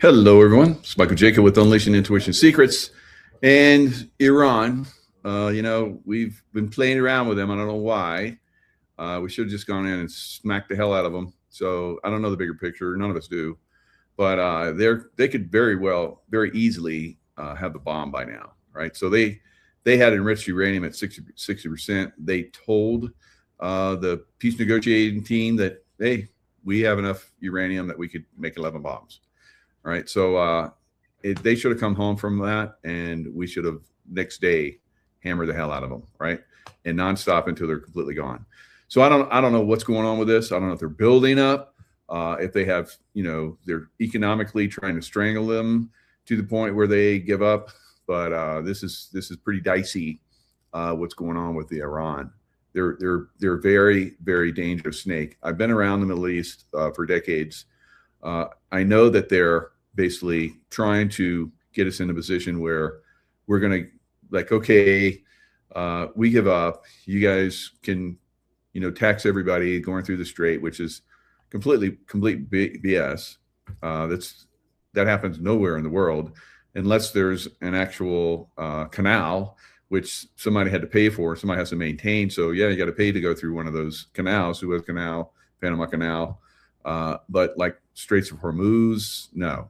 Hello, everyone. It's Michael Jacob with Unleashing Intuition Secrets. And Iran, we've been playing around with them. I don't know why. We should have just gone in and smacked the hell out of them. So I don't know the bigger picture. None of us do. But they could very easily have the bomb by now, right? So they had enriched uranium at 60%. They told the peace negotiating team that, hey, we have enough uranium that we could make 11 bombs. Right. So they should have come home from that, and we should have next day hammered the hell out of them. Right. And nonstop until they're completely gone. So I don't know what's going on with this. I don't know if they're building up, if they have, they're economically trying to strangle them to the point where they give up. But this is pretty dicey. What's going on with the Iran? They're a very dangerous snake. I've been around the Middle East for decades. I know that they're basically trying to get us in a position where we're going to okay, we give up. You guys can, tax everybody going through the strait, which is complete BS. That happens nowhere in the world unless there's an actual canal, which somebody had to pay for, somebody has to maintain. So yeah, you got to pay to go through one of those canals, Suez Canal, Panama Canal. But like Straits of Hormuz, no,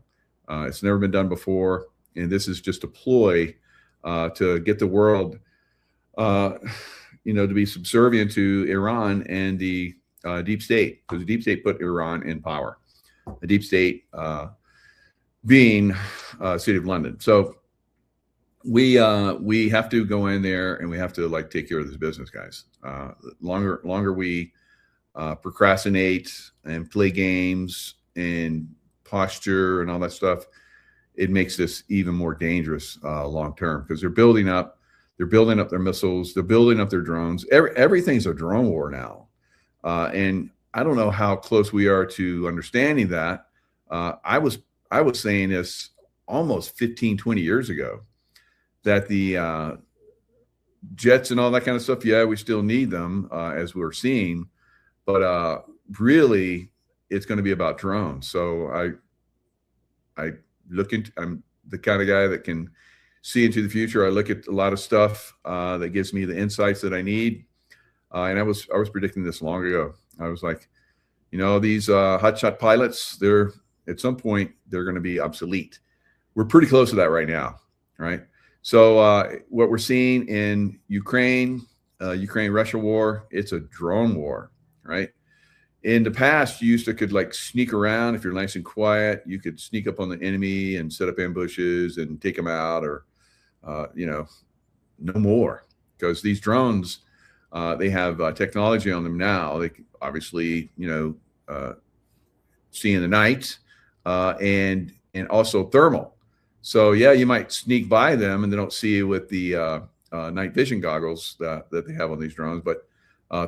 it's never been done before. And this is just a ploy to get the world, to be subservient to Iran and the deep state, because the deep state put Iran in power. The deep state being City of London. So we have to go in there and we have to take care of this business, guys. Longer we procrastinate and play games and posture and all that stuff, it makes this even more dangerous long term, because they're building up their missiles, they're building up their drones. Everything's a drone war now, and I don't know how close we are to understanding that. I was saying this almost 15-20 years ago, that the jets and all that kind of stuff, yeah, we still need them, as we're seeing. But really, it's going to be about drones. So I'm the kind of guy that can see into the future. I look at a lot of stuff that gives me the insights that I need. And I was predicting this long ago. I was like, these hotshot pilots, at some point they're going to be obsolete. We're pretty close to that right now, right? So what we're seeing in Ukraine-Russia war, it's a drone war. Right. In the past, you could sneak around. If you're nice and quiet, you could sneak up on the enemy and set up ambushes and take them out, or, no more, because these drones, they have technology on them now. They can obviously, see in the night, and also thermal. So yeah, you might sneak by them and they don't see you with the night vision goggles that they have on these drones, but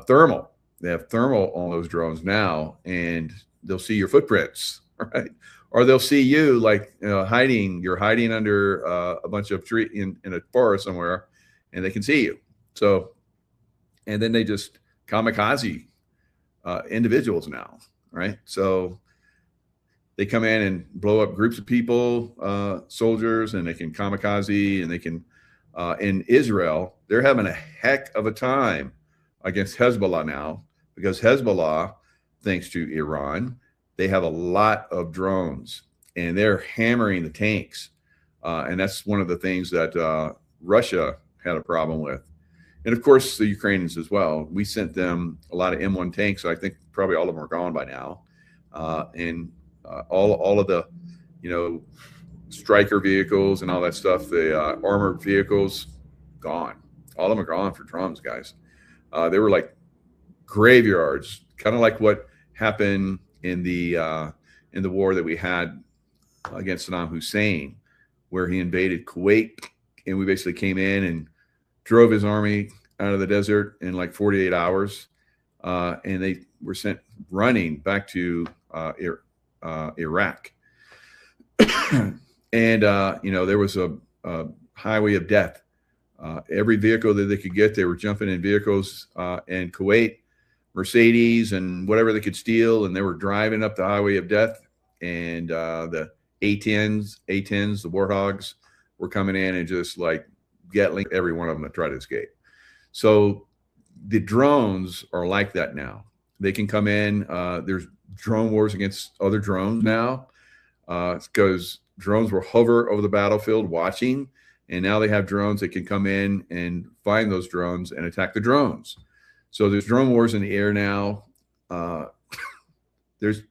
thermal. They have thermal on those drones now, and they'll see your footprints, right? Or they'll see you hiding. You're hiding under a bunch of tree in a forest somewhere, and they can see you. So, and then they just kamikaze individuals now, right? So they come in and blow up groups of people, soldiers, and they can kamikaze, and they can. In Israel, they're having a heck of a time against Hezbollah now, because Hezbollah, thanks to Iran, they have a lot of drones, and they're hammering the tanks. And that's one of the things that Russia had a problem with. And of course, the Ukrainians as well. We sent them a lot of M1 tanks. So I think probably all of them are gone by now. And all of the, Striker vehicles and all that stuff, the armored vehicles, gone. All of them are gone for drums, guys. They were like graveyards, kind of like what happened in the war that we had against Saddam Hussein, where he invaded Kuwait, and we basically came in and drove his army out of the desert in like 48 hours, and they were sent running back to Iraq. And there was a highway of death. Every vehicle that they could get, they were jumping in vehicles in Kuwait, Mercedes, and whatever they could steal, and they were driving up the highway of death. And the A-10s, the Warthogs were coming in and just like getting every one of them to try to escape. So the drones are like that now. They can come in. There's drone wars against other drones now, because drones will hover over the battlefield watching, and now they have drones that can come in and find those drones and attack the drones. So there's drone wars in the air now. There's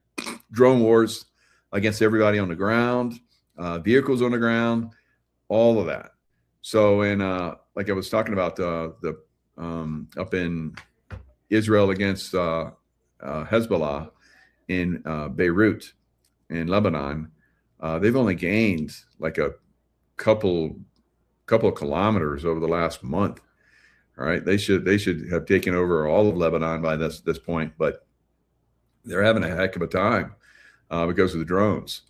drone wars against everybody on the ground, vehicles on the ground, all of that. So, and like I was talking about the up in Israel against Hezbollah in Beirut in Lebanon, they've only gained like a couple of kilometers over the last month. All right, they should have taken over all of Lebanon by this point, but they're having a heck of a time because of the drones.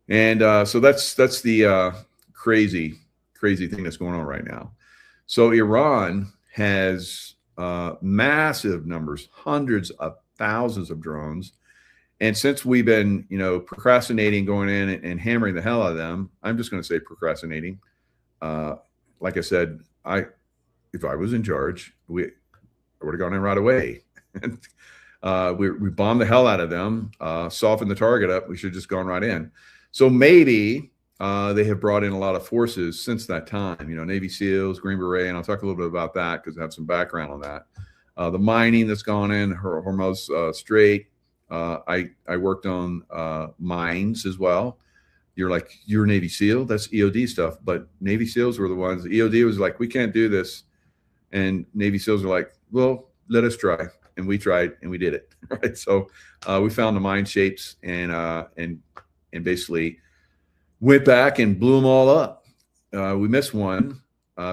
And so that's the crazy thing that's going on right now. So Iran has massive numbers, hundreds of thousands of drones. And since we've been, procrastinating, going in and hammering the hell out of them, I'm just going to say procrastinating. Like I said, if I was in charge, I would have gone in right away. We bombed the hell out of them, softened the target up. We should have just gone right in. So maybe they have brought in a lot of forces since that time, Navy SEALs, Green Beret, and I'll talk a little bit about that because I have some background on that. The mining that's gone in, Hormuz Strait. I worked on mines as well. You're Navy SEAL, that's EOD stuff, but Navy SEALs were the ones, EOD was like, we can't do this. And Navy SEALs are like, well, let us try. And we tried and we did it. Right. So we found the mine shapes and basically went back and blew them all up. We missed one.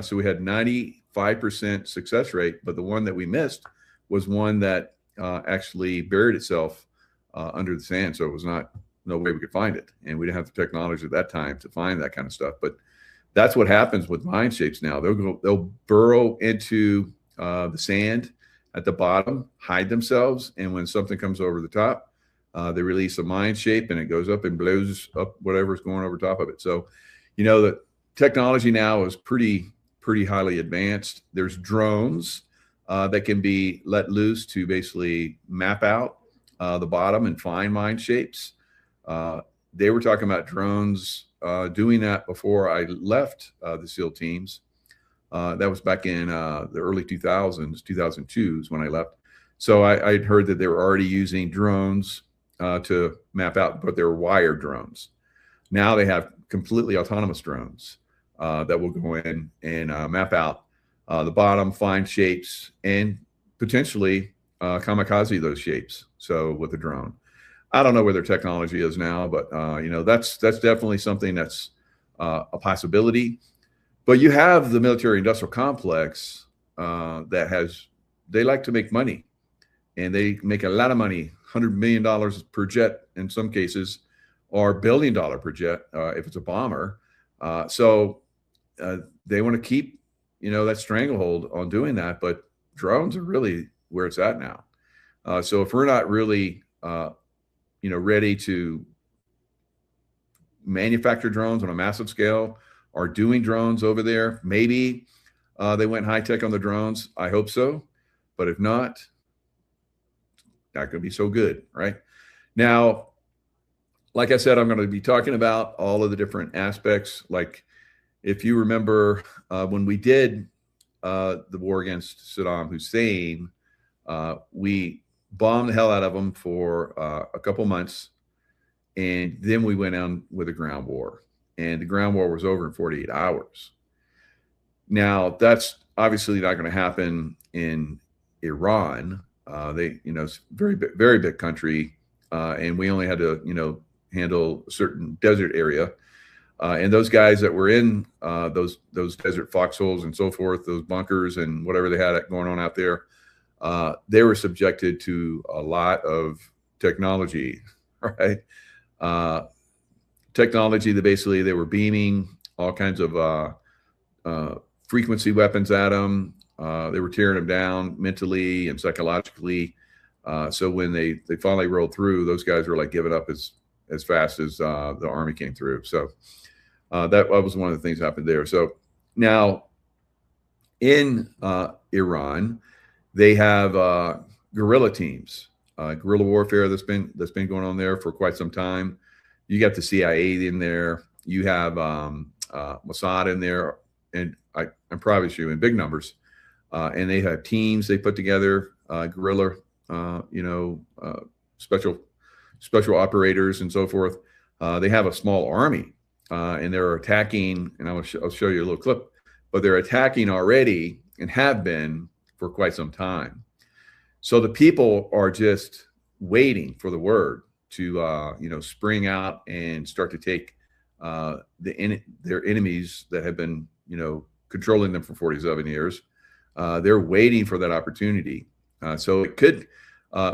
So we had 95% success rate, but the one that we missed was one that actually buried itself under the sand. So it was no way we could find it. And we didn't have the technology at that time to find that kind of stuff. But that's what happens with mine shapes now. They'll burrow into the sand at the bottom, hide themselves, and when something comes over the top, they release a mine shape and it goes up and blows up whatever's going over top of it. So, the technology now is pretty highly advanced. There's drones that can be let loose to basically map out the bottom and find mine shapes. They were talking about drones doing that before I left the SEAL teams. That was back in the early 2000s, 2002s when I left. So I'd heard that they were already using drones to map out, but they were wired drones. Now they have completely autonomous drones that will go in and map out the bottom, find shapes, and potentially kamikaze those shapes. So with a drone. I don't know where their technology is now, but that's definitely something that's a possibility. But you have the military-industrial complex they like to make money, and they make a lot of money, $100 million per jet in some cases, or $1 billion per jet if it's a bomber. So they want to keep, that stranglehold on doing that. But drones are really where it's at now. So if we're not really, ready to manufacture drones on a massive scale, are doing drones over there. Maybe they went high tech on the drones. I hope so. But if not, not going to be so good, right? Now, like I said, I'm going to be talking about all of the different aspects. Like if you remember when we did the war against Saddam Hussein, we bombed the hell out of him for a couple months. And then we went on with a ground war. And the ground war was over in 48 hours. Now, that's obviously not going to happen in Iran. It's a very big country, and we only had to, handle a certain desert area. And those guys that were in those desert foxholes and so forth, those bunkers and whatever they had going on out there, they were subjected to a lot of technology, right? Technology that basically they were beaming all kinds of frequency weapons at them. They were tearing them down mentally and psychologically. So when they finally rolled through, those guys were like giving up as as fast as the army came through. So that was one of the things that happened there. So now in Iran, they have guerrilla teams, guerrilla warfare that's been going on there for quite some time. You got the CIA in there. You have Mossad in there, and I'm probably sure in big numbers. And they have teams they put together, guerrilla, special operators and so forth. They have a small army, and they're attacking. And I'll show you a little clip, but they're attacking already and have been for quite some time. So the people are just waiting for the word to spring out and start to take their enemies that have been controlling them for 47 years. They're waiting for that opportunity. So it could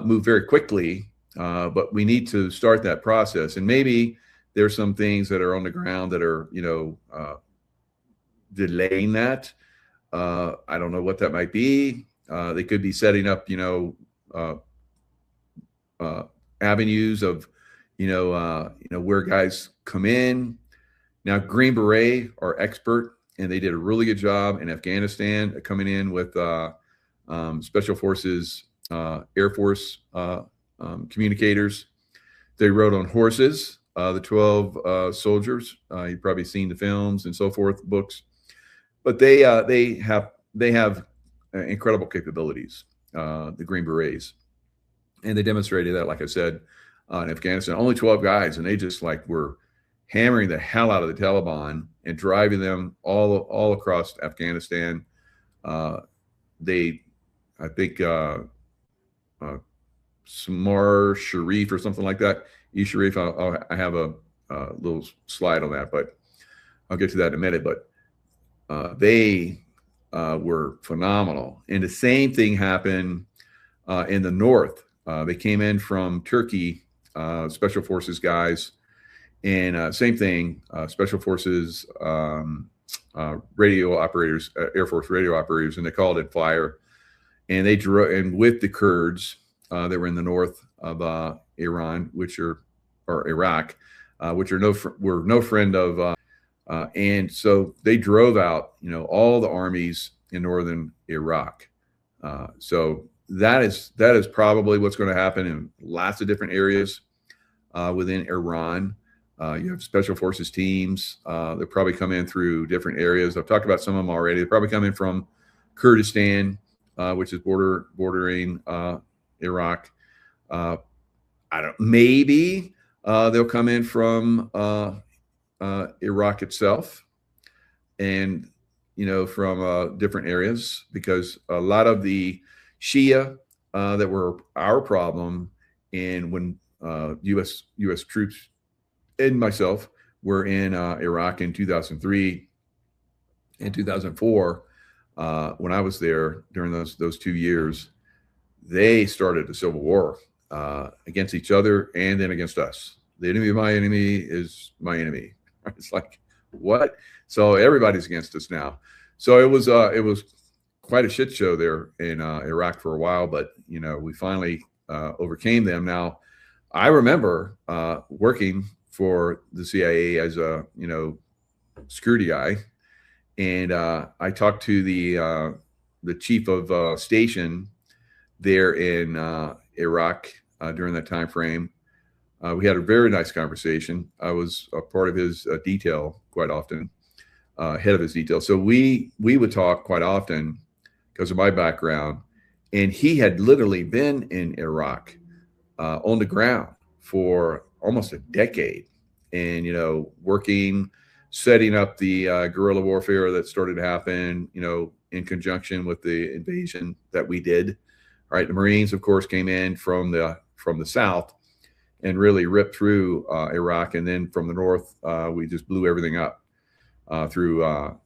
move very quickly, but we need to start that process. And maybe there's some things that are on the ground that are delaying that. I don't know what that might be. They could be setting up avenues of where guys come in. Now Green Beret are expert, and they did a really good job in Afghanistan coming in with special forces, Air Force communicators. They rode on horses, the 12 soldiers. You've probably seen the films and so forth, books, but they have incredible capabilities, the Green Berets, and they demonstrated that, like I said, in Afghanistan. Only 12 guys, and they just were hammering the hell out of the Taliban and driving them all across Afghanistan. I think Samar Sharif or something like that. Sharif, I have a little slide on that, but I'll get to that in a minute. But they were phenomenal. And the same thing happened in the north. They came in from Turkey, special forces guys, and same thing, special forces radio operators, Air Force radio operators, and they called it fire. And they drove, and with the Kurds that were in the north of Iran, or Iraq, which were no friend of, and so they drove out, all the armies in northern Iraq. So that is probably what's going to happen in lots of different areas within Iran. You have special forces teams. They'll probably come in through different areas. I've talked about some of them already. They probably come in from Kurdistan, which is bordering Iraq. Maybe they'll come in from Iraq itself, and from different areas, because a lot of the Shia that were our problem, and when U.S. troops and myself were in Iraq in 2003 and 2004, when I was there during those 2 years, they started a civil war against each other and then against us. The enemy of my enemy is my enemy. It's like, what? So everybody's against us now. So it was quite a shit show there in Iraq for a while, but we finally overcame them. Now, I remember working for the CIA as a security guy, and I talked to the chief of station there in Iraq during that time frame. We had a very nice conversation. I was a part of his detail quite often, head of his detail. So we would talk quite often because of my background, and he had literally been in Iraq on the ground for almost a decade, and working, setting up the guerrilla warfare that started to happen, in conjunction with the invasion that we did. Right, the Marines, of course, came in from the south and really ripped through Iraq, and then from the north, we just blew everything up through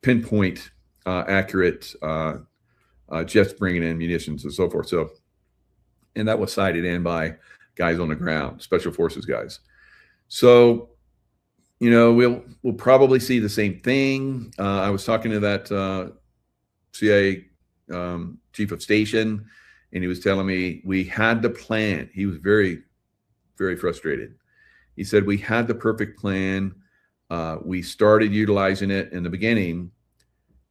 pinpoint accurate jets bringing in munitions and so forth. So, and that was cited in by guys on the ground, special forces guys. So, we'll probably see the same thing. I was talking to that CIA chief of station, and he was telling me we had to plan. He was very very frustrated. He said, we had the perfect plan. We started utilizing it in the beginning,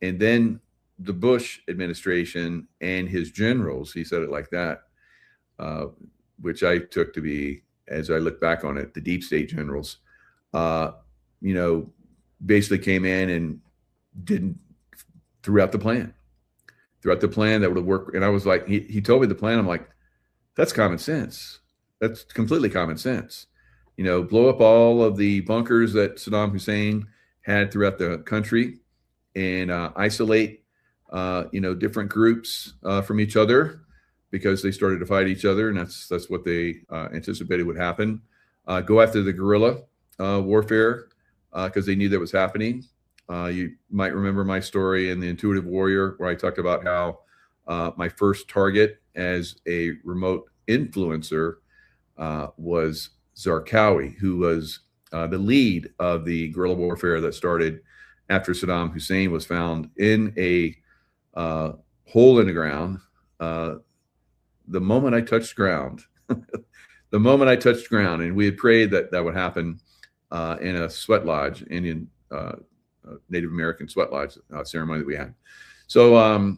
and then the Bush administration and his generals, he said it like that, which I took to be, as I look back on it, the deep state generals, basically came in and didn't threw out the plan that would have worked. And I was like, he told me the plan. I'm like, that's common sense. That's completely common sense. Blow up all of the bunkers that Saddam Hussein had throughout the country and isolate, different groups from each other, because they started to fight each other. And that's what they anticipated would happen. Go after the guerrilla warfare because they knew that was happening. You might remember my story in The Intuitive Warrior, where I talked about how my first target as a remote influencer was Zarqawi, who was the lead of the guerrilla warfare that started after Saddam Hussein was found in a hole in the ground. The moment I touched ground, and we had prayed that that would happen in a sweat lodge, Indian Native American sweat lodge ceremony that we had. So,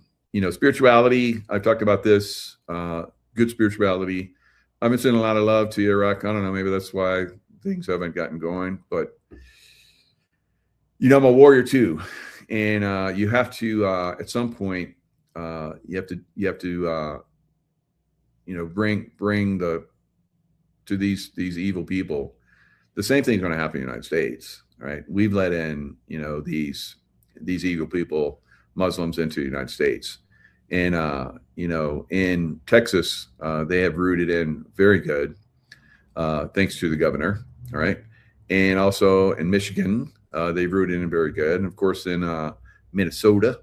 spirituality, I've talked about this, good spirituality. I've been sending a lot of love to Iraq. I don't know, maybe that's why things haven't gotten going, but I'm a warrior too. And you have to, at some point, you have to bring to these evil people. The same thing's going to happen in the United States, right? We've let in, these evil people, Muslims, into the United States. And, in Texas, they have rooted in very good, thanks to the governor. All right. And also in Michigan, they've rooted in very good. And of course, in Minnesota.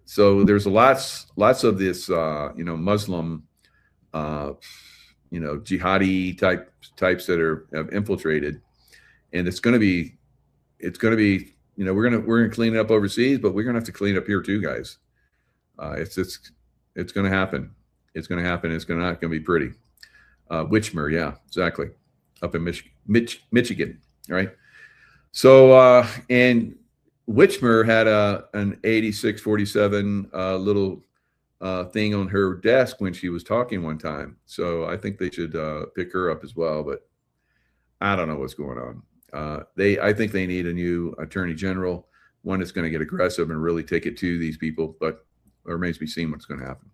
So there's lots of this, Muslim, jihadi types that have infiltrated, and it's going to be, we're going to clean it up overseas, but we're going to have to clean it up here too, guys. It's going to happen. It's going to happen. It's not going to be pretty. Witchmer, yeah, exactly, up in Michigan, right? So and Witchmer had an 8647 little thing on her desk when she was talking one time. So I think they should pick her up as well, but I don't know what's going on. I think they need a new attorney general, one that's going to get aggressive and really take it to these people, but it remains to be seen what's going to happen.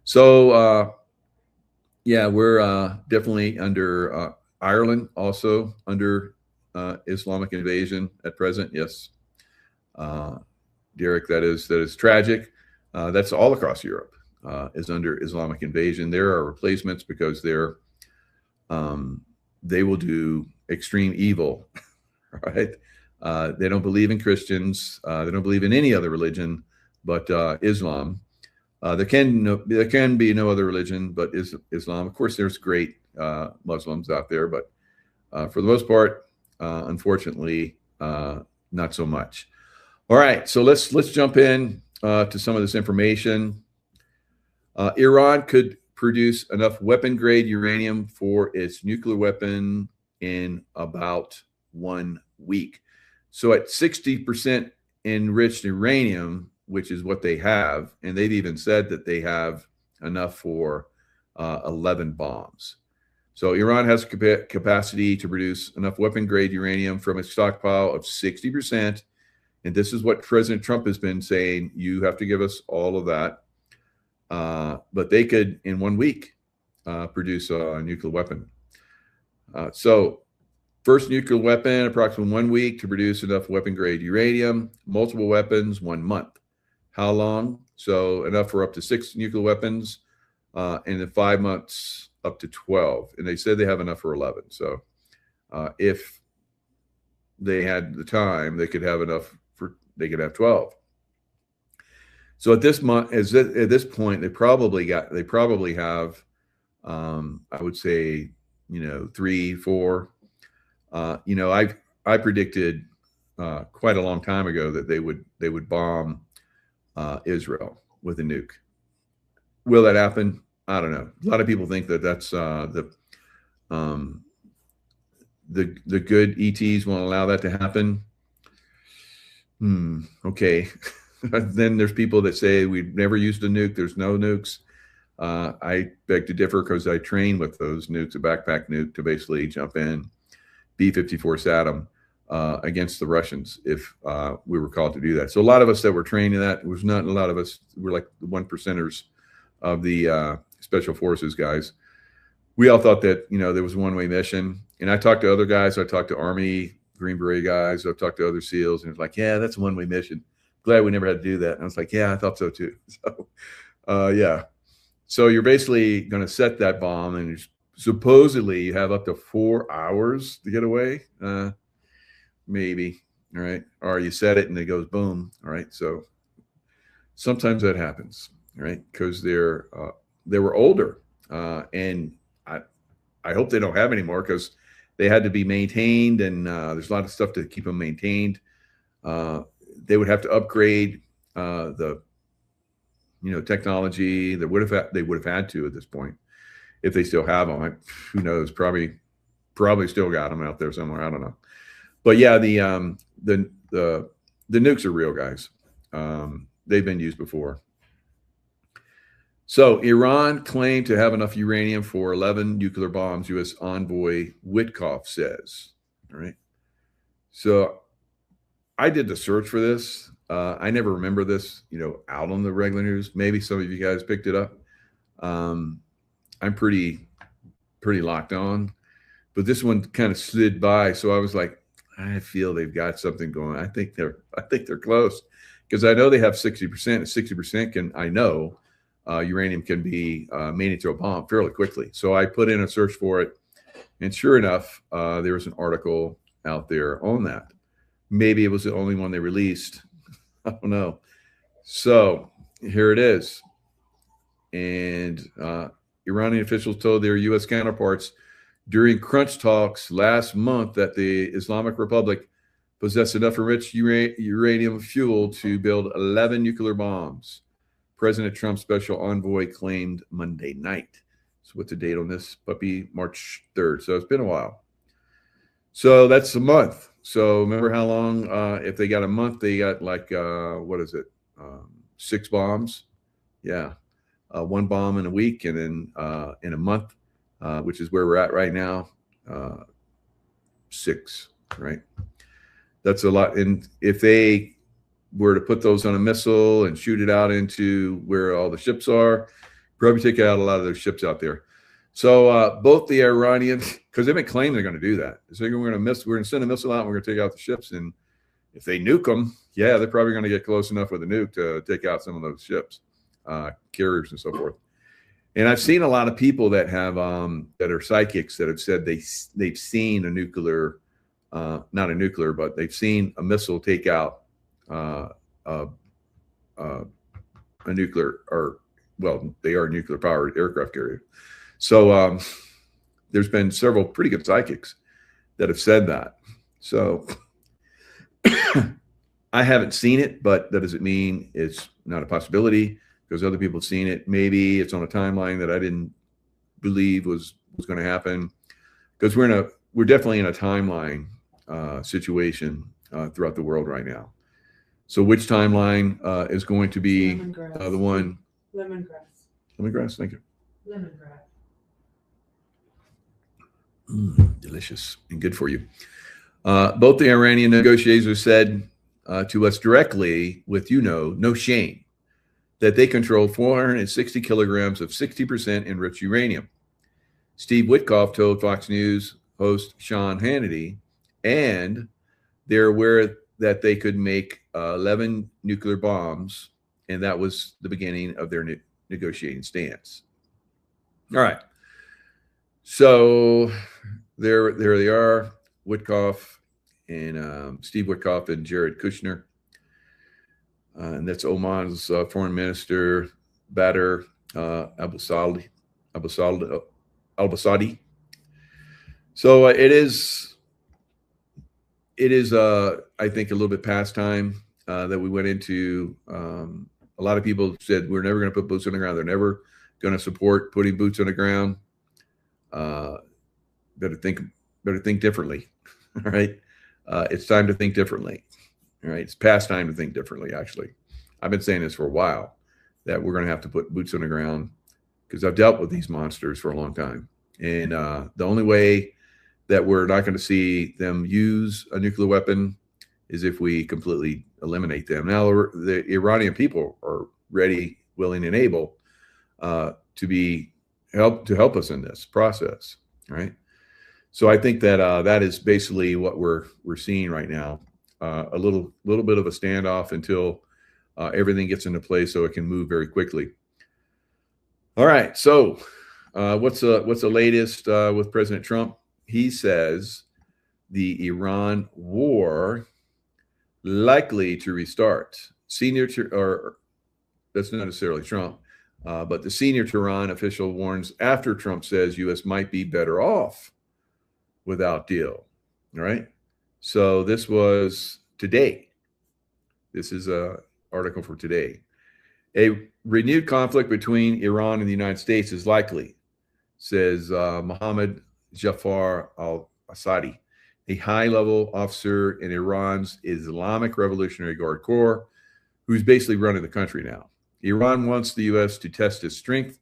So yeah, we're definitely under Ireland, also under Islamic invasion at present. Yes, Derek, that is tragic. That's all across Europe is under Islamic invasion. There are replacements because they will do extreme evil, right? They don't believe in Christians. They don't believe in any other religion but Islam. There can be no other religion but Islam. Of course, there's great Muslims out there, but for the most part, unfortunately, not so much. All right, so let's jump in to some of this information. Iran could produce enough weapon-grade uranium for its nuclear weapon in about 1 week. So at 60% enriched uranium, which is what they have, and they've even said that they have enough for 11 bombs. So Iran has capacity to produce enough weapon-grade uranium from its stockpile of 60%. And this is what President Trump has been saying. You have to give us all of that. But they could, in 1 week, produce a nuclear weapon. So first nuclear weapon, approximately 1 week to produce enough weapon-grade uranium. Multiple weapons, 1 month. How long? So enough for up to 6 nuclear weapons, and in 5 months, up to 12. And they said they have enough for 11. So if they had the time, they could have enough they could have 12. So at this point, they probably have, I would say, 3, 4. I predicted quite a long time ago that they would bomb Israel with a nuke. Will that happen? I don't know. A lot of people think that that's the Um, the good ETs won't allow that to happen. Okay. Then there's people that say we've never used a nuke. There's no nukes. I beg to differ because I trained with those nukes, a backpack nuke, to basically jump in B-54 Saddam against the Russians if we were called to do that. So a lot of us that were trained in that, was not a lot of us, were like the 1%ers of the special forces guys. We all thought that, there was a one-way mission. And I talked to other guys. I talked to Army, Green Beret guys. I've talked to other SEALs, and it's like, yeah, that's a one-way mission. Glad we never had to do that. And I was like, yeah, I thought so too. So, yeah. So you're basically going to set that bomb, and supposedly you have up to 4 hours to get away. Maybe. All right. Or you set it and it goes boom. All right. So sometimes that happens. Right. Because they were older. And I hope they don't have any more, because they had to be maintained, and there's a lot of stuff to keep them maintained. They would have to upgrade the technology. They would have had to at this point, if they still have them. Who knows? Probably still got them out there somewhere. I don't know. But yeah, the nukes are real, guys. They've been used before. So Iran claimed to have enough uranium for 11 nuclear bombs, U.S. envoy Witkoff says. All right. So I did the search for this. I never remember this, out on the regular news. Maybe some of you guys picked it up. I'm pretty locked on, but this one kind of slid by. So I was like, I feel they've got something going. I think they're close, because I know they have 60%. 60% can, I know, uranium can be made into a bomb fairly quickly. So I put in a search for it, and sure enough, there was an article out there on that. Maybe it was the only one they released. I don't know. So here it is. And Iranian officials told their U.S. counterparts during crunch talks last month that the Islamic Republic possessed enough enriched uranium fuel to build 11 nuclear bombs. President Trump's special envoy claimed Monday night. So what's the date on this puppy? March 3rd. So it's been a while. So that's a month. So remember how long, if they got a month, they got like, 6 bombs. Yeah. 1 bomb in a week, and then in a month, which is where we're at right now, 6, right? That's a lot. And if they were to put those on a missile and shoot it out into where all the ships are, probably take out a lot of those ships out there. So both the Iranians, because they've been claiming they're going to do that. So we're going to send a missile out, and we're going to take out the ships. And if they nuke them, yeah, they're probably going to get close enough with a nuke to take out some of those ships, carriers and so forth. And I've seen a lot of people that have that are psychics that have said they've seen a nuclear, not a nuclear, but they've seen a missile take out a nuclear, or, well, they are nuclear powered aircraft carrier. So there's been several pretty good psychics that have said that. So I haven't seen it, but that doesn't mean it's not a possibility, because other people have seen it. Maybe it's on a timeline that I didn't believe was going to happen, because we're definitely in a timeline situation throughout the world right now. So which timeline is going to be the one? Lemongrass. Lemongrass, thank you. Lemongrass. Delicious and good for you. Both the Iranian negotiators said to us directly, with no shame, that they controlled 460 kilograms of 60% enriched uranium. Steve Witkoff told Fox News host Sean Hannity, and they're aware that they could make 11 nuclear bombs, and that was the beginning of their negotiating stance. All right. So there they are, Witkoff and Steve Witkoff and Jared Kushner. And that's Oman's foreign minister, Badr al-Basadi. So it is, I think, a little bit past time that we went into. A lot of people said we're never going to put boots on the ground. They're never going to support putting boots on the ground. better think differently. All right. It's time to think differently. All right. It's past time to think differently, actually. I've been saying this for a while, that we're going to have to put boots on the ground, because I've dealt with these monsters for a long time. And the only way that we're not going to see them use a nuclear weapon is if we completely eliminate them. Now, the Iranian people are ready, willing, and able to help us in this process. Right. So I think that that is basically what we're seeing right now. A little bit of a standoff until everything gets into place, so it can move very quickly. All right. So what's the latest with President Trump? He says the Iran war likely to restart. Or that's not necessarily Trump, but the senior Tehran official warns after Trump says U.S. might be better off without deal. All right. So this was today. This is an article for today. A renewed conflict between Iran and the United States is likely, says Mohammad Jafar al-Assadi, a high-level officer in Iran's Islamic Revolutionary Guard Corps, who's basically running the country now. Iran wants the U.S. to test its strength,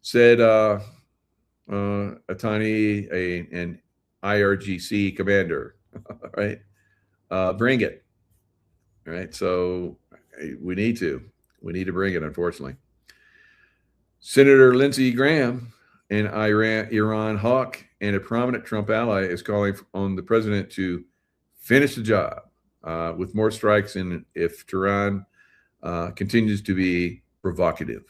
said Atani, an IRGC commander. Right? Bring it. All right. So we need to bring it, unfortunately. Senator Lindsey Graham, an Iran hawk and a prominent Trump ally, is calling on the president to finish the job with more strikes, and if Tehran continues to be provocative.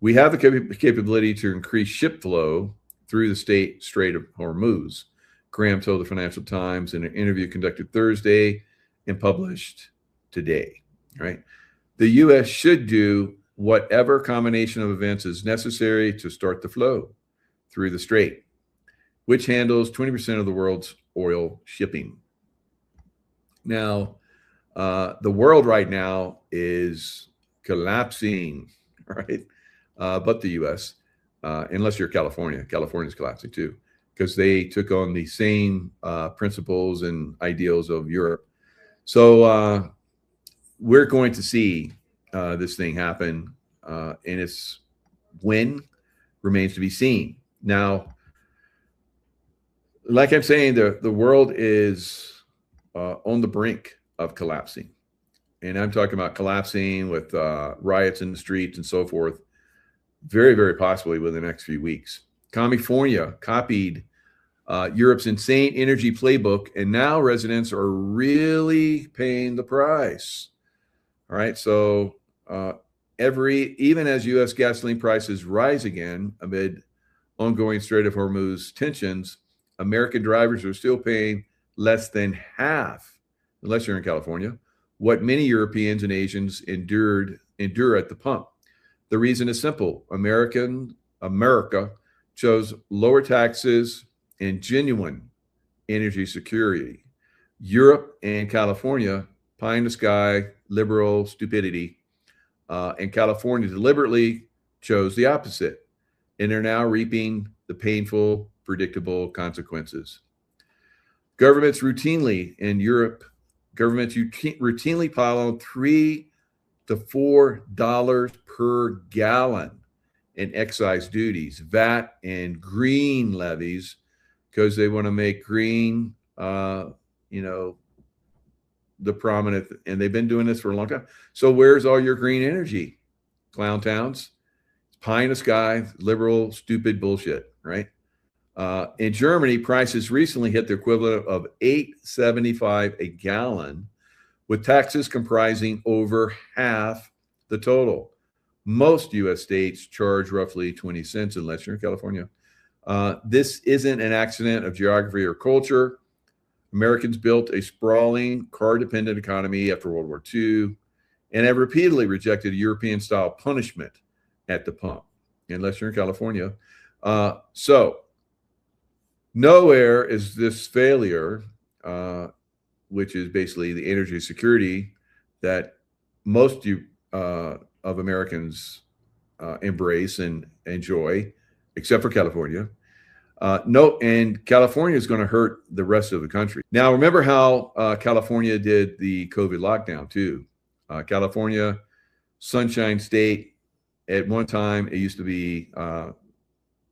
We have the capability to increase ship flow through the Strait of Hormuz, Graham told the Financial Times in an interview conducted Thursday and published today. Right? The U.S. should do whatever combination of events is necessary to start the flow through the strait, which handles 20% of the world's oil shipping. Now, the world right now is collapsing, right? But the U.S., unless you're California. California's collapsing too, because they took on the same principles and ideals of Europe. So we're going to see this thing happen, and its when remains to be seen. Now, like I'm saying, the world is on the brink of collapsing. And I'm talking about collapsing with riots in the streets and so forth, very, very possibly within the next few weeks. California copied Europe's insane energy playbook, and now residents are really paying the price. All right, so even as U.S. gasoline prices rise again amid ongoing Strait of Hormuz tensions, American drivers are still paying less than half, unless you're in California, what many Europeans and Asians endure at the pump. The reason is simple. America chose lower taxes and genuine energy security. Europe and California, pie in the sky, liberal stupidity, and California deliberately chose the opposite, and they're now reaping the painful, predictable consequences. Governments routinely pile on $3 to $4 per gallon in excise duties, VAT, and green levies, because they want to make green, the prominent, and they've been doing this for a long time. So where's all your green energy? Clown towns, pie in the sky, liberal, stupid bullshit, right? In Germany, prices recently hit the equivalent of $8.75 a gallon, with taxes comprising over half the total. Most U.S. states charge roughly 20 cents, unless you're in California. This isn't an accident of geography or culture. Americans built a sprawling, car-dependent economy after World War II and have repeatedly rejected European-style punishment at the pump, unless you're in California. So nowhere is this failure, which is basically the energy security that most of Americans embrace and enjoy, except for California. No, and California is going to hurt the rest of the country. Now, remember how California did the COVID lockdown too. California, Sunshine State. At one time, it used to be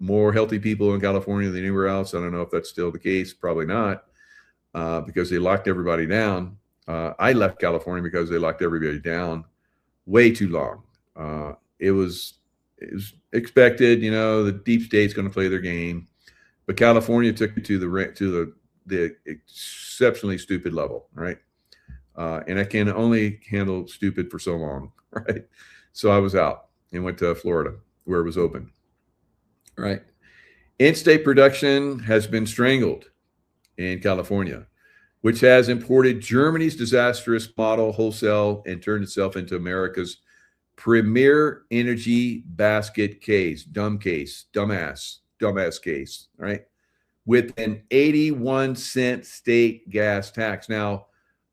more healthy people in California than anywhere else. I don't know if that's still the case. Probably not, because they locked everybody down. I left California because they locked everybody down way too long. It was expected, the deep state's going to play their game, but California took it to the exceptionally stupid level, right? And I can only handle stupid for so long, right? So I was out and went to Florida where it was open, right? In-state production has been strangled in California, which has imported Germany's disastrous model wholesale and turned itself into America's premier energy basket case, dumbass case, right? With an 81-cent state gas tax. Now,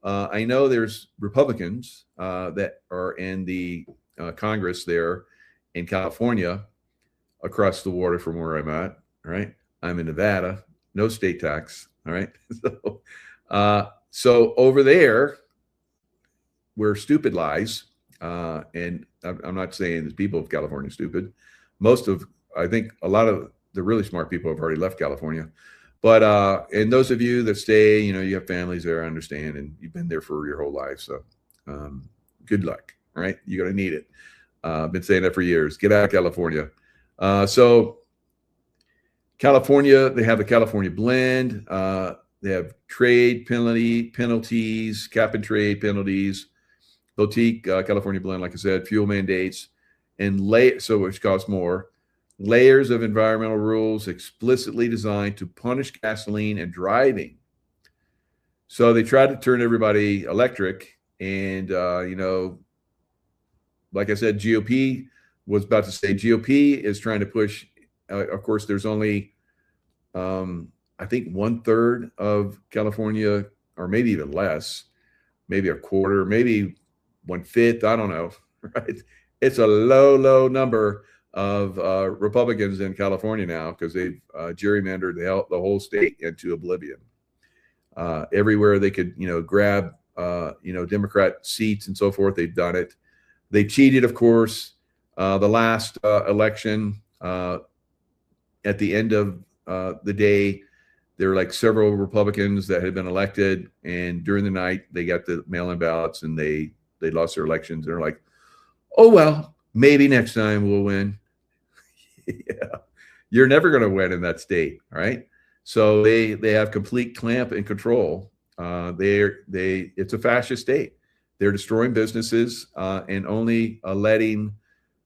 I know there's Republicans that are in the Congress there in California, across the water from where I'm at, right? I'm in Nevada, no state tax, all right? So over there, where stupid lies, and I'm not saying the people of California are stupid. I think a lot of the really smart people have already left California. But and those of you that stay, you have families there, I understand, and you've been there for your whole life. So good luck, right? You're going to need it. I've been saying that for years. Get out of California. So California, they have the California blend. They have trade penalties, cap and trade penalties, boutique California blend, like I said, fuel mandates, and which costs more. Layers of environmental rules explicitly designed to punish gasoline and driving. So they tried to turn everybody electric, and like I said, GOP was about to say GOP is trying to push. Of course, there's only I think 1/3 of California, or maybe even less, maybe a quarter, maybe 1/5. I don't know. Right? It's a low number of Republicans in California now because they've gerrymandered the whole state into oblivion. Everywhere they could, grab, Democrat seats and so forth, they've done it. They cheated, of course. The last election, at the end of the day, there were like several Republicans that had been elected, and during the night they got the mail-in ballots and they lost their elections. They're like, oh well, maybe next time we'll win. Yeah, you're never going to win in that state, right? So they have complete clamp and control. It's a fascist state. They're destroying businesses and only letting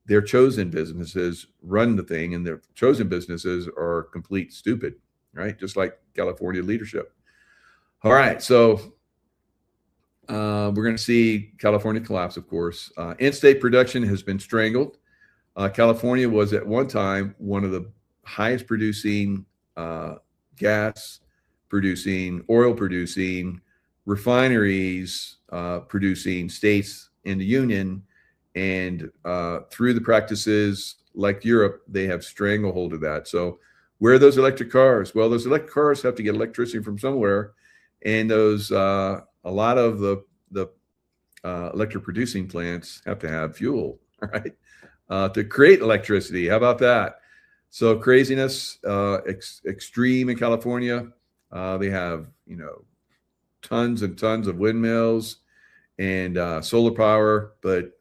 their chosen businesses run the thing, and their chosen businesses are complete stupid, right? Just like California leadership. All right, so we're going to see California collapse, of course. In-state production has been strangled. California was at one time one of the highest producing gas producing, oil producing, refineries producing states in the union. And through the practices like Europe, they have stranglehold of that. So where are those electric cars? Well, those electric cars have to get electricity from somewhere. And those a lot of the electric producing plants have to have fuel, right? To create electricity. How about that? So craziness, extreme in California. They have, tons and tons of windmills and solar power, but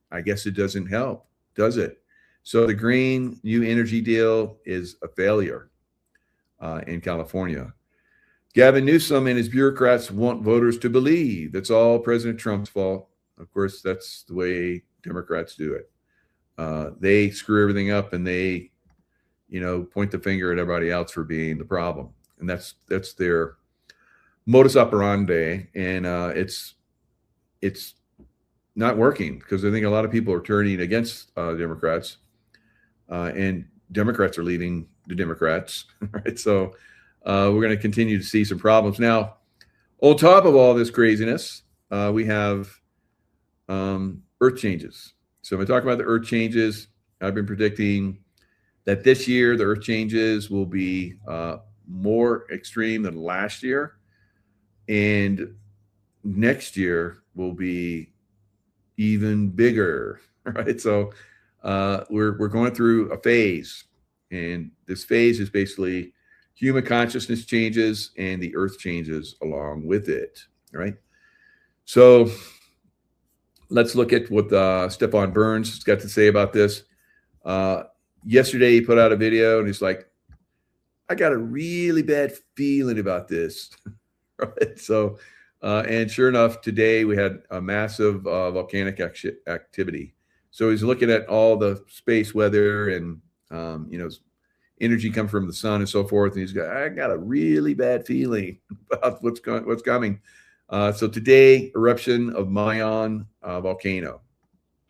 I guess it doesn't help, does it? So the Green New Energy deal is a failure in California. Gavin Newsom and his bureaucrats want voters to believe it's all President Trump's fault. Of course, that's the way Democrats do it. They screw everything up and they, point the finger at everybody else for being the problem. And that's their modus operandi. And it's not working because I think a lot of people are turning against Democrats, and Democrats are leaving the Democrats. Right? So we're going to continue to see some problems. Now, on top of all this craziness, we have earth changes. So when we talk about the earth changes, I've been predicting that this year the earth changes will be more extreme than last year, and next year will be even bigger, right? So we're going through a phase, and this phase is basically human consciousness changes and the earth changes along with it, right? So let's look at what Stefan Burns has got to say about this. Yesterday he put out a video and he's like, I got a really bad feeling about this, right? So and sure enough, today we had a massive volcanic activity. So he's looking at all the space weather and energy come from the sun and so forth. And I got a really bad feeling about what's coming. So today, eruption of Mayan volcano.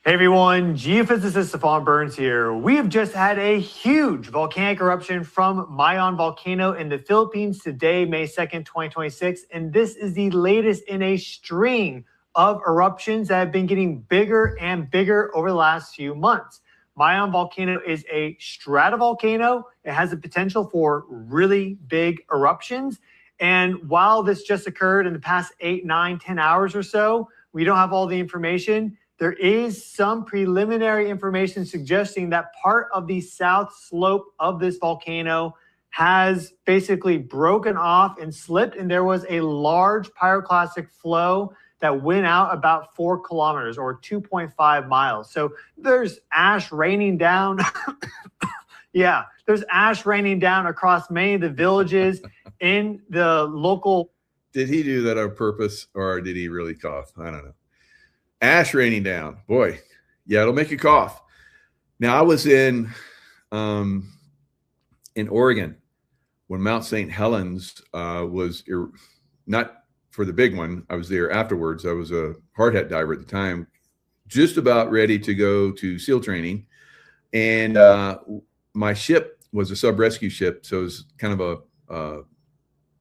Hey everyone, geophysicist Stefan Burns here. We have just had a huge volcanic eruption from Mayan volcano in the Philippines today, May 2nd, 2026. And this is the latest in a string of eruptions that have been getting bigger and bigger over the last few months. Mayan volcano is a stratovolcano. It has the potential for really big eruptions. And while this just occurred in the past 8, 9, 10 hours or so, we don't have all the information. There is some preliminary information suggesting that part of the south slope of this volcano has basically broken off and slipped, and there was a large pyroclastic flow that went out about 4 kilometers or 2.5 miles. So there's ash raining down. Yeah, there's ash raining down across many of the villages in the local. Did he do that on purpose, or did he really cough? I don't know. Ash raining down, boy. Yeah, it'll make you cough. Now, I was in Oregon when Mount St. Helens was not for the big one. I was there afterwards. I was a hard hat diver at the time, just about ready to go to SEAL training. And my ship was a sub-rescue ship. So it was kind of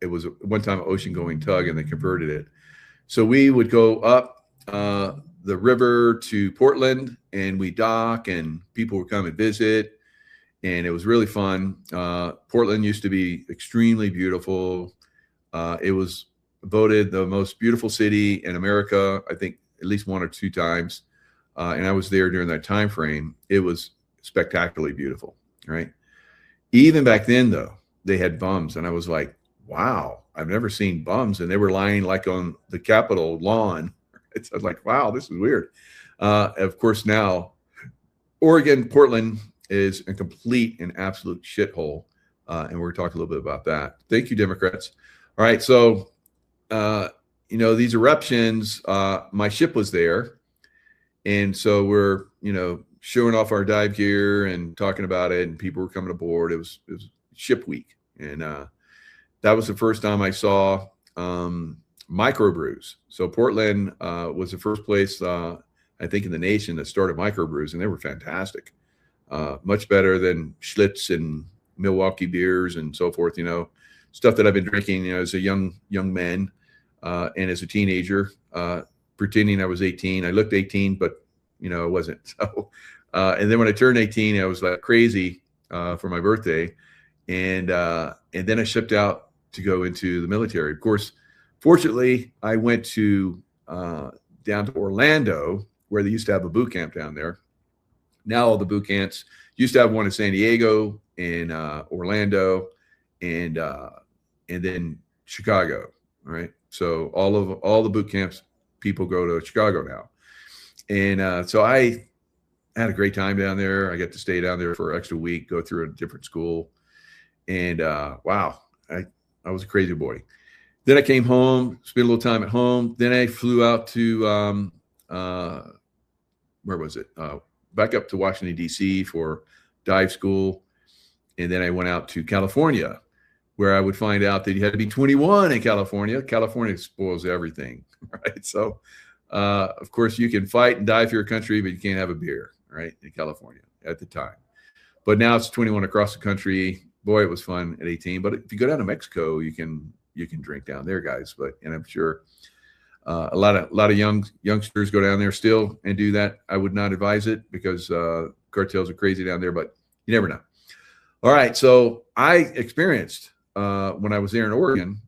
it was one time an ocean going tug, and they converted it. So we would go up the river to Portland, and we dock, and people would come and visit, and it was really fun. Portland used to be extremely beautiful. It was voted the most beautiful city in America, I think at least 1 or 2 times. And I was there during that time frame. It was spectacularly beautiful, right? Even back then, though, they had bums, and I was like, wow, I've never seen bums. And they were lying like on the Capitol lawn. I was like, wow, this is weird. Of course, now Oregon, Portland is a complete and absolute shithole. And we're talking a little bit about that. Thank you, Democrats. All right. So, these eruptions, my ship was there. And so we're, showing off our dive gear and talking about it, and people were coming aboard. It was ship week. And that was the first time I saw microbrews. So Portland was the first place, I think, in the nation that started microbrews, and they were fantastic. Much better than Schlitz and Milwaukee beers and so forth, stuff that I've been drinking, as a young man and as a teenager, pretending I was 18. I looked 18, but, I wasn't. So, and then when I turned 18, I was like crazy for my birthday. And then I shipped out to go into the military. Of course, fortunately, I went to down to Orlando, where they used to have a boot camp down there. Now all the boot camps used to have one in San Diego, in Orlando, and then Chicago. Right. So all the boot camps people go to Chicago now, and so I had a great time down there. I got to stay down there for an extra week, go through a different school, and wow, I was a crazy boy. Then I came home, spent a little time at home. Then I flew out to, where was it? Back up to Washington, D.C. for dive school. And then I went out to California, where I would find out that you had to be 21 in California. California spoils everything, right? So, of course, you can fight and die for your country, but you can't have a beer, right, in California at the time. But now it's 21 across the country. Boy, it was fun at 18. But if you go down to Mexico, you can drink down there, guys. And I'm sure a lot of youngsters go down there still and do that. I would not advise it because cartels are crazy down there, but you never know. All right, so I experienced when I was there in Oregon,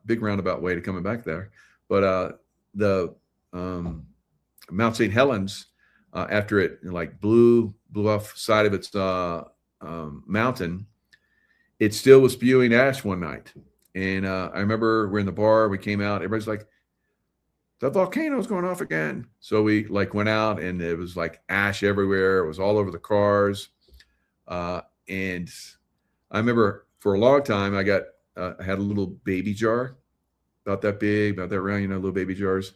big roundabout way to coming back there, but the Mount St. Helens, after it like blew off side of its mountain, it still was spewing ash one night. And I remember we're in the bar, we came out, everybody's like, the volcano's going off again. So we like went out and it was like ash everywhere. It was all over the cars. And I remember for a long time, I had a little baby jar about that big, about that round, you know, little baby jars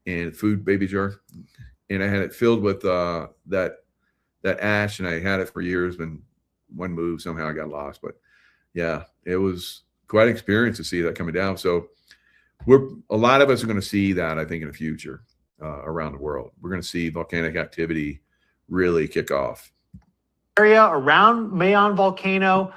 and food baby jar. And I had it filled with that ash, and I had it for years. When one move, somehow I got lost. But yeah, it was quite an experience to see that coming down. So a lot of us are going to see that, I think, in the future around the world. We're going to see volcanic activity really kick off. Area around Mayon volcano,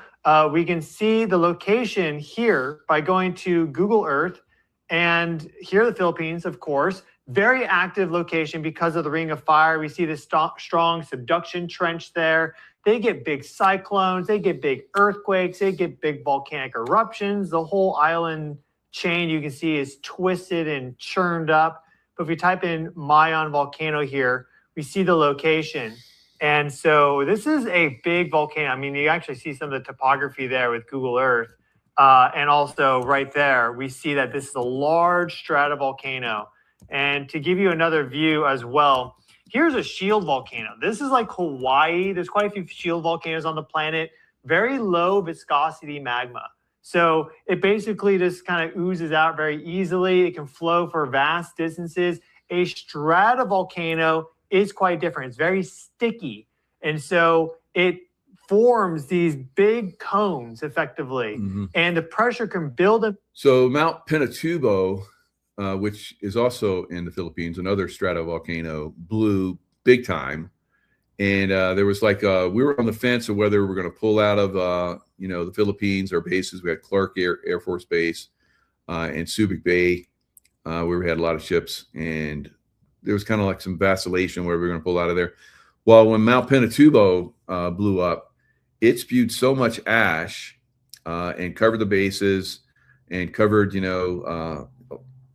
we can see the location here by going to Google Earth, and here are the Philippines, of course. Very active location because of the Ring of Fire. We see this strong subduction trench there. They get big cyclones, they get big earthquakes, they get big volcanic eruptions. The whole island chain you can see is twisted and churned up. But if we type in Mayon volcano here, we see the location. And so this is a big volcano. I mean, you actually see some of the topography there with Google Earth. And also right there, we see that this is a large stratovolcano. And to give you another view as well, here's a shield volcano. This is like Hawaii. There's quite a few shield volcanoes on the planet. Very low viscosity magma. So it basically just kind of oozes out very easily. It can flow for vast distances. A stratovolcano is quite different. It's very sticky. And so it forms these big cones effectively. Mm-hmm. And the pressure can build up. So Mount Pinatubo, which is also in the Philippines, another stratovolcano, blew big time. And there was like, we were on the fence of whether we were going to pull out of, the Philippines, our bases. We had Clark Air Force Base and Subic Bay, where we had a lot of ships. And there was kind of like some vacillation where we were going to pull out of there. Well, when Mount Pinatubo blew up, it spewed so much ash and covered the bases and covered, the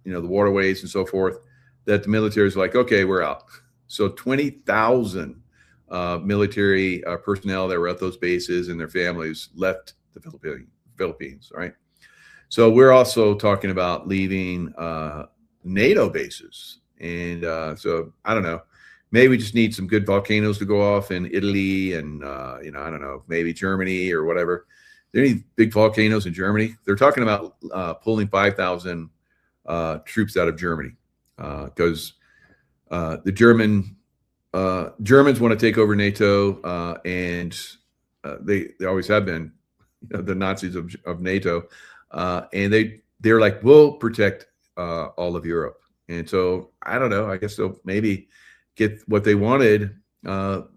waterways and so forth, that the military is like, okay, we're out. So 20,000 military personnel that were at those bases and their families left the Philippines, right? So we're also talking about leaving NATO bases. And so I don't know, maybe we just need some good volcanoes to go off in Italy and, I don't know, maybe Germany or whatever. Are there any big volcanoes in Germany? They're talking about pulling 5,000 troops out of Germany because the Germans want to take over NATO, and they always have been, the Nazis of NATO, and they're like, we'll protect all of Europe. And so I don't know. I guess they'll maybe get what they wanted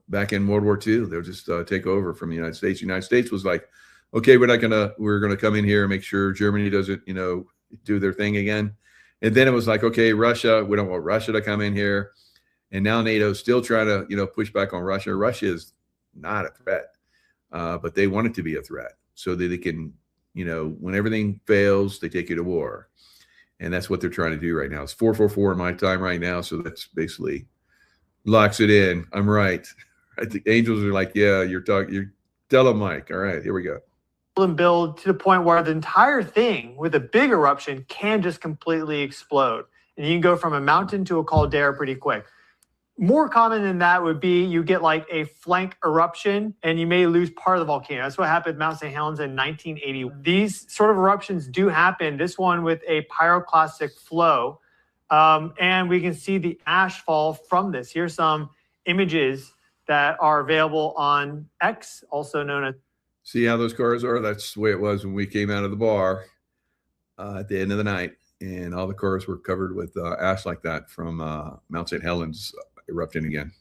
back in World War II. They'll just take over from the United States. The United States was like, okay, we're gonna come in here and make sure Germany doesn't, do their thing again. And then it was like, okay, Russia, we don't want Russia to come in here. And now NATO's still trying to, push back on Russia. Russia is not a threat, but they want it to be a threat so that they can, when everything fails, they take you to war. And that's what they're trying to do right now. It's 444 in my time right now. So that's basically locks it in. I'm right. The angels are like, yeah, you're tell them, Mike. All right, here we go. And build to the point where the entire thing with a big eruption can just completely explode. And you can go from a mountain to a caldera pretty quick. More common than that would be you get like a flank eruption and you may lose part of the volcano. That's what happened at Mount St. Helens in 1980. These sort of eruptions do happen. This one with a pyroclastic flow. And we can see the ash fall from this. Here's some images that are available on X, also known as. See how those cars are? That's the way it was when we came out of the bar at the end of the night. And all the cars were covered with ash like that from Mount St. Helens erupting again.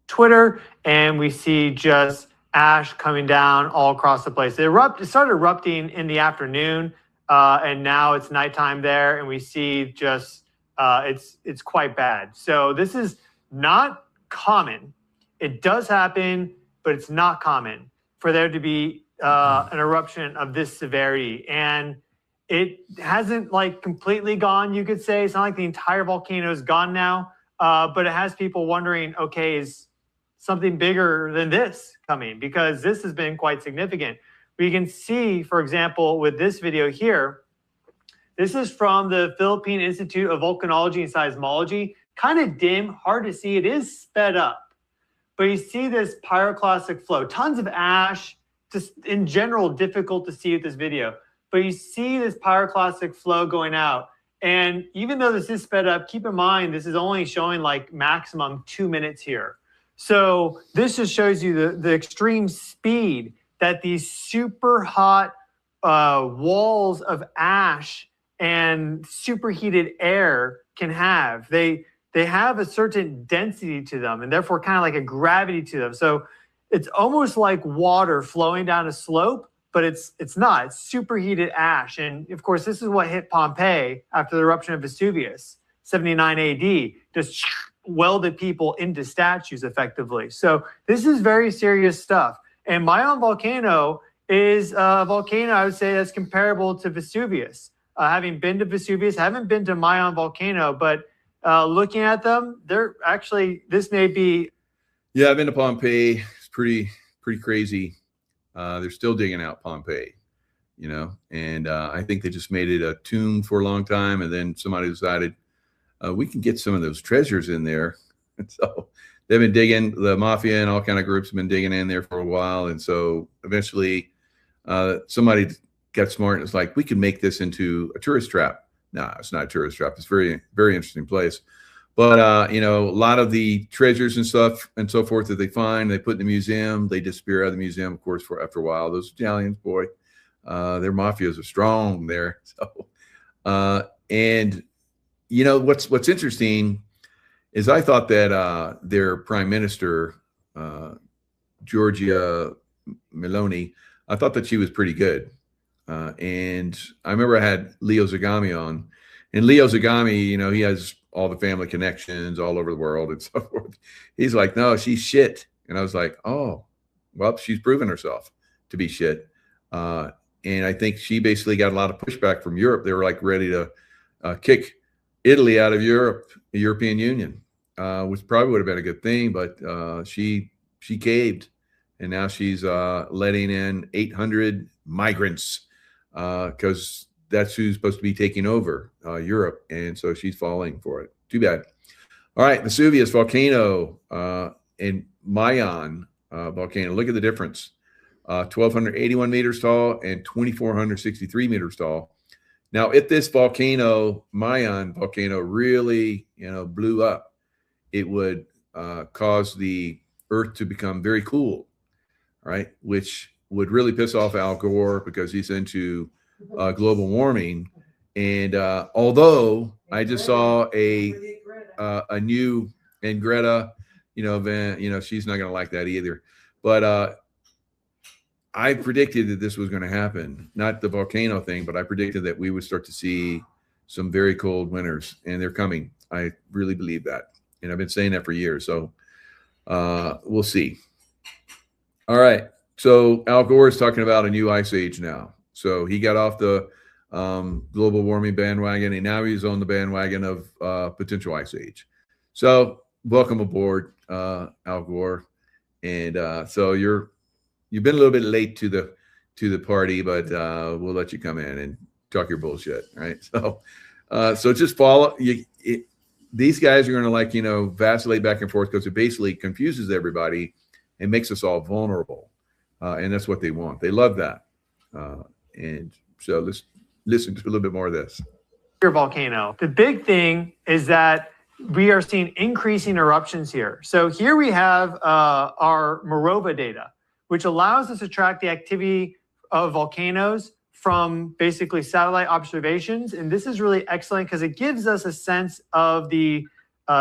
Twitter, and we see just ash coming down all across the place. It started erupting in the afternoon, and now it's nighttime there, and we see just it's quite bad. So this is not common. It does happen, but it's not common. for there to be an eruption of this severity. And it hasn't like completely gone, you could say. It's not like the entire volcano is gone now, but it has people wondering, okay, is something bigger than this coming? Because this has been quite significant. We can see, for example, with this video here, this is from the Philippine Institute of Volcanology and Seismology. Kind of dim, hard to see. It is sped up. But you see this pyroclastic flow, tons of ash, just in general, difficult to see with this video. But you see this pyroclastic flow going out. And even though this is sped up, keep in mind, this is only showing like maximum 2 minutes here. So this just shows you the extreme speed that these super hot walls of ash and superheated air can have. They have a certain density to them and therefore kind of like a gravity to them. So it's almost like water flowing down a slope, but it's not. It's superheated ash. And of course, this is what hit Pompeii after the eruption of Vesuvius, 79 AD, just welded people into statues effectively. So this is very serious stuff. And Mayon volcano is a volcano, I would say, that's comparable to Vesuvius. Having been to Vesuvius, I haven't been to Mayon volcano, but looking at them, they're actually, this may be. Yeah, I've been to Pompeii. It's pretty crazy. They're still digging out Pompeii, you know, and I think they just made it a tomb for a long time. And then somebody decided we can get some of those treasures in there. And so they've been digging, the mafia and all kind of groups have been digging in there for a while. And so eventually somebody got smart and it's like, we can make this into a tourist trap. No, it's not a tourist trap. It's a very, very interesting place. But, you know, a lot of the treasures and stuff and so forth that they find, they put in the museum, they disappear out of the museum, of course, after a while. Those Italians, boy, their mafias are strong there. So, and, you know, what's interesting is I thought that their prime minister, Giorgia Meloni, I thought that she was pretty good. And I remember I had Leo Zagami on, and Leo Zagami, you know, he has all the family connections all over the world and so forth. He's like, no, she's shit. And I was like, oh, well, she's proven herself to be shit. And I think she basically got a lot of pushback from Europe. They were like ready to kick Italy out of Europe, the European Union, which probably would have been a good thing, but she caved. And now she's letting in 800 migrants because that's who's supposed to be taking over Europe. And so she's falling for it. Too bad. All right, Vesuvius volcano and Mayon volcano. Look at the difference. 1,281 meters tall and 2,463 meters tall. Now, if this volcano, Mayon volcano, really, you know, blew up, it would cause the Earth to become very cool, right? Which would really piss off Al Gore because he's into global warming. And although I just saw a new, and Greta, you know, she's not going to like that either. But I predicted that this was going to happen, not the volcano thing, but I predicted that we would start to see some very cold winters, and they're coming. I really believe that. And I've been saying that for years. So we'll see. All right. So Al Gore is talking about a new ice age now. So he got off the global warming bandwagon, and now he's on the bandwagon of potential ice age. So welcome aboard, Al Gore. And so you've been a little bit late to the party, but we'll let you come in and talk your bullshit, right? So just follow. These guys are going to, like, you know, vacillate back and forth because it basically confuses everybody and makes us all vulnerable. And that's what they want. They love that. And so let's listen to a little bit more of this. Volcano. The big thing is that we are seeing increasing eruptions here. So here we have our Morova data, which allows us to track the activity of volcanoes from basically satellite observations. And this is really excellent because it gives us a sense of the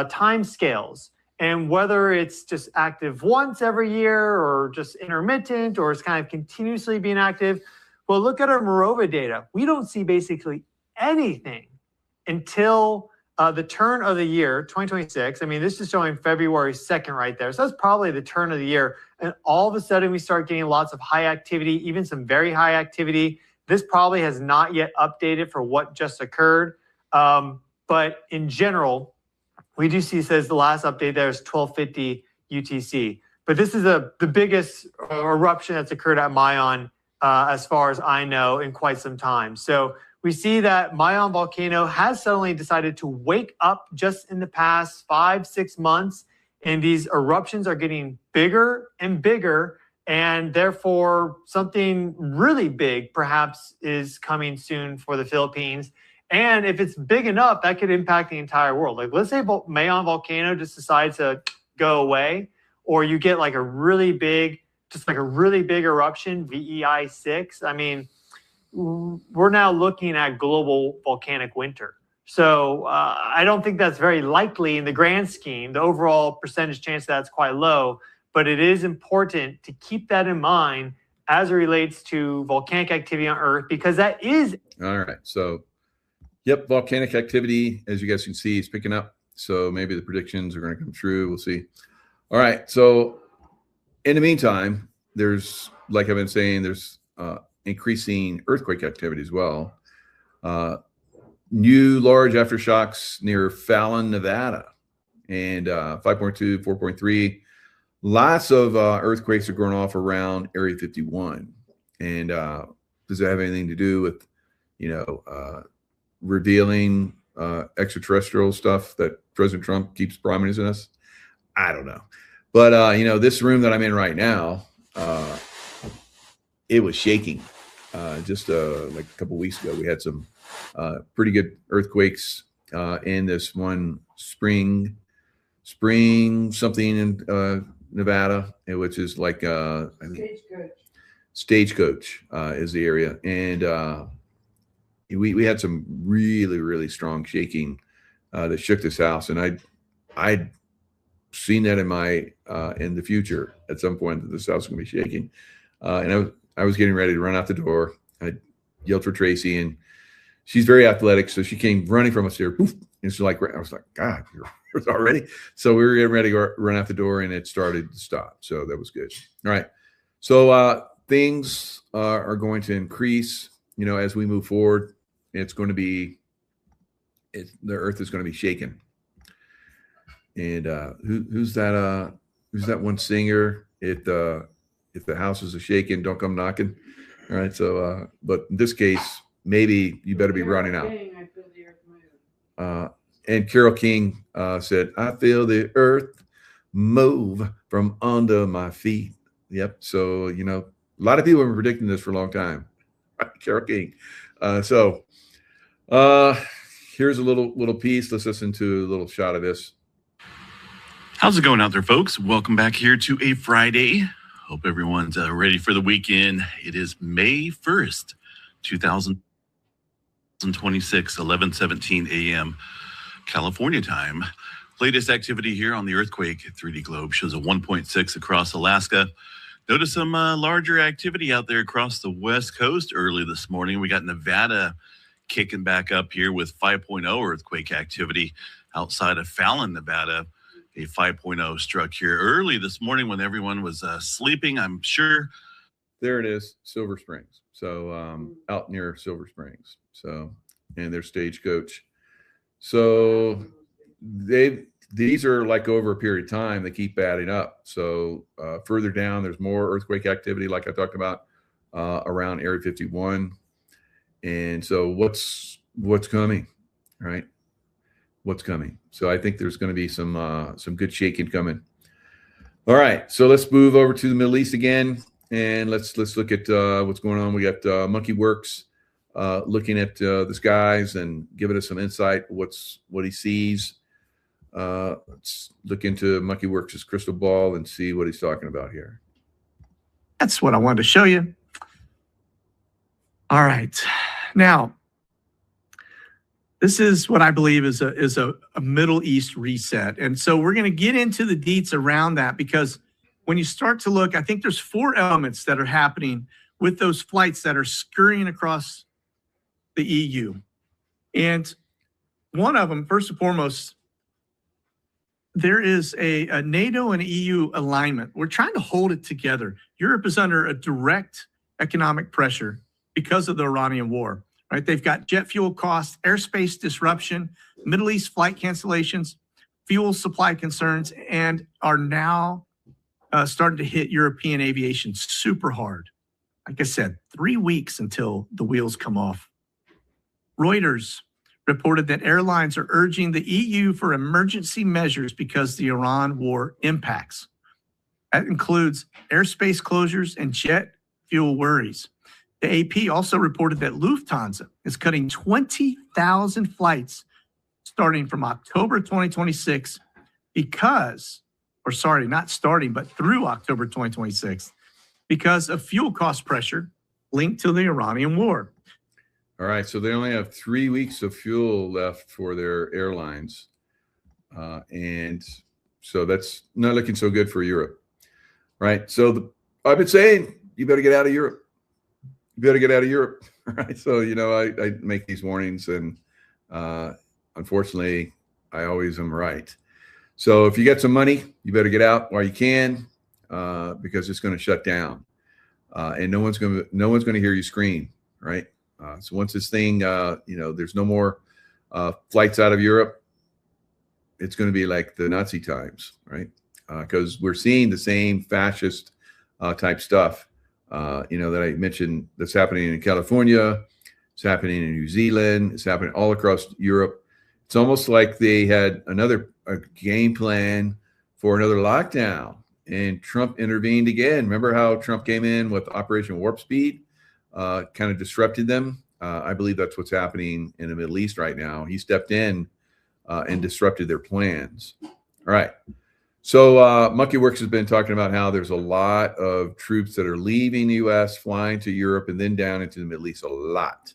time scales and whether it's just active once every year or just intermittent or it's kind of continuously being active. Well, look at our Morova data. We don't see basically anything until the turn of the year, 2026. I mean, this is showing February 2nd right there. So that's probably the turn of the year. And all of a sudden, we start getting lots of high activity, even some very high activity. This probably has not yet updated for what just occurred. But in general, we do see, says the last update there is 1250 UTC. But this is the biggest eruption that's occurred at Mayon, as far as I know, in quite some time. So we see that Mayon volcano has suddenly decided to wake up just in the past 5-6 months, and these eruptions are getting bigger and bigger, and therefore something really big perhaps is coming soon for the Philippines. And if it's big enough, that could impact the entire world. Like, let's say Mayon volcano just decides to go away, or you get like a really big, eruption, VEI 6. I mean, we're now looking at global volcanic winter. So I don't think that's very likely in the grand scheme. The overall percentage chance of that's quite low, but it is important to keep that in mind as it relates to volcanic activity on Earth, because that is. All right. So, yep, volcanic activity, as you guys can see, is picking up. So maybe the predictions are going to come true. We'll see. All right. So in the meantime, there's, like I've been saying, there's increasing earthquake activity as well. New large aftershocks near Fallon, Nevada, and 5.2, 4.3. Lots of earthquakes are going off around Area 51. And does it have anything to do with, revealing extraterrestrial stuff that President Trump keeps promising us? I don't know. But, this room that I'm in right now, it was shaking. Just like a couple weeks ago, we had some pretty good earthquakes in this one spring something in Nevada, which is like Stagecoach is the area. And we had some really, really strong shaking that shook this house. And I'd seen that in the future at some point that this house is going to be shaking. And I was getting ready to run out the door. I yelled for Tracy, and she's very athletic, so she came running from upstairs. Poof, and she's like, I was like, God, you're already. So we were getting ready to run out the door, and it started to stop. So that was good. All right. So things are going to increase, as we move forward. It's going to be, the earth is going to be shaken. And who's that? Who's that one singer? If the house is a shaking, don't come knocking. All right. So, but in this case, maybe you better be running out. And Carole King said, "I feel the earth move from under my feet." Yep. So, a lot of people have been predicting this for a long time. Carole King. So here's a little piece. Let's listen to a little shot of this. How's it going out there, folks? Welcome back here to a Friday. Hope everyone's ready for the weekend. It is May 1st, 2026, 11:17 a.m. California time. Latest activity here on the earthquake 3D globe shows a 1.6 across Alaska. Notice some larger activity out there across the West Coast early this morning. We got Nevada kicking back up here with 5.0 earthquake activity outside of Fallon, Nevada. A 5.0 struck here early this morning when everyone was sleeping, I'm sure. There it is, Silver Springs. So out near Silver Springs. So, and their Stagecoach. So these are like over a period of time, they keep adding up. So further down, there's more earthquake activity, like I talked about, around Area 51. And so what's coming, right? What's coming? So I think there's going to be some good shaking coming. All right, so let's move over to the Middle East again, and let's look at what's going on. We got Monkey Works looking at the skies and giving us some insight what he sees. Let's look into Monkey Works' crystal ball and see what he's talking about here. That's what I wanted to show you. All right, now. This is what I believe is a Middle East reset. And so we're going to get into the deets around that, because when you start to look, I think there's 4 elements that are happening with those flights that are scurrying across the EU. And One of them, first and foremost, there is a NATO and EU alignment. We're trying to hold it together. Europe is under a direct economic pressure because of the Iranian war, right? They've got jet fuel costs, airspace disruption, Middle East flight cancellations, fuel supply concerns, and are now starting to hit European aviation super hard. Like I said, 3 weeks until the wheels come off. Reuters reported that airlines are urging the EU for emergency measures because the Iran war impacts. That includes airspace closures and jet fuel worries. The AP also reported that Lufthansa is cutting 20,000 flights starting from October 2026 because, or sorry, not starting, but through October 2026, because of fuel cost pressure linked to the Iranian war. All right, so they only have 3 weeks of fuel left for their airlines. And so that's not looking so good for Europe, right? So I've been saying, you better get out of Europe. You better get out of Europe, right? So, I make these warnings, and unfortunately, I always am right. So if you get some money, you better get out while you can, because it's going to shut down, and no one's going to hear you scream, right? So once this thing, there's no more flights out of Europe, it's going to be like the Nazi times, right? Because we're seeing the same fascist type stuff, that I mentioned that's happening in California, it's happening in New Zealand, it's happening all across Europe. It's almost like they had a game plan for another lockdown, and Trump intervened again. Remember how Trump came in with Operation Warp Speed? Kind of disrupted them. I believe that's what's happening in the Middle East right now. He stepped in and disrupted their plans. All right. So Monkey Works has been talking about how there's a lot of troops that are leaving the U.S., flying to Europe, and then down into the Middle East a lot.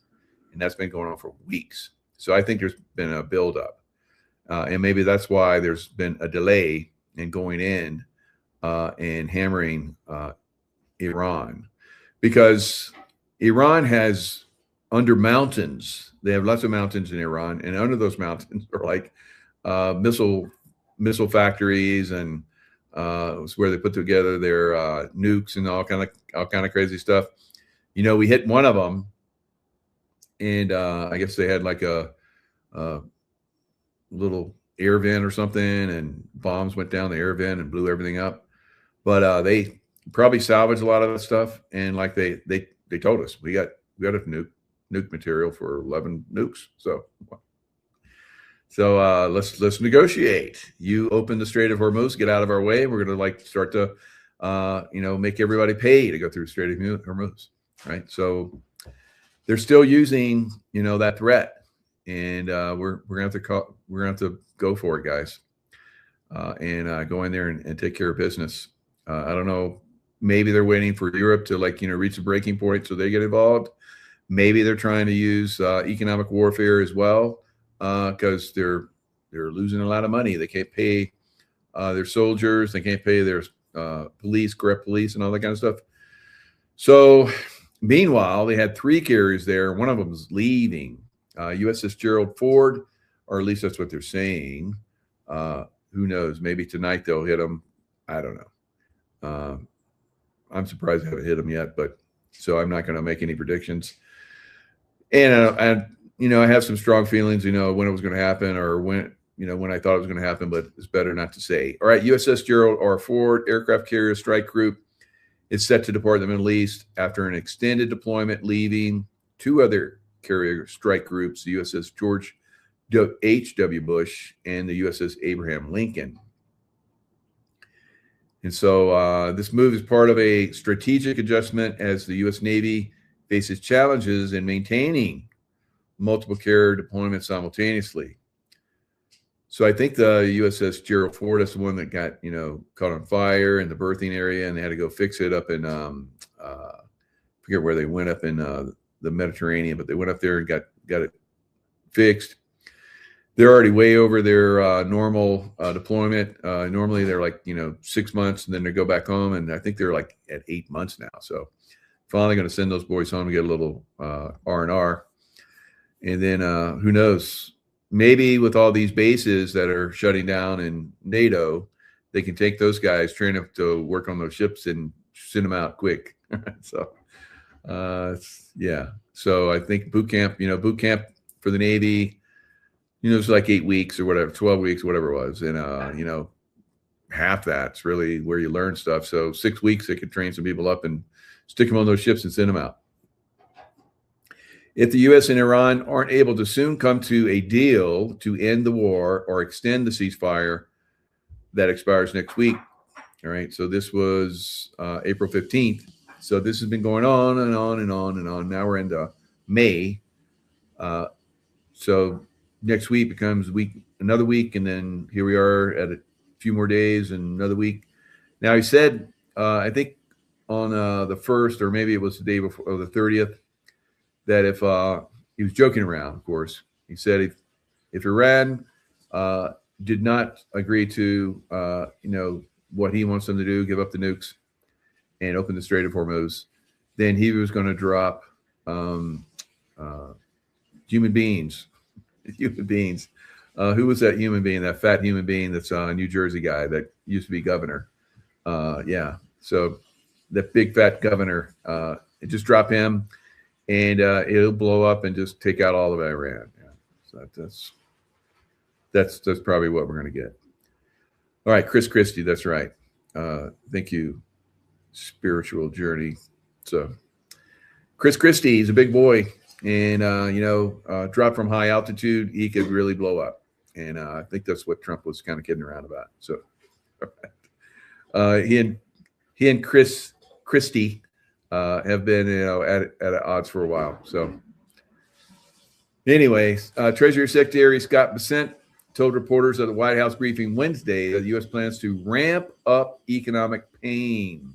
And that's been going on for weeks. So I think there's been a buildup. And maybe that's why there's been a delay in going in and hammering Iran. Because Iran has under mountains, they have lots of mountains in Iran, and under those mountains are like missile factories, and it's where they put together their nukes and all kind of crazy stuff. We hit one of them, and I guess they had like a little air vent or something, and bombs went down the air vent and blew everything up. But they probably salvaged a lot of the stuff, and like they told us, we got a nuke material for 11 nukes. So let's negotiate. You open the Strait of Hormuz, get out of our way. We're going to start to make everybody pay to go through the Strait of Hormuz, right? So they're still using that threat, and we're going to have to go for it, guys, and go in there and take care of business. I don't know. Maybe they're waiting for Europe to reach a breaking point so they get involved. Maybe they're trying to use economic warfare as well, because they're losing a lot of money. They can't pay their soldiers. They can't pay their police, corrupt police, and all that kind of stuff. So meanwhile, they had 3 carriers there. One of them was leaving. USS Gerald Ford, or at least that's what they're saying. Who knows? Maybe tonight they'll hit them. I don't know. I'm surprised they haven't hit them yet, but so I'm not going to make any predictions. And I have some strong feelings, when it was going to happen, or when I thought it was going to happen, but it's better not to say. All right, USS Gerald R. Ford aircraft carrier strike group is set to depart the Middle East after an extended deployment, leaving 2 other carrier strike groups, the USS George H.W. Bush and the USS Abraham Lincoln. And so this move is part of a strategic adjustment as the U.S. Navy faces challenges in maintaining multiple carrier deployments simultaneously. So I think the USS Gerald Ford is the one that got, caught on fire in the berthing area, and they had to go fix it up in, I forget where they went, up in the Mediterranean, but they went up there and got it fixed. They're already way over their normal deployment. Normally they're 6 months, and then they go back home. And I think they're at 8 months now. So finally going to send those boys home to get a little R&R. And then who knows maybe with all these bases that are shutting down in NATO, they can take those guys, train them to work on those ships, and send them out quick. So, yeah. So I think boot camp for the Navy, it's like 8 weeks or whatever, 12 weeks, whatever it was. And, half that's really where you learn stuff. So 6 weeks, they could train some people up and stick them on those ships and send them out. If the U.S. and Iran aren't able to soon come to a deal to end the war or extend the ceasefire that expires next week. All right. So this was April 15th. So this has been going on and on and on and on. Now we're into May. So next week becomes another week. And then here we are at a few more days and another week. Now he said, I think on the 1st, or maybe it was the day before, or the 30th, that if he was joking around, of course, he said if Iran did not agree to, what he wants them to do, give up the nukes and open the Strait of Hormuz, then he was going to drop human beings. Who was that human being, that fat human being that's a New Jersey guy that used to be governor? Yeah. So that big fat governor, just drop him and it'll blow up and just take out all of Iran. Yeah. So that's probably what we're going to get. All right. Chris Christie. That's right. Thank you. Spiritual journey. So Chris Christie, he's a big boy, and drop from high altitude, he could really blow up. And I think that's what Trump was kind of kidding around about. So he and Chris Christie have been at odds for a while. So anyways, Treasury Secretary Scott Bessent told reporters at the White House briefing Wednesday that the U.S. plans to ramp up economic pain.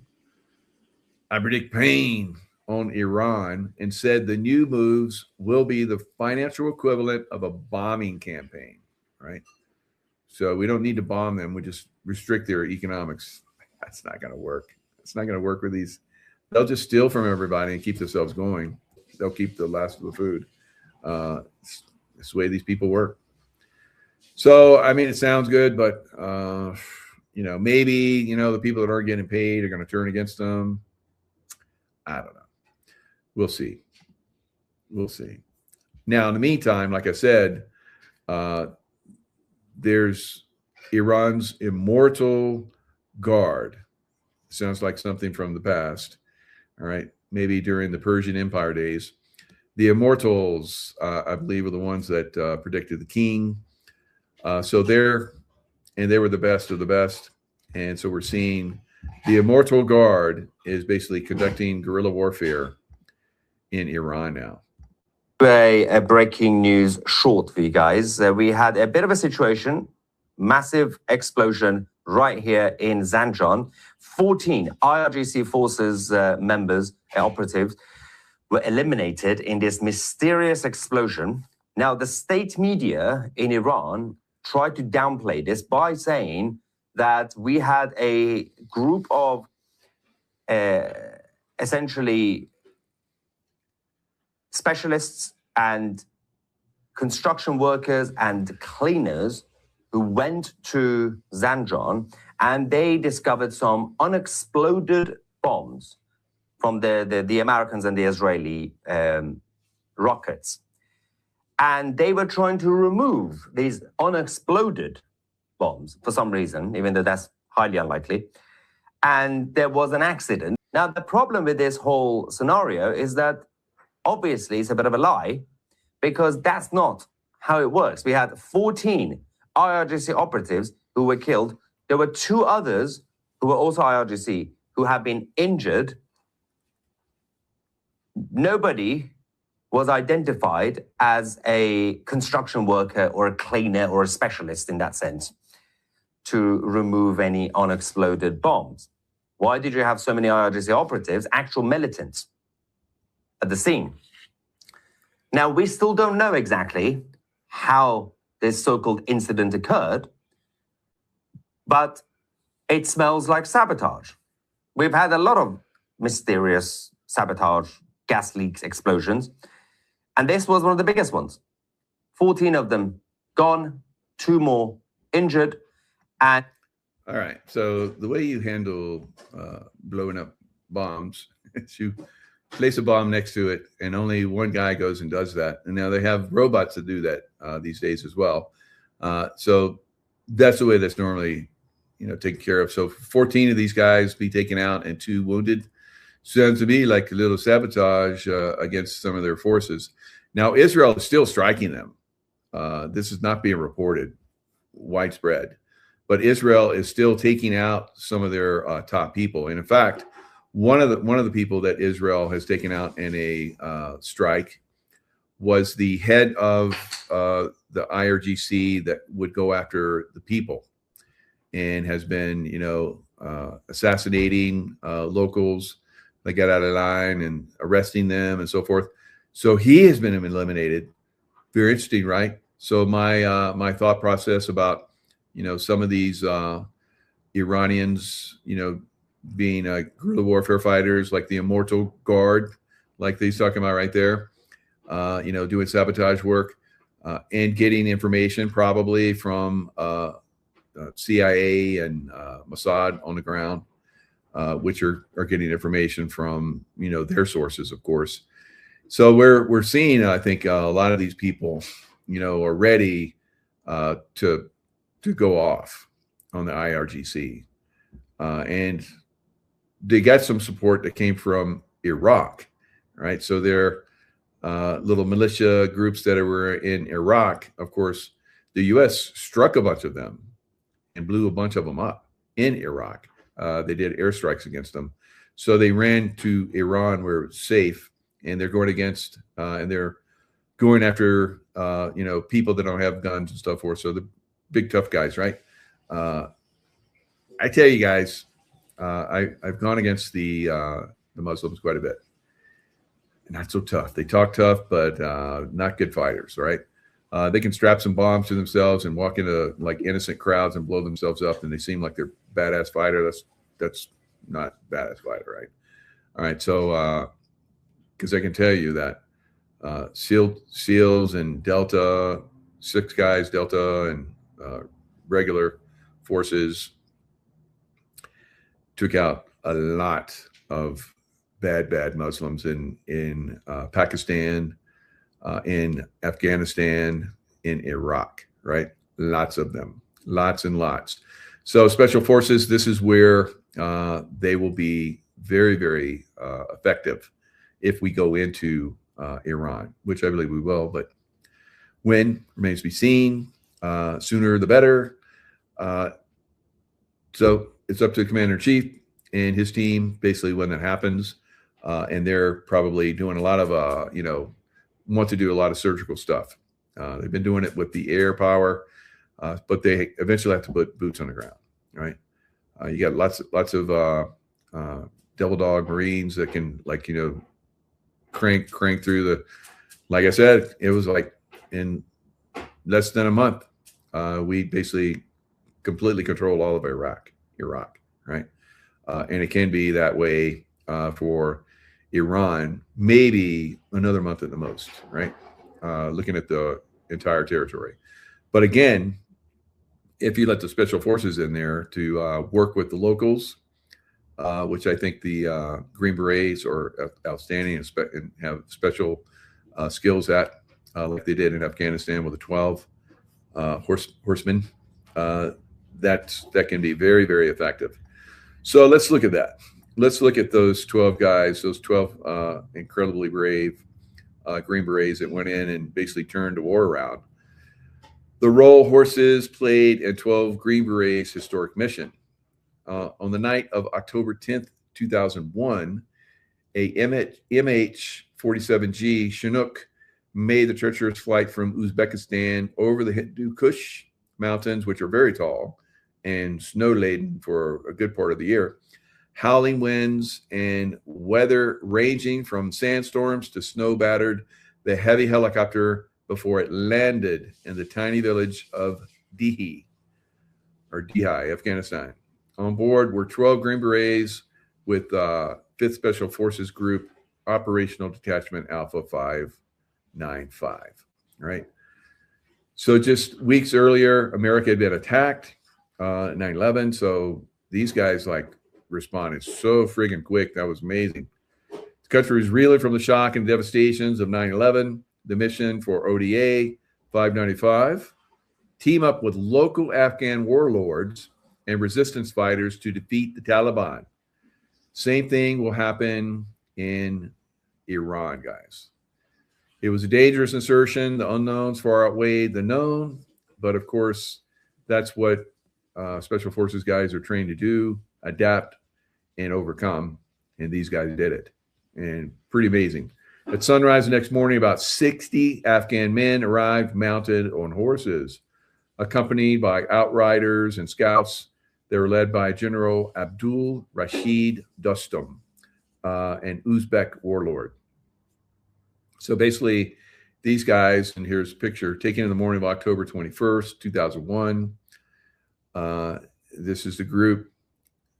I predict pain on Iran, and said the new moves will be the financial equivalent of a bombing campaign, right? So we don't need to bomb them. We just restrict their economics. That's not going to work. It's not going to work with these. They'll just steal from everybody and keep themselves going. They'll keep the last of the food. It's the way these people work. So, I mean, it sounds good, but, maybe, the people that aren't getting paid are going to turn against them. I don't know. We'll see. Now, in the meantime, like I said, there's Iran's immortal guard. Sounds like something from the past. All right. Maybe during the Persian Empire days. The immortals, I believe, are the ones that predicted the king. So they were the best of the best. And so we're seeing the immortal guard is basically conducting guerrilla warfare in Iran now. A breaking news short for you guys. We had a bit of a situation, massive explosion right here in Zanjan. 14 IRGC forces members, operatives, were eliminated in this mysterious explosion. Now, the state media in Iran tried to downplay this by saying that we had a group of essentially specialists and construction workers and cleaners who went to Zanjan, and they discovered some unexploded bombs from the Americans and the Israeli rockets. And they were trying to remove these unexploded bombs for some reason, even though that's highly unlikely. And there was an accident. Now, the problem with this whole scenario is that obviously it's a bit of a lie, because that's not how it works. We had 14 IRGC operatives who were killed. There were 2 others who were also IRGC who have been injured. Nobody was identified as a construction worker or a cleaner or a specialist in that sense to remove any unexploded bombs. Why did you have so many IRGC operatives, actual militants, at the scene? Now, we still don't know exactly how this so-called incident occurred, but it smells like sabotage. We've had a lot of mysterious sabotage, gas leaks, explosions, and this was one of the biggest ones. 14 of them gone, 2 more injured, and all right. So the way you handle blowing up bombs is you place a bomb next to it, and only one guy goes and does that. And now they have robots that do that these days as well. So that's the way that's normally, taken care of. So 14 of these guys be taken out and 2 wounded. Sounds to me like a little sabotage against some of their forces. Now, Israel is still striking them. This is not being reported widespread, but Israel is still taking out some of their top people. And in fact, one of the people that Israel has taken out in a strike was the head of the IRGC that would go after the people, and has been, assassinating locals that got out of line and arresting them and so forth. So he has been eliminated. Very interesting, right? So my thought process about, some of these Iranians, being guerrilla warfare fighters, like the Immortal Guard, like he's talking about right there, doing sabotage work and getting information probably from CIA and Mossad on the ground, which are getting information from, their sources, of course. So we're seeing, I think, a lot of these people, are ready to go off on the IRGC, and they got some support that came from Iraq, right? So they're little militia groups that were in Iraq. Of course, the U.S. struck a bunch of them and blew a bunch of them up in Iraq. They did airstrikes against them. So they ran to Iran where it was safe, and they're going against, and they're going after, people that don't have guns and stuff forth. So the big tough guys, right? I tell you guys, I've gone against the Muslims quite a bit. Not so tough. They talk tough, but not good fighters, right? They can strap some bombs to themselves and walk into like innocent crowds and blow themselves up, and they seem like they're badass fighter. That's not badass fighter, right? All right, so because I can tell you that SEALs and Delta, 6 guys, Delta and regular forces took out a lot of bad Muslims in Pakistan, in Afghanistan, in Iraq, right? Lots of them, lots and lots. So special forces, this is where they will be very, very effective if we go into Iran, which I believe we will, but when remains to be seen. Sooner the better. So it's up to the commander-in-chief and his team, basically, when that happens. And they're probably doing a lot of, want to do a lot of surgical stuff. They've been doing it with the air power, but they eventually have to put boots on the ground, right? You got lots of devil dog Marines that can, crank through the, like I said, it was like in less than a month, we basically completely control all of Iraq, right? And it can be that way for Iran, maybe another month at the most, right? Looking at the entire territory. But again, if you let the special forces in there to work with the locals, which I think the Green Berets are outstanding and have special skills at, like they did in Afghanistan with the 12 horsemen, that can be very, very effective. So let's look at that. Let's look at those 12 guys, those 12 incredibly brave Green Berets that went in and basically turned the war around. The role horses played in 12 Green Berets' historic mission. On the night of October 10th, 2001, a MH-47G Chinook made the treacherous flight from Uzbekistan over the Hindu Kush mountains, which are very tall and snow-laden for a good part of the year. Howling winds and weather ranging from sandstorms to snow-battered the heavy helicopter before it landed in the tiny village of Dihi, Afghanistan. On board were 12 Green Berets with 5th Special Forces Group Operational Detachment Alpha 595, right? So just weeks earlier, America had been attacked, 9/11. So these guys like responded so friggin' quick. That was amazing. The country was reeling from the shock and devastations of 9/11. The mission for ODA 595, team up with local Afghan warlords and resistance fighters to defeat the Taliban. Same thing will happen in Iran, guys. It was a dangerous insertion. The unknowns far outweighed the known. But of course, that's what special forces guys are trained to do, adapt and overcome. And these guys did it. And pretty amazing. At sunrise the next morning, about 60 Afghan men arrived mounted on horses, accompanied by outriders and scouts. They were led by General Abdul Rashid Dostum, an Uzbek warlord. So basically, these guys, and here's a picture taken in the morning of October 21st, 2001. This is the group,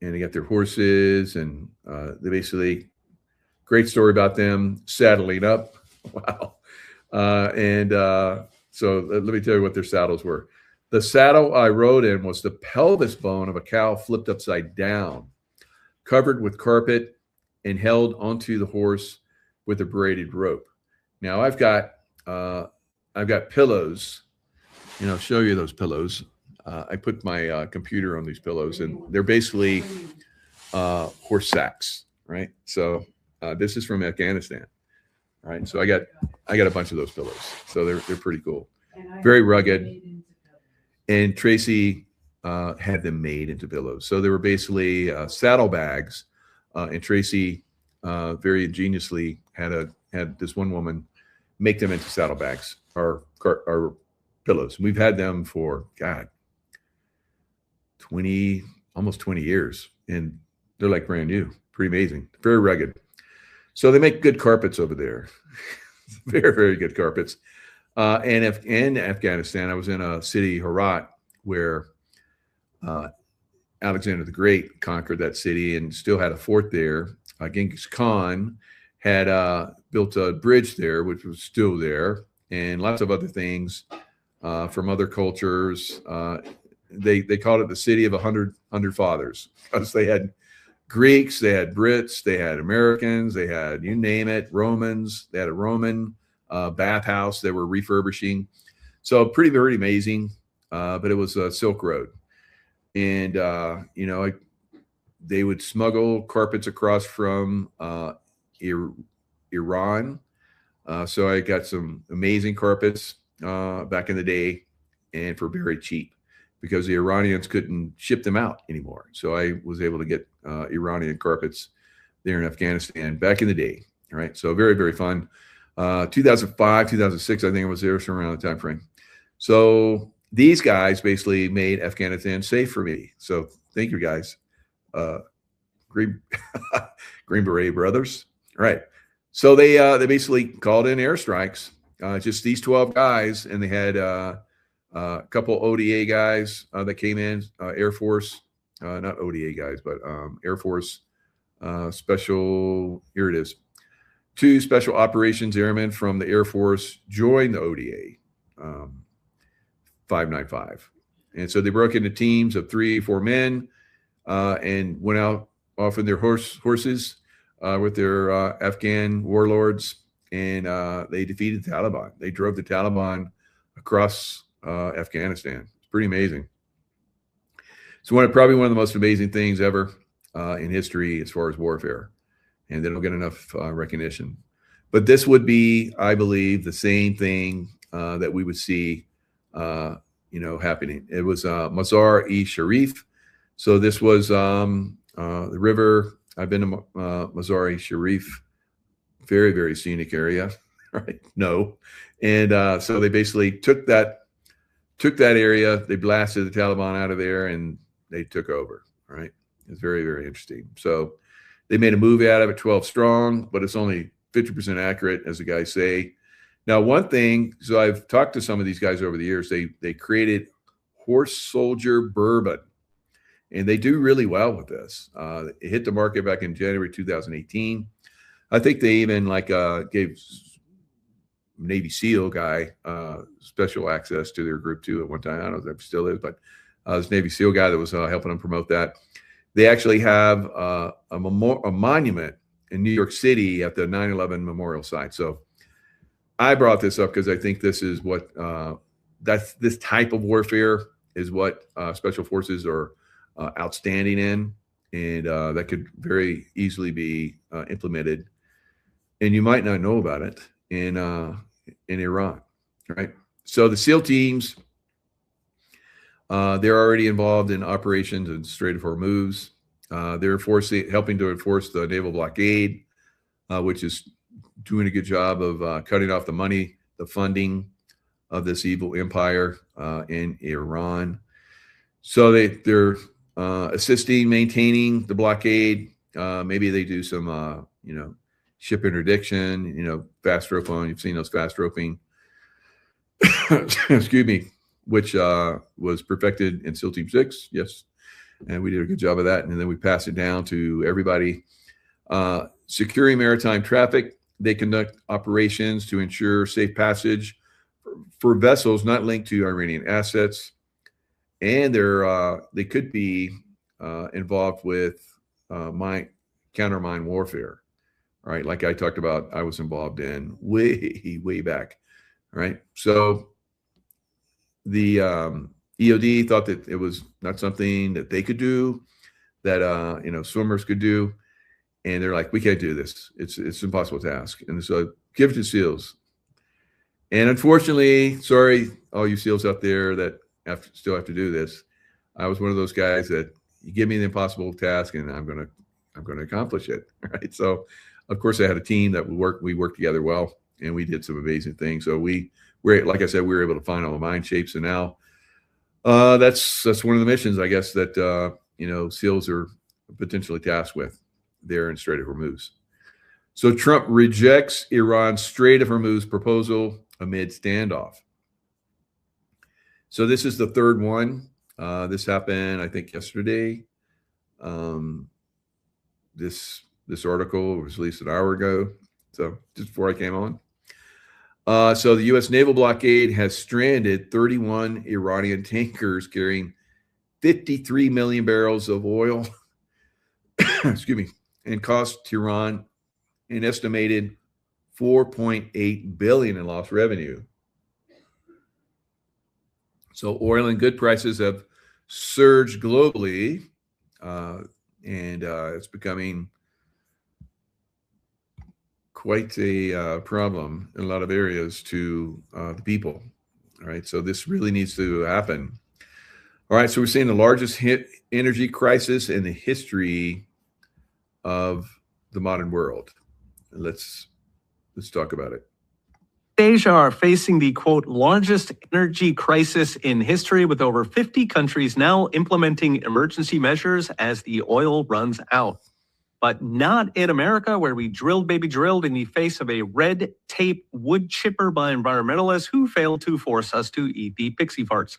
and they got their horses, and they basically, great story about them saddling up. Wow. So let me tell you what their saddles were. The saddle I rode in was the pelvis bone of a cow flipped upside down, covered with carpet, and held onto the horse with a braided rope. Now I've got pillows, and I'll show you those pillows. I put my computer on these pillows, and they're basically horse sacks, right? So this is from Afghanistan, right? So I got a bunch of those pillows. So they're pretty cool, very rugged. And Tracy had them made into pillows. So they were basically saddlebags. And Tracy very ingeniously had this one woman make them into saddlebags, our pillows. We've had them for, God, almost 20 years. And they're like brand new. Pretty amazing. Very rugged. So they make good carpets over there. Very, very good carpets. And in Afghanistan, I was in a city, Herat, where Alexander the Great conquered that city and still had a fort there. Genghis Khan had built a bridge there, which was still there, and lots of other things from other cultures. They called it the city of 100 fathers, because they had Greeks, they had Brits, they had Americans, they had, you name it, Romans. They had a Roman bathhouse they were refurbishing. So pretty amazing. But it was a Silk Road. And, they would smuggle carpets across from Iran. So I got some amazing carpets back in the day, and for very cheap, because the Iranians couldn't ship them out anymore. So I was able to get Iranian carpets there in Afghanistan back in the day. All right. So very, very fun. 2005, 2006, I think it was there, somewhere around the time frame. So these guys basically made Afghanistan safe for me. So thank you, guys. Green Beret brothers. All right. So they basically called in airstrikes, just these 12 guys, and they had a couple ODA guys that came in, Air Force, not ODA guys, but Air Force special, here it is. 2 special operations airmen from the Air Force joined the ODA 595. And so they broke into teams of 3-4 men and went out off in their horses with their Afghan warlords, and they defeated the Taliban. They drove the Taliban across Afghanistan. It's pretty amazing. It's probably one of the most amazing things ever in history as far as warfare. And they don't get enough recognition. But this would be, I believe, the same thing that we would see, happening. It was Mazar-e-Sharif. So this was the river. I've been to Mazar-e-Sharif, very, very scenic area, right? No, and so they basically took that area. They blasted the Taliban out of there, and they took over. Right? It's very, very interesting. So they made a movie out of it, 12 strong, but it's only 50% accurate, as the guys say. Now, one thing, so I've talked to some of these guys over the years, they created horse soldier bourbon, and they do really well with this. It hit the market back in January 2018. I think they even gave Navy SEAL guy, special access to their group 2 at one time. I don't know if it still is, but this Navy SEAL guy that was helping them promote that. They actually have a monument in New York City at the 9/11 memorial site. So I brought this up because I think this is what this type of warfare is what special forces are outstanding in, and that could very easily be implemented. And you might not know about it in Iran, right? So the SEAL teams, they're already involved in operations in Strait of Hormuz. They're helping to enforce the naval blockade, which is doing a good job of cutting off the money, the funding of this evil empire in Iran. So they're assisting maintaining the blockade. Maybe they do some, ship interdiction, fast rope on. You've seen those fast roping, excuse me, which was perfected in SEAL Team 6. Yes. And we did a good job of that. And then we pass it down to everybody. Securing maritime traffic. They conduct operations to ensure safe passage for vessels not linked to Iranian assets. And they could be involved with counter mine warfare. Right, like I talked about, I was involved in way back. Right, so the EOD thought that it was not something that they could do, that swimmers could do, and they're like, we can't do this. It's an impossible task, and so give it to SEALs. And unfortunately, sorry, all you SEALs out there that still have to do this. I was one of those guys that you give me the impossible task, and I'm going to accomplish it. Right, so. Of course, I had a team that we worked together well, and we did some amazing things. So we're like I said, we were able to find all the mine shapes, and now that's one of the missions, I guess, that SEALs are potentially tasked with there in Strait of Hormuz. So Trump rejects Iran's Strait of Hormuz proposal amid standoff. So this is the third one. This happened, I think, yesterday. This article was released an hour ago, so just before I came on. So the U.S. naval blockade has stranded 31 Iranian tankers carrying 53 million barrels of oil, excuse me, and cost Tehran an estimated $4.8 billion in lost revenue. So oil and good prices have surged globally, and it's becoming quite a problem in a lot of areas to the people. All right, so this really needs to happen. All right, so we're seeing the largest energy crisis in the history of the modern world. Let's talk about it. Asia are facing the, quote, largest energy crisis in history, with over 50 countries now implementing emergency measures as the oil runs out. But not in America, where we drilled in the face of a red tape wood chipper by environmentalists who failed to force us to eat the pixie farts.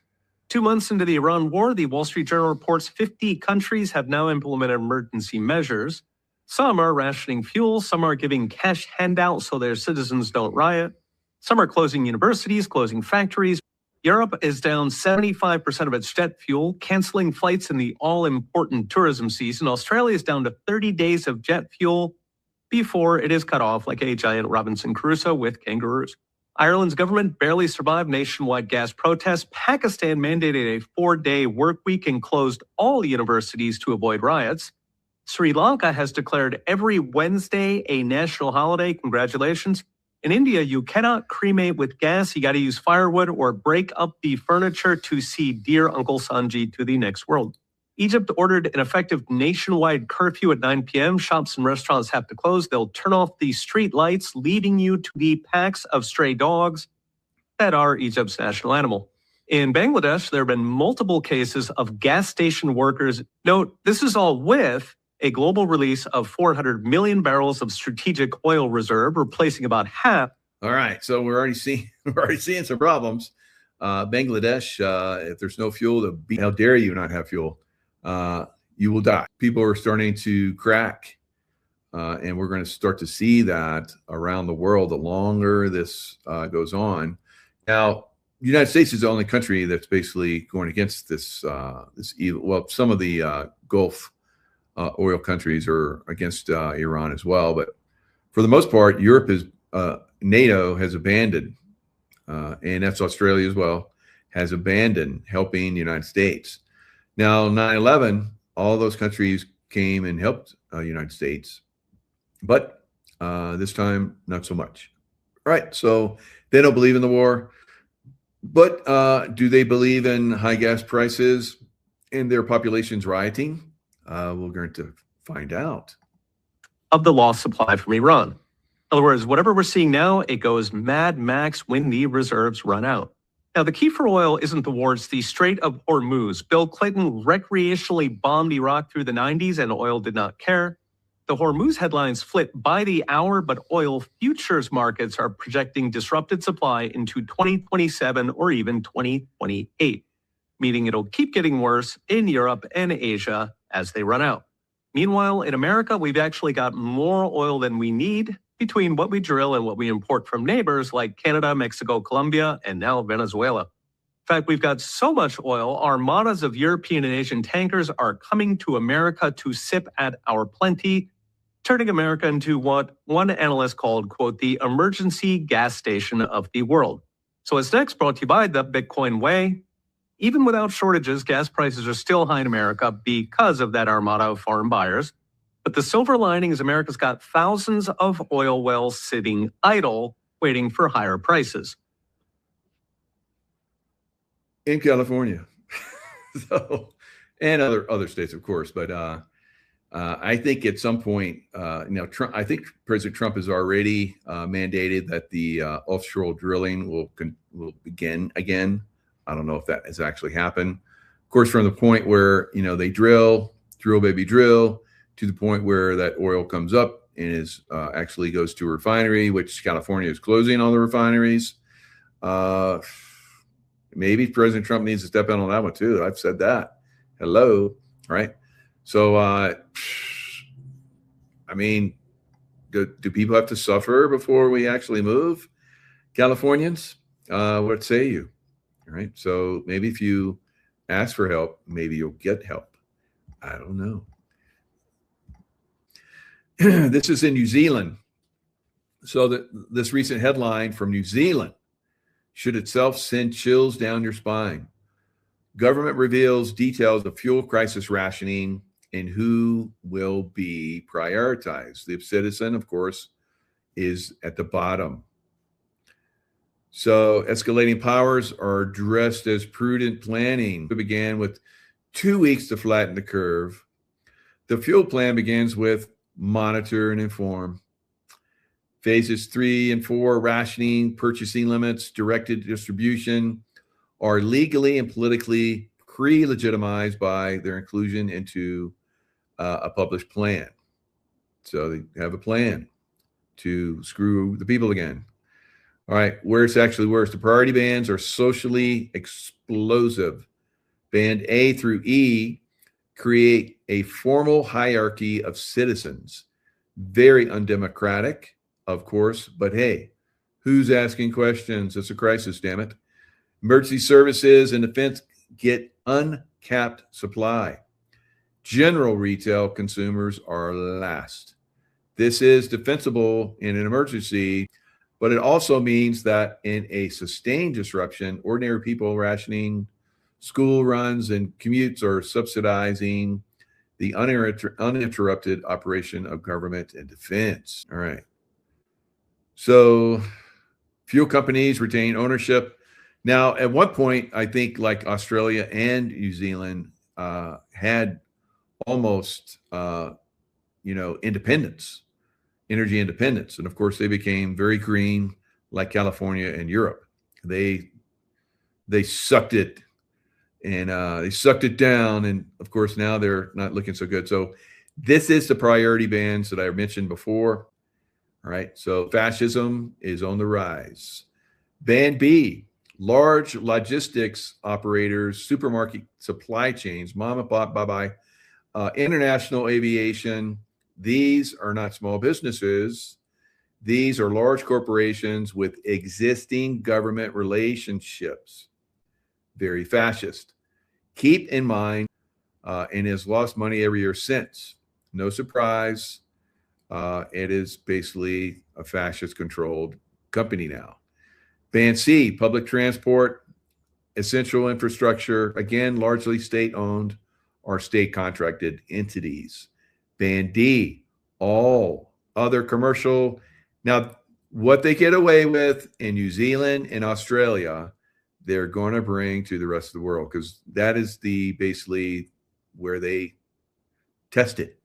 2 months into the Iran war, the Wall Street Journal reports 50 countries have now implemented emergency measures. Some are rationing fuel, some are giving cash handouts so their citizens don't riot. Some are closing universities, closing factories. Europe is down 75% of its jet fuel, canceling flights in the all-important tourism season. Australia is down to 30 days of jet fuel before it is cut off like a giant Robinson Crusoe with kangaroos. Ireland's government barely survived nationwide gas protests. Pakistan mandated a 4-day work week and closed all universities to avoid riots. Sri Lanka has declared every Wednesday a national holiday. Congratulations. In India, you cannot cremate with gas. You got to use firewood or break up the furniture to see dear Uncle Sanji to the next world. Egypt ordered an effective nationwide curfew at 9 p.m. Shops and restaurants have to close. They'll turn off the street lights, leaving you to the packs of stray dogs that are Egypt's national animal. In Bangladesh, there have been multiple cases of gas station workers. Note, this is all with a global release of 400 million barrels of strategic oil reserve, replacing about half. All right, so we're already seeing some problems. Bangladesh, if there's no fuel, how dare you not have fuel? You will die. People are starting to crack And we're going to start to see that around the world the longer this goes on. Now, the United States is the only country that's basically going against this evil. Well, some of the Gulf oil countries are against Iran as well, but for the most part, Europe is NATO has abandoned, and that's Australia as well, has abandoned helping the United States. Now, 9/11, all those countries came and helped the United States, but this time, not so much. All right, so they don't believe in the war, but do they believe in high gas prices and their populations rioting? We're going to find out. Of the lost supply from Iran. In other words, whatever we're seeing now, it goes Mad Max when the reserves run out. Now, the key for oil isn't the war, it's the Strait of Hormuz. Bill Clinton recreationally bombed Iraq through the 90s and oil did not care. The Hormuz headlines flip by the hour, but oil futures markets are projecting disrupted supply into 2027 or even 2028, meaning it'll keep getting worse in Europe and Asia as they run out. Meanwhile, in America, we've actually got more oil than we need between what we drill and what we import from neighbors like Canada, Mexico, Colombia, and now Venezuela. In fact, we've got so much oil, armadas of European and Asian tankers are coming to America to sip at our plenty, turning America into what one analyst called, quote, the emergency gas station of the world. So as next brought to you by the Bitcoin Way, even without shortages, gas prices are still high in America because of that armada of foreign buyers. But the silver lining is America's got thousands of oil wells sitting idle, waiting for higher prices. In California. So, and other states, of course. But I think at some point, Trump, I think President Trump has already mandated that the offshore drilling will begin again. I don't know if that has actually happened. Of course, from the point where, they drill, baby, drill, to the point where that oil comes up and is actually goes to a refinery, which California is closing all the refineries. Maybe President Trump needs to step in on that one too. I've said that. Hello, right? So, do people have to suffer before we actually move? Californians, what say you? All right. So maybe if you ask for help, maybe you'll get help. I don't know. This is in New Zealand. So this recent headline from New Zealand should itself send chills down your spine. Government reveals details of fuel crisis rationing and who will be prioritized. The citizen, of course, is at the bottom. So escalating powers are dressed as prudent planning. It began with 2 weeks to flatten the curve. The fuel plan begins with monitor and inform. Phases 3 and 4, rationing, purchasing limits, directed distribution, are legally and politically pre-legitimized by their inclusion into a published plan. So they have a plan to screw the people again. All right, where it's actually worse. The priority bands are socially explosive. Band A through E create a formal hierarchy of citizens. Very undemocratic, of course, but hey, who's asking questions? It's a crisis, damn it. Emergency services and defense get uncapped supply. General retail consumers are last. This is defensible in an emergency, but it also means that in a sustained disruption, ordinary people rationing, school runs, and commutes are subsidizing the uninterrupted operation of government and defense. All right. So fuel companies retain ownership. Now, at one point, I think like Australia and New Zealand had almost, independence. Energy independence. And of course, they became very green like California and Europe. They sucked it and they sucked it down. And of course, now they're not looking so good. So this is the priority bands that I mentioned before. All right. So fascism is on the rise. Band B, large logistics operators, supermarket supply chains, mom and pop, bye-bye, international aviation, These are not small businesses. These are large corporations with existing government relationships. Very fascist. Keep in mind, and has lost money every year since. No surprise. It is basically a fascist-controlled company now. Band C, public transport, essential infrastructure, again, largely state-owned or state-contracted entities. Band D, all other commercial. Now, what they get away with in New Zealand and Australia, they're going to bring to the rest of the world, because that is basically where they test it.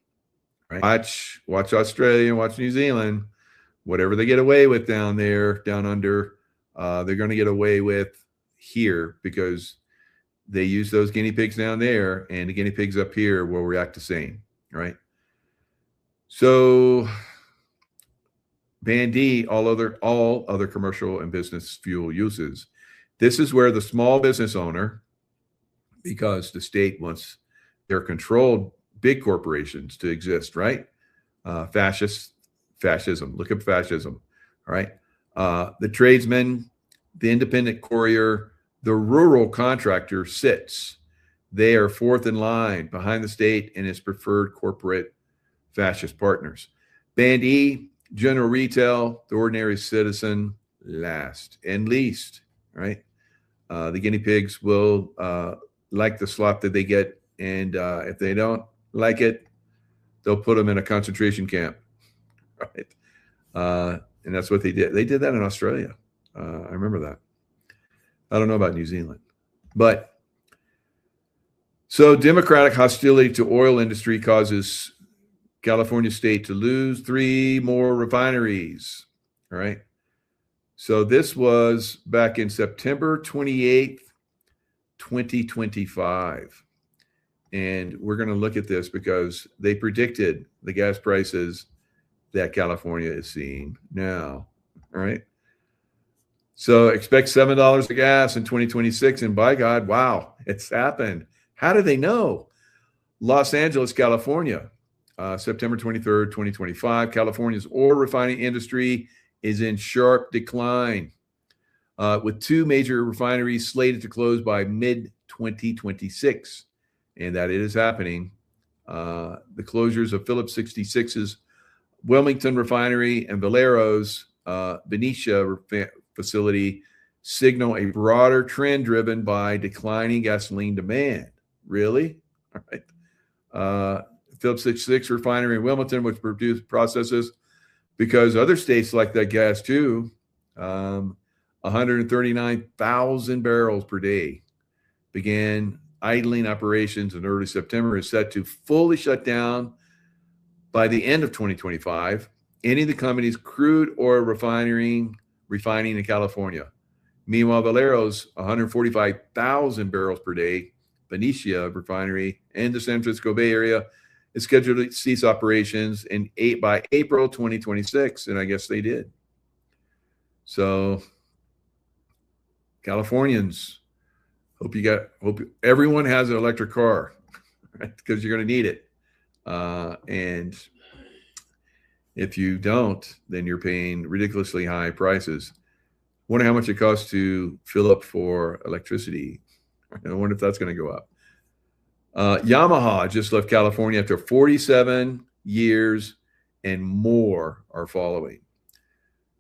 Right? Watch Australia and watch New Zealand. Whatever they get away with down there, down under, they're going to get away with here, because they use those guinea pigs down there, and the guinea pigs up here will react the same. Right? So Band D, all other commercial and business fuel uses. This is where the small business owner, because the state wants their controlled big corporations to exist, right? Fascism. Look at fascism. All right. The tradesman, the independent courier, the rural contractor sits. They are fourth in line behind the state and its preferred corporate fascist partners. Band E, general retail, the ordinary citizen, last and least, right? The guinea pigs will like the slop that they get, and if they don't like it, they'll put them in a concentration camp, right? And that's what they did. They did that in Australia. I remember that. I don't know about New Zealand, but so democratic hostility to oil industry causes California state to lose 3 more refineries. All right. So this was back in September 28th, 2025. And we're going to look at this because they predicted the gas prices that California is seeing now. All right. So expect $7 a gas in 2026. And by God, wow, it's happened. How did they know? Los Angeles, California, September 23rd, 2025. California's oil refining industry is in sharp decline, with 2 major refineries slated to close by mid-2026. And that it is happening. The closures of Phillips 66's Wilmington refinery and Valero's Benicia facility signal a broader trend driven by declining gasoline demand. Really? All right. Phillips 66 refinery in Wilmington, which processes, because other states like that gas too, 139,000 barrels per day, began idling operations in early September, is set to fully shut down by the end of 2025, ending the company's crude oil refining in California. Meanwhile, Valero's 145,000 barrels per day Benicia refinery in the San Francisco Bay Area is scheduled to cease operations by April 2026, and I guess they did. So, Californians, hope everyone has an electric car, right? Because you're going to need it. And if you don't, then you're paying ridiculously high prices. Wonder how much it costs to fill up for electricity. I wonder if that's going to go up. Yamaha just left California after 47 years, and more are following.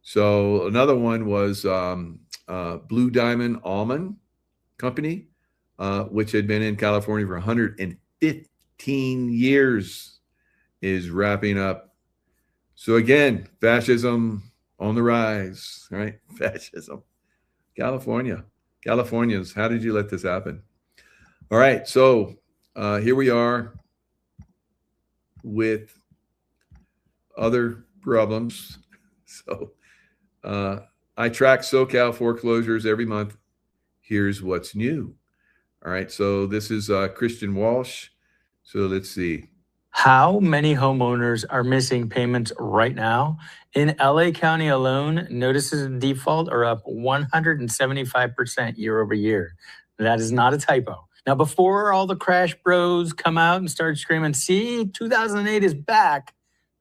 So another one was Blue Diamond Almond Company, which had been in California for 115 years, is wrapping up. So again, fascism on the rise, right? Fascism. Californians, how did you let this happen? All right, so here we are with other problems. So I track SoCal foreclosures every month. Here's what's new. All right, so this is Christian Walsh. So let's see. How many homeowners are missing payments right now? In LA County alone, notices of default are up 175% year over year. That is not a typo. Now, before all the crash bros come out and start screaming, see, 2008 is back,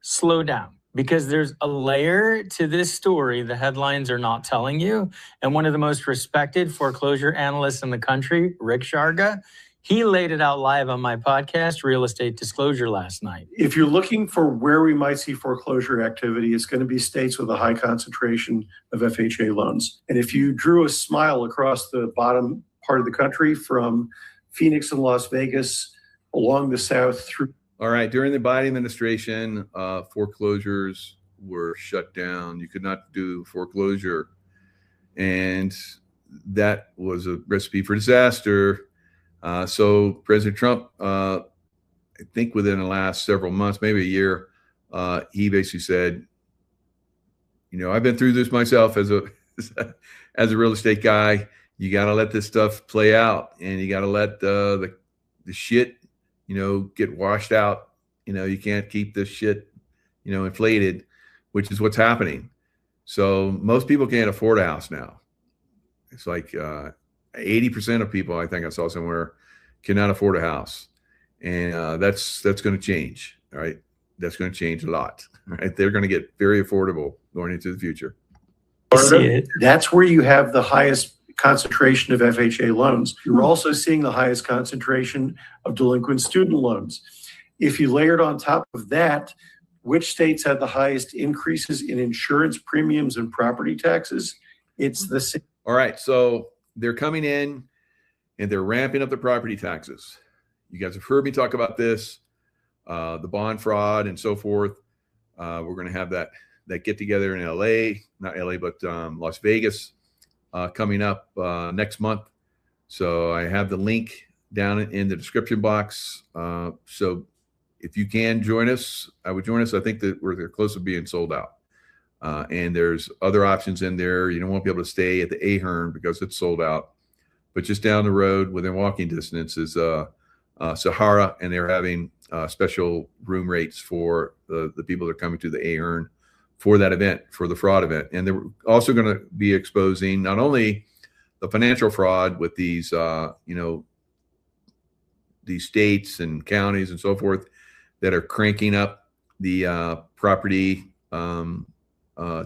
slow down, because there's a layer to this story the headlines are not telling you. And one of the most respected foreclosure analysts in the country, Rick Sharga, he laid it out live on my podcast, Real Estate Disclosure, last night. If you're looking for where we might see foreclosure activity, it's going to be states with a high concentration of FHA loans. And if you drew a smile across the bottom part of the country from Phoenix and Las Vegas along the south through. All right. During the Biden administration, foreclosures were shut down. You could not do foreclosure. And that was a recipe for disaster. So President Trump, I think within the last several months, maybe a year, he basically said, you know, I've been through this myself as a real estate guy. You got to let this stuff play out, and you got to let the shit, you know, get washed out. You know, you can't keep this shit, you know, inflated, which is what's happening. So most people can't afford a house now. It's like 80% of people, I think I saw somewhere, cannot afford a house. And that's going to change. All right. That's going to change a lot. All right. They're going to get very affordable going into the future. That's where you have the highest concentration of FHA loans. You're also seeing the highest concentration of delinquent student loans. If you layered on top of that, which states had the highest increases in insurance premiums and property taxes? It's the same. All right. So they're coming in and they're ramping up the property taxes. You guys have heard me talk about this, the bond fraud and so forth. We're going to have that get together in LA, not LA, but Las Vegas coming up next month. So I have the link down in the description box. So if you can join us, I would join us. I think that they're close to being sold out. And there's other options in there. You won't be able to stay at the Ahern because it's sold out. But just down the road, within walking distance, is Sahara, and they're having special room rates for the people that are coming to the Ahern for that event, for the fraud event. And they're also going to be exposing not only the financial fraud with these, these states and counties and so forth that are cranking up the property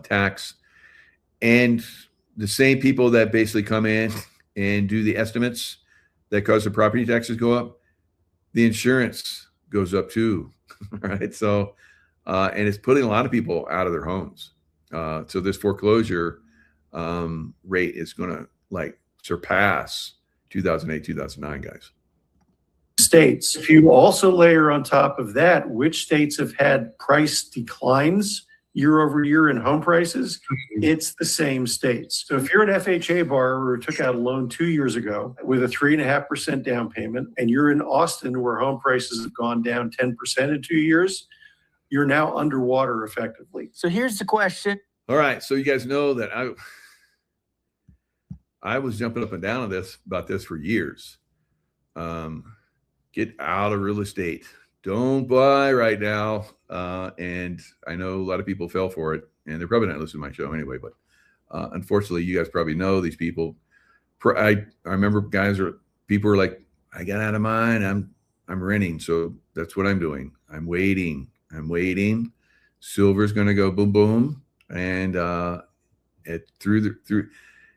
tax, and the same people that basically come in and do the estimates that cause the property taxes go up, the insurance goes up too, right? So, and it's putting a lot of people out of their homes. So this foreclosure rate is going to like surpass 2008, 2009, guys. States. If you also layer on top of that, which states have had price declines year over year in home prices, it's the same states. So if you're an FHA borrower who took out a loan 2 years ago with a 3.5% down payment, and you're in Austin where home prices have gone down 10% in 2 years, you're now underwater effectively. So here's the question. All right. So you guys know that I was jumping up and down on about this for years. Get out of real estate. Don't buy right now. And I know a lot of people fell for it, and they're probably not listening to my show anyway, but unfortunately you guys probably know these people. I remember people were like, I got out of mine. I'm renting. So that's what I'm doing. I'm waiting. Silver's going to go boom, boom. And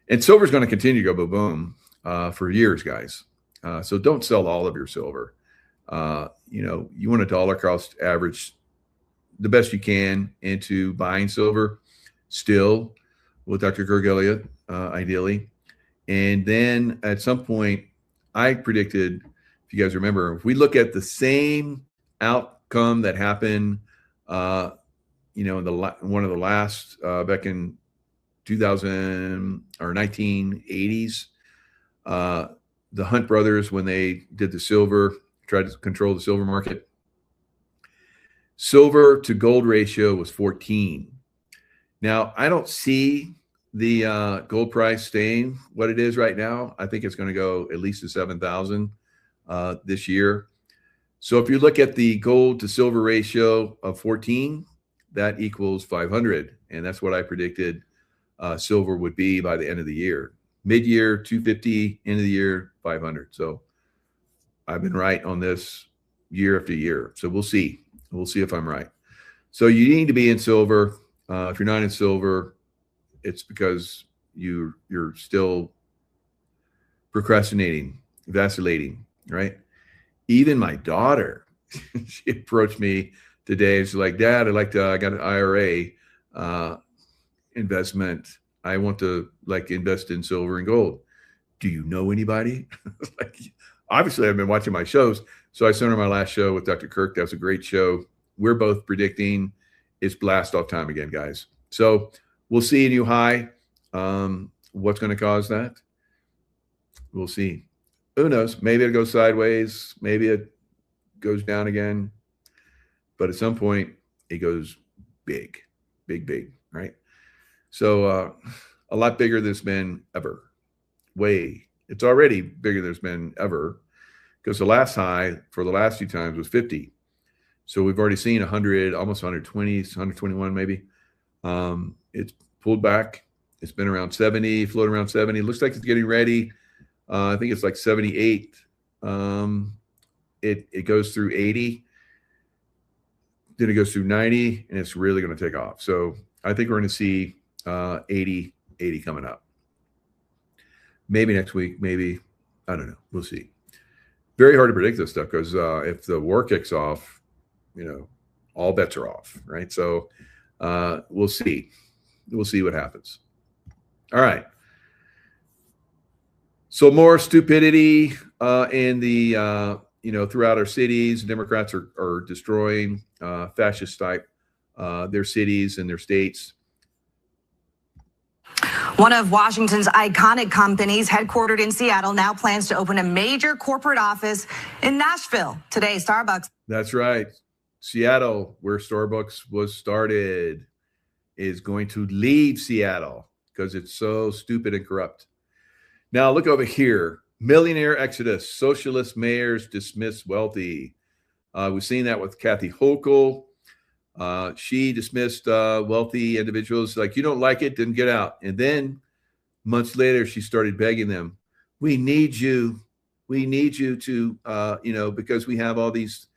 and silver's going to continue to go boom, boom for years, guys. So don't sell all of your silver. You want a dollar cost average the best you can into buying silver still with Dr. Guerrilla, ideally. And then at some point, I predicted, if you guys remember, if we look at the same outcome that happened, in one of the last back in 2000 or 1980s, the Hunt brothers, when they did the silver, tried to control the silver market, silver to gold ratio was 14. Now, I don't see the gold price staying what it is right now. I think it's going to go at least to 7,000 this year. So if you look at the gold to silver ratio of 14, that equals 500. And that's what I predicted silver would be by the end of the year. Mid-year, 250, end of the year, 500. So I've been right on this year after year. So we'll see. We'll see if I'm right. So you need to be in silver. If you're not in silver, it's because you're still procrastinating, vacillating, right? Even my daughter, she approached me today. She's like, Dad, I got an IRA investment. I want to invest in silver and gold. Do you know anybody? Obviously, I've been watching my shows. So I sent her my last show with Dr. Kirk. That was a great show. We're both predicting it's blast off time again, guys. So we'll see a new high. What's going to cause that? We'll see. Who knows? Maybe it goes sideways. Maybe it goes down again. But at some point, it goes big, right? So a lot bigger than it's been ever. It's already bigger than it's been ever, because the last high for the last few times was 50. So we've already seen 100, almost 120, 121 maybe. It's pulled back. It's been around 70, floating around 70. It looks like it's getting ready. I think it's like 78. It goes through 80. Then it goes through 90, and it's really going to take off. So I think we're going to see 80 coming up. Maybe next week, maybe. I don't know. We'll see. Very hard to predict this stuff, because if the war kicks off, all bets are off, right? So we'll see. We'll see what happens. All right. So more stupidity in the, throughout our cities. Democrats are destroying fascist type their cities and their states. One of Washington's iconic companies, headquartered in Seattle, now plans to open a major corporate office in Nashville. Today, Starbucks. That's right. Seattle, where Starbucks was started, is going to leave Seattle because it's so stupid and corrupt. Now, look over here. Millionaire exodus. Socialist mayors dismiss wealthy. We've seen that with Kathy Hochul. She dismissed wealthy individuals. Like, you don't like it, then get out. And then months later, she started begging them, we need you to, because we have all these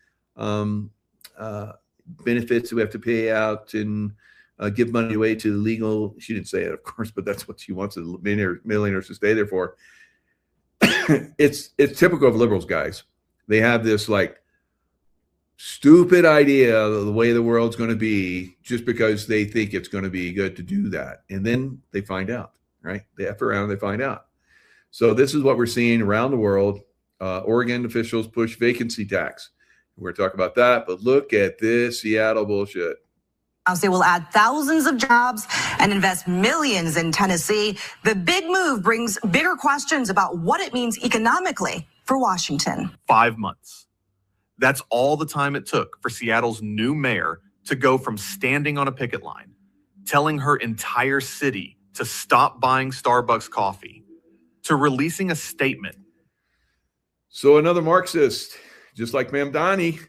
benefits that we have to pay out and give money away to legal. She didn't say it, of course, but that's what she wants the millionaires to stay there for. It's typical of liberals, guys. They have this stupid idea of the way the world's going to be just because they think it's going to be good to do that. And then they find out, right? They F around and they find out. So this is what we're seeing around the world. Oregon officials push vacancy tax. We're going to talk about that, but look at this Seattle bullshit. They will add thousands of jobs and invest millions in Tennessee. The big move brings bigger questions about what it means economically for Washington. 5 months. That's all the time it took for Seattle's new mayor to go from standing on a picket line, telling her entire city to stop buying Starbucks coffee, to releasing a statement. So another Marxist, just like Ma'am Donnie,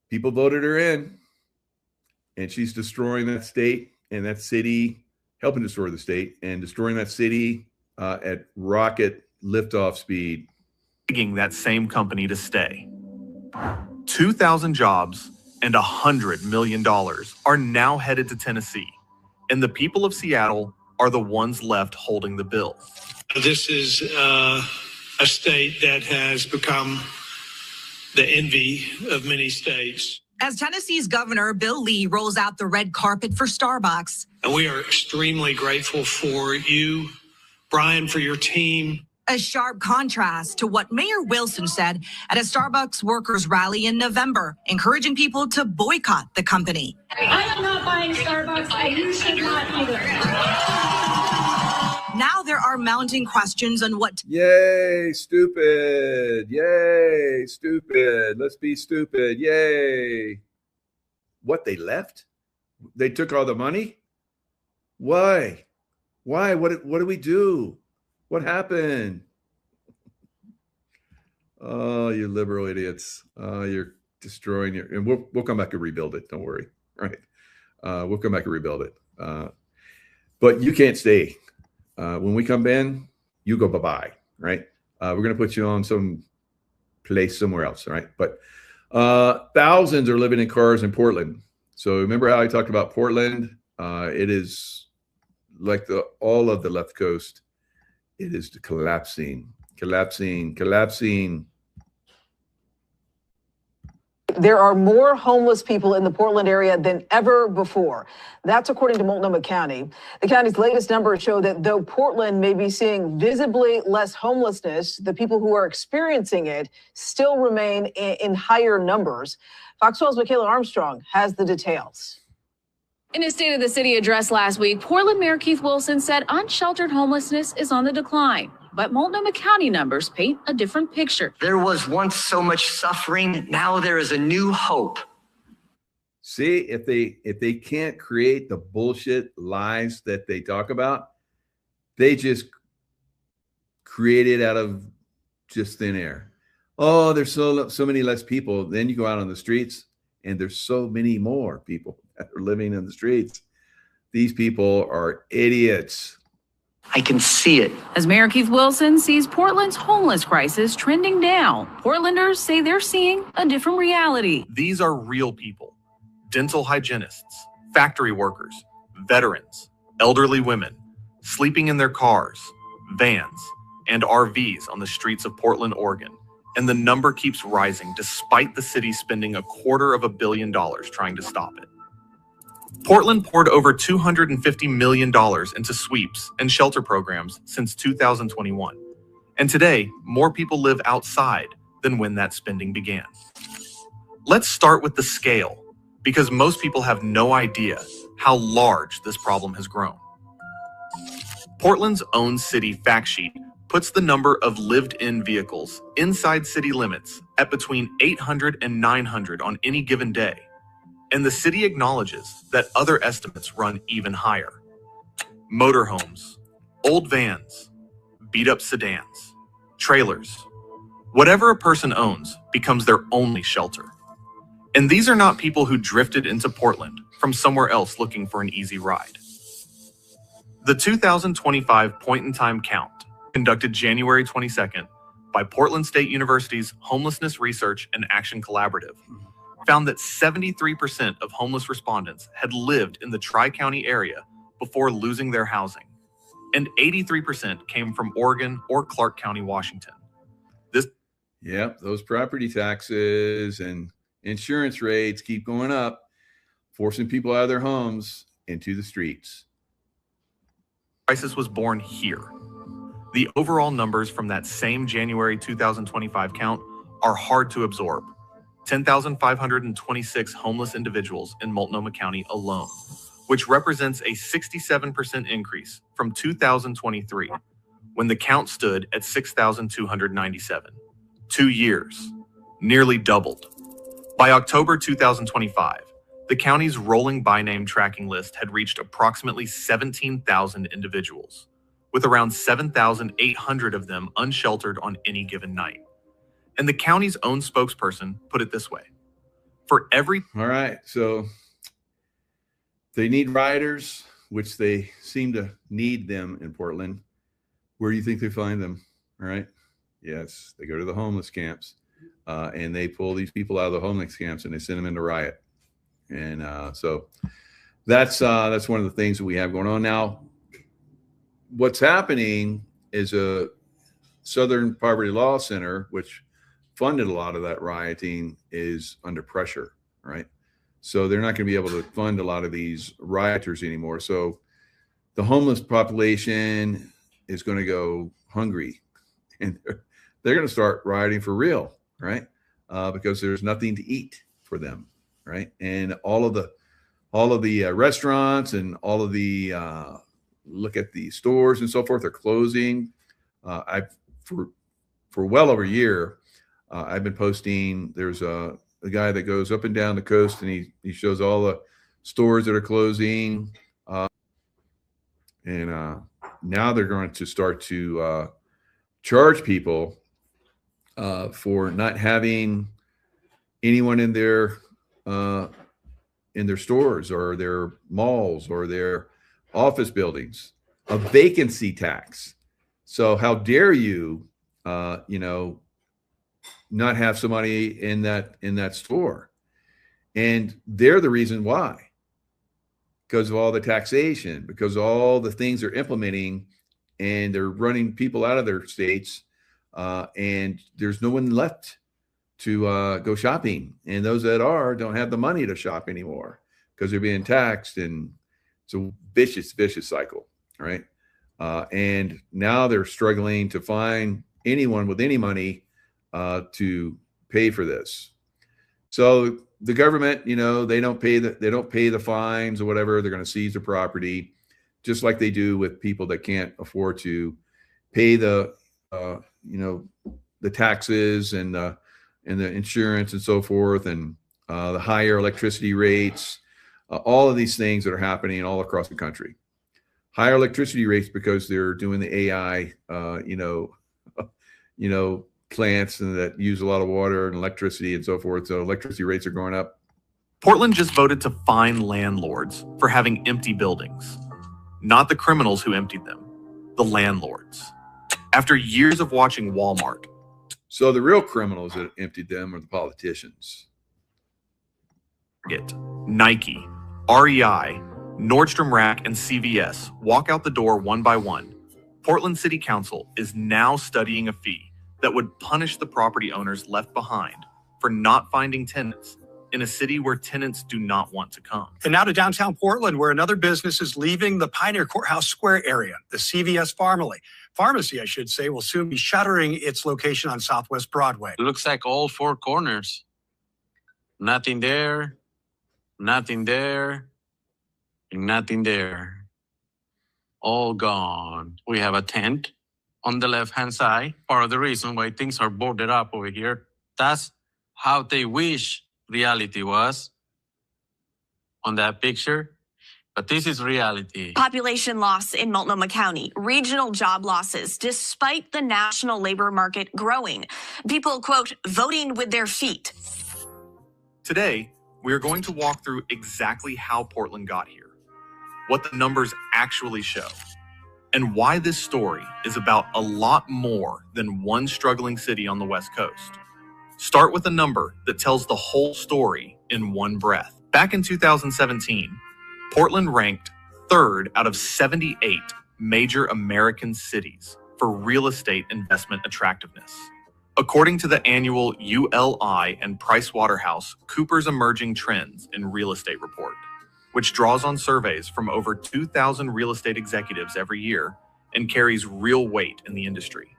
people voted her in, and she's destroying that state and that city, helping destroy the state and destroying that city at rocket liftoff speed. Begging that same company to stay. 2,000 jobs and $100 million are now headed to Tennessee, and the people of Seattle are the ones left holding the bill. This is a state that has become the envy of many states. As Tennessee's governor, Bill Lee, rolls out the red carpet for Starbucks. And we are extremely grateful for you, Brian, for your team. A sharp contrast to what Mayor Wilson said at a Starbucks workers rally in November, encouraging people to boycott the company. I am not buying Starbucks, and you should not either. Now there are mounting questions on what... Yay, stupid. Yay, stupid. Let's be stupid. Yay. What, they left? They took all the money? Why? What did we do? What happened? Oh, you liberal idiots. You're destroying your... And we'll come back and rebuild it. Don't worry. Right? We'll come back and rebuild it. But you can't stay. When we come in, you go bye-bye, right? We're going to put you on some place somewhere else, right? But Thousands are living in cars in Portland. So remember how I talked about Portland? It is like all of the left coast. It is collapsing. There are more homeless people in the Portland area than ever before. That's according to Multnomah County. The county's latest numbers show that though Portland may be seeing visibly less homelessness, the people who are experiencing it still remain in higher numbers. Fox 12's Michaela Armstrong has the details. In his State of the City address last week, Portland Mayor Keith Wilson said unsheltered homelessness is on the decline. But Multnomah County numbers paint a different picture. There was once so much suffering. Now there is a new hope. See, if they can't create the bullshit lies that they talk about, they just create it out of just thin air. Oh, there's so many less people. Then you go out on the streets, and there's so many more people that are living in the streets. These people are idiots. I can see it. As Mayor Keith Wilson sees Portland's homeless crisis trending down, Portlanders say they're seeing a different reality. These are real people. Dental hygienists, factory workers, veterans, elderly women, sleeping in their cars, vans, and RVs on the streets of Portland, Oregon. And the number keeps rising despite the city spending $250 million trying to stop it. Portland poured over $250 million into sweeps and shelter programs since 2021. And today, more people live outside than when that spending began. Let's start with the scale, because most people have no idea how large this problem has grown. Portland's own city fact sheet puts the number of lived-in vehicles inside city limits at between 800 and 900 on any given day. And the city acknowledges that other estimates run even higher. Motorhomes, old vans, beat-up sedans, trailers, whatever a person owns becomes their only shelter. And these are not people who drifted into Portland from somewhere else looking for an easy ride. The 2025 point-in-time count, conducted January 22nd by Portland State University's Homelessness Research and Action Collaborative, found that 73% of homeless respondents had lived in the Tri-County area before losing their housing, and 83% came from Oregon or Clark County, Washington. Those property taxes and insurance rates keep going up, forcing people out of their homes into the streets. Crisis was born here. The overall numbers from that same January 2025 count are hard to absorb. 10,526 homeless individuals in Multnomah County alone, which represents a 67% increase from 2023, when the count stood at 6,297. 2 years, nearly doubled. By October 2025, the county's rolling by name tracking list had reached approximately 17,000 individuals, with around 7,800 of them unsheltered on any given night. And the county's own spokesperson put it this way: for every... All right, so they need riders, which they seem to need them in Portland. Where do you think they find them? All right. Yes, they go to the homeless camps, and they pull these people out of the homeless camps and they send them into riot. And so that's one of the things that we have going on now. What's happening is a Southern Poverty Law Center, which funded a lot of that rioting, is under pressure, right? So they're not going to be able to fund a lot of these rioters anymore. So the homeless population is going to go hungry, and they're going to start rioting for real, right? Because there's nothing to eat for them, right? And all of the restaurants and all of the look at the stores and so forth are closing. For well over a year, I've been posting. There's a guy that goes up and down the coast, and he shows all the stores that are closing. And now they're going to start to charge people for not having anyone in their stores or their malls or their office buildings, a vacancy tax. So how dare you, not have somebody in that store. And they're the reason why, because of all the taxation, because all the things they're implementing, and they're running people out of their states, and there's no one left to go shopping. And those that are don't have the money to shop anymore because they're being taxed, and it's a vicious cycle, right? And now they're struggling to find anyone with any money to pay for this. So the government, they don't pay the fines or whatever. They're going to seize the property, just like they do with people that can't afford to pay the taxes and the insurance and so forth, and the higher electricity rates, all of these things that are happening all across the country. Higher electricity rates because they're doing the AI, plants and that use a lot of water and electricity and so forth. So electricity rates are going up. Portland just voted to fine landlords for having empty buildings. Not the criminals who emptied them, the landlords. After years of watching Walmart. So the real criminals that emptied them are the politicians. Nike, REI, Nordstrom Rack, and CVS walk out the door one by one. Portland City Council is now studying a fee that would punish the property owners left behind for not finding tenants in a city where tenants do not want to come. And now to downtown Portland, where another business is leaving the Pioneer Courthouse Square area. The CVS Pharmacy, I should say, will soon be shuttering its location on Southwest Broadway. It looks like all four corners. Nothing there, nothing there, and nothing there. All gone. We have a tent on the left-hand side. Part of the reason why things are boarded up over here. That's how they wish reality was on that picture. But this is reality. Population loss in Multnomah County, regional job losses, despite the national labor market growing. People, quote, voting with their feet. Today, we are going to walk through exactly how Portland got here, what the numbers actually show, and why this story is about a lot more than one struggling city on the West Coast. Start with a number that tells the whole story in one breath. Back in 2017, Portland ranked 3rd out of 78 major American cities for real estate investment attractiveness. According to the annual ULI and PricewaterhouseCoopers Emerging Trends in Real Estate report, which draws on surveys from over 2,000 real estate executives every year and carries real weight in the industry.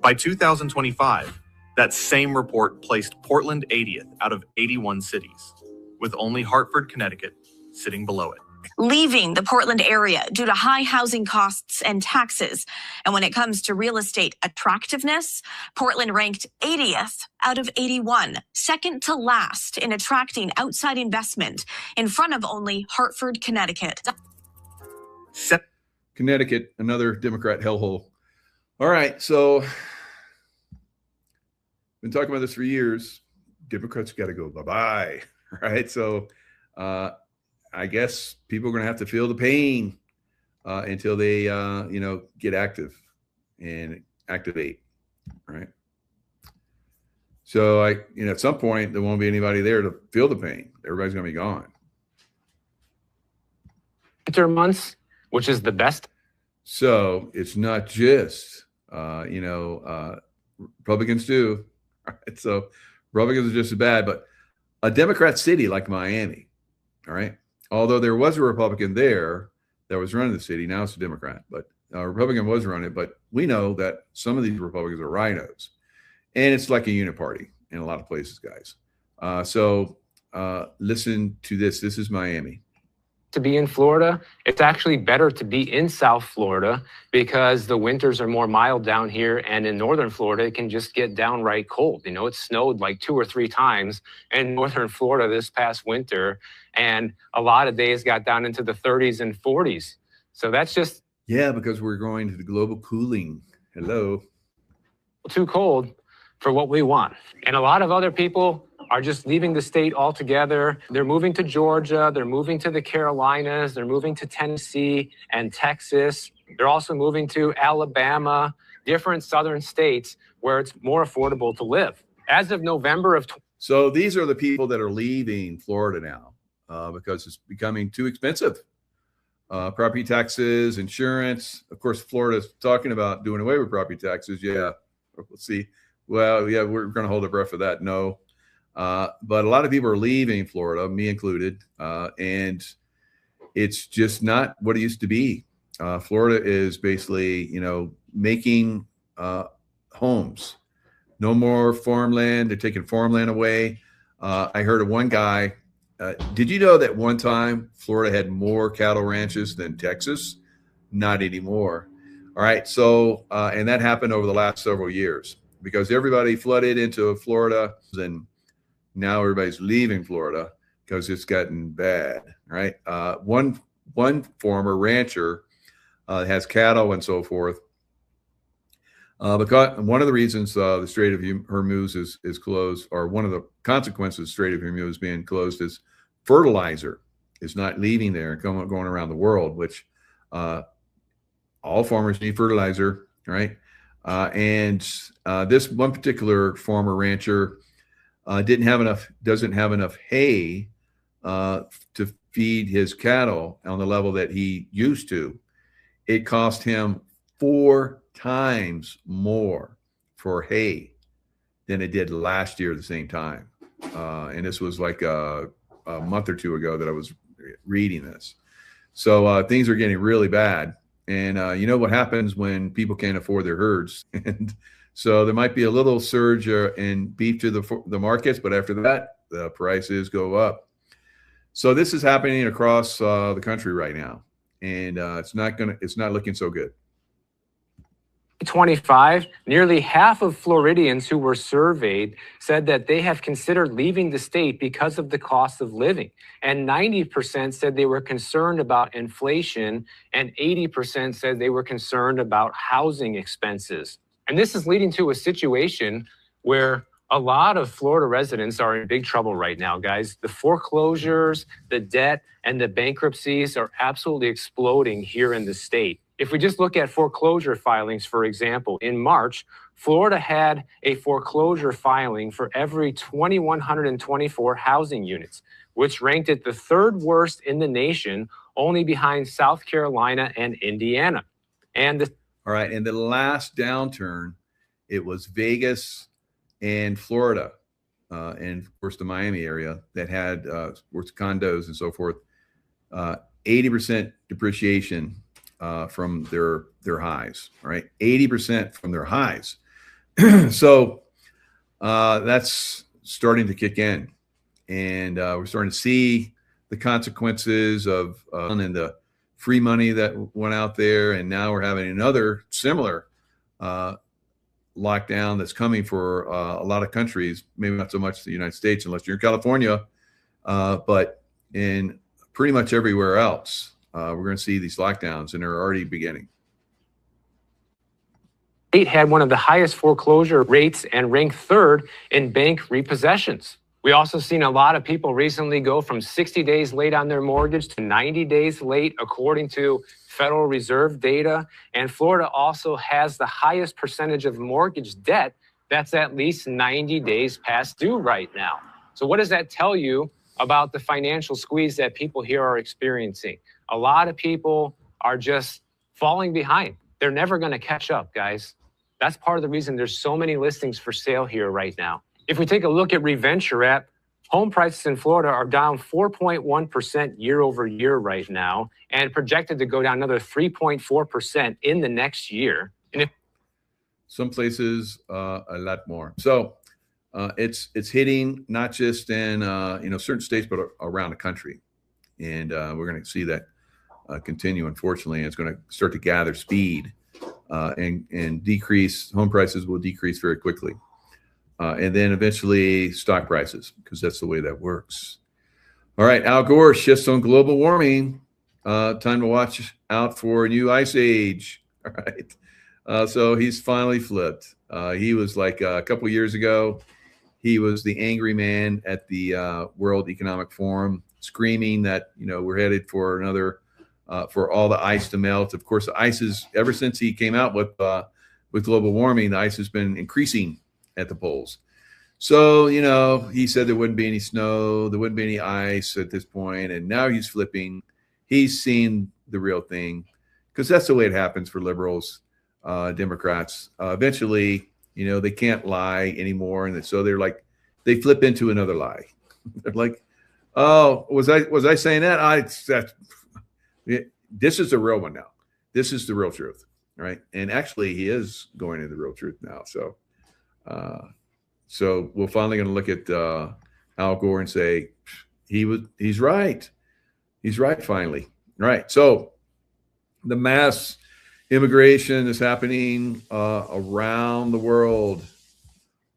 By 2025, that same report placed Portland 80th out of 81 cities, with only Hartford, Connecticut, sitting below it. Leaving the Portland area due to high housing costs and taxes. And when it comes to real estate attractiveness, Portland ranked 80th out of 81, second to last in attracting outside investment, in front of only Hartford, Connecticut. Connecticut, another Democrat hellhole. All right, so been talking about this for years. Democrats got to go bye-bye, right? So I guess people are going to have to feel the pain until they, get active and activate, right? So at some point, there won't be anybody there to feel the pain. Everybody's going to be gone. Winter months, which is the best. So it's not just, Republicans too. Right? So Republicans are just as bad, but a Democrat city like Miami, all right? Although there was a Republican there that was running the city, now it's a Democrat, but a Republican was running, but we know that some of these Republicans are rhinos, and it's like a uniparty in a lot of places, guys. So listen to this. This is Miami. To be in Florida, it's actually better to be in South Florida because the winters are more mild down here, and in northern Florida, it can just get downright cold. It snowed like 2 or 3 times in northern Florida this past winter, and a lot of days got down into the 30s and 40s. So that's just... Yeah, because we're going to the global cooling. Hello. Too cold for what we want. And a lot of other people are just leaving the state altogether. They're moving to Georgia, they're moving to the Carolinas, they're moving to Tennessee and Texas. They're also moving to Alabama. different southern states where it's more affordable to live. As of November of So these are the people that are leaving Florida now because it's becoming too expensive. Property taxes, insurance. Of course, Florida's talking about doing away with property taxes. Yeah, we'll see. Well, yeah, we're going to hold our breath for that. No. But a lot of people are leaving Florida, me included, and it's just not what it used to be. Florida is basically, making homes. No more farmland. They're taking farmland away. I heard of one guy. Did you know that one time Florida had more cattle ranches than Texas? Not anymore. All right. So, and that happened over the last several years because everybody flooded into Florida, and now everybody's leaving Florida because it's gotten bad. Right. One former rancher has cattle and so forth. Because one of the reasons the Strait of Hormuz is closed, or one of the consequences of the Strait of Hormuz being closed, is fertilizer is not leaving there and going around the world, which all farmers need fertilizer, right? And this one particular farmer rancher doesn't have enough hay to feed his cattle on the level that he used to. It cost him 4 times more for hay than it did last year at the same time. And this was like a month or two ago that I was reading this. So things are getting really bad. And you know what happens when people can't afford their herds. And so there might be a little surge in beef to the markets, but after that, the prices go up. So this is happening across the country right now. And it's not looking so good. 25, nearly half of Floridians who were surveyed said that they have considered leaving the state because of the cost of living. And 90% said they were concerned about inflation, and 80% said they were concerned about housing expenses. And this is leading to a situation where a lot of Florida residents are in big trouble right now, guys. The foreclosures, the debt, and the bankruptcies are absolutely exploding here in the state. If we just look at foreclosure filings, for example, in March, Florida had a foreclosure filing for every 2,124 housing units, which ranked it the 3rd worst in the nation, only behind South Carolina and Indiana. All right, in the last downturn, it was Vegas and Florida, and of course the Miami area that had condos and so forth, 80% depreciation from their highs, right? 80% from their highs. So that's starting to kick in, and we're starting to see the consequences of and the free money that went out there, and now we're having another similar lockdown that's coming for a lot of countries, maybe not so much the United States unless you're in California, but in pretty much everywhere else. We're going to see these lockdowns, and they're already beginning. State had one of the highest foreclosure rates and ranked 3rd in bank repossessions. We also seen a lot of people recently go from 60 days late on their mortgage to 90 days late, according to Federal Reserve data. And Florida also has the highest percentage of mortgage debt that's at least 90 days past due right now. So what does that tell you about the financial squeeze that people here are experiencing? A lot of people are just falling behind. They're never going to catch up, guys. That's part of the reason there's so many listings for sale here right now. If we take a look at Reventure app, home prices in Florida are down 4.1% year over year right now, and projected to go down another 3.4% in the next year. And if some places a lot more. So it's hitting not just in certain states, but around the country, and we're going to see that continue. Unfortunately, it's going to start to gather speed and decrease. Home prices will decrease very quickly. And then eventually stock prices, because that's the way that works. All right, Al Gore shifts on global warming. Time to watch out for a new ice age. All right. So he's finally flipped. He was like a couple years ago, he was the angry man at the World Economic Forum, screaming that, we're headed for another, for all the ice to melt. Of course, the ice is, ever since he came out with with global warming, the ice has been increasing at the poles. So, you know, he said there wouldn't be any snow, there wouldn't be any ice at this point, and now he's flipping. He's seen the real thing, because that's the way it happens for liberals, Democrats. Eventually, you know, they can't lie anymore, and so they're like, they flip into another lie. They're like, "Oh, was I saying that? This is the real one now. This is the real truth, right?" And actually, he is going into the real truth now. So we're finally going to look at Al Gore and say he's right. He's right finally. Right. So the mass immigration is happening around the world.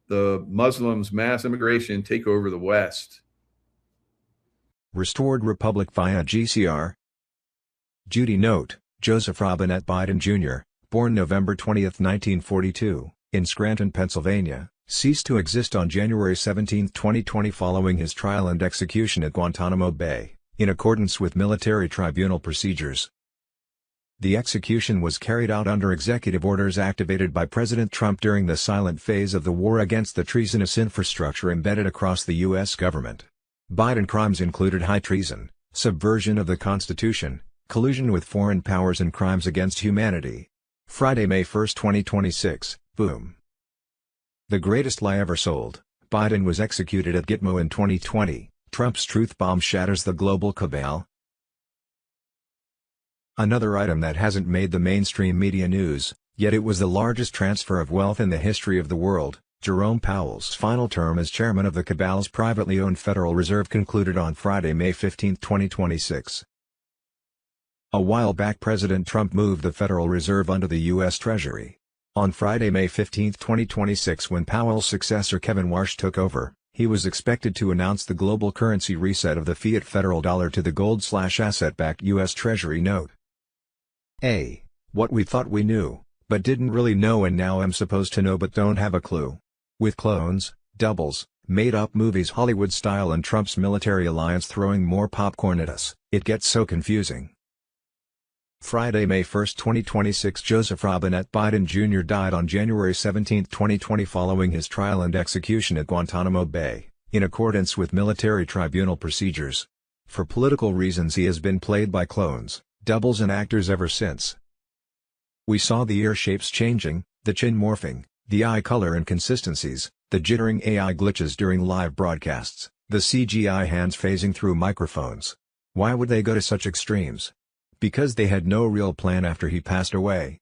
The Muslims' mass immigration take over the West. Restored Republic via GCR. Judy note, Joseph Robinette Biden Jr., born November 20, 1942, in Scranton, Pennsylvania, ceased to exist on January 17, 2020 following his trial and execution at Guantanamo Bay, in accordance with military tribunal procedures. The execution was carried out under executive orders activated by President Trump during the silent phase of the war against the treasonous infrastructure embedded across the U.S. government. Biden crimes included high treason, subversion of the Constitution, collusion with foreign powers and crimes against humanity. Friday, May 1, 2026, boom. The greatest lie ever sold, Biden was executed at Gitmo in 2020, Trump's truth bomb shatters the global cabal. Another item that hasn't made the mainstream media news, yet it was the largest transfer of wealth in the history of the world. Jerome Powell's final term as chairman of the Cabal's privately owned Federal Reserve concluded on Friday, May 15, 2026. A while back, President Trump moved the Federal Reserve under the U.S. Treasury. On Friday, May 15, 2026, when Powell's successor Kevin Warsh took over, he was expected to announce the global currency reset of the fiat federal dollar to the gold/asset-backed U.S. Treasury note. What we thought we knew, but didn't really know and now am supposed to know but don't have a clue. With clones, doubles, made-up movies Hollywood style and Trump's military alliance throwing more popcorn at us, it gets so confusing. Friday, May 1, 2026, Joseph Robinette Biden Jr. died on January 17, 2020 following his trial and execution at Guantanamo Bay, in accordance with military tribunal procedures. For political reasons he has been played by clones, doubles and actors ever since. We saw the ear shapes changing, the chin morphing, the eye color inconsistencies, the jittering AI glitches during live broadcasts, the CGI hands phasing through microphones. Why would they go to such extremes? Because they had no real plan after he passed away.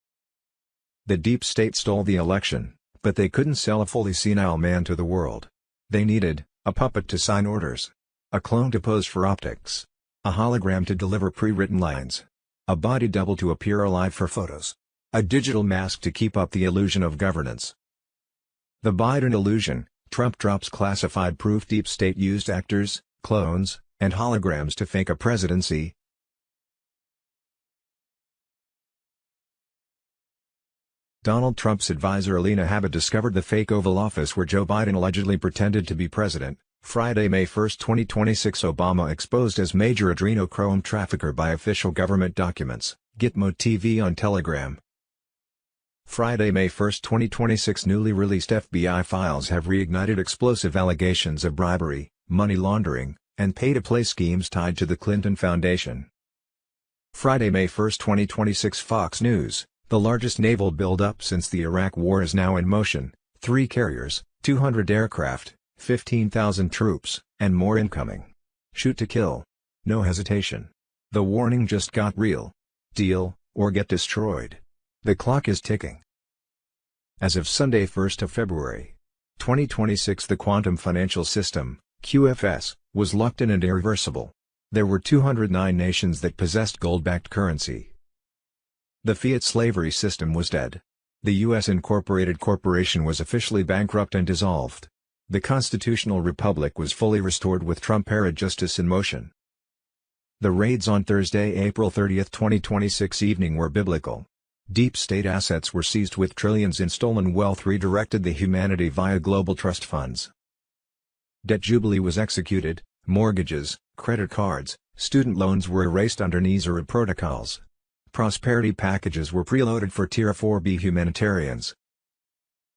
The deep state stole the election, but they couldn't sell a fully senile man to the world. They needed a puppet to sign orders, a clone to pose for optics, a hologram to deliver pre-written lines, a body double to appear alive for photos, a digital mask to keep up the illusion of governance. The Biden illusion. Trump drops classified proof deep state used actors, clones, and holograms to fake a presidency. Donald Trump's advisor Alina Habba discovered the fake Oval Office where Joe Biden allegedly pretended to be president. Friday, May 1, 2026, Obama exposed as major adrenochrome trafficker by official government documents. Gitmo TV on Telegram. Friday, May 1, 2026, newly released FBI files have reignited explosive allegations of bribery, money laundering, and pay-to-play schemes tied to the Clinton Foundation. Friday, May 1, 2026, Fox News. The largest naval buildup since the Iraq War is now in motion, 3 carriers, 200 aircraft, 15,000 troops, and more incoming. Shoot to kill. No hesitation. The warning just got real. Deal, or get destroyed. The clock is ticking. As of Sunday 1st of February, 2026, the quantum financial system, QFS, was locked in and irreversible. There were 209 nations that possessed gold-backed currency. The fiat slavery system was dead. The U.S. Incorporated Corporation was officially bankrupt and dissolved. The constitutional republic was fully restored with Trump-era justice in motion. The raids on Thursday, April 30, 2026 evening were biblical. Deep state assets were seized with trillions in stolen wealth redirected to humanity via global trust funds. Debt jubilee was executed, mortgages, credit cards, student loans were erased under NISA protocols. Prosperity packages were preloaded for Tier 4B humanitarians.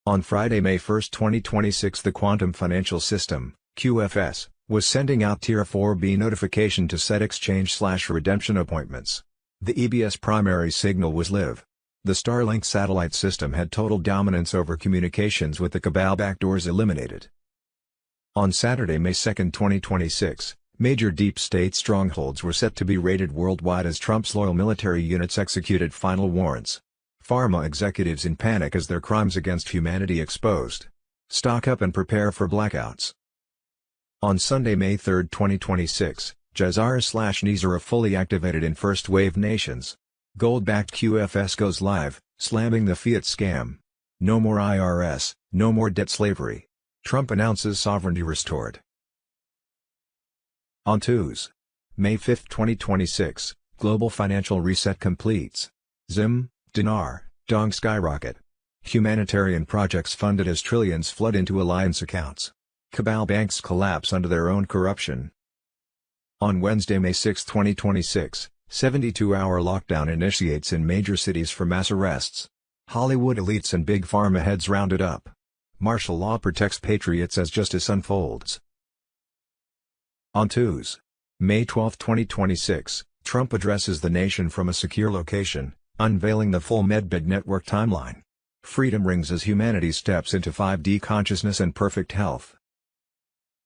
On Friday, May 1, 2026, the Quantum Financial System, QFS, was sending out Tier 4B notification to set exchange/redemption appointments. The EBS primary signal was live. The Starlink satellite system had total dominance over communications with the Cabal backdoors eliminated. On Saturday, May 2, 2026, major deep state strongholds were set to be raided worldwide as Trump's loyal military units executed final warrants. Pharma executives in panic as their crimes against humanity exposed. Stock up and prepare for blackouts. On Sunday, May 3, 2026, Jazara/Niger are fully activated in first wave nations. Gold-backed QFS goes live, slamming the fiat scam. No more IRS, no more debt slavery. Trump announces sovereignty restored. On Tuesday, May 5, 2026, global financial reset completes. Zim, dinar, dong skyrocket. Humanitarian projects funded as trillions flood into alliance accounts. Cabal banks collapse under their own corruption. On Wednesday, May 6, 2026, 72-hour lockdown initiates in major cities for mass arrests. Hollywood elites and big pharma heads rounded up. Martial law protects patriots as justice unfolds. On Tuesday, May 12, 2026, Trump addresses the nation from a secure location, unveiling the full medbed network timeline. Freedom rings as humanity steps into 5D consciousness and perfect health.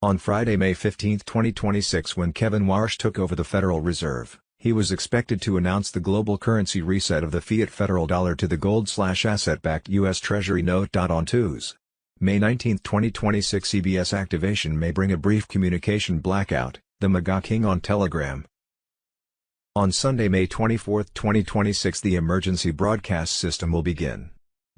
On Friday, May 15, 2026, when Kevin Warsh took over the Federal Reserve, he was expected to announce the global currency reset of the fiat federal dollar to the gold/asset-backed U.S. Treasury note. On Tuesday, May 19, 2026, CBS activation may bring a brief communication blackout, the MAGA King on Telegram. On Sunday, May 24, 2026, the emergency broadcast system will begin.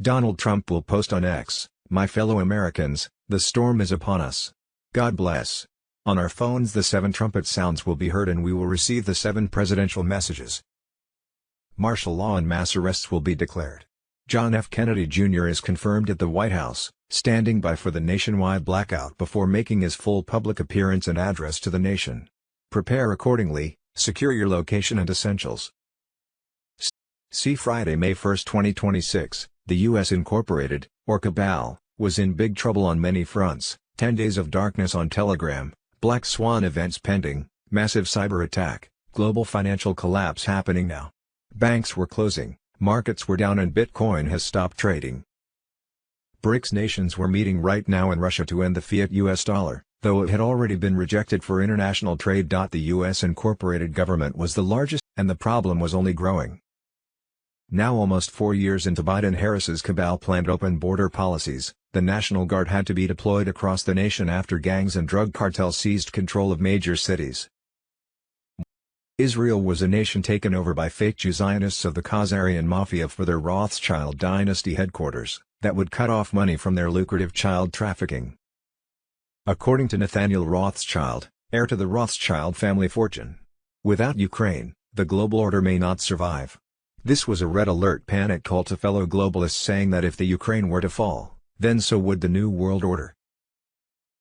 Donald Trump will post on X, "My fellow Americans, the storm is upon us. God bless. On our phones the 7 trumpet sounds will be heard and we will receive the 7 presidential messages. Martial law and mass arrests will be declared. John F. Kennedy Jr. is confirmed at the White House, standing by for the nationwide blackout before making his full public appearance and address to the nation. Prepare accordingly, secure your location and essentials. See Friday, May 1, 2026, the U.S. Incorporated, or Cabal, was in big trouble on many fronts. 10 days of darkness on Telegram, Black Swan events pending, massive cyber attack, global financial collapse happening now. Banks were closing, markets were down and Bitcoin has stopped trading. BRICS nations were meeting right now in Russia to end the fiat US dollar, though it had already been rejected for international trade. The US Incorporated government was the largest, and the problem was only growing. Now almost 4 years into Biden-Harris's Cabal planned open border policies, the National Guard had to be deployed across the nation after gangs and drug cartels seized control of major cities. Israel was a nation taken over by fake Jew Zionists of the Khazarian Mafia for their Rothschild dynasty headquarters, that would cut off money from their lucrative child trafficking. According to Nathaniel Rothschild, heir to the Rothschild family fortune, without Ukraine, the global order may not survive. This was a red alert panic call to fellow globalists saying that if the Ukraine were to fall, then so would the New World Order.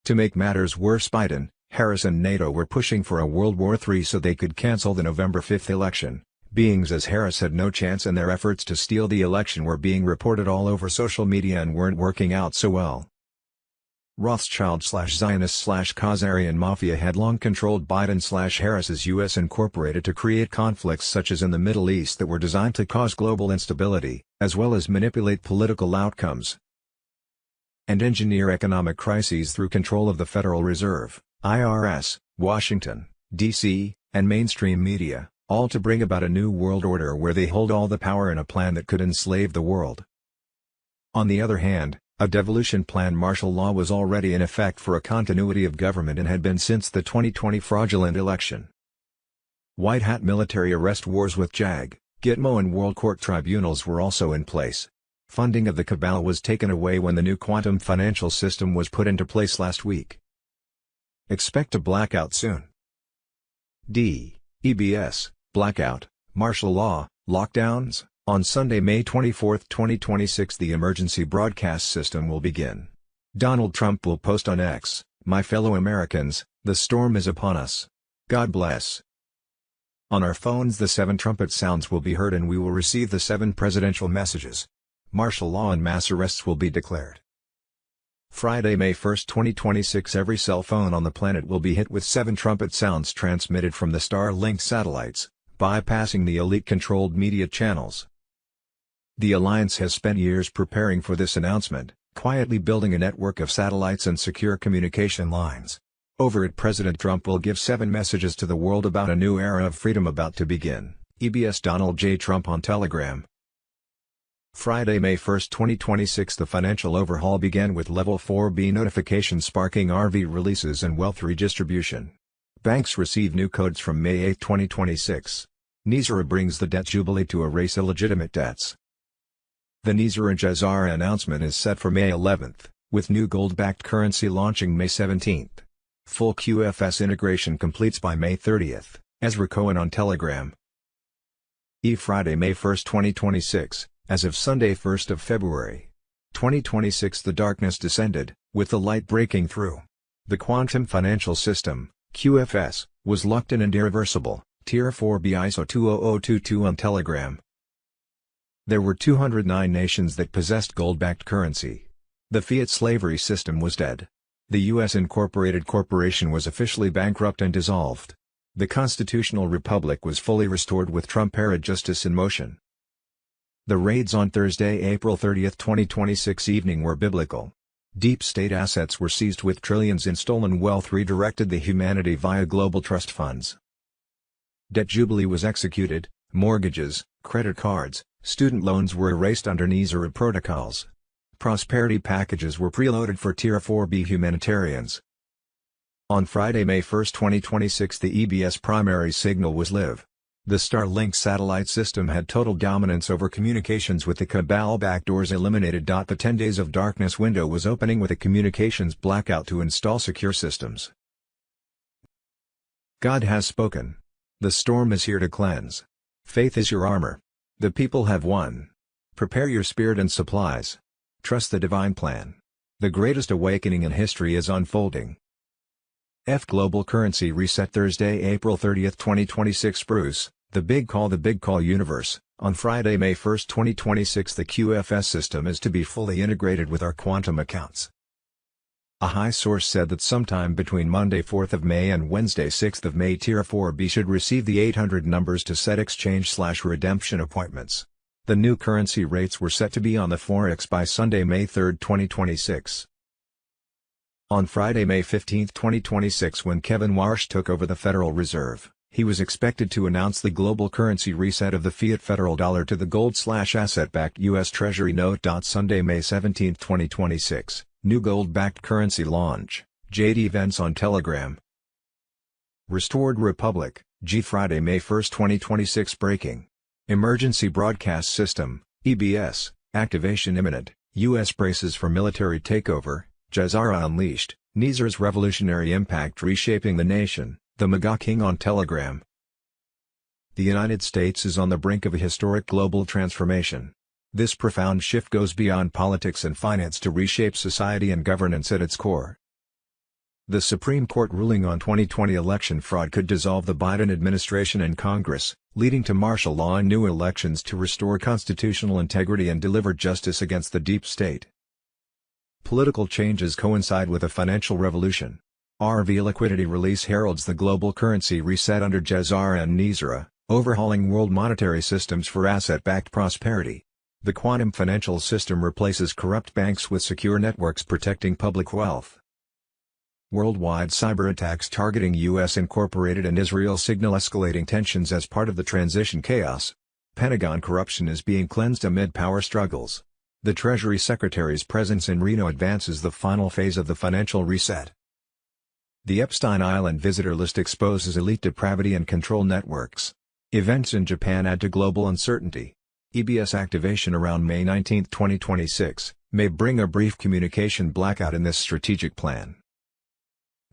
To make matters worse, Biden, Harris and NATO were pushing for a World War III so they could cancel the November 5 election, beings as Harris had no chance and their efforts to steal the election were being reported all over social media and weren't working out so well. Rothschild/Zionist/Khazarian Mafia had long controlled Biden/Harris's U.S. Incorporated to create conflicts such as in the Middle East that were designed to cause global instability, as well as manipulate political outcomes and engineer economic crises through control of the Federal Reserve, IRS, Washington, D.C., and mainstream media, all to bring about a new world order where they hold all the power in a plan that could enslave the world. On the other hand, a devolution plan martial law was already in effect for a continuity of government and had been since the 2020 fraudulent election. White hat military arrest wars with JAG, Gitmo and World Court tribunals were also in place. Funding of the Cabal was taken away when the new quantum financial system was put into place last week. Expect a blackout soon. EBS, blackout, martial law, lockdowns. On Sunday, May 24, 2026, the emergency broadcast system will begin. Donald Trump will post on X, "My fellow Americans, the storm is upon us. God bless. On our phones the 7 trumpet sounds will be heard and we will receive the 7 presidential messages. Martial law and mass arrests will be declared. Friday, May 1, 2026. Every cell phone on the planet will be hit with 7 trumpet sounds transmitted from the Starlink satellites, bypassing the elite-controlled media channels. The alliance has spent years preparing for this announcement, quietly building a network of satellites and secure communication lines. Over it, President Trump will give 7 messages to the world about a new era of freedom about to begin. EBS Donald J. Trump on Telegram. Friday, May 1, 2026. The financial overhaul began with Level 4B notifications sparking RV releases and wealth redistribution. Banks receive new codes from May 8, 2026. NISRA brings the debt jubilee to erase illegitimate debts. The NISRA-Jazara announcement is set for May 11th, with new gold-backed currency launching May 17th. Full QFS integration completes by May 30th, Ezra Cohen on Telegram. Friday, May 1, 2026. As of Sunday 1st of February 2026, the darkness descended, with the light breaking through. The quantum financial system, QFS, was locked in and irreversible. Tier 4B ISO 20022 on Telegram. There were 209 nations that possessed gold-backed currency. The fiat slavery system was dead. The U.S. Incorporated Corporation was officially bankrupt and dissolved. The constitutional republic was fully restored with Trump-era justice in motion. The raids on Thursday, April 30, 2026 evening were biblical. Deep state assets were seized with trillions in stolen wealth redirected the humanity via global trust funds. Debt jubilee was executed, mortgages, credit cards, student loans were erased under NISRA protocols. Prosperity packages were preloaded for Tier 4B humanitarians. On Friday, May 1, 2026, the EBS primary signal was live. The Starlink satellite system had total dominance over communications with the Cabal backdoors eliminated. The 10 days of darkness window was opening with a communications blackout to install secure systems. God has spoken. The storm is here to cleanse. Faith is your armor. The people have won. Prepare your spirit and supplies. Trust the divine plan. The greatest awakening in history is unfolding. Global currency reset Thursday, April 30, 2026. Bruce, the Big Call universe. On Friday, May 1, 2026, the QFS system is to be fully integrated with our quantum accounts. A high source said that sometime between Monday 4th of May and Wednesday 6th of May Tier 4B should receive the 800 numbers to set exchange/redemption appointments. The new currency rates were set to be on the Forex by Sunday, May 3, 2026. On Friday, May 15, 2026, when Kevin Warsh took over the Federal Reserve, he was expected to announce the global currency reset of the fiat federal dollar to the gold/asset-backed U.S. Treasury note. Sunday, May 17, 2026, new gold-backed currency launch, JD Vance on Telegram. Restored Republic, Friday, May 1, 2026. Breaking. Emergency Broadcast System, EBS, activation imminent, U.S. braces for military takeover, Jazara unleashed, NISRA's revolutionary impact reshaping the nation, the MAGA King on Telegram. The United States is on the brink of a historic global transformation. This profound shift goes beyond politics and finance to reshape society and governance at its core. The Supreme Court ruling on 2020 election fraud could dissolve the Biden administration and Congress, leading to martial law and new elections to restore constitutional integrity and deliver justice against the deep state. Political changes coincide with a financial revolution. RV liquidity release heralds the global currency reset under Jazara and NISRA, overhauling world monetary systems for asset-backed prosperity. The quantum financial system replaces corrupt banks with secure networks protecting public wealth. Worldwide cyber attacks targeting U.S. Incorporated and Israel signal escalating tensions as part of the transition chaos. Pentagon corruption is being cleansed amid power struggles. The Treasury Secretary's presence in Reno advances the final phase of the financial reset. The Epstein Island visitor list exposes elite depravity and control networks. Events in Japan add to global uncertainty. EBS activation around May 19, 2026, may bring a brief communication blackout in this strategic plan.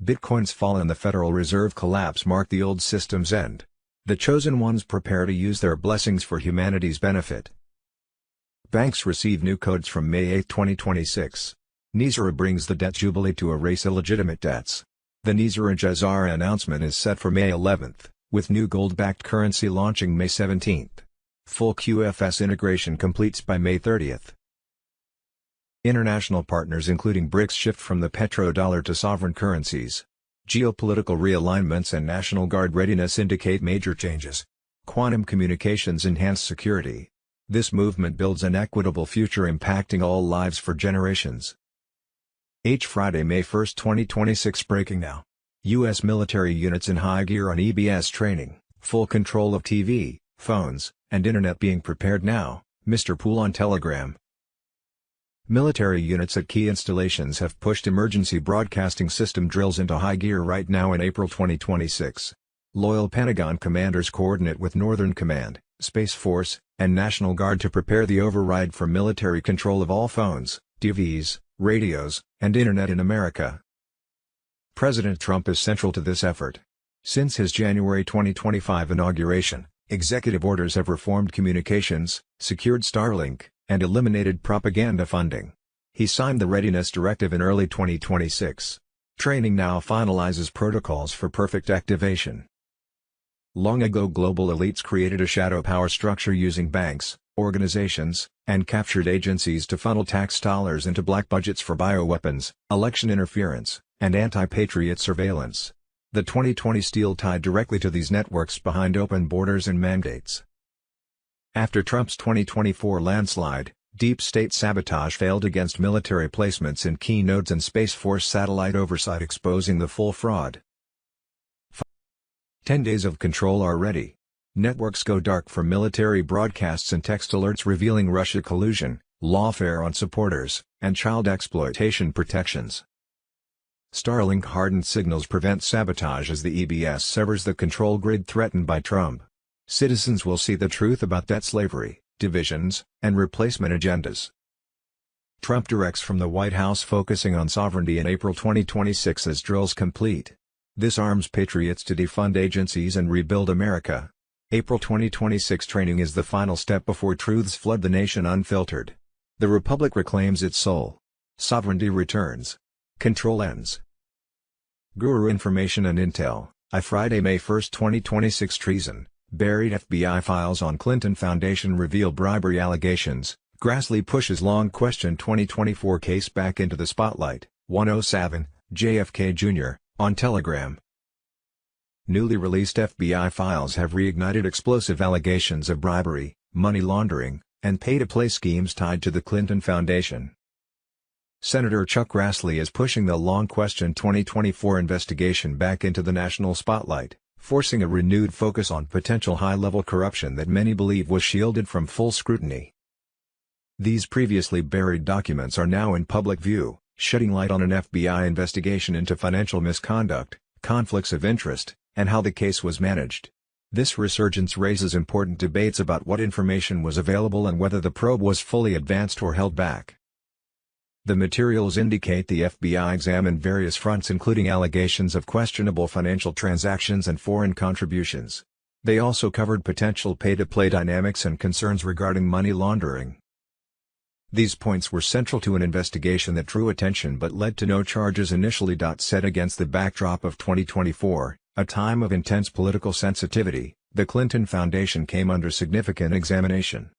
Bitcoin's fall and the Federal Reserve collapse mark the old system's end. The chosen ones prepare to use their blessings for humanity's benefit. Banks receive new codes from May 8, 2026. NISRA brings the debt jubilee to erase illegitimate debts. The NISRA-Jazara announcement is set for May 11th, with new gold-backed currency launching May 17th. Full QFS integration completes by May 30th. International partners including BRICS shift from the petrodollar to sovereign currencies. Geopolitical realignments and National Guard readiness indicate major changes. Quantum communications enhance security. This movement builds an equitable future impacting all lives for generations. Friday, May 1, 2026. Breaking now. U.S. military units in high gear on EBS training, full control of TV, phones, and internet being prepared now, Mr. Poole on Telegram. Military units at key installations have pushed emergency broadcasting system drills into high gear right now in April 2026. Loyal Pentagon commanders coordinate with Northern Command, Space Force, and National Guard to prepare the override for military control of all phones, TVs, radios, and internet in America. President Trump is central to this effort. Since his January 2025 inauguration, executive orders have reformed communications, secured Starlink, and eliminated propaganda funding. He signed the Readiness Directive in early 2026. Training now finalizes protocols for perfect activation. Long ago, global elites created a shadow power structure using banks, organizations, and captured agencies to funnel tax dollars into black budgets for bioweapons, election interference, and anti-patriot surveillance. The 2020 steal tied directly to these networks behind open borders and mandates. After Trump's 2024 landslide, deep state sabotage failed against military placements in key nodes and Space Force satellite oversight, exposing the full fraud. 10 days of control are ready. Networks go dark for military broadcasts and text alerts revealing Russia collusion, lawfare on supporters, and child exploitation protections. Starlink hardened signals prevent sabotage as the EBS severs the control grid threatened by Trump. Citizens will see the truth about debt slavery, divisions, and replacement agendas. Trump directs from the White House focusing on sovereignty in April 2026 as drills complete. This arms patriots to defund agencies and rebuild America. April 2026 training is the final step before truths flood the nation unfiltered. The Republic reclaims its soul. Sovereignty returns. Control ends. Guru Information and Intel, Friday, May 1, 2026. Treason. Buried FBI files on Clinton Foundation reveal bribery allegations. Grassley pushes long question 2024 case back into the spotlight. 107, JFK Jr., on Telegram. Newly released FBI files have reignited explosive allegations of bribery, money laundering, and pay-to-play schemes tied to the Clinton Foundation. Senator Chuck Grassley is pushing the long question 2024 investigation back into the national spotlight, forcing a renewed focus on potential high-level corruption that many believe was shielded from full scrutiny. These previously buried documents are now in public view, shedding light on an FBI investigation into financial misconduct, conflicts of interest, and how the case was managed. This resurgence raises important debates about what information was available and whether the probe was fully advanced or held back. The materials indicate the FBI examined various fronts including allegations of questionable financial transactions and foreign contributions. They also covered potential pay-to-play dynamics and concerns regarding money laundering. These points were central to an investigation that drew attention but led to no charges initially. Set against the backdrop of 2024, a time of intense political sensitivity, the Clinton Foundation came under significant examination.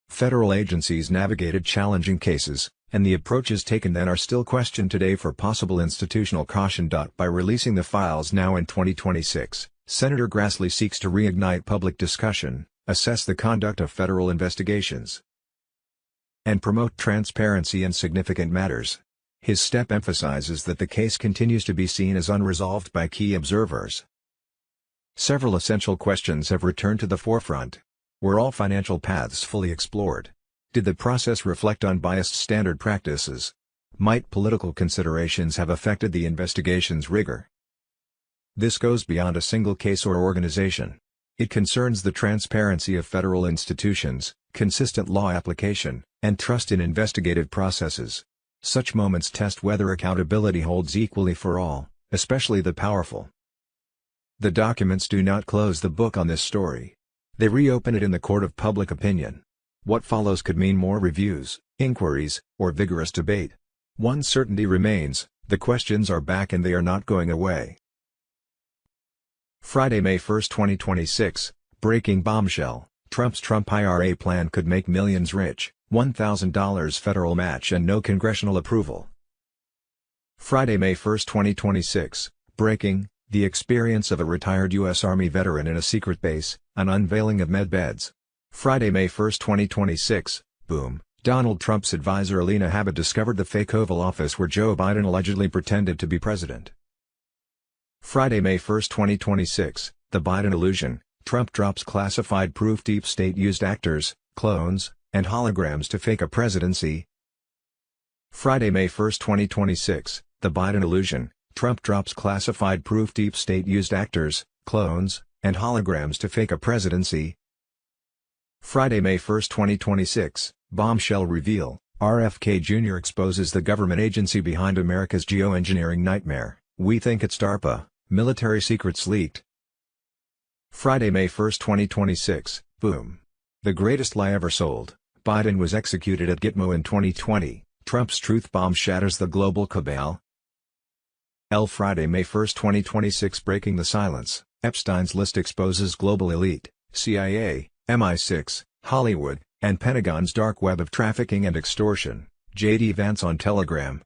Federal agencies navigated challenging cases, and the approaches taken then are still questioned today for possible institutional caution. By releasing the files now in 2026, Senator Grassley seeks to reignite public discussion, assess the conduct of federal investigations, and promote transparency in significant matters. His step emphasizes that the case continues to be seen as unresolved by key observers. Several essential questions have returned to the forefront. Were all financial paths fully explored? Did the process reflect unbiased standard practices? Might political considerations have affected the investigation's rigor? This goes beyond a single case or organization. It concerns the transparency of federal institutions, consistent law application, and trust in investigative processes. Such moments test whether accountability holds equally for all, especially the powerful. The documents do not close the book on this story. They reopen it in the court of public opinion. What follows could mean more reviews, inquiries, or vigorous debate. One certainty remains: the questions are back and they are not going away. Friday, May 1, 2026, breaking bombshell: Trump's Trump IRA plan could make millions rich, $1,000 federal match and no congressional approval. Friday, May 1, 2026. Breaking: the experience of a retired U.S. Army veteran in a secret base, an unveiling of medbeds. Friday, May 1, 2026. Boom. Donald Trump's advisor Alina Habba discovered the fake Oval Office where Joe Biden allegedly pretended to be president. Friday, May 1, 2026. The Biden illusion: Trump drops classified proof deep state used actors, clones, and holograms to fake a presidency. Friday, May 1, 2026. The Biden illusion: Trump drops classified proof deep state used actors, clones, and holograms to fake a presidency. Friday, May 1, 2026. Bombshell reveal: RFK Jr. exposes the government agency behind America's geoengineering nightmare. We think it's DARPA. Military secrets leaked. Friday, May 1, 2026. Boom. The greatest lie ever sold: Biden was executed at Gitmo in 2020. Trump's truth bomb shatters the global cabal. Friday, May 1, 2026. Breaking the silence: Epstein's list exposes global elite, CIA, MI6, Hollywood, and Pentagon's dark web of trafficking and extortion. J.D. Vance on Telegram.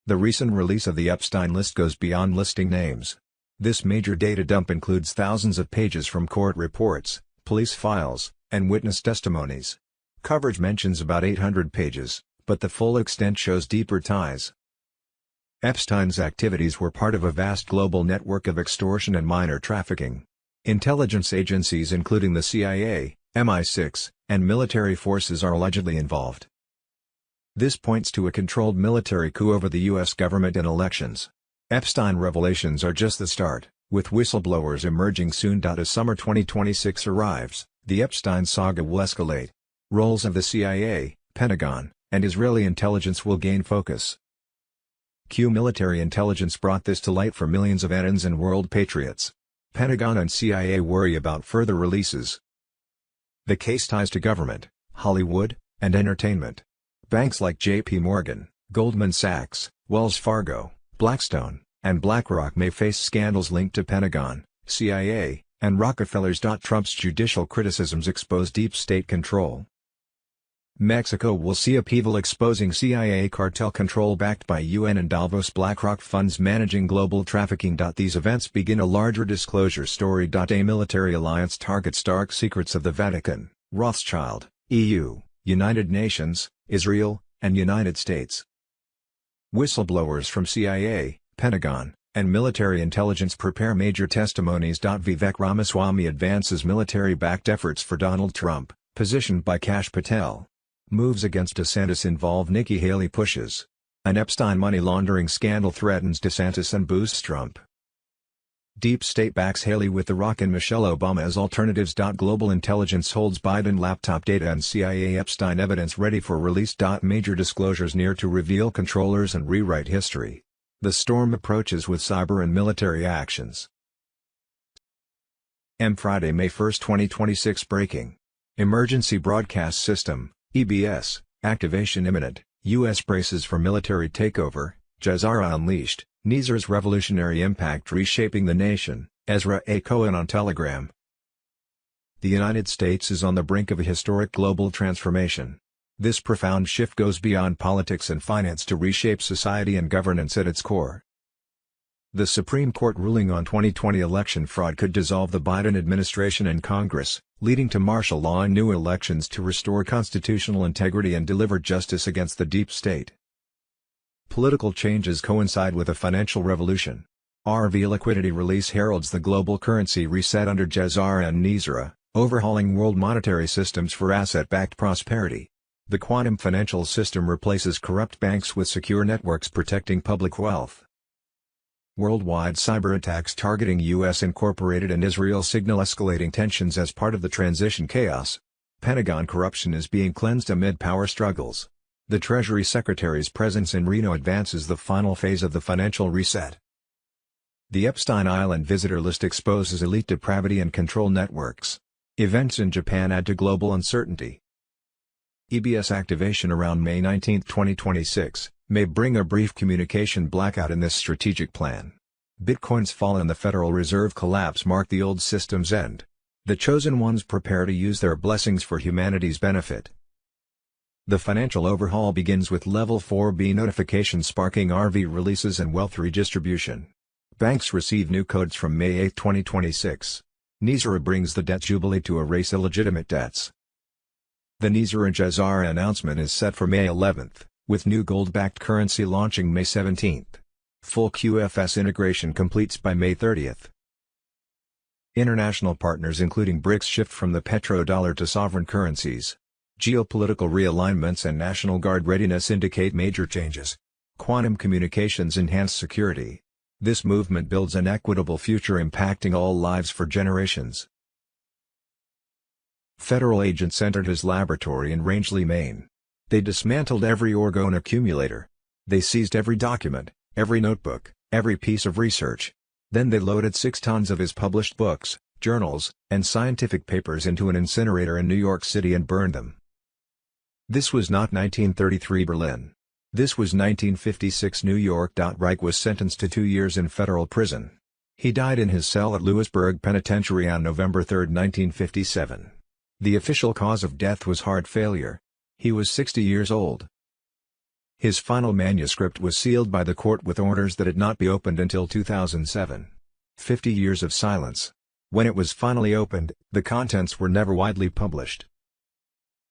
The recent release of the Epstein list goes beyond listing names. This major data dump includes thousands of pages from court reports, police files, and witness testimonies. Coverage mentions about 800 pages, but the full extent shows deeper ties. Epstein's activities were part of a vast global network of extortion and minor trafficking. Intelligence agencies including the CIA, MI6, and military forces are allegedly involved. This points to a controlled military coup over the U.S. government and elections. Epstein revelations are just the start, with whistleblowers emerging soon. As summer 2026 arrives, the Epstein saga will escalate. Roles of the CIA, Pentagon, and Israeli intelligence will gain focus. Military intelligence brought this to light for millions of Edens and world patriots. Pentagon and CIA worry about further releases. The case ties to government, Hollywood, and entertainment. Banks like J.P. Morgan, Goldman Sachs, Wells Fargo, Blackstone, and BlackRock may face scandals linked to Pentagon, CIA, and Rockefellers. Trump's judicial criticisms expose deep state control. Mexico will see upheaval exposing CIA cartel control backed by UN and Davos. BlackRock funds managing global trafficking. These events begin a larger disclosure story. A military alliance targets dark secrets of the Vatican, Rothschild, EU, United Nations, Israel, and United States. Whistleblowers from CIA, Pentagon, and military intelligence prepare major testimonies. Vivek Ramaswamy advances military-backed efforts for Donald Trump, positioned by Kash Patel. Moves against DeSantis involve Nikki Haley pushes. An Epstein money laundering scandal threatens DeSantis and boosts Trump. Deep state backs Haley with The Rock and Michelle Obama as alternatives. Global intelligence holds Biden laptop data and CIA Epstein evidence ready for release. Major disclosures near to reveal controllers and rewrite history. The storm approaches with cyber and military actions. Friday, May 1, 2026. Breaking: Emergency Broadcast System, EBS, activation imminent. U.S. braces for military takeover. Jazara unleashed. Nizar's revolutionary impact reshaping the nation. Ezra A. Cohen on Telegram. The United States is on the brink of a historic global transformation. This profound shift goes beyond politics and finance to reshape society and governance at its core. The Supreme Court ruling on 2020 election fraud could dissolve the Biden administration and Congress, leading to martial law and new elections to restore constitutional integrity and deliver justice against the deep state. Political changes coincide with a financial revolution. RV liquidity release heralds the global currency reset under Jazara and Nizra, overhauling world monetary systems for asset-backed prosperity. The quantum financial system replaces corrupt banks with secure networks protecting public wealth. Worldwide cyber attacks targeting U.S. Incorporated and Israel signal escalating tensions as part of the transition chaos. Pentagon corruption is being cleansed amid power struggles. The Treasury Secretary's presence in Reno advances the final phase of the financial reset. The Epstein Island visitor list exposes elite depravity and control networks. Events in Japan add to global uncertainty. EBS activation around May 19, 2026. May bring a brief communication blackout in this strategic plan. Bitcoin's fall and the Federal Reserve collapse mark the old system's end. The chosen ones prepare to use their blessings for humanity's benefit. The financial overhaul begins with Level 4B notifications sparking RV releases and wealth redistribution. Banks receive new codes from May 8, 2026. Nizar brings the debt jubilee to erase illegitimate debts. The Nizar and Jazara announcement is set for May 11th, with new gold-backed currency launching May 17th. Full QFS integration completes by May 30th. International partners including BRICS shift from the petrodollar to sovereign currencies. Geopolitical realignments and National Guard readiness indicate major changes. Quantum communications enhance security. This movement builds an equitable future impacting all lives for generations. Federal agents entered his laboratory in Rangeley, Maine. They dismantled every orgone accumulator. They seized every document, every notebook, every piece of research. Then they loaded 6 tons of his published books, journals, and scientific papers into an incinerator in New York City and burned them. This was not 1933 Berlin. This was 1956 New York. Reich was sentenced to 2 years in federal prison. He died in his cell at Lewisburg Penitentiary on November 3, 1957. The official cause of death was heart failure. He was 60 years old. His final manuscript was sealed by the court with orders that it not be opened until 2007. 50 years of silence. When it was finally opened, the contents were never widely published.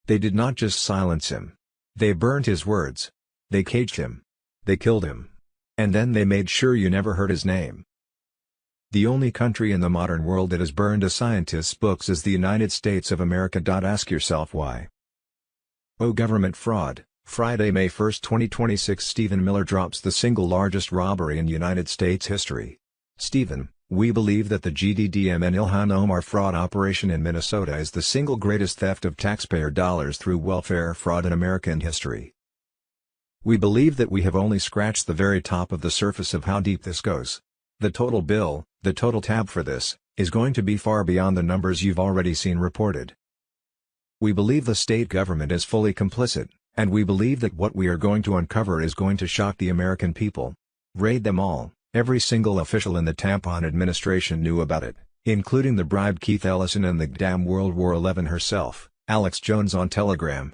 They did not just silence him. They burned his words. They caged him. They killed him. And then they made sure you never heard his name. The only country in the modern world that has burned a scientist's books is the United States of America. Ask yourself why. Oh, government fraud. Friday, May 1, 2026. Stephen Miller drops the single largest robbery in United States history. Stephen, we believe that the GDDM and Ilhan Omar fraud operation in Minnesota is the single greatest theft of taxpayer dollars through welfare fraud in American history. We believe that we have only scratched the very top of the surface of how deep this goes. The total bill, the total tab for this, is going to be far beyond the numbers you've already seen reported. We believe the state government is fully complicit, and we believe that what we are going to uncover is going to shock the American people. Raid them all. Every single official in the tampon administration knew about it, including the bribed Keith Ellison and the damn World War XI herself, Alex Jones on Telegram.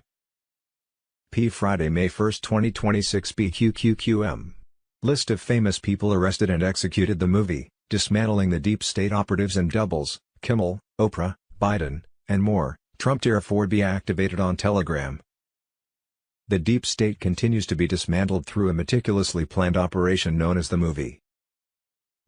P. Friday, May 1, 2026. BQQQM. List of famous people arrested and executed. The movie, Dismantling the Deep State Operatives and Doubles, Kimmel, Oprah, Biden, and more. Trump Tier 4B activated on Telegram. The deep state continues to be dismantled through a meticulously planned operation known as the movie.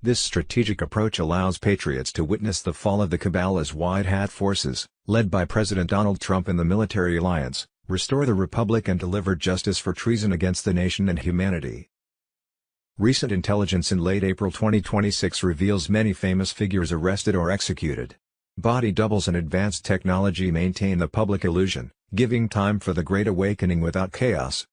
This strategic approach allows patriots to witness the fall of the Cabal as white hat forces, led by President Donald Trump and the military alliance, restore the republic and deliver justice for treason against the nation and humanity. Recent intelligence in late April 2026 reveals many famous figures arrested or executed. Body doubles and advanced technology maintain the public illusion, giving time for the Great Awakening without chaos.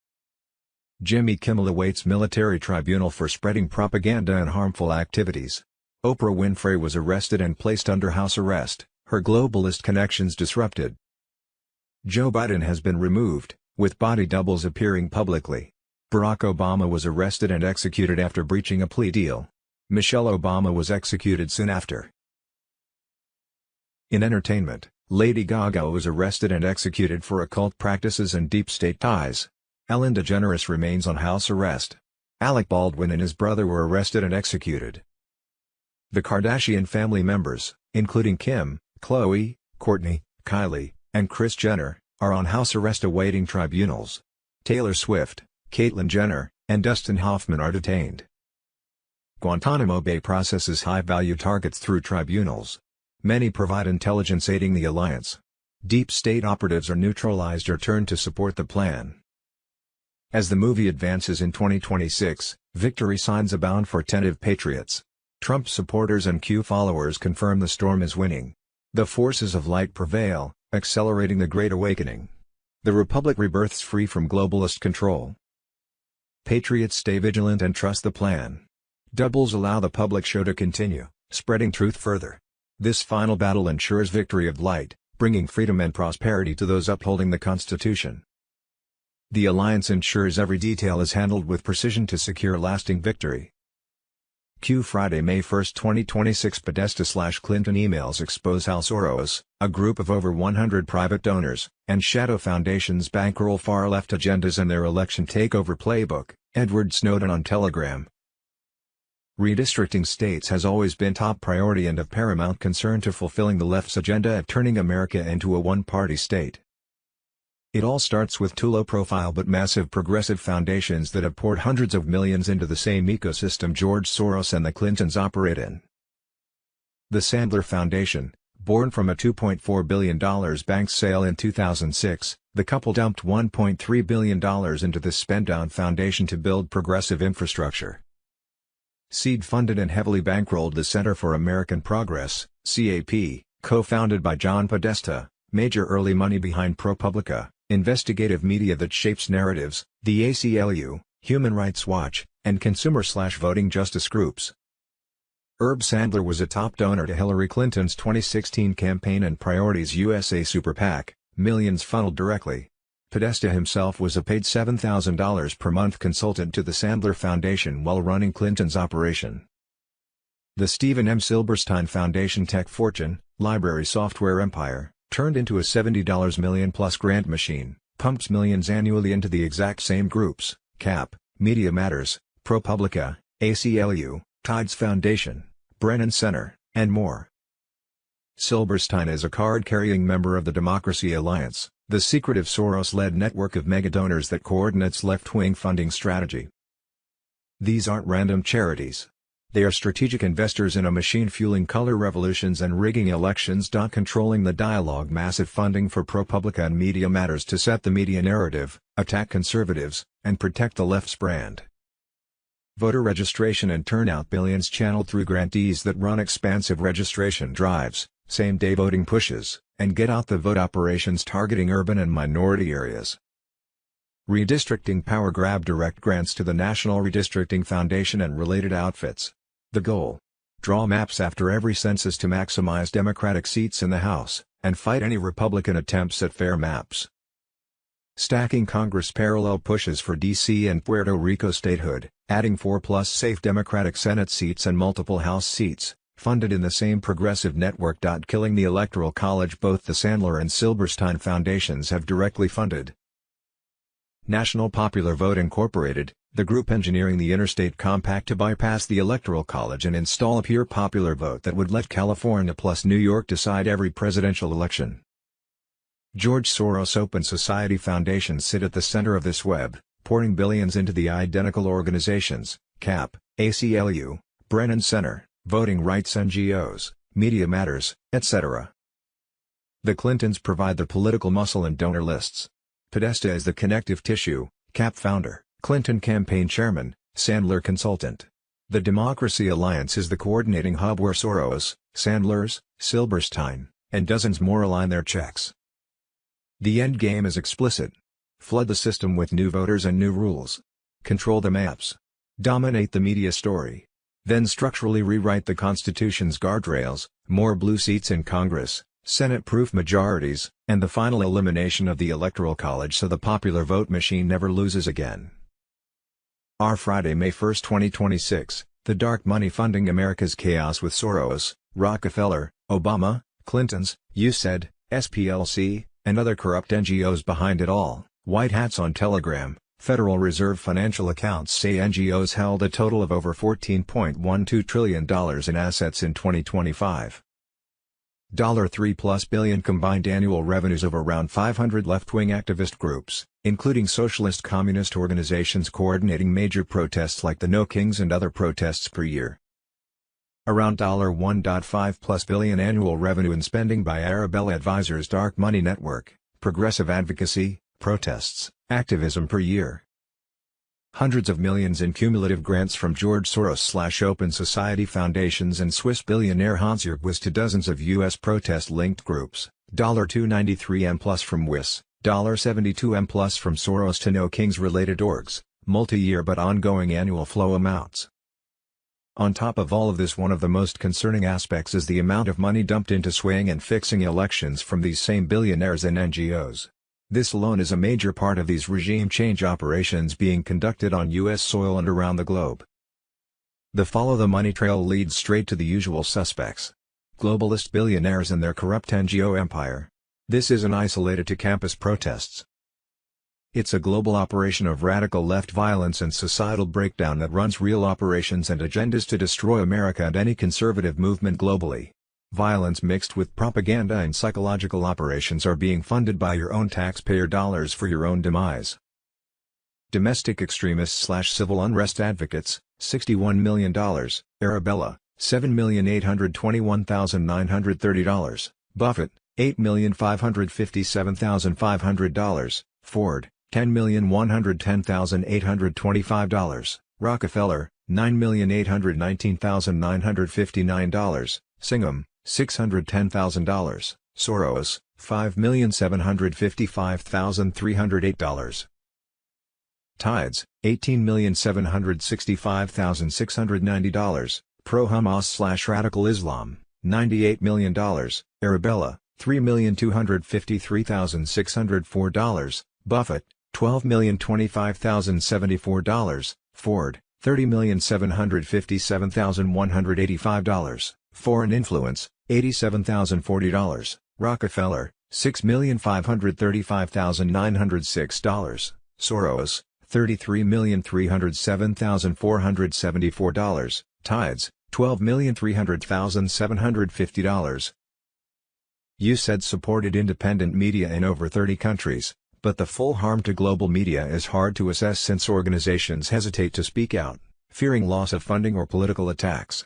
Jimmy Kimmel awaits military tribunal for spreading propaganda and harmful activities. Oprah Winfrey was arrested and placed under house arrest, her globalist connections disrupted. Joe Biden has been removed, with body doubles appearing publicly. Barack Obama was arrested and executed after breaching a plea deal. Michelle Obama was executed soon after. In entertainment, Lady Gaga was arrested and executed for occult practices and deep state ties. Ellen DeGeneres remains on house arrest. Alec Baldwin and his brother were arrested and executed. The Kardashian family members, including Kim, Khloe, Kourtney, Kylie, and Kris Jenner, are on house arrest awaiting tribunals. Taylor Swift, Caitlyn Jenner, and Dustin Hoffman are detained. Guantanamo Bay processes high-value targets through tribunals. Many provide intelligence aiding the alliance. Deep state operatives are neutralized or turned to support the plan. As the movie advances in 2026, victory signs abound for attentive patriots. Trump supporters and Q followers confirm the storm is winning. The forces of light prevail, accelerating the Great Awakening. The Republic rebirths free from globalist control. Patriots stay vigilant and trust the plan. Doubles allow the public show to continue, spreading truth further. This final battle ensures victory of light, bringing freedom and prosperity to those upholding the Constitution. The alliance ensures every detail is handled with precision to secure lasting victory. Q Friday, May 1, 2026. Podesta/Clinton emails expose how Soros, a group of over 100 private donors, and shadow foundations bankroll far-left agendas in their election takeover playbook. Edward Snowden on Telegram. Redistricting states has always been top priority and of paramount concern to fulfilling the left's agenda of turning America into a one-party state. It all starts with two low-profile but massive progressive foundations that have poured hundreds of millions into the same ecosystem George Soros and the Clintons operate in. The Sandler Foundation, born from a $2.4 billion bank sale in 2006, the couple dumped $1.3 billion into the spend-down foundation to build progressive infrastructure. Seed-funded and heavily bankrolled the Center for American Progress, CAP, co-founded by John Podesta, major early money behind ProPublica, investigative media that shapes narratives, the ACLU, Human Rights Watch, and consumer/voting justice groups. Herb Sandler was a top donor to Hillary Clinton's 2016 campaign and Priorities USA Super PAC, millions funneled directly. Podesta himself was a paid $7,000 per month consultant to the Sandler Foundation while running Clinton's operation. The Stephen M. Silberstein Foundation tech fortune, library software empire, turned into a $70 million-plus grant machine, pumps millions annually into the exact same groups, CAP, Media Matters, ProPublica, ACLU, Tides Foundation, Brennan Center, and more. Silberstein is a card-carrying member of the Democracy Alliance, the secretive Soros-led network of mega-donors that coordinates left-wing funding strategy. These aren't random charities. They are strategic investors in a machine fueling color revolutions and rigging elections. Controlling the dialogue, massive funding for ProPublica and Media Matters to set the media narrative, attack conservatives, and protect the left's brand. Voter registration and turnout, billions channeled through grantees that run expansive registration drives, same-day voting pushes, and get-out-the-vote operations targeting urban and minority areas. Redistricting power grab, direct grants to the National Redistricting Foundation and related outfits. The goal? Draw maps after every census to maximize Democratic seats in the House, and fight any Republican attempts at fair maps. Stacking Congress, parallel pushes for D.C. and Puerto Rico statehood, adding 4+ safe Democratic Senate seats and multiple House seats, funded in the same progressive network. Killing the Electoral College, both the Sandler and Silberstein foundations have directly funded. National Popular Vote Incorporated, the group engineering the interstate compact to bypass the Electoral College and install a pure popular vote that would let California plus New York decide every presidential election. George Soros Open Society foundations sit at the center of this web, pouring billions into the identical organizations, CAP, ACLU, Brennan Center, voting rights NGOs, Media Matters, etc. The Clintons provide the political muscle and donor lists. Podesta is the connective tissue, CAP founder, Clinton campaign chairman, Sandler consultant. The Democracy Alliance is the coordinating hub where Soros, Sandler's, Silberstein, and dozens more align their checks. The end game is explicit. Flood the system with new voters and new rules. Control the maps. Dominate the media story. Then structurally rewrite the Constitution's guardrails, more blue seats in Congress, Senate-proof majorities, and the final elimination of the Electoral College so the popular vote machine never loses again. Our Friday, May 1, 2026, the dark money funding America's chaos with Soros, Rockefeller, Obama, Clintons, USAID, SPLC, and other corrupt NGOs behind it all. White hats on Telegram. Federal Reserve financial accounts say NGOs held a total of over $14.12 trillion in assets in 2025. $3+ billion combined annual revenues of around 500 left-wing activist groups, including socialist communist organizations coordinating major protests like the No Kings and other protests per year. Around $1.5+ billion annual revenue in spending by Arabella Advisors' dark money network, progressive advocacy, protests, activism per year. Hundreds of millions in cumulative grants from George Soros/Open Society foundations and Swiss billionaire Hans-Jörg Wyss to dozens of U.S. protest-linked groups, $293 M+ from Wyss, $72 M+ from Soros to No Kings-related orgs, multi-year but ongoing annual flow amounts. On top of all of this, one of the most concerning aspects is the amount of money dumped into swaying and fixing elections from these same billionaires and NGOs. This alone is a major part of these regime change operations being conducted on U.S. soil and around the globe. The follow the money trail leads straight to the usual suspects. Globalist billionaires and their corrupt NGO empire. This isn't isolated to campus protests. It's a global operation of radical left violence and societal breakdown that runs real operations and agendas to destroy America and any conservative movement globally. Violence mixed with propaganda and psychological operations are being funded by your own taxpayer dollars for your own demise. Domestic extremists/civil unrest advocates, $61 million, Arabella, $7,821,930, Buffett, $8,557,500, Ford, $10,110,825, Rockefeller, $9,819,959, Singham, $610,000, Soros, $5,755,308. Tides, $18,765,690, pro-Hamas/radical Islam, $98 million, Arabella, $3,253,604, Buffett, $12,025,074, Ford, $30,757,185, foreign influence, $87,040, Rockefeller, $6,535,906, Soros, $33,307,474, Tides, $12,300,750. USAID supported independent media in over 30 countries, but the full harm to global media is hard to assess since organizations hesitate to speak out, fearing loss of funding or political attacks.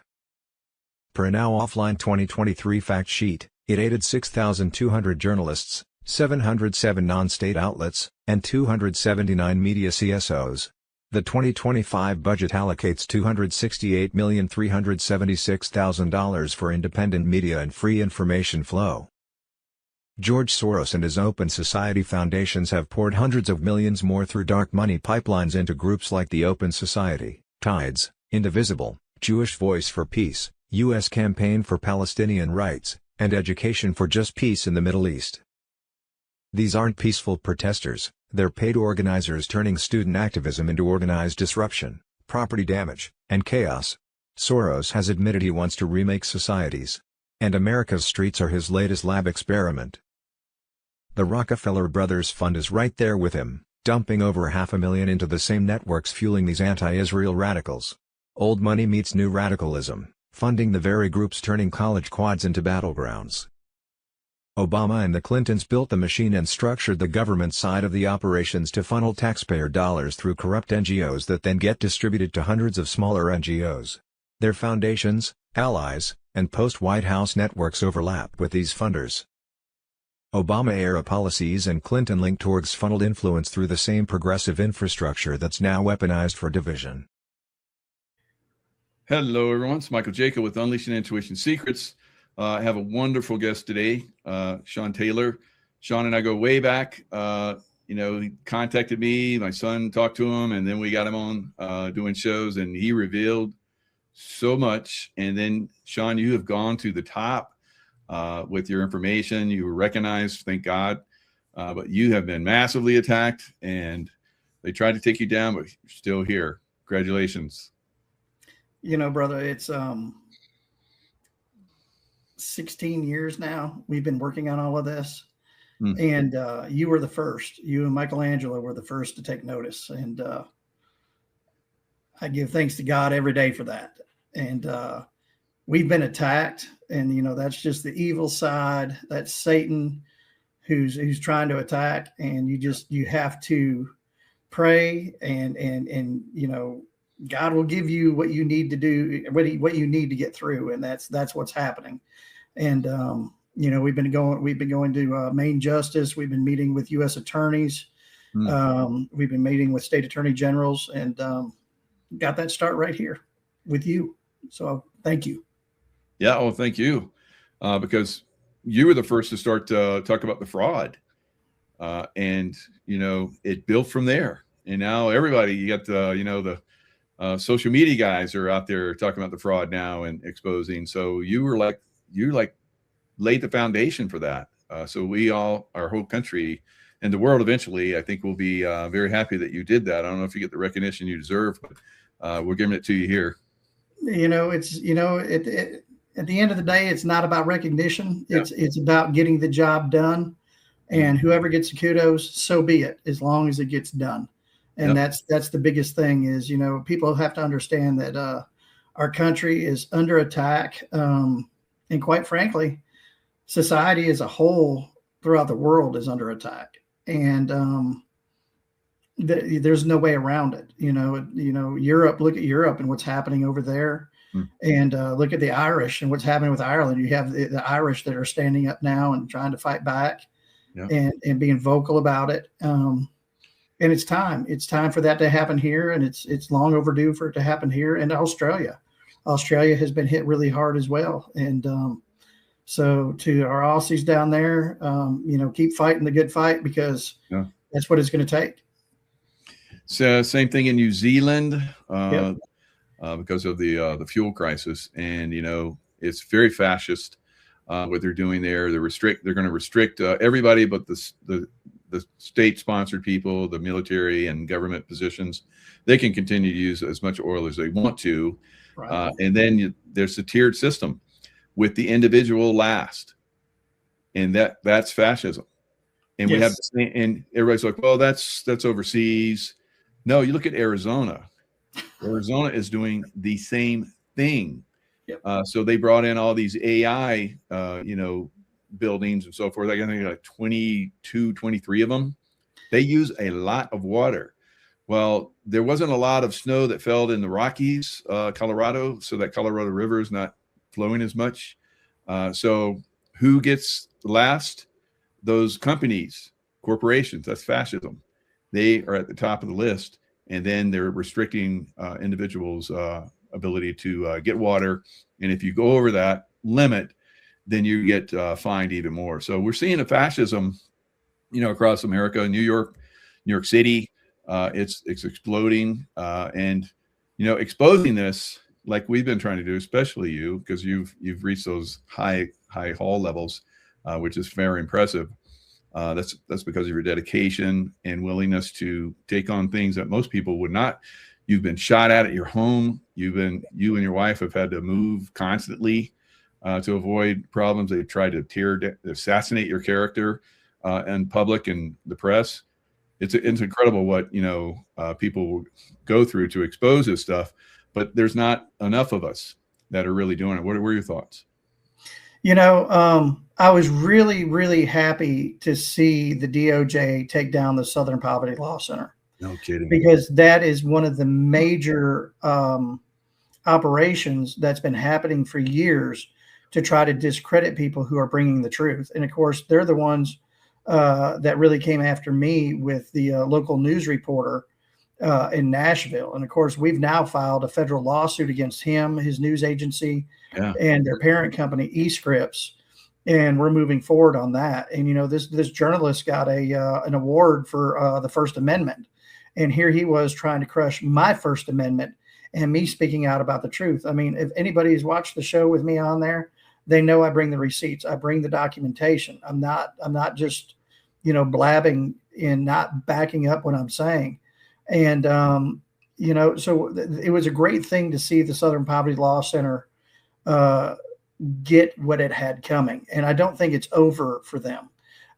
Per a now offline 2023 fact sheet, it aided 6,200 journalists, 707 non-state outlets, and 279 media CSOs. The 2025 budget allocates $268,376,000 for independent media and free information flow. George Soros and his Open Society foundations have poured hundreds of millions more through dark money pipelines into groups like the Open Society, Tides, Indivisible, Jewish Voice for Peace, U.S. Campaign for Palestinian Rights, and Education for Just Peace in the Middle East. These aren't peaceful protesters, they're paid organizers turning student activism into organized disruption, property damage, and chaos. Soros has admitted he wants to remake societies. And America's streets are his latest lab experiment. The Rockefeller Brothers Fund is right there with him, dumping over $500,000 into the same networks fueling these anti-Israel radicals. Old money meets new radicalism, funding the very groups turning college quads into battlegrounds. Obama and the Clintons built the machine and structured the government side of the operations to funnel taxpayer dollars through corrupt NGOs that then get distributed to hundreds of smaller NGOs. Their foundations, allies, and post-White House networks overlap with these funders. Obama-era policies and Clinton-linked orgs funneled influence through the same progressive infrastructure that's now weaponized for division. Hello, everyone. It's Michael Jacob with Unleashing Intuition Secrets. I have a wonderful guest today, Sean Taylor. Sean and I go way back. He contacted me. My son talked to him, and then we got him on doing shows, and he revealed so much. And then, Sean, you have gone to the top with your information. You were recognized, thank God. But you have been massively attacked, and they tried to take you down, but you're still here. Congratulations. Brother, it's 16 years now. We've been working on all of this. And you were the first. You and Michelangelo were the first to take notice. And I give thanks to God every day for that. And we've been attacked. And, that's just the evil side. That's Satan who's trying to attack. And you have to pray and God will give you what you need to do, what you need to get through. And that's what's happening. And, we've been going to Maine Justice. We've been meeting with U.S. attorneys. We've been meeting with state attorney generals, and got that start right here with you. So thank you. Yeah. Oh, thank you. Because you were the first to start to talk about the fraud. And, it built from there. And now everybody, you got the social media guys are out there talking about the fraud now and exposing. So you laid the foundation for that. So our whole country and the world eventually, I think, will be very happy that you did that. I don't know if you get the recognition you deserve, but we're giving it to you here. it's at the end of the day, it's not about recognition. It's about getting the job done, and whoever gets the kudos, so be it, as long as it gets done. And that's the biggest thing is, people have to understand that our country is under attack. And quite frankly, society as a whole throughout the world is under attack. And there's no way around it. Europe, look at Europe and what's happening over there. And look at the Irish and what's happening with Ireland. You have the Irish that are standing up now and trying to fight back and being vocal about it. And it's time for that to happen here. And it's long overdue for it to happen here. And Australia has been hit really hard as well. And so to our Aussies down there, keep fighting the good fight, because that's what it's going to take. So same thing in New Zealand, because of the fuel crisis. And, it's very fascist, what they're doing there. They're going to restrict everybody but the state-sponsored people, the military and government positions. They can continue to use as much oil as they want to. Right. And then there's the tiered system with the individual last. And that's fascism. And we have the same, and everybody's like, well, that's overseas. No, you look at Arizona. Arizona is doing the same thing. So they brought in all these AI, buildings and so forth. I think like 22, 23 of them. They use a lot of water. Well, there wasn't a lot of snow that fell in the Rockies, Colorado, so that Colorado River is not flowing as much. So who gets last? Those companies, corporations. That's fascism. They are at the top of the list, and then they're restricting individuals' ability to get water. And if you go over that limit, then you get fined even more. So we're seeing a fascism, across America, New York City. It's exploding, and exposing this like we've been trying to do, especially you, because you've reached those high hall levels, which is very impressive. That's because of your dedication and willingness to take on things that most people would not. You've been shot at your home. You and your wife have had to move constantly to avoid problems. They've tried to assassinate your character in public and the press. It's incredible what people go through to expose this stuff, but there's not enough of us that are really doing it. What were your thoughts? I was really, really happy to see the DOJ take down the Southern Poverty Law Center. No kidding. Because that is one of the major operations that's been happening for years to try to discredit people who are bringing the truth. And of course, they're the ones that really came after me with the local news reporter in Nashville. And of course, we've now filed a federal lawsuit against him, his news agency, and their parent company, eScripts. And we're moving forward on that. And, this journalist got an award for the First Amendment. And here he was trying to crush my First Amendment and me speaking out about the truth. I mean, if anybody's watched the show with me on there, they know I bring the receipts. I bring the documentation. I'm not just, blabbing and not backing up what I'm saying. And, so it was a great thing to see the Southern Poverty Law Center get what it had coming. And I don't think it's over for them.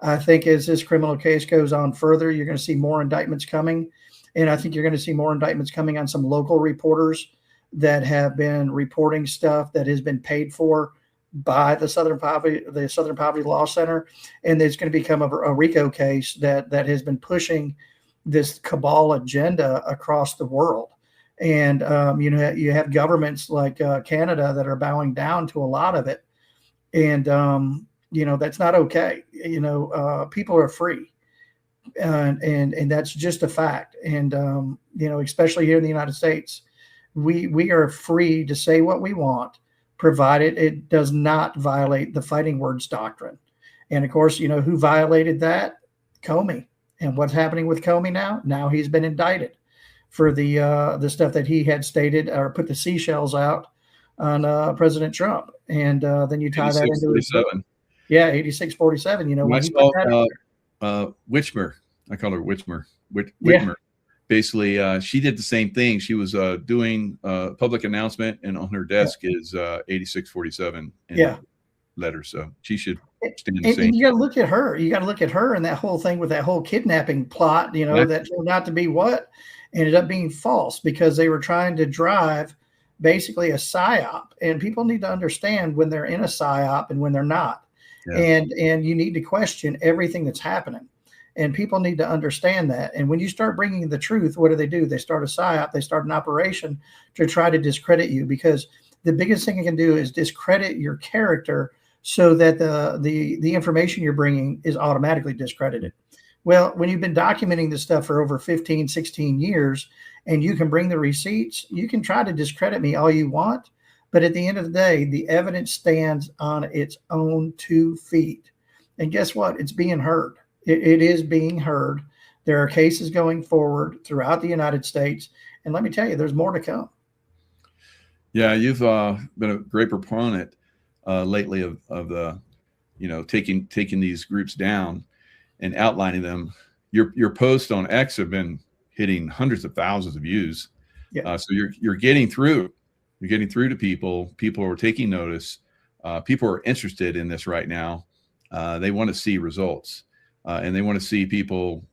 I think as this criminal case goes on further, you're going to see more indictments coming. And I think you're going to see more indictments coming on some local reporters that have been reporting stuff that has been paid for by the Southern Poverty Law Center. And it's going to become a RICO case that has been pushing this cabal agenda across the world. And, you have governments like Canada that are bowing down to a lot of it. And, that's not okay. People are free. And that's just a fact. And, especially here in the United States, we are free to say what we want, provided it does not violate the fighting words doctrine. And of course, who violated that? Comey. And what's happening with Comey now? Now he's been indicted for the stuff that he had stated or put the seashells out on President Trump. And then you tie that into 8647. Yeah, 8647. I saw Whitmer. I call her Whitmer. Whitmer. basically, she did the same thing. She was doing a public announcement, and on her desk is 8647 letter. So she should stand the same. And you got to look at her. You got to look at her and that whole thing with that whole kidnapping plot, that turned out to be what ended up being false, because they were trying to drive basically a psyop. And people need to understand when they're in a psyop and when they're not. Yeah. And you need to question everything that's happening. And people need to understand that. And when you start bringing the truth, what do? They start a psyop. They start an operation to try to discredit you, because the biggest thing it can do is discredit your character, so that the information you're bringing is automatically discredited. Well, when you've been documenting this stuff for over 15, 16 years, and you can bring the receipts, you can try to discredit me all you want. But at the end of the day, the evidence stands on its own 2 feet. And guess what? It's being heard. It is being heard. There are cases going forward throughout the United States. And let me tell you, there's more to come. Yeah, you've been a great proponent lately of the, taking these groups down and outlining them. Your posts on X have been hitting hundreds of thousands of views. Yeah. So you're getting through. You're getting through to people. People are taking notice. People are interested in this right now. They want to see results, and they want to see people,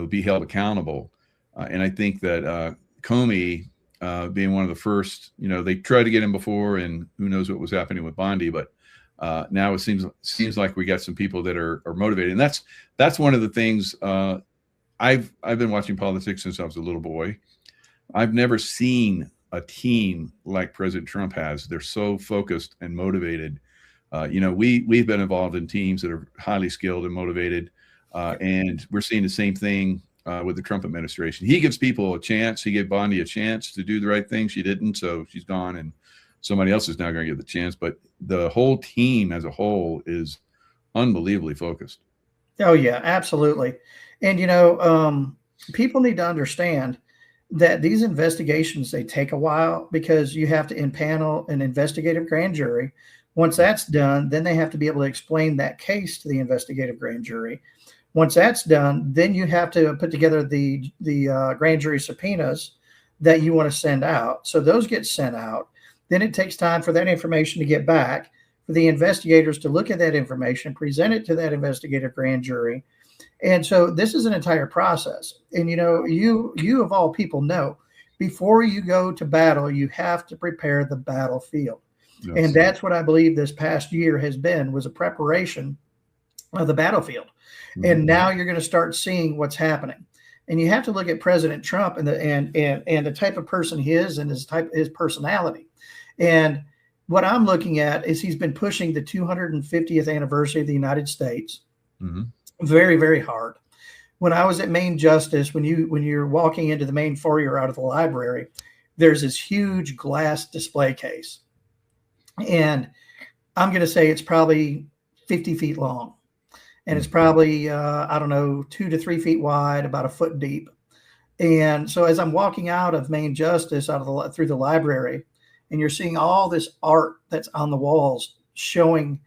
be held accountable. And I think that Comey, being one of the first, they tried to get him before, and who knows what was happening with Bondi, but now it seems like we got some people that are motivated. And that's one of the things. I've been watching politics since I was a little boy. I've never seen a team like President Trump has. They're so focused and motivated. We've been involved in teams that are highly skilled and motivated, and we're seeing the same thing with the Trump administration. He gives people a chance. He gave Bondi a chance to do the right thing. She didn't, so she's gone, and somebody else is now going to get the chance. But the whole team as a whole is unbelievably focused. Oh yeah, absolutely. And people need to understand that these investigations, they take a while, because you have to impanel an investigative grand jury. Once that's done, then they have to be able to explain that case to the investigative grand jury. Once that's done, then you have to put together the grand jury subpoenas that you want to send out. So those get sent out. Then it takes time for that information to get back, for the investigators to look at that information, present it to that investigative grand jury. And so this is an entire process. And, you of all people know, before you go to battle, you have to prepare the battlefield. Yes. And that's what I believe this past year has been, was a preparation of the battlefield. Mm-hmm. And now you're going to start seeing what's happening. And you have to look at President Trump and the type of person he is, and his personality. And what I'm looking at is he's been pushing the 250th anniversary of the United States. Mm-hmm. Very, very hard. When I was at Main Justice, when you're walking into the main foyer out of the library, there's this huge glass display case. And I'm going to say it's probably 50 feet long. And it's probably, 2 to 3 feet wide, about a foot deep. And so as I'm walking out of Main Justice, through the library, and you're seeing all this art that's on the walls showing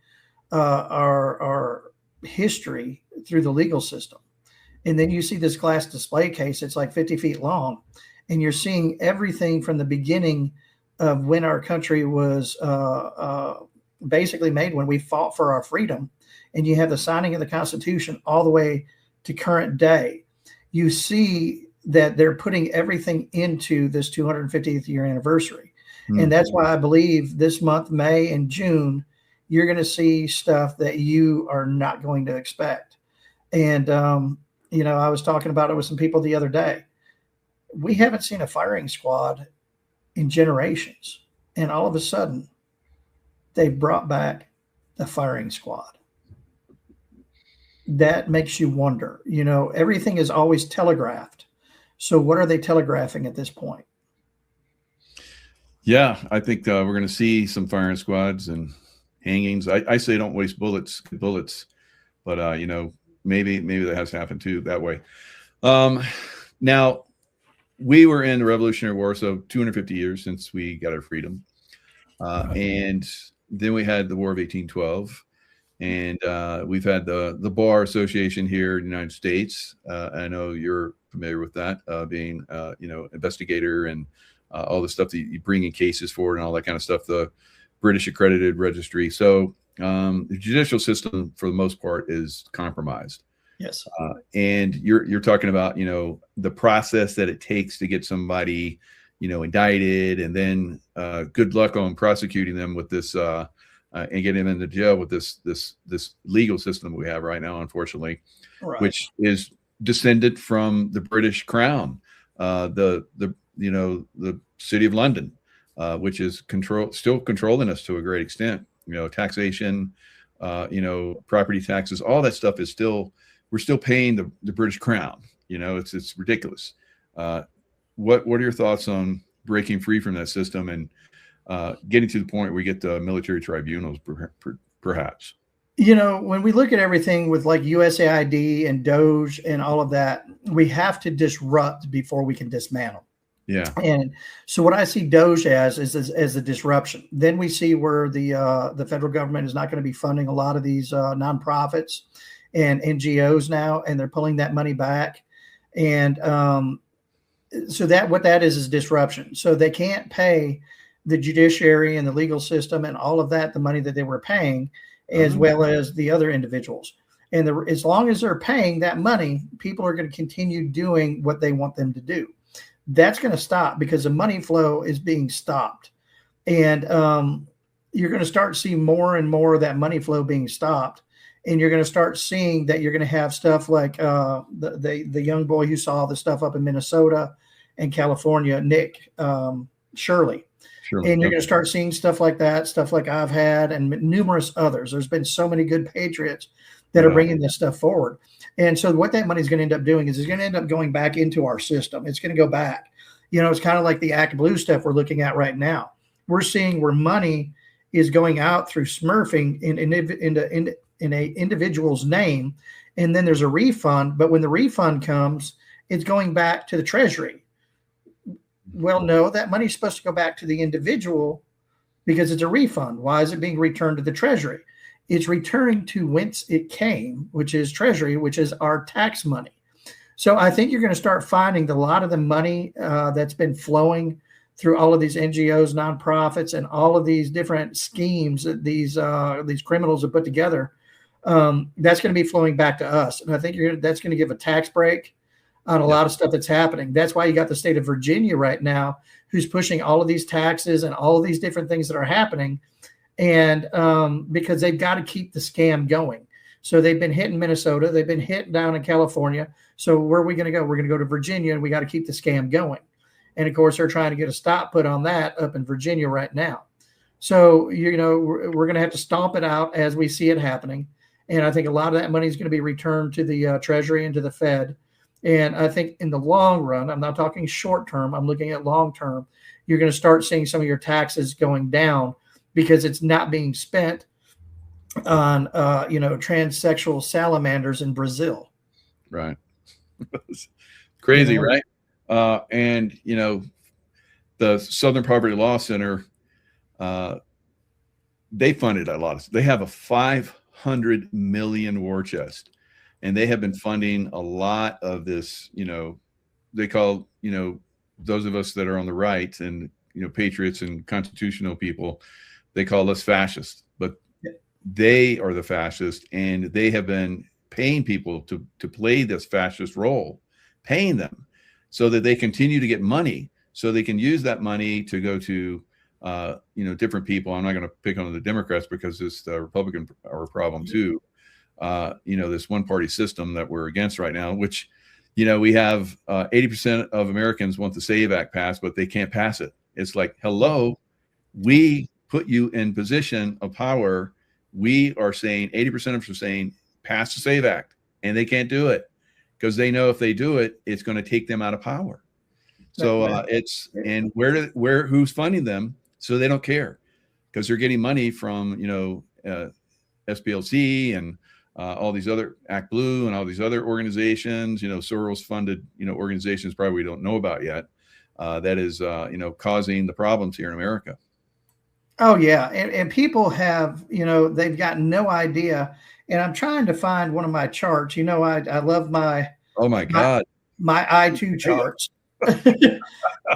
our history through the legal system. And then you see this glass display case, it's like 50 feet long, and you're seeing everything from the beginning of when our country was basically made, when we fought for our freedom. And you have the signing of the Constitution all the way to current day. You see that they're putting everything into this 250th year anniversary. Mm-hmm. And that's why I believe this month, May and June, you're going to see stuff that you are not going to expect. And, I was talking about it with some people the other day. We haven't seen a firing squad in generations. And all of a sudden, they brought back the firing squad. That makes you wonder. Everything is always telegraphed. So what are they telegraphing at this point? Yeah, I think we're going to see some firing squads and hangings. I say don't waste bullets, but maybe that has happened too that way. Now, we were in the Revolutionary War, so 250 years since we got our freedom, and then we had the War of 1812, and we've had the Bar Association here in the United States. I know you're familiar with that, being investigator and all the stuff that you bring in cases for and all that kind of stuff. The British accredited registry. So the judicial system, for the most part, is compromised. Yes. And you're talking about the process that it takes to get somebody indicted, and then good luck on prosecuting them with this and getting them into jail with this legal system we have right now, unfortunately, right. which is descended from the British Crown, the City of London, which is still controlling us to a great extent. Taxation, property taxes, all that stuff is we're still paying the British Crown. It's ridiculous. What are your thoughts on breaking free from that system and getting to the point where we get the military tribunals, perhaps? When we look at everything with like USAID and Doge and all of that, we have to disrupt before we can dismantle. Yeah. And so what I see Doge as a disruption. Then we see where the federal government is not going to be funding a lot of these nonprofits and NGOs now, and they're pulling that money back. And so what that is disruption. So they can't pay the judiciary and the legal system and all of that, the money that they were paying, as well as the other individuals. And as long as they're paying that money, people are going to continue doing what they want them to do. That's going to stop because the money flow is being stopped. And you're going to start seeing more and more of that money flow being stopped. And you're going to start seeing that you're going to have stuff like the young boy who saw the stuff up in Minnesota and California, Nick Shirley. And you're going to start seeing stuff like that, stuff like I've had, and numerous others. There's been so many good patriots that are bringing this stuff forward. And so what that money is going to end up doing is it's going to end up going back into our system. It's going to go back. It's kind of like the Act Blue stuff we're looking at right now. We're seeing where money is going out through smurfing in a individual's name, and then there's a refund. But when the refund comes, it's going back to the Treasury. Well, no, that money's supposed to go back to the individual because it's a refund. Why is it being returned to the Treasury? It's returning to whence it came, which is Treasury, which is our tax money. So I think you're going to start finding a lot of the money that's been flowing through all of these NGOs, nonprofits, and all of these different schemes that these criminals have put together. That's going to be flowing back to us. And I think that's going to give a tax break on a lot of stuff that's happening. That's why you got the state of Virginia right now, who's pushing all of these taxes and all of these different things that are happening. And because they've got to keep the scam going. So they've been hitting Minnesota. They've been hitting down in California. So where are we going to go? We're going to go to Virginia, and we got to keep the scam going. And of course, they're trying to get a stop put on that up in Virginia right now. So, we're going to have to stomp it out as we see it happening. And I think a lot of that money is going to be returned to the Treasury and to the Fed. And I think in the long run, I'm not talking short term, I'm looking at long term, you're going to start seeing some of your taxes going down because it's not being spent on, transsexual salamanders in Brazil. Right. Crazy, right? And, the Southern Poverty Law Center, they funded a lot. They have a 500 million war chest. And they have been funding a lot of this, they call, those of us that are on the right and, patriots and constitutional people, they call us fascists, but they are the fascists, and they have been paying people to play this fascist role, paying them so that they continue to get money, so they can use that money to go to, different people. I'm not going to pick on the Democrats because it's the Republican are a problem too. This one party system that we're against right now, which, we have 80% of Americans want the SAVE Act passed, but they can't pass it. It's like, hello, we put you in position of power. We are saying 80% of us are saying pass the SAVE Act, and they can't do it because they know if they do it, it's going to take them out of power. So and who's funding them? So they don't care because they're getting money from, SPLC and all these other Act Blue and all these other organizations, Soros funded, organizations probably we don't know about yet. That is, causing the problems here in America. Oh yeah. And people have, they've got no idea. And I'm trying to find one of my charts. I love my, oh my God, my I2 charts.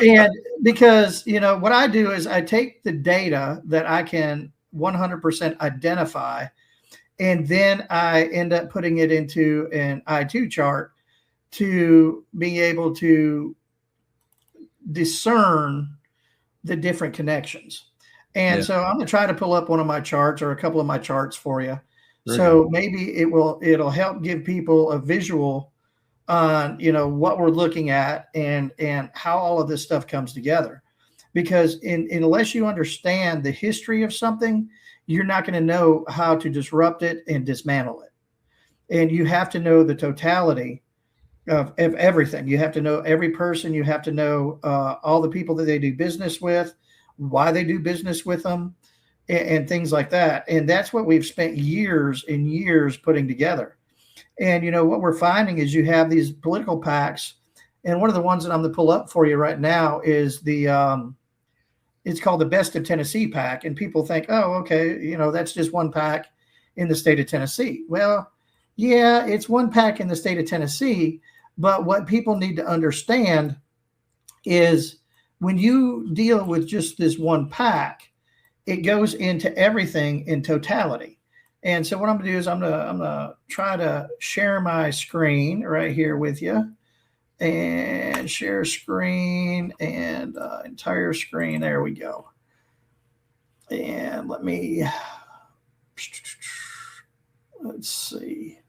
And because, what I do is I take the data that I can 100% identify, and then I end up putting it into an I2 chart to be able to discern the different connections. And so I'm going to try to pull up one of my charts or a couple of my charts for you. So maybe it'll help give people a visual on, what we're looking at and how all of this stuff comes together. Because unless you understand the history of something, you're not going to know how to disrupt it and dismantle it. And you have to know the totality of everything. You have to know every person. You have to know all the people that they do business with, why they do business with them, and things like that. And that's what we've spent years and years putting together. And, what we're finding is you have these political PACs. And one of the ones that I'm going to pull up for you right now is it's called the Best of Tennessee PAC. And people think, oh, okay, that's just one PAC in the state of Tennessee. Well, yeah, it's one PAC in the state of Tennessee. But what people need to understand is when you deal with just this one PAC, it goes into everything in totality. And so what I'm going to do is I'm going to try to share my screen right here with you, and share screen and entire screen. There we go. And let's see.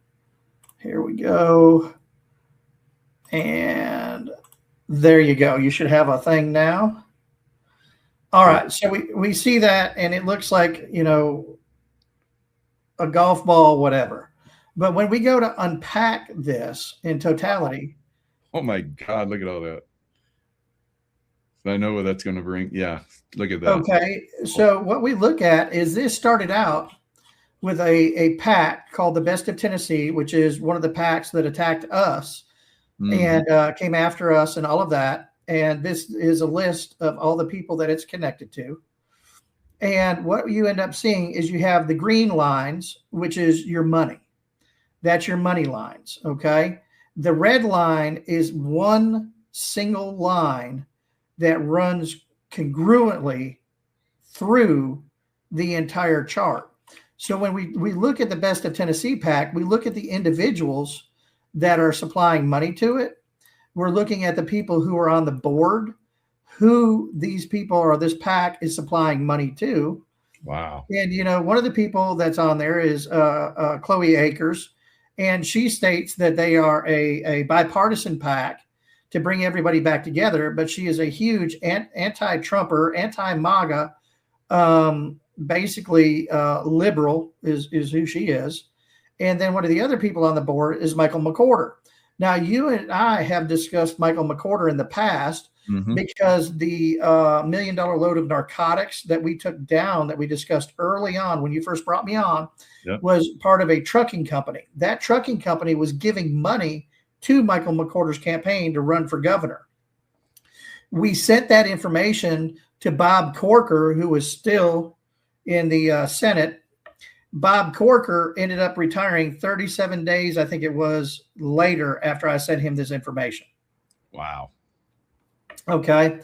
Here we go. And there you go. You should have a thing now. All right. So we see that, and it looks like, a golf ball, whatever. But when we go to unpack this in totality. Oh my God, look at all that. I know what that's going to bring. Yeah, look at that. Okay. So what we look at is this started out with a PAC called the Best of Tennessee, which is one of the PACs that attacked us and came after us and all of that. And this is a list of all the people that it's connected to. And what you end up seeing is you have the green lines, which is your money. That's your money lines, okay? The red line is one single line that runs congruently through the entire chart. So when we look at the Best of Tennessee PAC, we look at the individuals that are supplying money to it. We're looking at the people who are on the board, who these people or this PAC is supplying money to. Wow. And, one of the people that's on there is Chloe Akers, and she states that they are a bipartisan PAC to bring everybody back together, but she is a huge anti-Trumper, anti-MAGA, basically liberal is who she is. And then one of the other people on the board is Michael McWhorter. Now, you and I have discussed Michael McWhorter in the past because the $1 million load of narcotics that we took down, that we discussed early on when you first brought me on, was part of a trucking company. That trucking company was giving money to Michael McWhorter's campaign to run for governor. We sent that information to Bob Corker, who was still in the Senate. Bob Corker ended up retiring 37 days, I think it was, later after I sent him this information. Wow. Okay.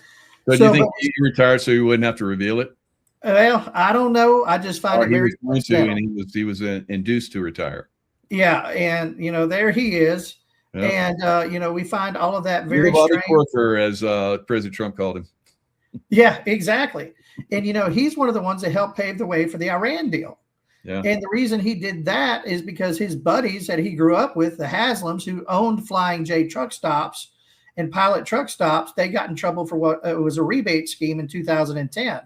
So do you think he retired so he wouldn't have to reveal it? Well, I don't know. I just find it very and he was induced to retire. Yeah, and there he is. Yep. And we find all of that very strange. Corker, as President Trump called him. Yeah, exactly. And he's one of the ones that helped pave the way for the Iran deal. Yeah. And the reason he did that is because his buddies that he grew up with, the Haslams, who owned Flying J truck stops and Pilot truck stops, they got in trouble for what was a rebate scheme in 2010.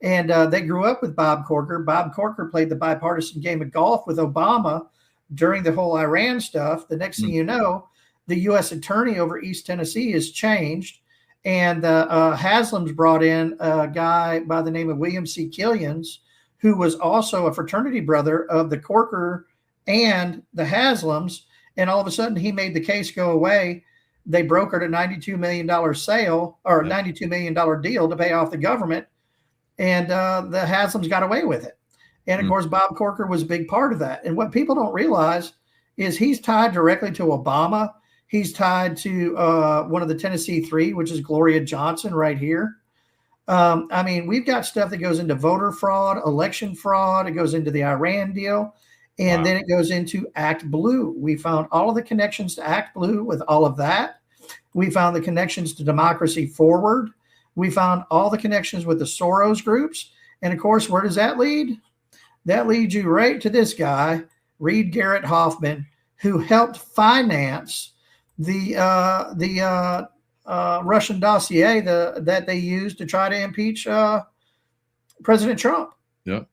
And they grew up with Bob Corker. Bob Corker played the bipartisan game of golf with Obama during the whole Iran stuff. The next thing you know, the U.S. attorney over East Tennessee has changed. And Haslam's brought in a guy by the name of William C. Killians, who was also a fraternity brother of the Corker and the Haslams. And all of a sudden, he made the case go away. They brokered a $92 million sale or $92 million deal to pay off the government. And the Haslams got away with it. And of course, Bob Corker was a big part of that. And what people don't realize is he's tied directly to Obama. He's tied to one of the Tennessee Three, which is Gloria Johnson right here. I mean, we've got stuff that goes into voter fraud, election fraud. It goes into the Iran deal. And then it goes into Act Blue. We found all of the connections to Act Blue with all of that. We found the connections to Democracy Forward. We found all the connections with the Soros groups. And of course, where does that lead? That leads you right to this guy, Reed Garrett Hoffman, who helped finance the Russian dossier that they used to try to impeach President Trump. Yeah.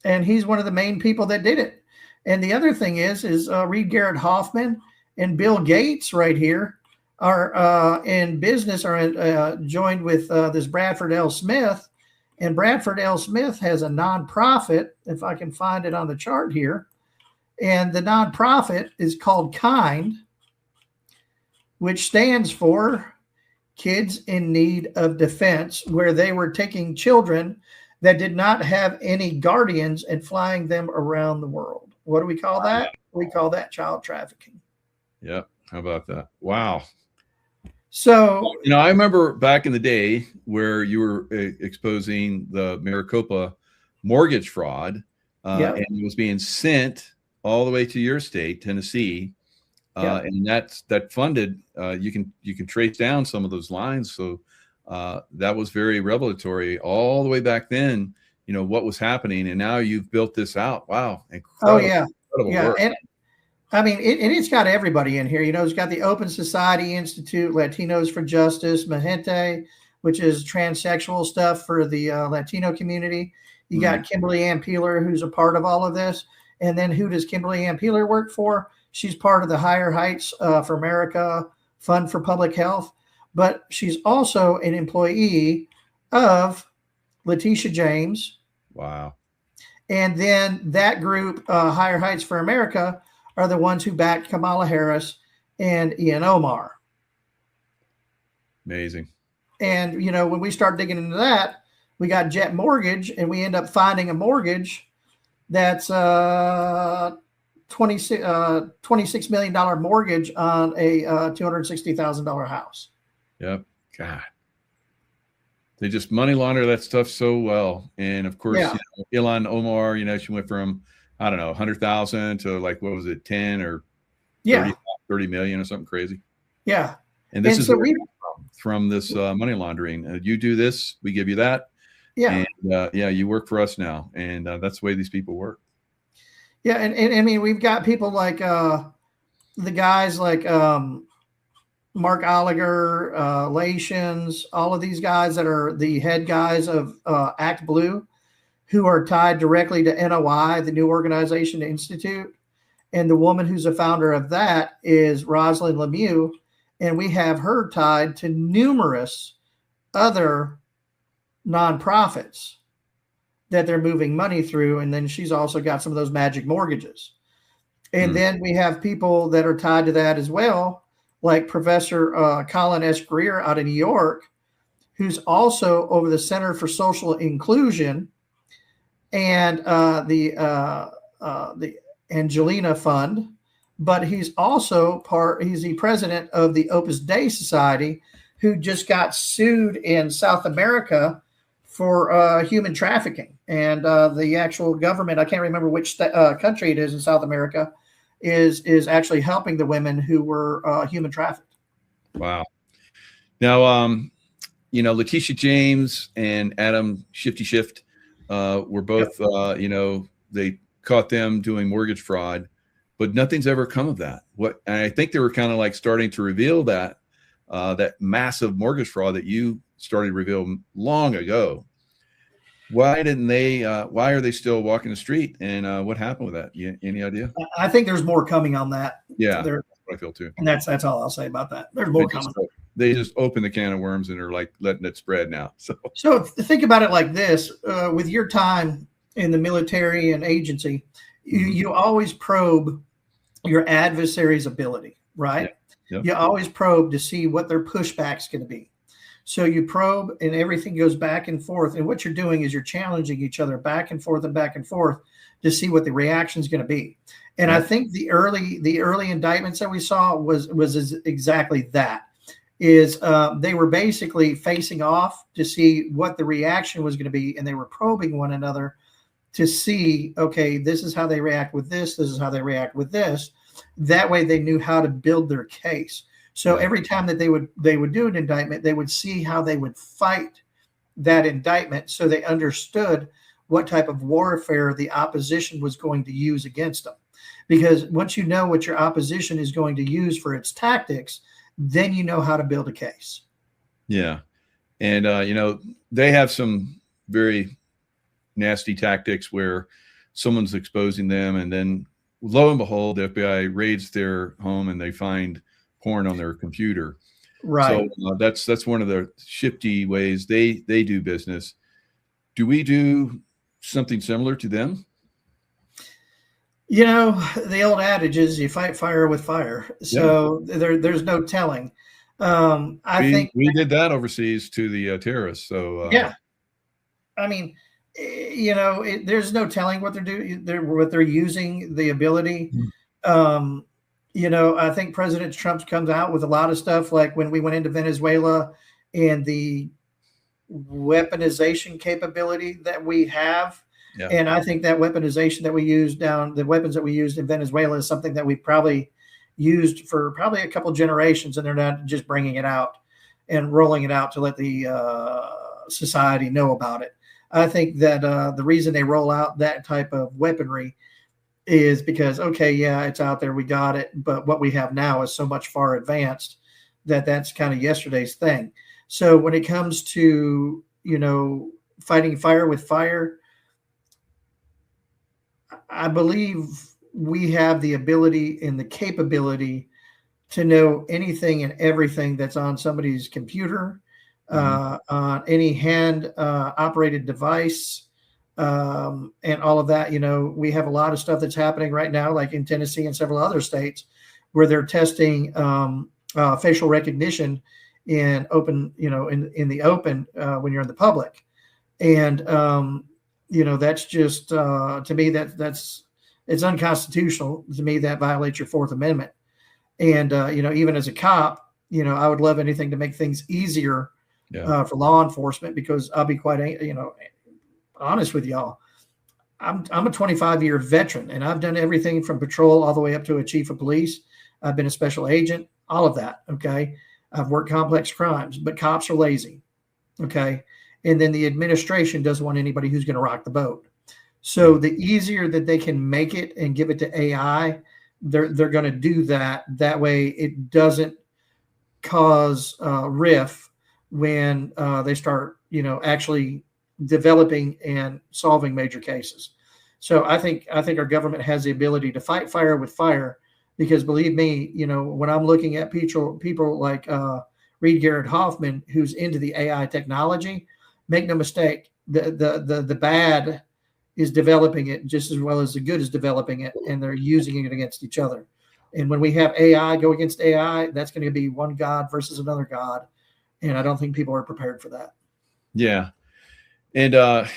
And he's one of the main people that did it. And the other thing is Reed Garrett Hoffman and Bill Gates right here are in business, are joined with this Bradford L. Smith. And Bradford L. Smith has a nonprofit, if I can find it on the chart here. And the nonprofit is called KIND, which stands for Kids in Need of Defense, where they were taking children that did not have any guardians and flying them around the world. What do we call that? We call that child trafficking. Yeah. How about that? Wow. So, I remember back in the day where you were exposing the Maricopa mortgage fraud, and it was being sent all the way to your state, Tennessee. And that funded, you can trace down some of those lines. So that was very revelatory all the way back then, what was happening. And now you've built this out. Wow. Incredible, incredible work. And I mean, it's got everybody in here. It's got the Open Society Institute, Latinos for Justice, Mahente, which is transsexual stuff for the Latino community. You got Kimberly Ann Peeler, who's a part of all of this. And then who does Kimberly Ann Peeler work for? She's part of the Higher Heights for America Fund for Public Health, but she's also an employee of Letitia James. Wow. And then that group, Higher Heights for America, are the ones who backed Kamala Harris and Ian Omar. Amazing. And, when we start digging into that, we got Jet Mortgage, and we end up finding a mortgage that's $26 million mortgage on a $260,000 house. Yep. God. They just money launder that stuff so well. And of course, Ilhan Omar, she went from, I don't know, 100,000 to like, what was it? 10 or 30 million or something crazy. Yeah. And this is from this money laundering. You do this, we give you that. Yeah. And you work for us now. And that's the way these people work. Yeah. And I mean, we've got people like the guys like Mark Oliger, Latians, all of these guys that are the head guys of Act Blue, who are tied directly to NOI, the New Organization Institute. And the woman who's a founder of that is Rosalind Lemieux. And we have her tied to numerous other nonprofits that they're moving money through. And then she's also got some of those magic mortgages. And then we have people that are tied to that as well, like Professor Colin S. Greer out of New York, who's also over the Center for Social Inclusion and the Angelina Fund, but he's also he's the president of the Opus Dei Society, who just got sued in South America for human trafficking. And the actual government, I can't remember which country it is in South America, is actually helping the women who were human trafficked. Wow. Now, Letitia James and Adam Shifty Shift were both, they caught them doing mortgage fraud, but nothing's ever come of that. And I think they were kind of like starting to reveal that massive mortgage fraud that you started to reveal long ago. Why didn't they? Why are they still walking the street? And what happened with that? Any idea? I think there's more coming on that. Yeah, that's what I feel too. And that's all I'll say about that. There's more coming. They just open the can of worms and are like letting it spread now. So think about it like this: with your time in the military and agency, you always probe your adversary's ability, right? Yeah. You always probe to see what their pushback's going to be. So you probe and everything goes back and forth. And what you're doing is you're challenging each other back and forth to see what the reaction is going to be. And I think the early indictments that we saw was exactly that. Is they were basically facing off to see what the reaction was going to be, and they were probing one another to see, okay, this is how they react with this is how they react with this. That way they knew how to build their case. So every time that they would do an indictment, they would see how they would fight that indictment, so they understood what type of warfare the opposition was going to use against them. Because once you know what your opposition is going to use for its tactics, then you know how to build a case. Yeah. And, they have some very nasty tactics where someone's exposing them, and then lo and behold, the FBI raids their home and they find porn on their computer. Right. So that's one of the shifty ways they do business. Do we do something similar to them? The old adage is you fight fire with fire. So there's no telling. I think we did that overseas to the terrorists. So I mean, there's no telling what they're doing. What they're using, the ability. I think President Trump comes out with a lot of stuff, like when we went into Venezuela and the weaponization capability that we have. Yeah. And I think that weaponization that we use the weapons that we used in Venezuela is something that we probably used for probably a couple generations, and they're not just bringing it out and rolling it out to let the society know about it. I think that the reason they roll out that type of weaponry is because, okay, yeah, it's out there, we got it, but what we have now is so much far advanced that's kind of yesterday's thing. So when it comes to, fighting fire with fire, I believe we have the ability and the capability to know anything and everything that's on somebody's computer, on any hand operated device, and all of that. We have a lot of stuff that's happening right now, like in Tennessee and several other states, where they're testing facial recognition in open, in the open when you're in the public. And that's just to me it's unconstitutional. To me, that violates your Fourth Amendment. And even as a cop, I would love anything to make things easier for law enforcement, because I'll be quite honest with y'all. I'm a 25-year veteran, and I've done everything from patrol all the way up to a chief of police. I've been a special agent, all of that. Okay, I've worked complex crimes, but cops are lazy. Okay. And then the administration doesn't want anybody who's going to rock the boat. So the easier that they can make it and give it to AI, they're going to do that. That way it doesn't cause riff when they start, actually developing and solving major cases. So I think our government has the ability to fight fire with fire, because believe me, when I'm looking at people like Reed Garrett Hoffman, who's into the AI technology, make no mistake, the bad is developing it just as well as the good is developing it, and they're using it against each other. And when we have AI go against AI, that's going to be one God versus another God. And I don't think people are prepared for that. Yeah. And, to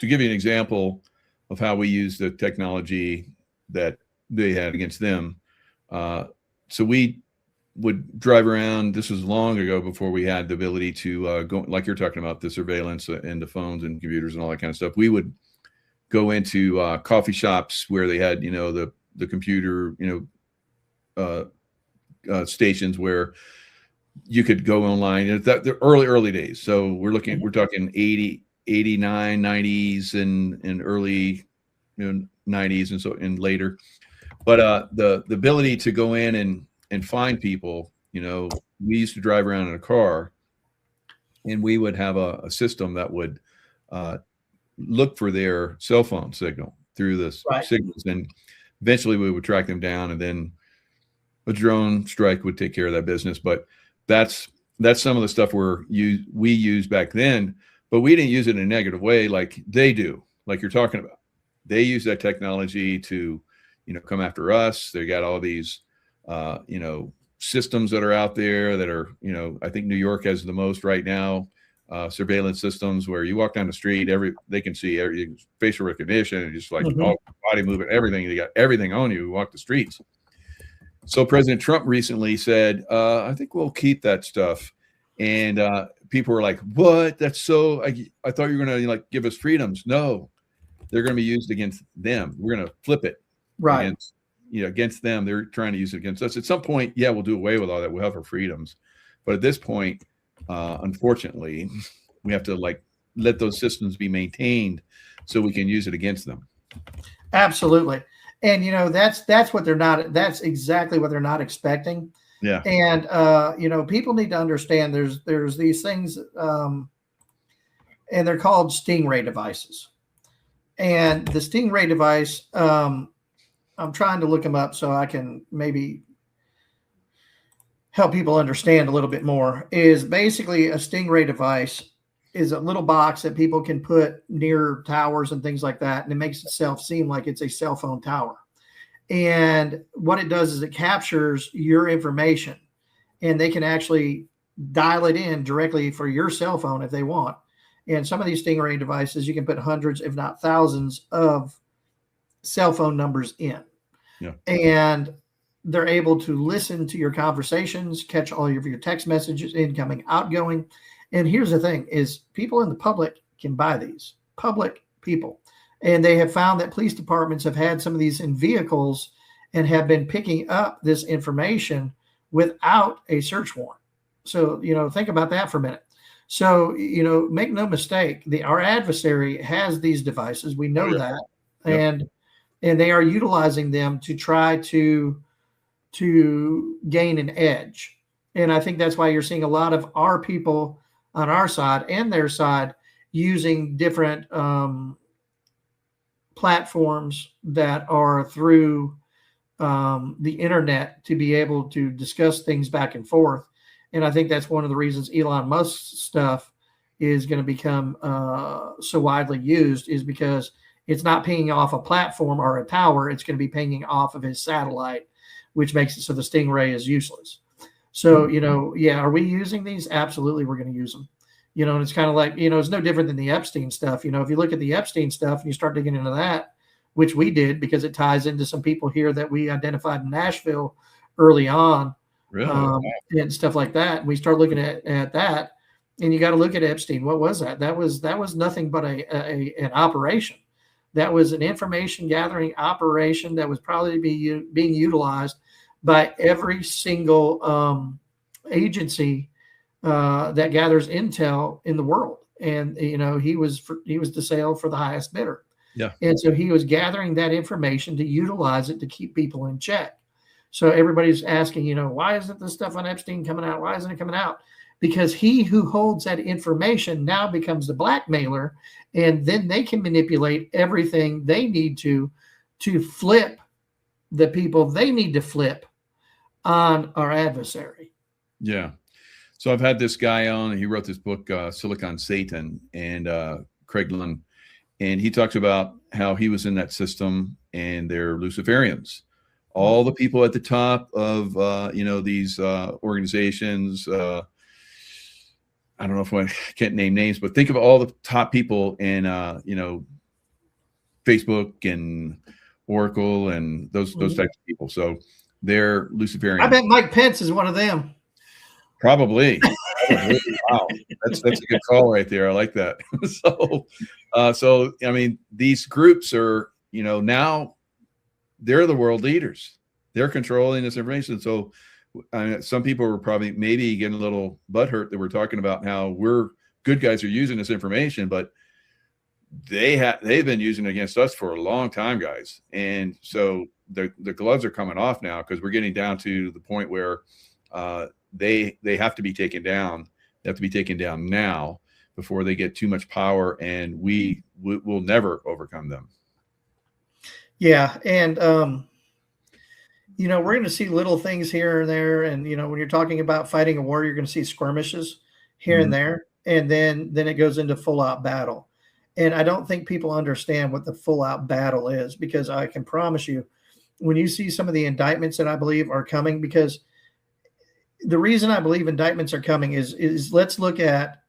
give you an example of how we use the technology that they had against them. So we would drive around. This was long ago, before we had the ability to go, like you're talking about, the surveillance and the phones and computers and all that kind of stuff. We would go into coffee shops where they had, the computer, stations where you could go online. And the early days. So we're talking 80, 89, 90s and early 90s and later. But the ability to go in and find people, we used to drive around in a car, and we would have a system that would look for their cell phone signal through the signals, and eventually we would track them down, and then a drone strike would take care of that business. But that's some of the stuff we used back then, but we didn't use it in a negative way like they do, like you're talking about. They use that technology to, come after us. They got all these, systems that are out there that are, I think New York has the most right now, surveillance systems where you walk down the street, they can see facial recognition and just like all body movement, everything. They got everything on you walk the streets. So President Trump recently said, I think we'll keep that stuff. And people were like, what? That's so, I thought you were going to like give us freedoms. No, they're going to be used against them. We're going to flip it against them. They're trying to use it against us. At some point, yeah, we'll do away with all that. We'll have our freedoms. But at this point, unfortunately, we have to like let those systems be maintained so we can use it against them. Absolutely. And, that's what that's exactly what they're not expecting. Yeah. And, people need to understand there's these things, and they're called Stingray devices. And the Stingray device, I'm trying to look them up so I can maybe help people understand a little bit more, is basically a Stingray device is a little box that people can put near towers and things like that. And it makes itself seem like it's a cell phone tower. And what it does is it captures your information, and they can actually dial it in directly for your cell phone if they want. And some of these Stingray devices, you can put hundreds, if not thousands, of cell phone numbers in. Yeah. And they're able to listen to your conversations, catch all of your text messages, incoming, outgoing. And here's the thing is people in the public can buy these, public people. And they have found that police departments have had some of these in vehicles and have been picking up this information without a search warrant. So, think about that for a minute. So, make no mistake, our adversary has these devices. We know that. Yep. And they are utilizing them to try to gain an edge. And I think that's why you're seeing a lot of our people on our side and their side using different platforms that are through the internet to be able to discuss things back and forth. And I think that's one of the reasons Elon Musk's stuff is going to become so widely used, is because it's not pinging off a platform or a tower. It's going to be pinging off of his satellite, which makes it so the Stingray is useless. So, are we using these? Absolutely, we're going to use them. And it's kind of like, it's no different than the Epstein stuff. If you look at the Epstein stuff and you start digging into that, which we did because it ties into some people here that we identified in Nashville early on, and stuff like that. And we start looking at that, and you got to look at Epstein. What was that? That was nothing but an operation. That was an information gathering operation that was probably being utilized by every single agency that gathers intel in the world. And, he was to sale for the highest bidder. Yeah. And so he was gathering that information to utilize it to keep people in check. So everybody's asking, why isn't this stuff on Epstein coming out? Why isn't it coming out? Because he who holds that information now becomes the blackmailer, and then they can manipulate everything they need to flip the people they need to flip on our adversary. Yeah. So I've had this guy on, he wrote this book, Silicon Satan, and Craig Lund, and he talks about how he was in that system and they're Luciferians. All the people at the top of, these organizations, I don't know if I can't name names, but think of all the top people in, Facebook and Oracle and those types of people. So they're Luciferian. I bet Mike Pence is one of them. Probably. Wow. That's a good call right there. I like that. So, I mean, these groups are, now they're the world leaders. They're controlling this information. So some people were probably maybe getting a little butthurt that we're talking about how we're good guys are using this information, but they've been using it against us for a long time, guys. And so the gloves are coming off now because we're getting down to the point where they have to be taken down. They have to be taken down now before they get too much power, and we will never overcome them. Yeah. And, we're going to see little things here and there. And, when you're talking about fighting a war, you're going to see skirmishes here and there. And then it goes into full out battle. And I don't think people understand what the full out battle is, because I can promise you, when you see some of the indictments that I believe are coming, because the reason I believe indictments are coming is let's look at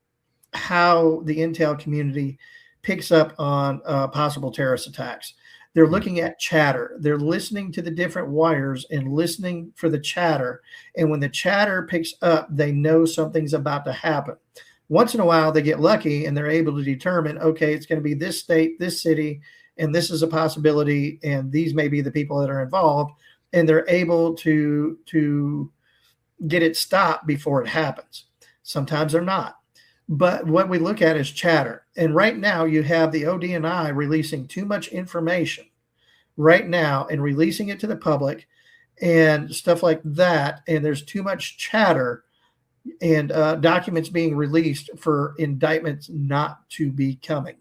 how the intel community picks up on possible terrorist attacks. They're looking at chatter. They're listening to the different wires and listening for the chatter. And when the chatter picks up, they know something's about to happen. Once in a while, they get lucky and they're able to determine, okay, it's going to be this state, this city, and this is a possibility, and these may be the people that are involved. And they're able to get it stopped before it happens. Sometimes they're not. But what we look at is chatter. And right now you have the ODNI releasing too much information right now and releasing it to the public and stuff like that. And there's too much chatter and documents being released for indictments not to be coming.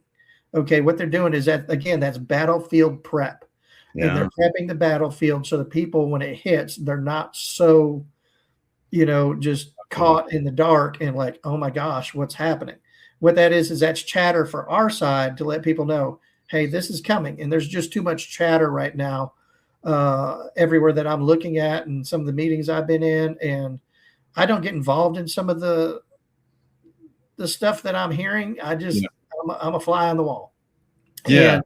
Okay, what they're doing is that, again, that's battlefield prep. Yeah. And they're prepping the battlefield so the people, when it hits, they're not so, just caught in the dark and like, oh my gosh, what's happening? What that is that's chatter for our side to let people know, hey, this is coming. And there's just too much chatter right now everywhere that I'm looking at and some of the meetings I've been in. And I don't get involved in some of the stuff that I'm hearing. I'm a fly on the wall. Yeah.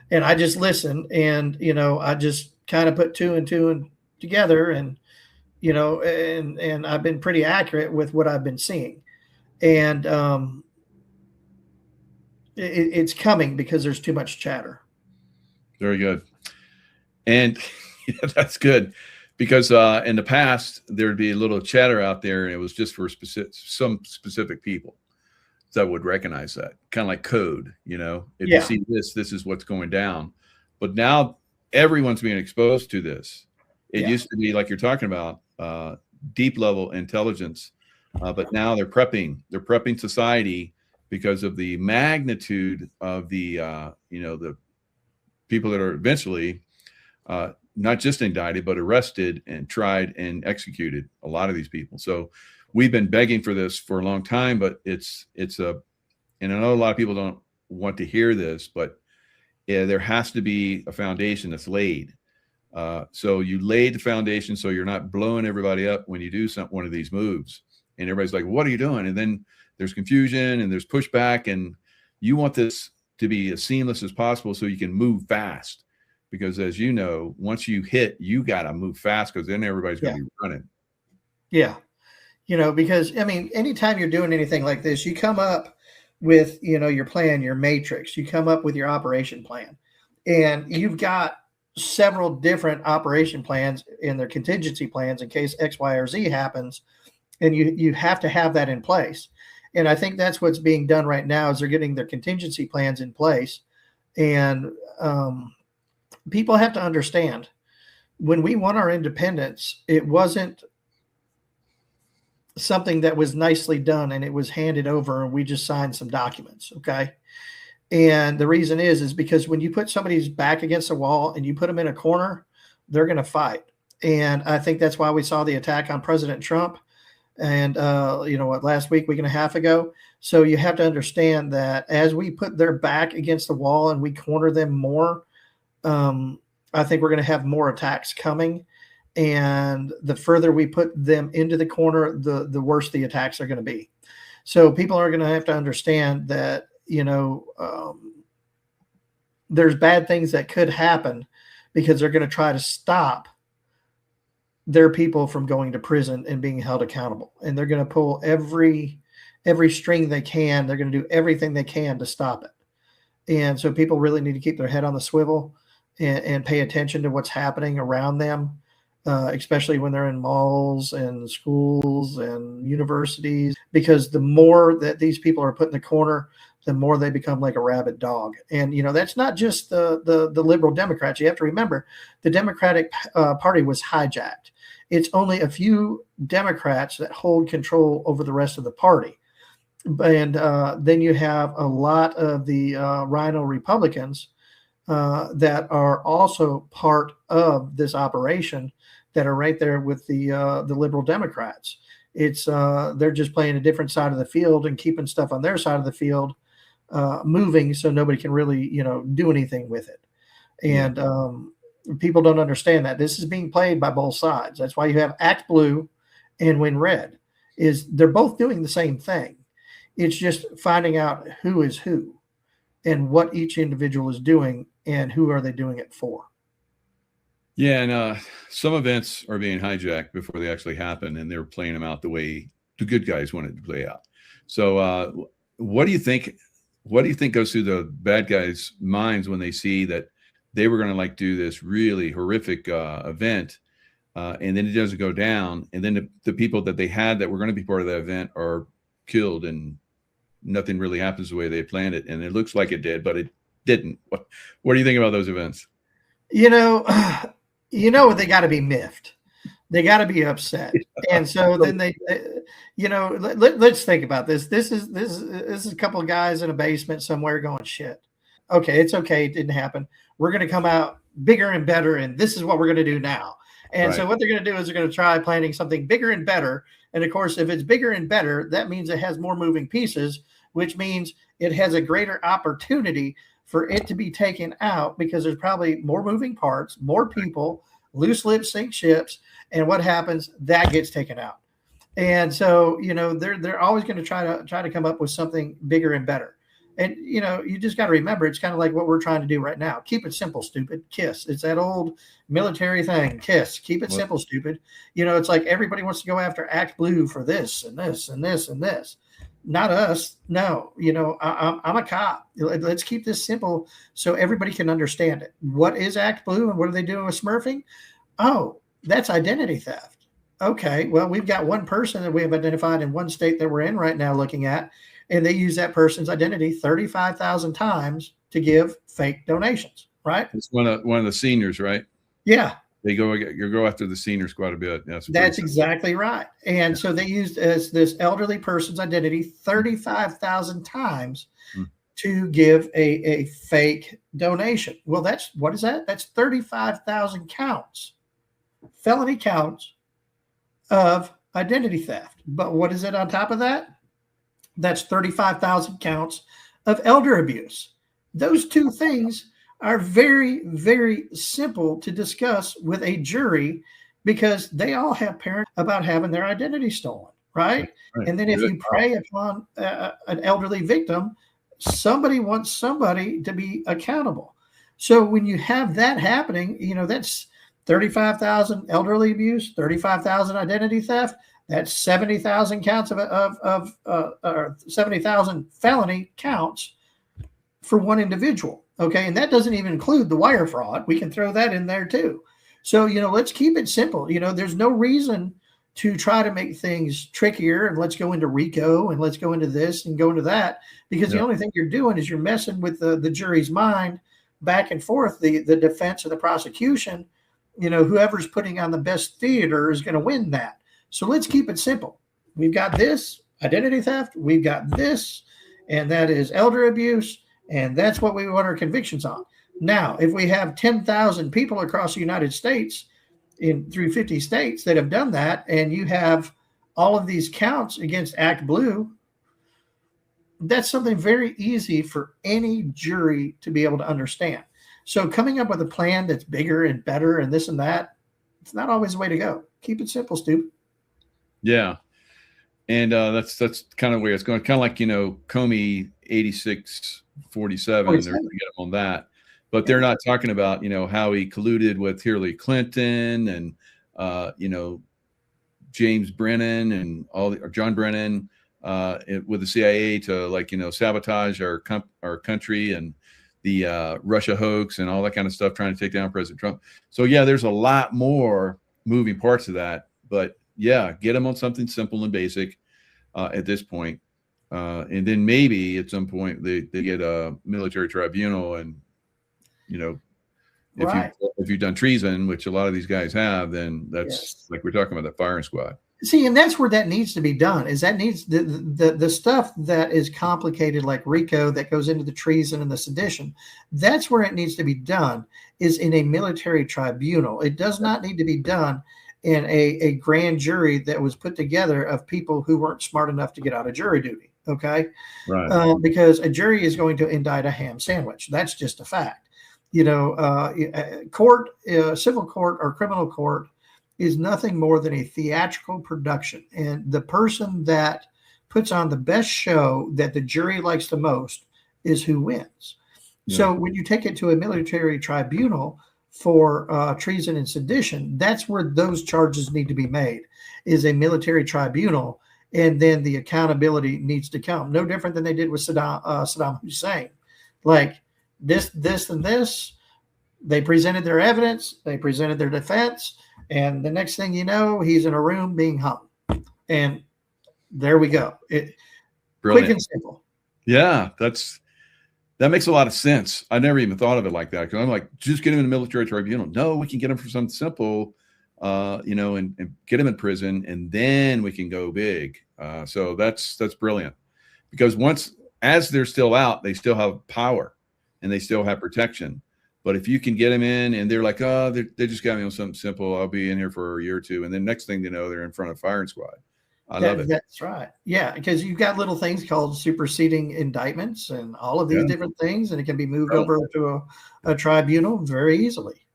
And I just listen and, I just kind of put two and two together and, and I've been pretty accurate with what I've been seeing. And it's coming because there's too much chatter. Very good. And that's good because in the past, there'd be a little chatter out there and it was just for some specific people that would recognize that, kind of like code, if you see this is what's going down. But now everyone's being exposed to this. It used to be like you're talking about deep level intelligence, but now they're prepping society because of the magnitude of the the people that are eventually not just indicted but arrested and tried and executed, a lot of these people. So we've been begging for this for a long time, but it's and I know a lot of people don't want to hear this, but there has to be a foundation that's laid. So you laid the foundation so you're not blowing everybody up when you do one of these moves. And everybody's like, what are you doing? And then there's confusion and there's pushback. And you want this to be as seamless as possible so you can move fast. Because as you know, once you hit, you got to move fast because then everybody's going to be running. Yeah. Because, anytime you're doing anything like this, you come up with, your plan, your matrix, you come up with your operation plan. And you've got several different operation plans in their contingency plans in case X, Y, or Z happens. And you have to have that in place. And I think that's what's being done right now is they're getting their contingency plans in place. And people have to understand when we won our independence, it wasn't something that was nicely done and it was handed over and we just signed some documents. Okay. And the reason is because when you put somebody's back against the wall and you put them in a corner, they're going to fight. And I think that's why we saw the attack on President Trump and, last week and a half ago. So you have to understand that as we put their back against the wall and we corner them more, I think we're going to have more attacks coming. And the further we put them into the corner, the worse the attacks are going to be. So people are going to have to understand that, there's bad things that could happen because they're going to try to stop their people from going to prison and being held accountable. And they're going to pull every string they can. They're going to do everything they can to stop it. And so people really need to keep their head on the swivel and pay attention to what's happening around them. Especially when they're in malls and schools and universities, because the more that these people are put in the corner, the more they become like a rabid dog. And, that's not just the liberal Democrats. You have to remember the Democratic Party was hijacked. It's only a few Democrats that hold control over the rest of the party. And then you have a lot of the Rhino Republicans that are also part of this operation that are right there with the liberal Democrats. It's they're just playing a different side of the field and keeping stuff on their side of the field moving so nobody can really, do anything with it. And people don't understand that this is being played by both sides. That's why you have Act Blue and when red, is they're both doing the same thing. It's just finding out who is who and what each individual is doing and who are they doing it for. Yeah, and some events are being hijacked before they actually happen, and they're playing them out the way the good guys wanted to play out. So what do you think? What do you think goes through the bad guys' minds when they see that they were going to like do this really horrific event, and then it doesn't go down, and then the people that they had that were going to be part of that event are killed, and nothing really happens the way they planned it, and it looks like it did, but it didn't. What do you think about those events? You know, they got to be miffed. They got to be upset, and so then they, let's think about this. This is a couple of guys in a basement somewhere going, shit. Okay, it's okay. It didn't happen. We're going to come out bigger and better, and this is what we're going to do now. And so what they're going to do is they're going to try planning something bigger and better. And of course, if it's bigger and better, that means it has more moving pieces, which means it has a greater opportunity for it to be taken out because there's probably more moving parts, more people, loose lips sink ships. And what happens? That gets taken out. And so, they're always going to try to come up with something bigger and better. And, you just got to remember, it's kind of like what we're trying to do right now. Keep it simple, stupid. KISS. It's that old military thing. KISS. Keep it simple, stupid. It's like everybody wants to go after Act Blue for this and this and this and this. Not us. No, I'm a cop. Let's keep this simple so everybody can understand it. What is Act Blue and what are they doing with smurfing? Oh, that's identity theft. Okay, well, we've got one person that we have identified in one state that we're in right now looking at, and they use that person's identity 35,000 times to give fake donations, right? It's one of the seniors, right? Yeah. They go after the seniors quite a bit. That's exactly right. And so they used this elderly person's identity 35,000 times to give a fake donation. Well, what is that? That's 35,000 counts, felony counts of identity theft. But what is it on top of that? That's 35,000 counts of elder abuse. Those two things are very, very simple to discuss with a jury because they all have parents about having their identity stolen, right? And then if you prey upon an elderly victim, somebody wants somebody to be accountable. So when you have that happening, that's 35,000 elderly abuse, 35,000 identity theft. That's 70,000 counts of 70,000 felony counts for one individual. Okay. And that doesn't even include the wire fraud. We can throw that in there too. So, let's keep it simple. There's no reason to try to make things trickier and let's go into RICO and let's go into this and go into that, because the only thing you're doing is you're messing with the jury's mind back and forth, the defense and the prosecution. Whoever's putting on the best theater is going to win that. So let's keep it simple. We've got this identity theft. We've got this, and that is elder abuse. And that's what we want our convictions on. Now, if we have 10,000 people across the United States through 50 states that have done that, and you have all of these counts against Act Blue, that's something very easy for any jury to be able to understand. So coming up with a plan that's bigger and better and this and that, it's not always the way to go. Keep it simple, stupid. Yeah. And that's kind of where it's going. Kind of like, Comey 8647, they're going to get him on that. But they're not talking about, how he colluded with Hillary Clinton and, James Brennan and John Brennan with the CIA to sabotage our country and the Russia hoax and all that kind of stuff, trying to take down President Trump. So, yeah, there's a lot more moving parts of that. But, yeah, get them on something simple and basic at this point. And then maybe at some point they get a military tribunal and, if you've done treason, which a lot of these guys have, then that's like we're talking about the firing squad. See, and that's where that needs to be done. Is that needs the stuff that is complicated, like RICO, that goes into the treason and the sedition. That's where it needs to be done, is in a military tribunal. It does not need to be done in a grand jury that was put together of people who weren't smart enough to get out of jury duty. Okay, right? Because a jury is going to indict a ham sandwich. That's just a fact. Court, civil court or criminal court is nothing more than a theatrical production. And the person that puts on the best show that the jury likes the most is who wins. Yeah. So when you take it to a military tribunal for treason and sedition, that's where those charges need to be made, is a military tribunal. And then the accountability needs to come. No different than they did with Saddam Hussein. Like this, and this, they presented their evidence, they presented their defense, and the next thing you know, he's in a room being hung. And there we go. Quick and simple. Yeah, that makes a lot of sense. I never even thought of it like that. Because I'm like, just get him in a military tribunal. No, we can get him for something simple, and get him in prison, and then we can go big. So that's brilliant. Because as they're still out, they still have power and they still have protection. But if you can get them in and they're like, oh, they just got me on something simple, I'll be in here for a year or two. And then next thing you know, they're in front of firing squad. I love it. That's right. Yeah, because you've got little things called superseding indictments and all of these different things, and it can be moved over to a tribunal very easily.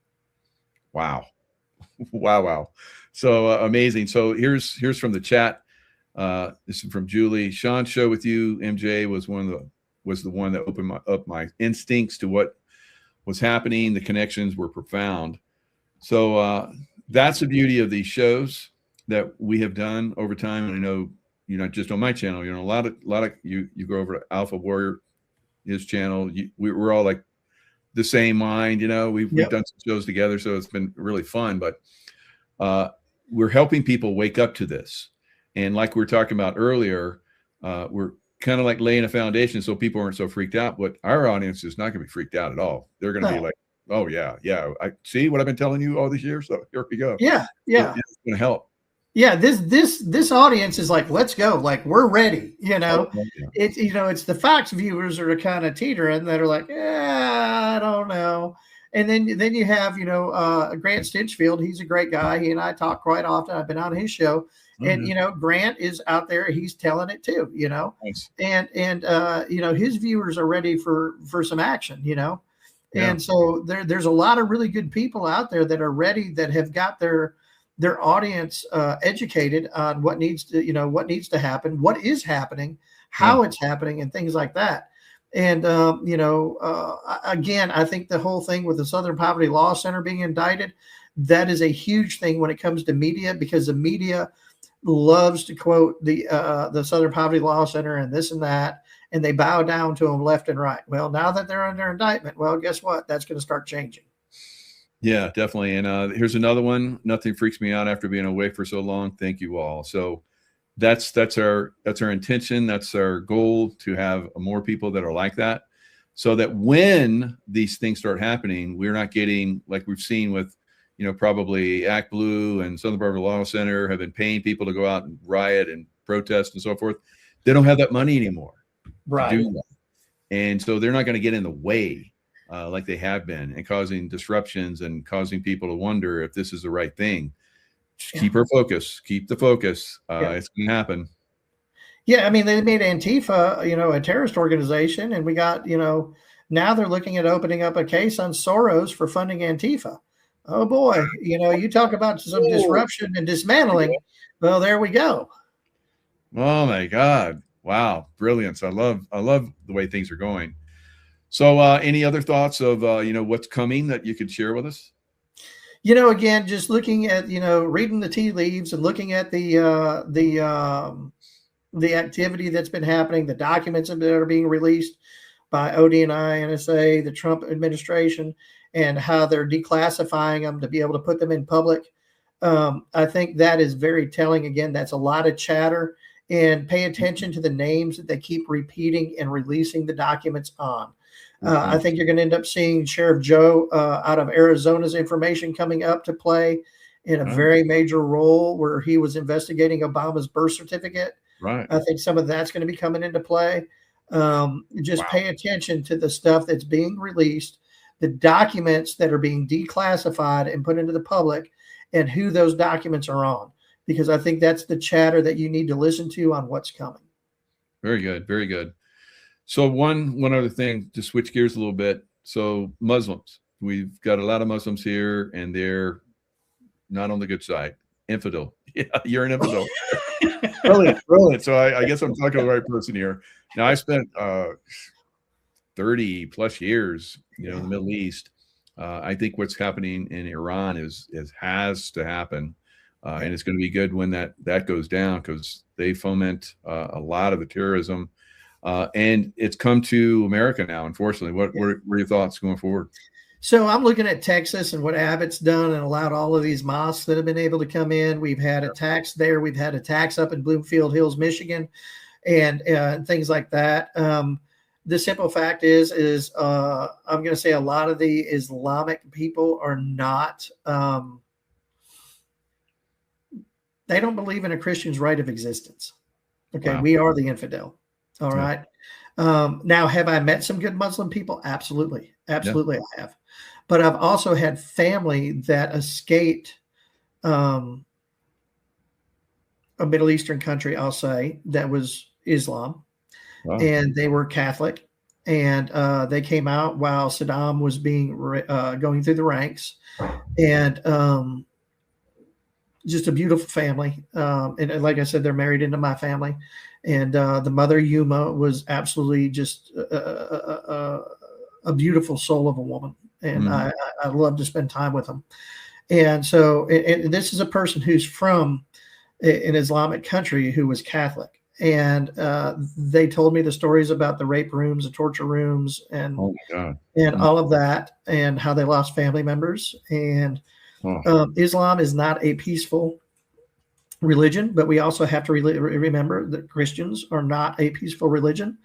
Wow. Wow. So amazing. So here's from the chat. This is from Julie. Sean's show with you, MJ, was the one that opened up my instincts to what was happening. The connections were profound. So that's the beauty of these shows that we have done over time. And I know you're not just on my channel. You know, a lot of you go over to Alpha Warrior, his channel. We're all like the same mind. You know, we've done some shows together, so it's been really fun. But we're helping people wake up to this. And like we were talking about earlier, we're kind of like laying a foundation so people aren't so freaked out. But our audience is not going to be freaked out at all. They're going to be like, oh, yeah. I see what I've been telling you all these years. So here we go. Yeah. It's going to help. Yeah, this audience is like, let's go. Like, we're ready. You know, it's it's the Fox viewers that are kind of teetering, that are like, I don't know. And then you have, Grant Stinchfield. He's a great guy. He and I talk quite often. I've been on his show. And Grant is out there. He's telling it too. Nice. And his viewers are ready for some action. And so there's a lot of really good people out there that are ready, that have got their audience educated on what needs to happen, what is happening, how it's happening, and things like that. And again, I think the whole thing with the Southern Poverty Law Center being indicted, that is a huge thing when it comes to media, because the media loves to quote the Southern Poverty Law Center and this and that, and they bow down to them left and right. Well, now that they're under indictment, well, guess what? That's going to start changing. Yeah, definitely. And here's another one. Nothing freaks me out after being away for so long. Thank you all. So that's our intention. That's our goal, to have more people that are like that, so that when these things start happening, we're not getting, like we've seen with, probably Act Blue and Southern Poverty Law Center have been paying people to go out and riot and protest and so forth. They don't have that money anymore to do that. And so they're not going to get in the way like they have been, and causing disruptions and causing people to wonder if this is the right thing. Just keep the focus. It's going to happen. Yeah. I mean, they made Antifa, a terrorist organization, and we got, now they're looking at opening up a case on Soros for funding Antifa. Oh boy. You talk about some disruption and dismantling. Well, there we go. Oh my God. Wow. Brilliance. I love the way things are going. So any other thoughts of, what's coming that you could share with us? Again, just looking at, reading the tea leaves and looking at the activity that's been happening, the documents that are being released by ODNI, NSA, the Trump administration, and how they're declassifying them to be able to put them in public. I think that is very telling. Again, that's a lot of chatter, and pay attention to the names that they keep repeating and releasing the documents on. I think you're going to end up seeing Sheriff Joe out of Arizona's information coming up to play in a very major role, where he was investigating Obama's birth certificate. Right. I think some of that's going to be coming into play. Pay attention to the stuff that's being released, the documents that are being declassified and put into the public, and who those documents are on, because I think that's the chatter that you need to listen to on what's coming. Very good. Very good. So one other thing, to switch gears a little bit. So Muslims, we've got a lot of Muslims here, and they're not on the good side. Infidel. Yeah, you're an infidel. Brilliant. So I guess I'm talking to the right person here. Now, I spent 30 plus years, in the Middle East. I think what's happening in Iran has to happen. And it's going to be good when that goes down, because they foment a lot of the terrorism. And it's come to America now, unfortunately. What are your thoughts going forward? So I'm looking at Texas and what Abbott's done and allowed all of these mosques that have been able to come in. We've had attacks there. We've had attacks up in Bloomfield Hills, Michigan, and things like that. The simple fact is I'm going to say a lot of the Islamic people are not, they don't believe in a Christian's right of existence. Okay. Wow. We are the infidel. All right. Now, have I met some good Muslim people? Absolutely. Absolutely. Yeah. I have. But I've also had family that escaped a Middle Eastern country, I'll say, that was Islam. Wow. And they were Catholic, and they came out while Saddam was going through the ranks, and just a beautiful family. And like I said, they're married into my family, and the mother Yuma was absolutely just a beautiful soul of a woman, and I love to spend time with them. And so, and this is a person who's from an Islamic country who was Catholic. And they told me the stories about the rape rooms, the torture rooms, and all of that, and how they lost family members. And Islam is not a peaceful religion, but we also have to remember that Christians are not a peaceful religion.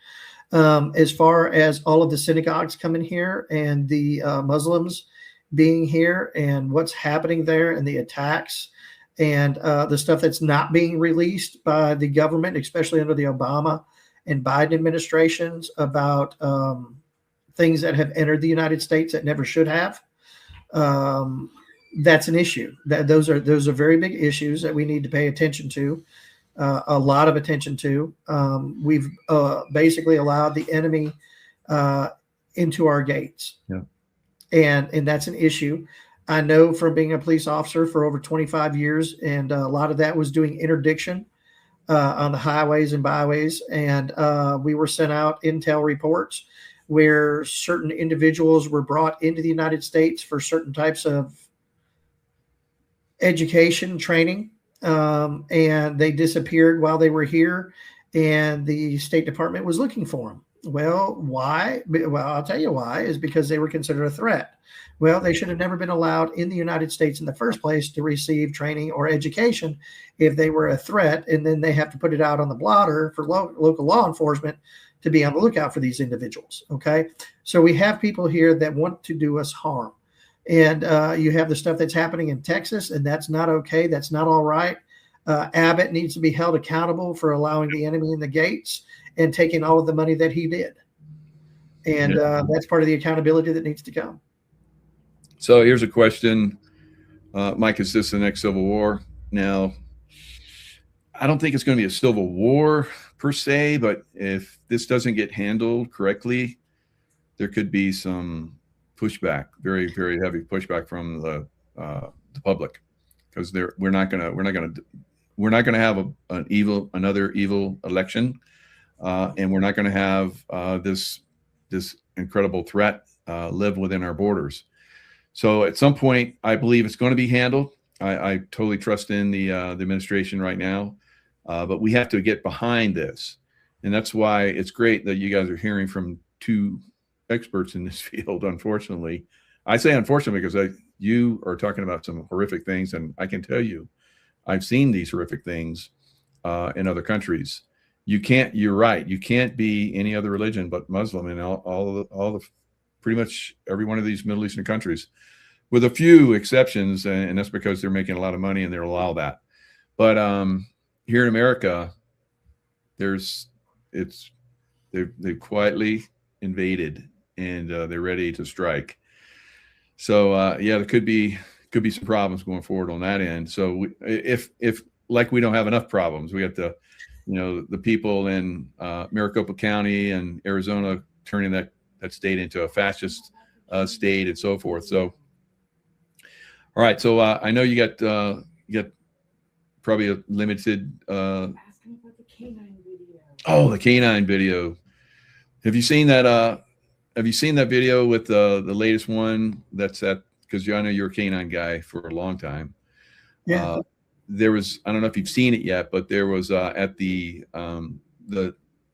As far as all of the synagogues coming here and the Muslims being here and what's happening there and the attacks, and the stuff that's not being released by the government, especially under the Obama and Biden administrations, about things that have entered the United States that never should have. That's an issue. Those are very big issues that we need to pay attention to, a lot of attention to. We've basically allowed the enemy into our gates, and that's an issue. I know from being a police officer for over 25 years, and a lot of that was doing interdiction on the highways and byways. And we were sent out intel reports where certain individuals were brought into the United States for certain types of education training, and they disappeared while they were here, and the State Department was looking for them. Well, why? Well, I'll tell you why, is because they were considered a threat. Well, they should have never been allowed in the United States in the first place to receive training or education if they were a threat, and then they have to put it out on the blotter for local law enforcement to be on the lookout for these individuals. Okay, so we have people here that want to do us harm, and you have the stuff that's happening in Texas, and that's not okay. That's not all right. Abbott needs to be held accountable for allowing the enemy in the gates and taking all of the money that he did, and that's part of the accountability that needs to come. So here's a question. Mike, is this the next civil war? Now, I don't think it's going to be a civil war per se, but if this doesn't get handled correctly, there could be some pushback, very, very heavy pushback from the public, because we're not going to have another evil election, and we're not going to have this incredible threat live within our borders. So at some point, I believe it's going to be handled. I totally trust in the administration right now, but we have to get behind this. And that's why it's great that you guys are hearing from two experts in this field, unfortunately. I say unfortunately because you are talking about some horrific things, and I can tell you, I've seen these horrific things in other countries. You're right, you can't be any other religion but Muslim in all the pretty much every one of these Middle Eastern countries, with a few exceptions, and that's because they're making a lot of money and they'll allow that. But here in America, they've quietly invaded, and they're ready to strike. So there could be some problems going forward on that end. So if like we don't have enough problems, we have to, the people in Maricopa County and Arizona turning that state into a fascist state and so forth. So All right. So I know you got probably a limited. Asking about the canine video. Oh, the canine video. Have you seen that? Have you seen that video with the latest one? That's at, because I know you're a canine guy for a long time. Yeah. There was, I don't know if you've seen it yet, but there was at the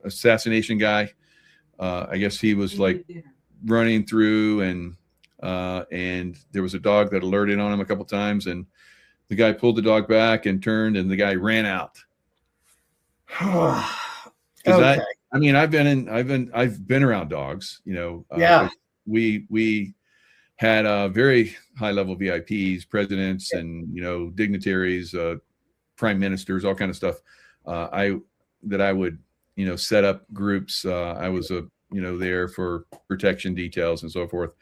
assassination guy. I guess he was like running through, and there was a dog that alerted on him a couple times, and the guy pulled the dog back and turned, and the guy ran out. Okay. I mean, I've been around dogs, you know. Yeah. We had very high level VIPs, presidents, and, you know, dignitaries, prime ministers, all kind of stuff. I would, you know, set up groups. I was there for protection details and so forth.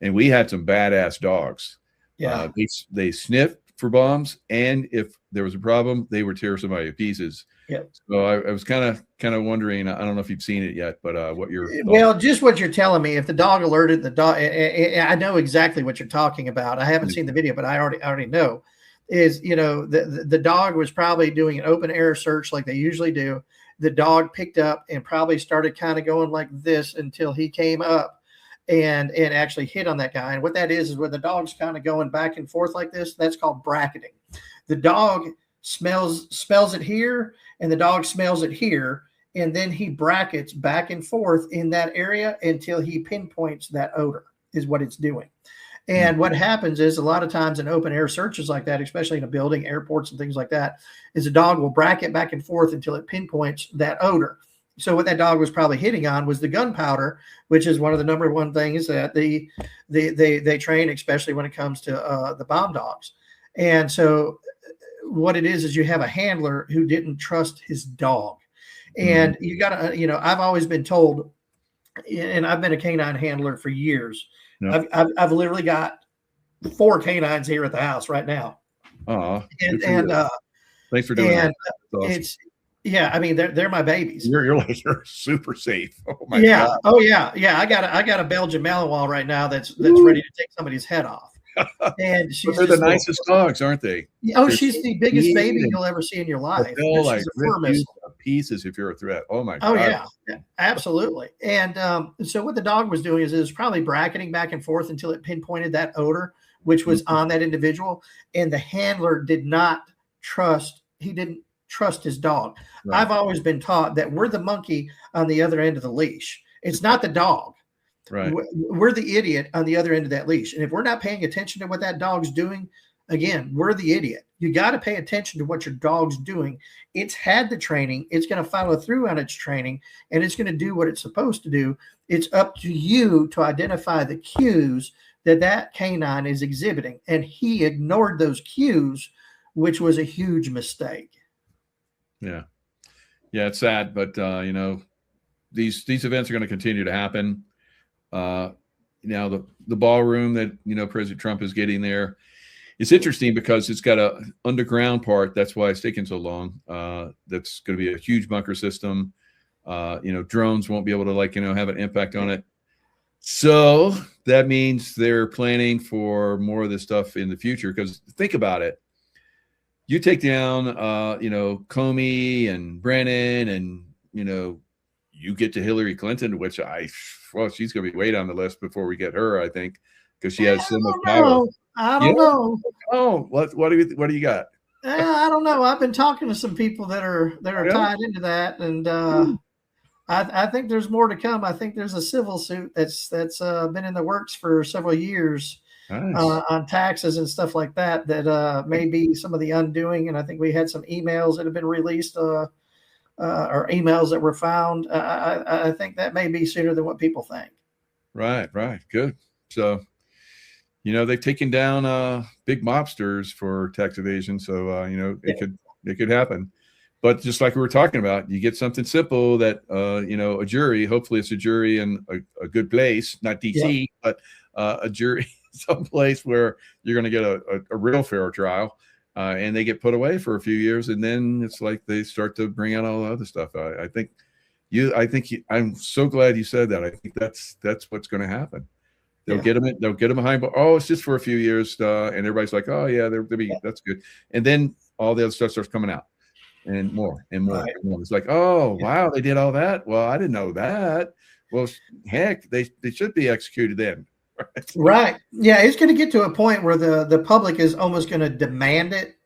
And we had some badass dogs. Yeah. They sniffed for bombs, and if there was a problem, they would tear somebody to pieces. Yeah. So I was kind of wondering. I don't know if you've seen it yet, but what you're just what you're telling me. If the dog alerted the dog, I know exactly what you're talking about. I haven't seen the video, but I already know. Is, you know, the dog was probably doing an open air search like they usually do. The dog picked up and probably started kind of going like this until he came up and actually hit on that guy. And what that is when the dog's kind of going back and forth like this, that's called bracketing. The dog smells it here, and the dog smells it here, and then he brackets back and forth in that area until he pinpoints that odor is what it's doing. And what happens is a lot of times in open air searches like that, especially in a building, airports and things like that, is a dog will bracket back and forth until it pinpoints that odor. So what that dog was probably hitting on was the gunpowder, which is one of the number one things that they train, especially when it comes to the bomb dogs. And so what it is you have a handler who didn't trust his dog. And you got to, you know, I've always been told, and I've been a canine handler for years. Yep. I've literally got 4 canines here at the house right now. Thanks for doing that. Awesome. It's, yeah, I mean, they're my babies. You're super safe. Oh my God. God. Oh yeah. I got a Belgian Malinois right now that's ready to take somebody's head off. And they're the nicest dogs, aren't they? Oh, she's the biggest baby you'll ever see in your life. They'll like rip you to pieces if you're a threat. Oh my God. Oh yeah, absolutely. And so what the dog was doing is it was probably bracketing back and forth until it pinpointed that odor, which was on that individual. And the handler didn't trust his dog. Right. I've always been taught that we're the monkey on the other end of the leash. It's not the dog. Right. We're the idiot on the other end of that leash. And if we're not paying attention to what that dog's doing, again, we're the idiot. You got to pay attention to what your dog's doing. It's had the training. It's going to follow through on its training, and it's going to do what it's supposed to do. It's up to you to identify the cues that canine is exhibiting. And he ignored those cues, which was a huge mistake. Yeah. Yeah, it's sad, but you know, these events are going to continue to happen. Now the ballroom that, you know, President Trump is getting there, it's interesting because it's got a underground part. That's why it's taking so long. That's going to be a huge bunker system. You know, drones won't be able to, like, you know, have an impact on it. So that means they're planning for more of this stuff in the future. Because think about it. You take down, you know, Comey and Brennan, and, you know, you get to Hillary Clinton, which she's going to be way down the list before we get her, I think, because she has so much power. I don't know. Oh, what do you got? I don't know. I've been talking to some people that are tied into that, and I think there's more to come. I think there's a civil suit that's been in the works for several years. Nice. On taxes and stuff like that may be some of the undoing. And I think we had some emails that have been released or emails that were found. I think that may be sooner than what people think. Right. Good. So, you know, they've taken down big mobsters for tax evasion. So, you know, it could happen. But just like we were talking about, you get something simple that, you know, a jury, hopefully it's a jury in a good place, not DC, but a jury someplace where you're going to get a real fair trial, and they get put away for a few years. And then it's like they start to bring out all the other stuff. I'm so glad you said that. I think that's what's going to happen. They'll get them behind. Oh, it's just for a few years, and everybody's like, oh yeah, that's good. And then all the other stuff starts coming out, and more and more. Right. And more. It's like, oh wow, they did all that. Well, I didn't know that. Well, heck, they should be executed then. Right. Yeah, it's going to get to a point where the public is almost going to demand it.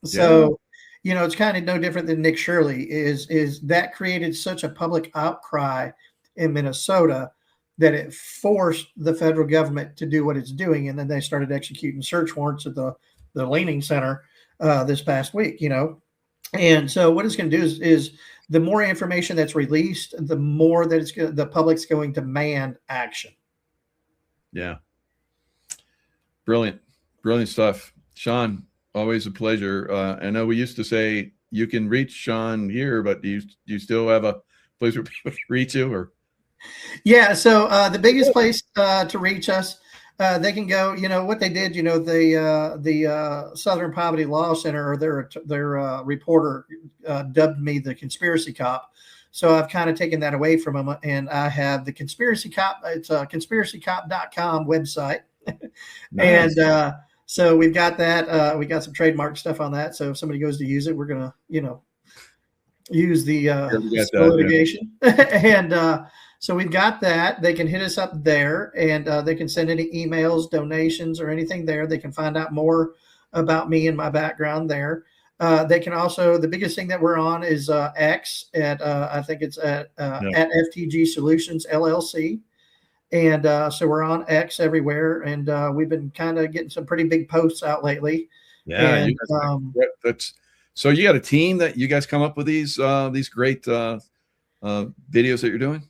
So, it's kind of no different than Nick Shirley is that created such a public outcry in Minnesota that it forced the federal government to do what it's doing. And then they started executing search warrants at the Leaning Center this past week, And so what it's going to do is the more information that's released, the more that the public's going to demand action. Yeah. Brilliant stuff. Sean, always a pleasure. I know we used to say you can reach Sean here, but do you still have a place where people can reach you? Or yeah, so the biggest place to reach us, they can go. What they did. The Southern Poverty Law Center, or their reporter dubbed me the conspiracy cop. So I've kind of taken that away from them, and I have the Conspiracy Cop. It's a conspiracycop.com website. Nice. And so we've got that. We got some trademark stuff on that. So if somebody goes to use it, we're going to, use the litigation. And so we've got that. They can hit us up there, and they can send any emails, donations, or anything there. They can find out more about me and my background there. They can also, the biggest thing that we're on is X at, I think it's at FTG Solutions LLC. And so we're on X everywhere. And we've been kind of getting some pretty big posts out lately. Yeah. And, so you got a team that you guys come up with these great videos that you're doing?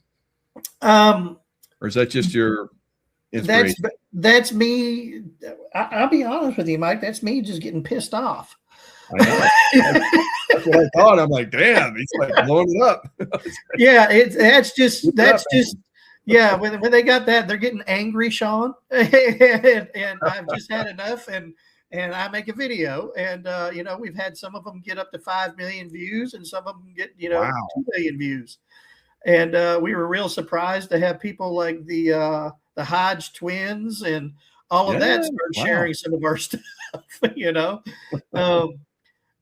Or is that just your inspiration? That's me. I'll be honest with you, Mike. That's me just getting pissed off. I know. That's what I thought. I'm like, damn, he's like blowing it up. Yeah, yeah. When they got that, they're getting angry, Sean, and I've just had enough. And I make a video, and we've had some of them get up to 5 million views, and some of them get 2 million views. And we were real surprised to have people like the Hodge twins and all of that start sharing some of our stuff.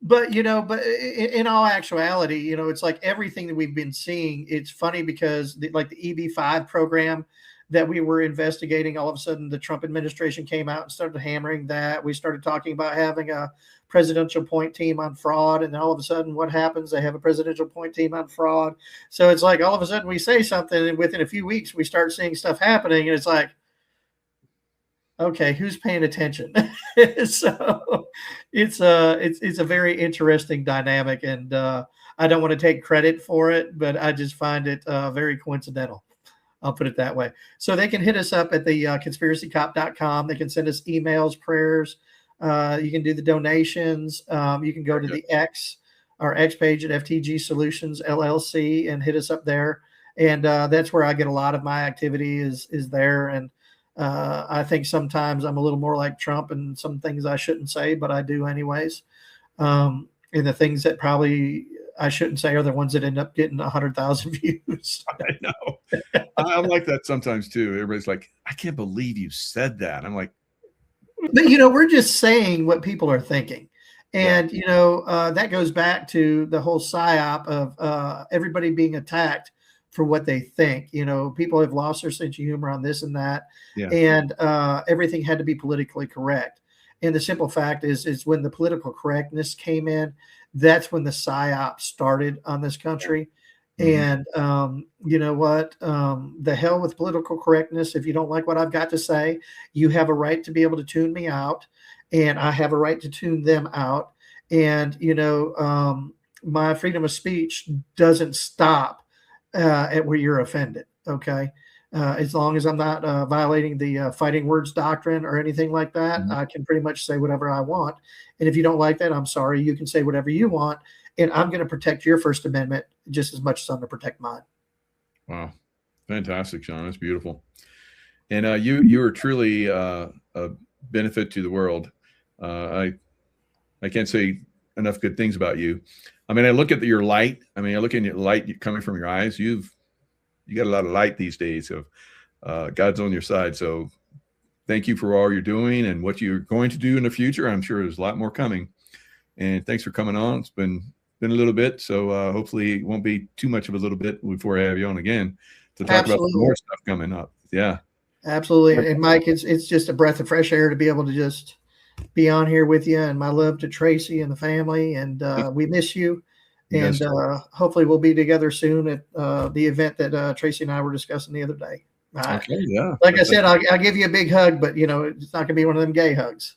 But in all actuality, it's like everything that we've been seeing. It's funny because the EB-5 program that we were investigating, all of a sudden the Trump administration came out and started hammering that. We started talking about having a presidential point team on fraud, and then all of a sudden what happens? They have a presidential point team on fraud. So it's like all of a sudden we say something, and within a few weeks we start seeing stuff happening, and it's like, okay, who's paying attention? So it's a very interesting dynamic, and I don't want to take credit for it, but I just find it very coincidental. I'll put it that way. So they can hit us up at the conspiracycop.com. They can send us emails, prayers. You can do the donations. You can go to the our X page at FTG Solutions LLC and hit us up there. And that's where I get a lot of my activity is there. And I think sometimes I'm a little more like Trump, and some things I shouldn't say, but I do anyways. And the things that probably I shouldn't say are the ones that end up getting 100,000 views. I know. I'm like that sometimes too. Everybody's like, I can't believe you said that. I'm like, but we're just saying what people are thinking. And, that goes back to the whole psyop of everybody being attacked for what they think. People have lost their sense of humor on this and that. Yeah. And everything had to be politically correct. And the simple fact is when the political correctness came in, that's when the psyop started on this country. And you know what? The hell with political correctness. If you don't like what I've got to say, you have a right to be able to tune me out, and I have a right to tune them out. And my freedom of speech doesn't stop at where you're offended. Okay. As long as I'm not violating the fighting words doctrine or anything like that, I can pretty much say whatever I want. And if you don't like that, I'm sorry. You can say whatever you want, and I'm going to protect your First Amendment just as much as I'm going to protect mine. Wow, fantastic, Sean. That's beautiful. And you are truly a benefit to the world. I can't say enough good things about you. I mean, I look at your light. I mean, I look at your light coming from your eyes. You got a lot of light these days. So God's on your side. So thank you for all you're doing and what you're going to do in the future. I'm sure there's a lot more coming. And thanks for coming on. It's been a little bit, so hopefully it won't be too much of a little bit before I have you on again to talk about some more stuff coming up. Yeah. Absolutely. And Mike, it's just a breath of fresh air to be able to just be on here with you, and my love to Tracy and the family. And we miss you. And hopefully we'll be together soon at the event that Tracy and I were discussing the other day. Okay, yeah. Like I said, I'll give you a big hug, but it's not going to be one of them gay hugs.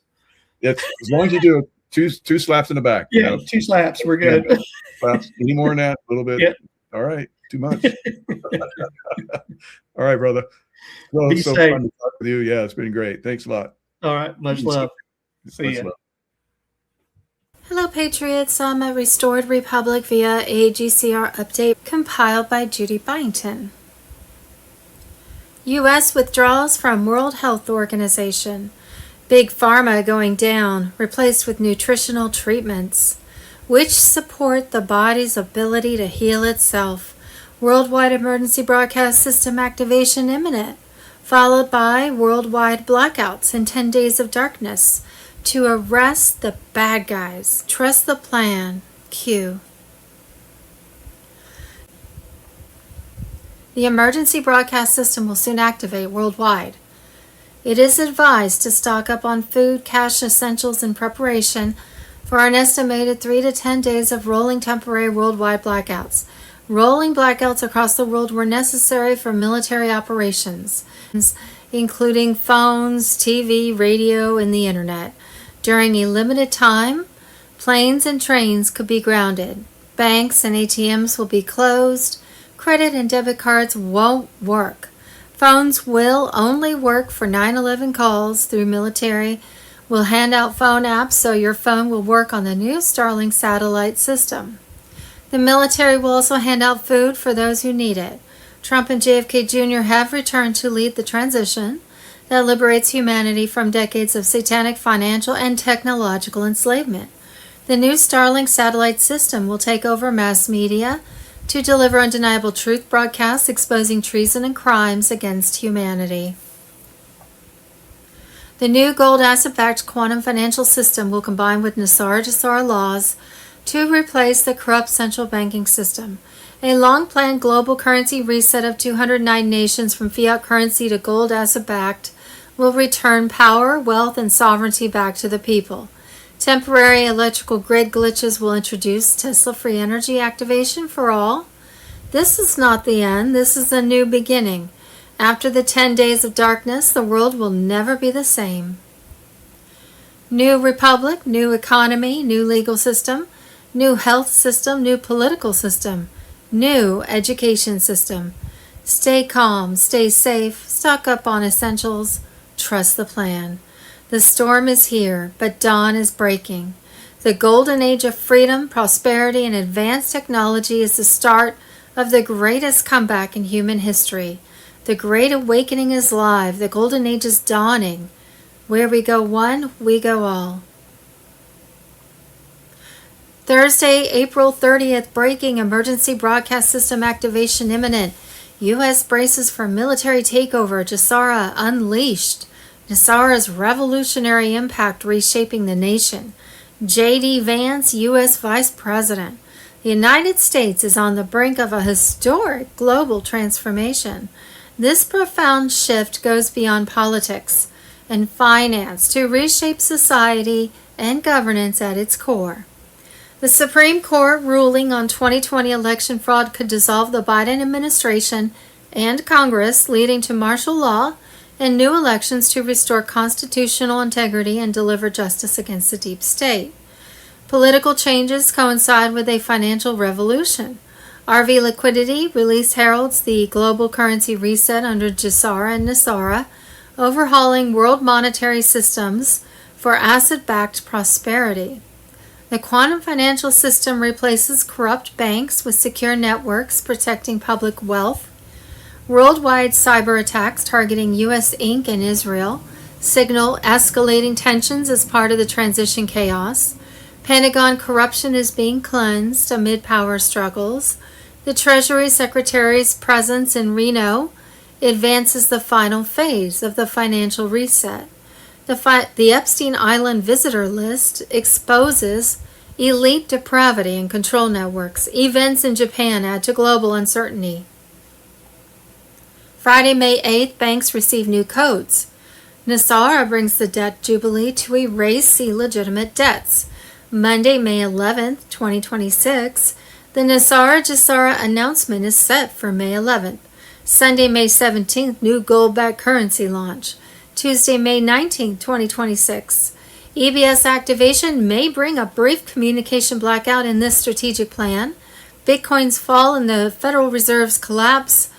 Yes, as long as you do two slaps in the back. Yeah, 2 slaps. We're good. Yeah, slaps. Any more than that, a little bit. Yep. All right, too much. All right, brother. Well, Be it's so safe. fun to talk with you. Yeah, it's been great. Thanks a lot. All right. Much love. See ya. Hello, Patriots. I'm at Restored Republic via a GCR update compiled by Judy Byington. U.S. withdrawals from World Health Organization. Big Pharma going down, replaced with nutritional treatments, which support the body's ability to heal itself. Worldwide emergency broadcast system activation imminent, followed by worldwide blackouts and 10 days of darkness to arrest the bad guys. Trust the plan. Q. The emergency broadcast system will soon activate worldwide. It is advised to stock up on food, cash, essentials in preparation for an estimated 3 to 10 days of rolling temporary worldwide blackouts. Rolling blackouts across the world were necessary for military operations, including phones, TV, radio, and the internet. During a limited time, planes and trains could be grounded. Banks and ATMs will be closed. Credit and debit cards won't work. Phones will only work for 911 calls through military. We'll hand out phone apps so your phone will work on the new Starlink satellite system. The military will also hand out food for those who need it. Trump and JFK Jr. have returned to lead the transition that liberates humanity from decades of satanic financial and technological enslavement. The new Starlink satellite system will take over mass media to deliver undeniable truth broadcasts exposing treason and crimes against humanity. The new gold asset-backed quantum financial system will combine with Nassar-Jassar laws to replace the corrupt central banking system. A long-planned global currency reset of 209 nations from fiat currency to gold asset-backed will return power, wealth, and sovereignty back to the people. Temporary electrical grid glitches will introduce Tesla-free energy activation for all. This is not the end. This is a new beginning. After the 10 days of darkness, the world will never be the same. New republic, new economy, new legal system, new health system, new political system, new education system. Stay calm, stay safe, stock up on essentials, trust the plan. The storm is here, but dawn is breaking. The golden age of freedom, prosperity, and advanced technology is the start of the greatest comeback in human history. The Great Awakening is live. The golden age is dawning. Where we go one, we go all. Thursday, April 30th, breaking emergency broadcast system activation imminent. U.S. braces for military takeover. Jassara unleashed. Nassara's revolutionary impact reshaping the nation. J.D. Vance, U.S. Vice President. The United States is on the brink of a historic global transformation. This profound shift goes beyond politics and finance to reshape society and governance at its core. The Supreme Court ruling on 2020 election fraud could dissolve the Biden administration and Congress, leading to martial law and new elections to restore constitutional integrity and deliver justice against the deep state. Political changes coincide with a financial revolution. RV Liquidity release heralds the global currency reset under Jassara and Nassara, overhauling world monetary systems for asset-backed prosperity. The quantum financial system replaces corrupt banks with secure networks protecting public wealth. Worldwide cyber attacks targeting U.S. Inc. and Israel signal escalating tensions as part of the transition chaos. Pentagon corruption is being cleansed amid power struggles. The Treasury Secretary's presence in Reno advances the final phase of the financial reset. The Epstein Island visitor list exposes elite depravity and control networks. Events in Japan add to global uncertainty. Friday, May 8th, banks receive new codes. Nasara brings the debt jubilee to erase illegitimate debts. Monday, May 11th, 2026, the Nasara-Jisara announcement is set for May 11th. Sunday, May 17th, new gold-backed currency launch. Tuesday, May 19th, 2026. EBS activation may bring a brief communication blackout in this strategic plan. Bitcoin's fall and the Federal Reserve's collapse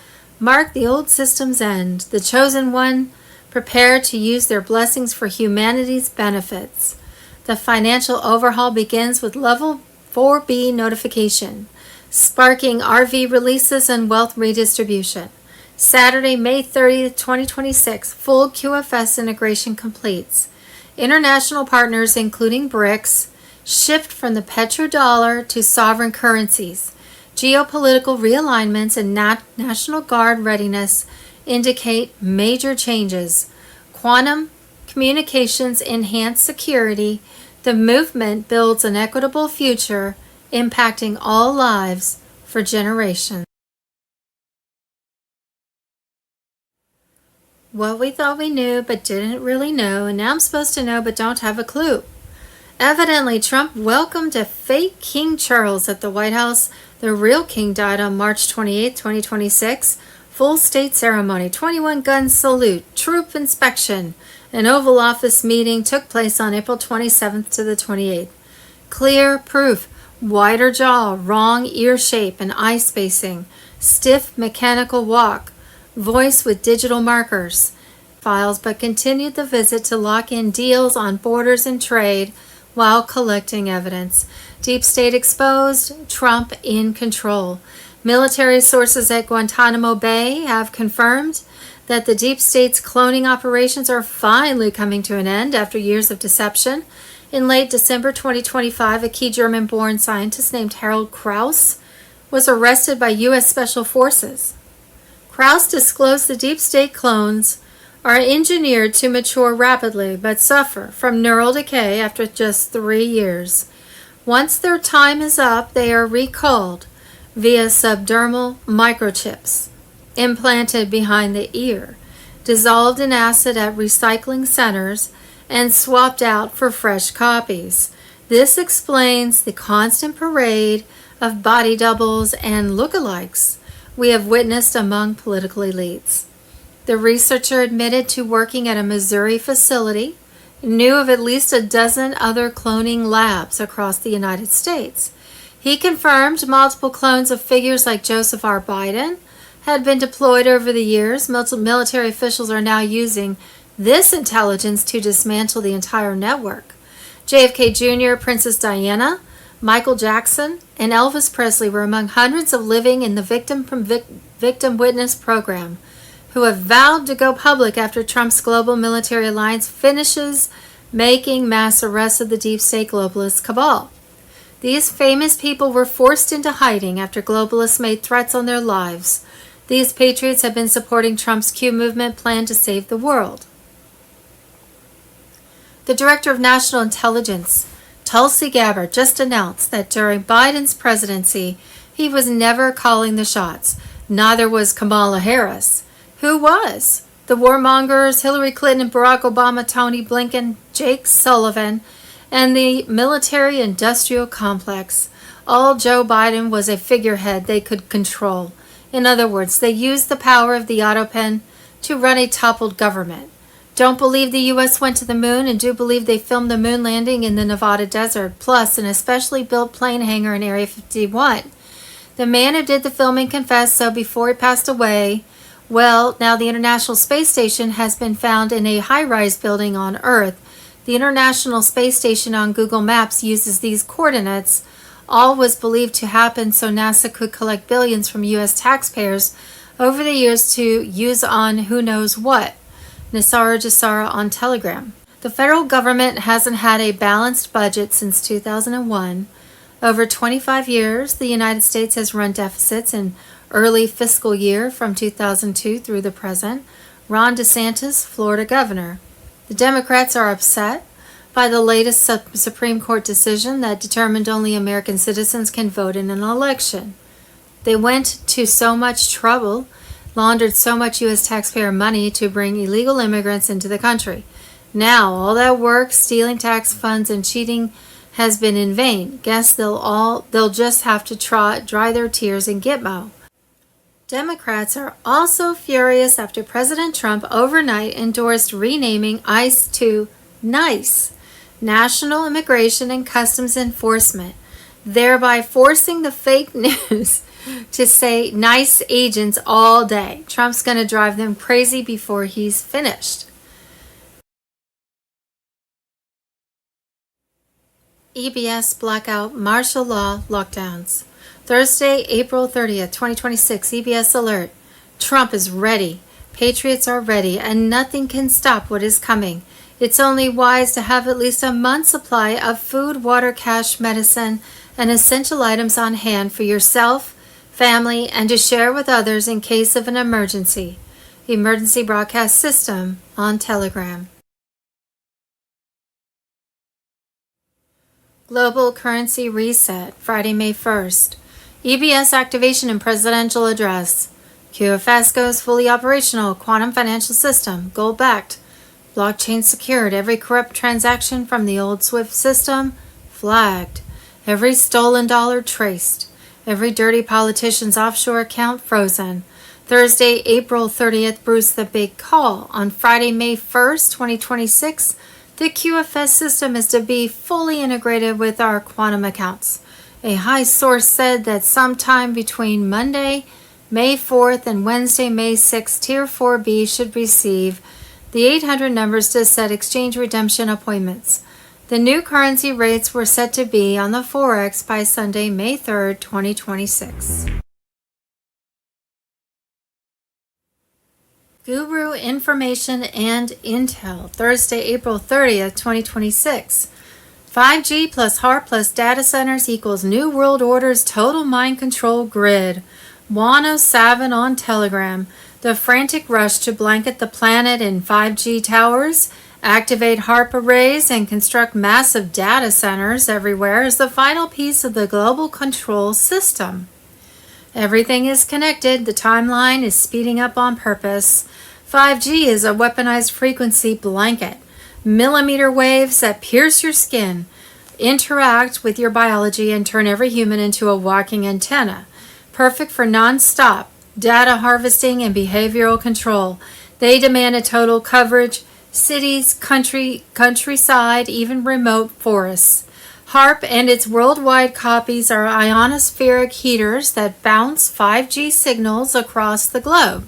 mark the old system's end. The chosen one prepare to use their blessings for humanity's benefits. The financial overhaul begins with level 4B notification, sparking RV releases and wealth redistribution. Saturday, May 30th, 2026, full QFS integration completes. International partners, including BRICS, shift from the petrodollar to sovereign currencies. Geopolitical realignments and National Guard readiness indicate major changes. Quantum communications enhance security. The movement builds an equitable future, impacting all lives for generations. What we thought we knew but didn't really know, and now I'm supposed to know but don't have a clue. Evidently, Trump welcomed a fake King Charles at the White House. The real king died on March 28, 2026. Full state ceremony, 21-gun salute, troop inspection. An Oval Office meeting took place on April 27th to the 28th. Clear proof, wider jaw, wrong ear shape and eye spacing, stiff mechanical walk, voice with digital markers. Files, but continued the visit to lock in deals on borders and trade while collecting evidence. Deep state exposed, Trump in control. Military sources at Guantanamo Bay have confirmed that the deep state's cloning operations are finally coming to an end after years of deception. In late December 2025, a key German-born scientist named Harold Krauss was arrested by U.S. Special Forces. Krauss disclosed the deep state clones are engineered to mature rapidly but suffer from neural decay after just 3 years. Once their time is up, they are recalled via subdermal microchips implanted behind the ear, dissolved in acid at recycling centers, and swapped out for fresh copies. This explains the constant parade of body doubles and lookalikes we have witnessed among political elites. The researcher admitted to working at a Missouri facility, knew of at least a dozen other cloning labs across the United States. He confirmed multiple clones of figures like Joseph R. Biden had been deployed over the years. Military officials are now using this intelligence to dismantle the entire network. JFK Jr., Princess Diana, Michael Jackson, and Elvis Presley were among hundreds of living in the Victim Witness program who have vowed to go public after Trump's global military alliance finishes making mass arrests of the deep state globalist cabal. These famous people were forced into hiding after globalists made threats on their lives. These patriots have been supporting Trump's Q movement plan to save the world. The Director of National Intelligence, Tulsi Gabbard, just announced that during Biden's presidency, he was never calling the shots. Neither was Kamala Harris. Who was? The warmongers, Hillary Clinton and Barack Obama, Tony Blinken, Jake Sullivan, and the military-industrial complex. All Joe Biden was a figurehead they could control. In other words, they used the power of the autopen to run a toppled government. Don't believe the U.S. went to the moon, and do believe they filmed the moon landing in the Nevada desert, plus an especially built plane hangar in Area 51. The man who did the filming confessed, so before he passed away, well, now the International Space Station has been found in a high-rise building on Earth. The International Space Station on Google Maps uses these coordinates. All was believed to happen so NASA could collect billions from U.S. taxpayers over the years to use on who knows what. Nasara-Jisara on Telegram. The federal government hasn't had a balanced budget since 2001. Over 25 years, the United States has run deficits and early fiscal year from 2002 through the present. Ron DeSantis, Florida governor. The Democrats are upset by the latest Supreme Court decision that determined only American citizens can vote in an election. They went to so much trouble, laundered so much U.S. taxpayer money to bring illegal immigrants into the country. Now, all that work, stealing tax funds and cheating has been in vain. Guess they'll just have to dry their tears in Gitmo. Democrats are also furious after President Trump overnight endorsed renaming ICE to NICE, National Immigration and Customs Enforcement, thereby forcing the fake news to say NICE agents all day. Trump's going to drive them crazy before he's finished. EBS blackout, martial law, lockdowns. Thursday, April 30th, 2026, EBS alert. Trump is ready. Patriots are ready, and nothing can stop what is coming. It's only wise to have at least a month's supply of food, water, cash, medicine, and essential items on hand for yourself, family, and to share with others in case of an emergency. Emergency broadcast system on Telegram. Global currency reset, Friday, May 1st. EBS activation and presidential address. QFS goes fully operational, quantum financial system, gold-backed, blockchain secured, every corrupt transaction from the old SWIFT system flagged, every stolen dollar traced, every dirty politician's offshore account frozen. Thursday, April 30th, Bruce the Big Call. On Friday, May 1st, 2026, the QFS system is to be fully integrated with our quantum accounts. A high source said that sometime between Monday, May 4th and Wednesday, May 6th, Tier 4B should receive the 800 numbers to set exchange redemption appointments. The new currency rates were set to be on the Forex by Sunday, May 3rd, 2026. Guru Information and Intel, Thursday, April 30th, 2026. 5G plus HARP plus data centers equals New World Order's total mind control grid. Wano Savin on Telegram. The frantic rush to blanket the planet in 5G towers, activate HARP arrays, and construct massive data centers everywhere is the final piece of the global control system. Everything is connected. The timeline is speeding up on purpose. 5G is a weaponized frequency blanket. Millimeter waves that pierce your skin, interact with your biology, and turn every human into a walking antenna. Perfect for non-stop data harvesting and behavioral control. They demand a total coverage, cities, countryside, even remote forests. HARP and its worldwide copies are ionospheric heaters that bounce 5G signals across the globe,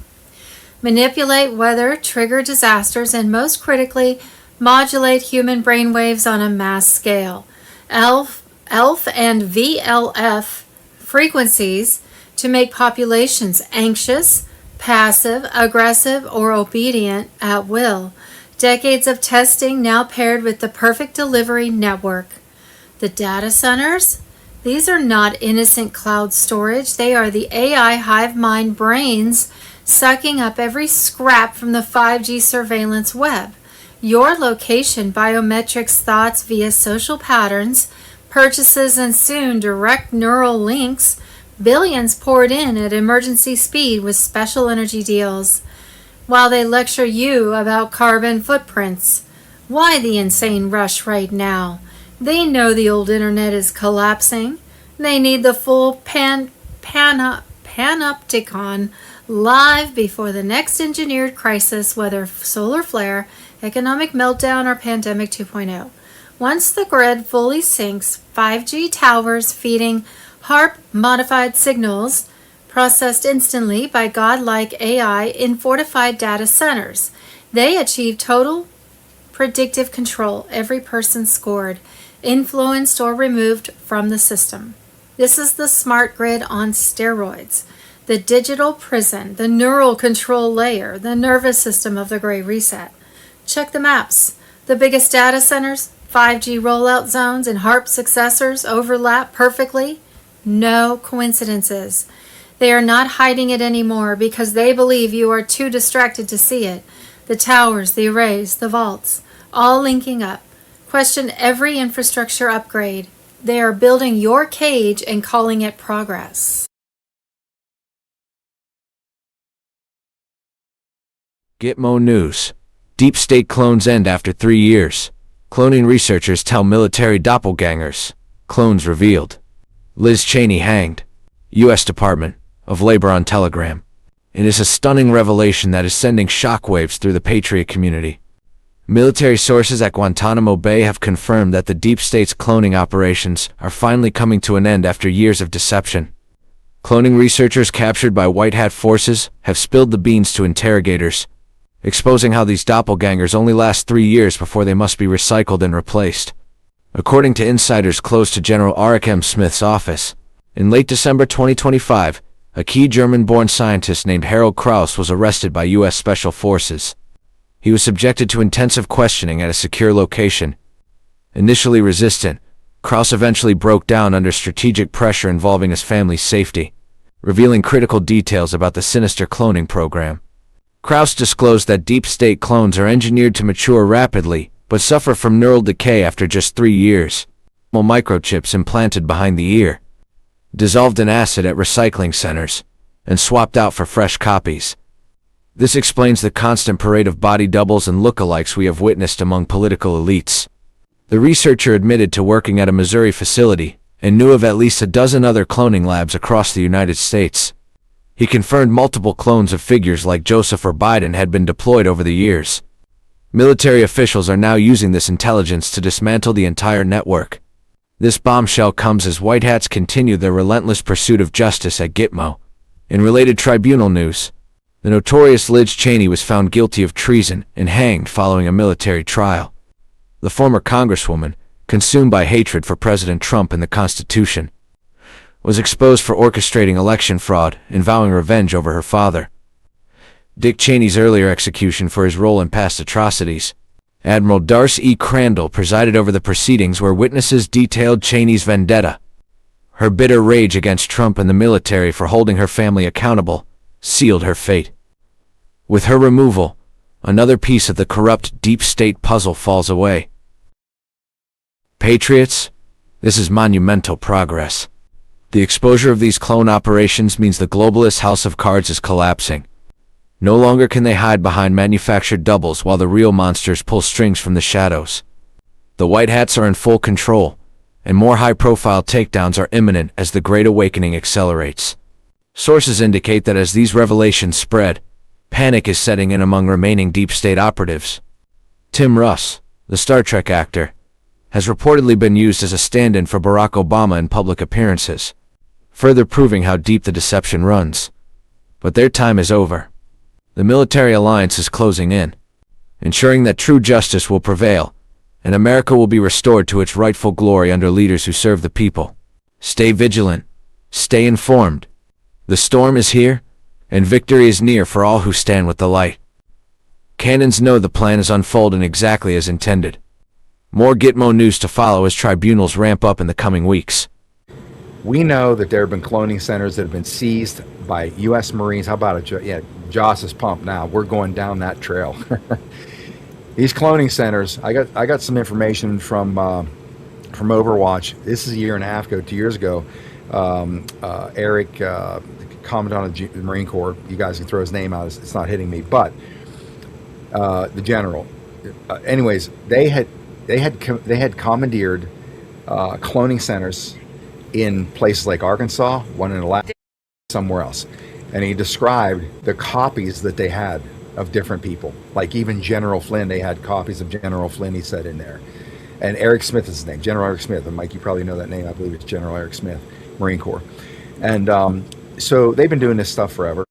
manipulate weather, trigger disasters, and most critically, modulate human brainwaves on a mass scale. ELF and VLF frequencies to make populations anxious, passive, aggressive, or obedient at will. Decades of testing now paired with the perfect delivery network. The data centers? These are not innocent cloud storage. They are the AI hive mind brains sucking up every scrap from the 5G surveillance web. Your location, biometrics, thoughts via social patterns, purchases, and soon direct neural links, billions poured in at emergency speed with special energy deals, while they lecture you about carbon footprints. Why the insane rush right now? They know the old internet is collapsing. They need the full panopticon live before the next engineered crisis, whether solar flare, economic meltdown, or pandemic 2.0. Once the grid fully syncs, 5G towers feeding HARP modified signals processed instantly by godlike AI in fortified data centers. They achieve total predictive control. Every person scored, influenced, or removed from the system. This is the smart grid on steroids. The digital prison, the neural control layer, the nervous system of the Great Reset. Check the maps. The biggest data centers, 5G rollout zones, and HARP successors overlap perfectly. No coincidences. They are not hiding it anymore because they believe you are too distracted to see it. The towers, the arrays, the vaults, all linking up. Question every infrastructure upgrade. They are building your cage and calling it progress. Gitmo News. Deep state clones end after 3 years. Cloning researchers tell military doppelgangers. Clones revealed. Liz Cheney hanged. U.S. Department of Labor on Telegram. It is a stunning revelation that is sending shockwaves through the patriot community. Military sources at Guantanamo Bay have confirmed that the deep state's cloning operations are finally coming to an end after years of deception. Cloning researchers captured by white hat forces have spilled the beans to interrogators, exposing how these doppelgangers only last 3 years before they must be recycled and replaced. According to insiders close to General Arik M. Smith's office, in late December 2025, a key German-born scientist named Harold Krauss was arrested by U.S. Special Forces. He was subjected to intensive questioning at a secure location. Initially resistant, Krauss eventually broke down under strategic pressure involving his family's safety, revealing critical details about the sinister cloning program. Krauss disclosed that deep state clones are engineered to mature rapidly, but suffer from neural decay after just 3 years. Microchips implanted behind the ear, dissolved in acid at recycling centers, and swapped out for fresh copies. This explains the constant parade of body doubles and lookalikes we have witnessed among political elites. The researcher admitted to working at a Missouri facility and knew of at least a dozen other cloning labs across the United States. He confirmed multiple clones of figures like Joseph or Biden had been deployed over the years. Military officials are now using this intelligence to dismantle the entire network. This bombshell comes as white hats continue their relentless pursuit of justice at Gitmo. In related tribunal news, the notorious Liz Cheney was found guilty of treason and hanged following a military trial. The former congresswoman, consumed by hatred for President Trump and the Constitution, was exposed for orchestrating election fraud and vowing revenge over her father. Dick Cheney's earlier execution for his role in past atrocities. Admiral Darcy E. Crandall presided over the proceedings where witnesses detailed Cheney's vendetta. Her bitter rage against Trump and the military for holding her family accountable sealed her fate. With her removal, another piece of the corrupt deep state puzzle falls away. Patriots, this is monumental progress. The exposure of these clone operations means the globalist house of cards is collapsing. No longer can they hide behind manufactured doubles while the real monsters pull strings from the shadows. The white hats are in full control, and more high-profile takedowns are imminent as the Great Awakening accelerates. Sources indicate that as these revelations spread, panic is setting in among remaining deep state operatives. Tim Russ, the Star Trek actor, has reportedly been used as a stand-in for Barack Obama in public appearances, further proving how deep the deception runs. But their time is over. The military alliance is closing in, ensuring that true justice will prevail, and America will be restored to its rightful glory under leaders who serve the people. Stay vigilant. Stay informed. The storm is here, and victory is near for all who stand with the light. Cannons know the plan is unfolding exactly as intended. More Gitmo news to follow as tribunals ramp up in the coming weeks. We know that there have been cloning centers that have been seized by U.S. Marines. How about it? Yeah, Joss is pumped now. We're going down that trail. These cloning centers, I got some information from Overwatch. This is a year and a half ago, 2 years ago. Eric, Commandant of the Marine Corps, you guys can throw his name out. It's not hitting me, but the general. Anyways, they had commandeered cloning centers in places like Arkansas, one in Alaska, somewhere else. And he described the copies that they had of different people. Like even General Flynn, they had copies of General Flynn, he said in there. And Eric Smith is his name, General Eric Smith. And Mike, you probably know that name. I believe it's General Eric Smith, Marine Corps. And so they've been doing this stuff forever.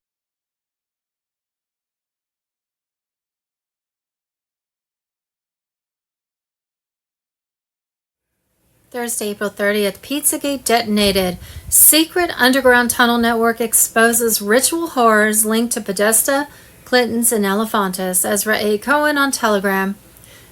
Thursday, April 30th, Pizzagate detonated. Secret underground tunnel network exposes ritual horrors linked to Podesta, Clinton's, and Elefantis. Ezra A. Cohen on Telegram.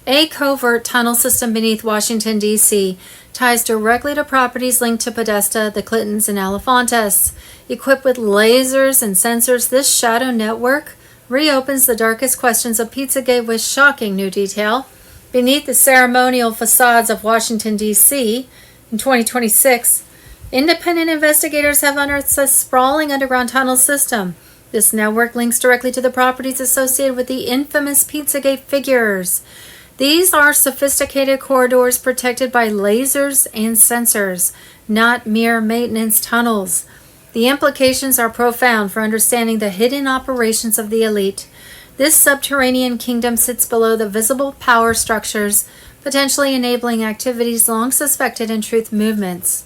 A covert tunnel system beneath Washington, D.C. ties directly to properties linked to Podesta, the Clintons, and Elefantis. Equipped with lasers and sensors, this shadow network reopens the darkest questions of Pizzagate with shocking new detail. Beneath the ceremonial facades of Washington, D.C., in 2026, independent investigators have unearthed a sprawling underground tunnel system. This network links directly to the properties associated with the infamous Pizzagate figures. These are sophisticated corridors protected by lasers and sensors, not mere maintenance tunnels. The implications are profound for understanding the hidden operations of the elite. This subterranean kingdom sits below the visible power structures, potentially enabling activities long suspected in truth movements.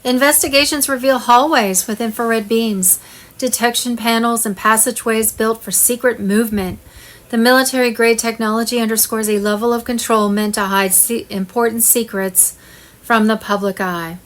Investigations reveal hallways with infrared beams, detection panels, and passageways built for secret movement. The military-grade technology underscores a level of control meant to hide important secrets from the public eye.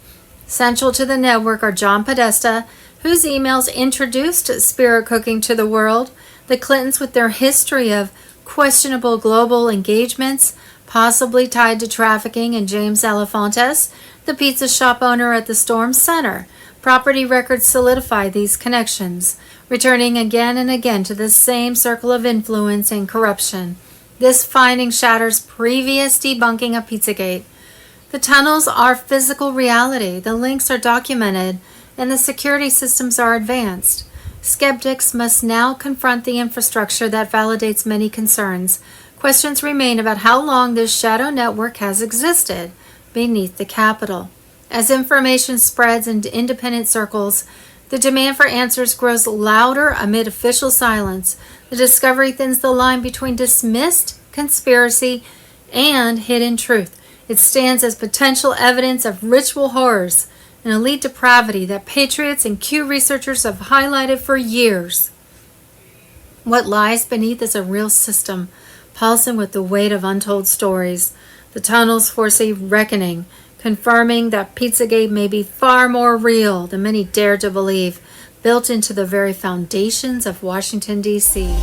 Central to the network are John Podesta, whose emails introduced spirit cooking to the world, the Clintons with their history of questionable global engagements, possibly tied to trafficking, and James Elefantes, the pizza shop owner at the Storm Center. Property records solidify these connections, returning again and again to the same circle of influence and corruption. This finding shatters previous debunking of Pizzagate. The tunnels are physical reality, the links are documented, and the security systems are advanced. Skeptics must now confront the infrastructure that validates many concerns. Questions remain about how long this shadow network has existed beneath the Capitol. As information spreads into independent circles, the demand for answers grows louder amid official silence. The discovery thins the line between dismissed conspiracy and hidden truth. It stands as potential evidence of ritual horrors and elite depravity that patriots and Q researchers have highlighted for years. What lies beneath is a real system, pulsing with the weight of untold stories. The tunnels foresee reckoning, confirming that Pizzagate may be far more real than many dare to believe, built into the very foundations of Washington, D.C.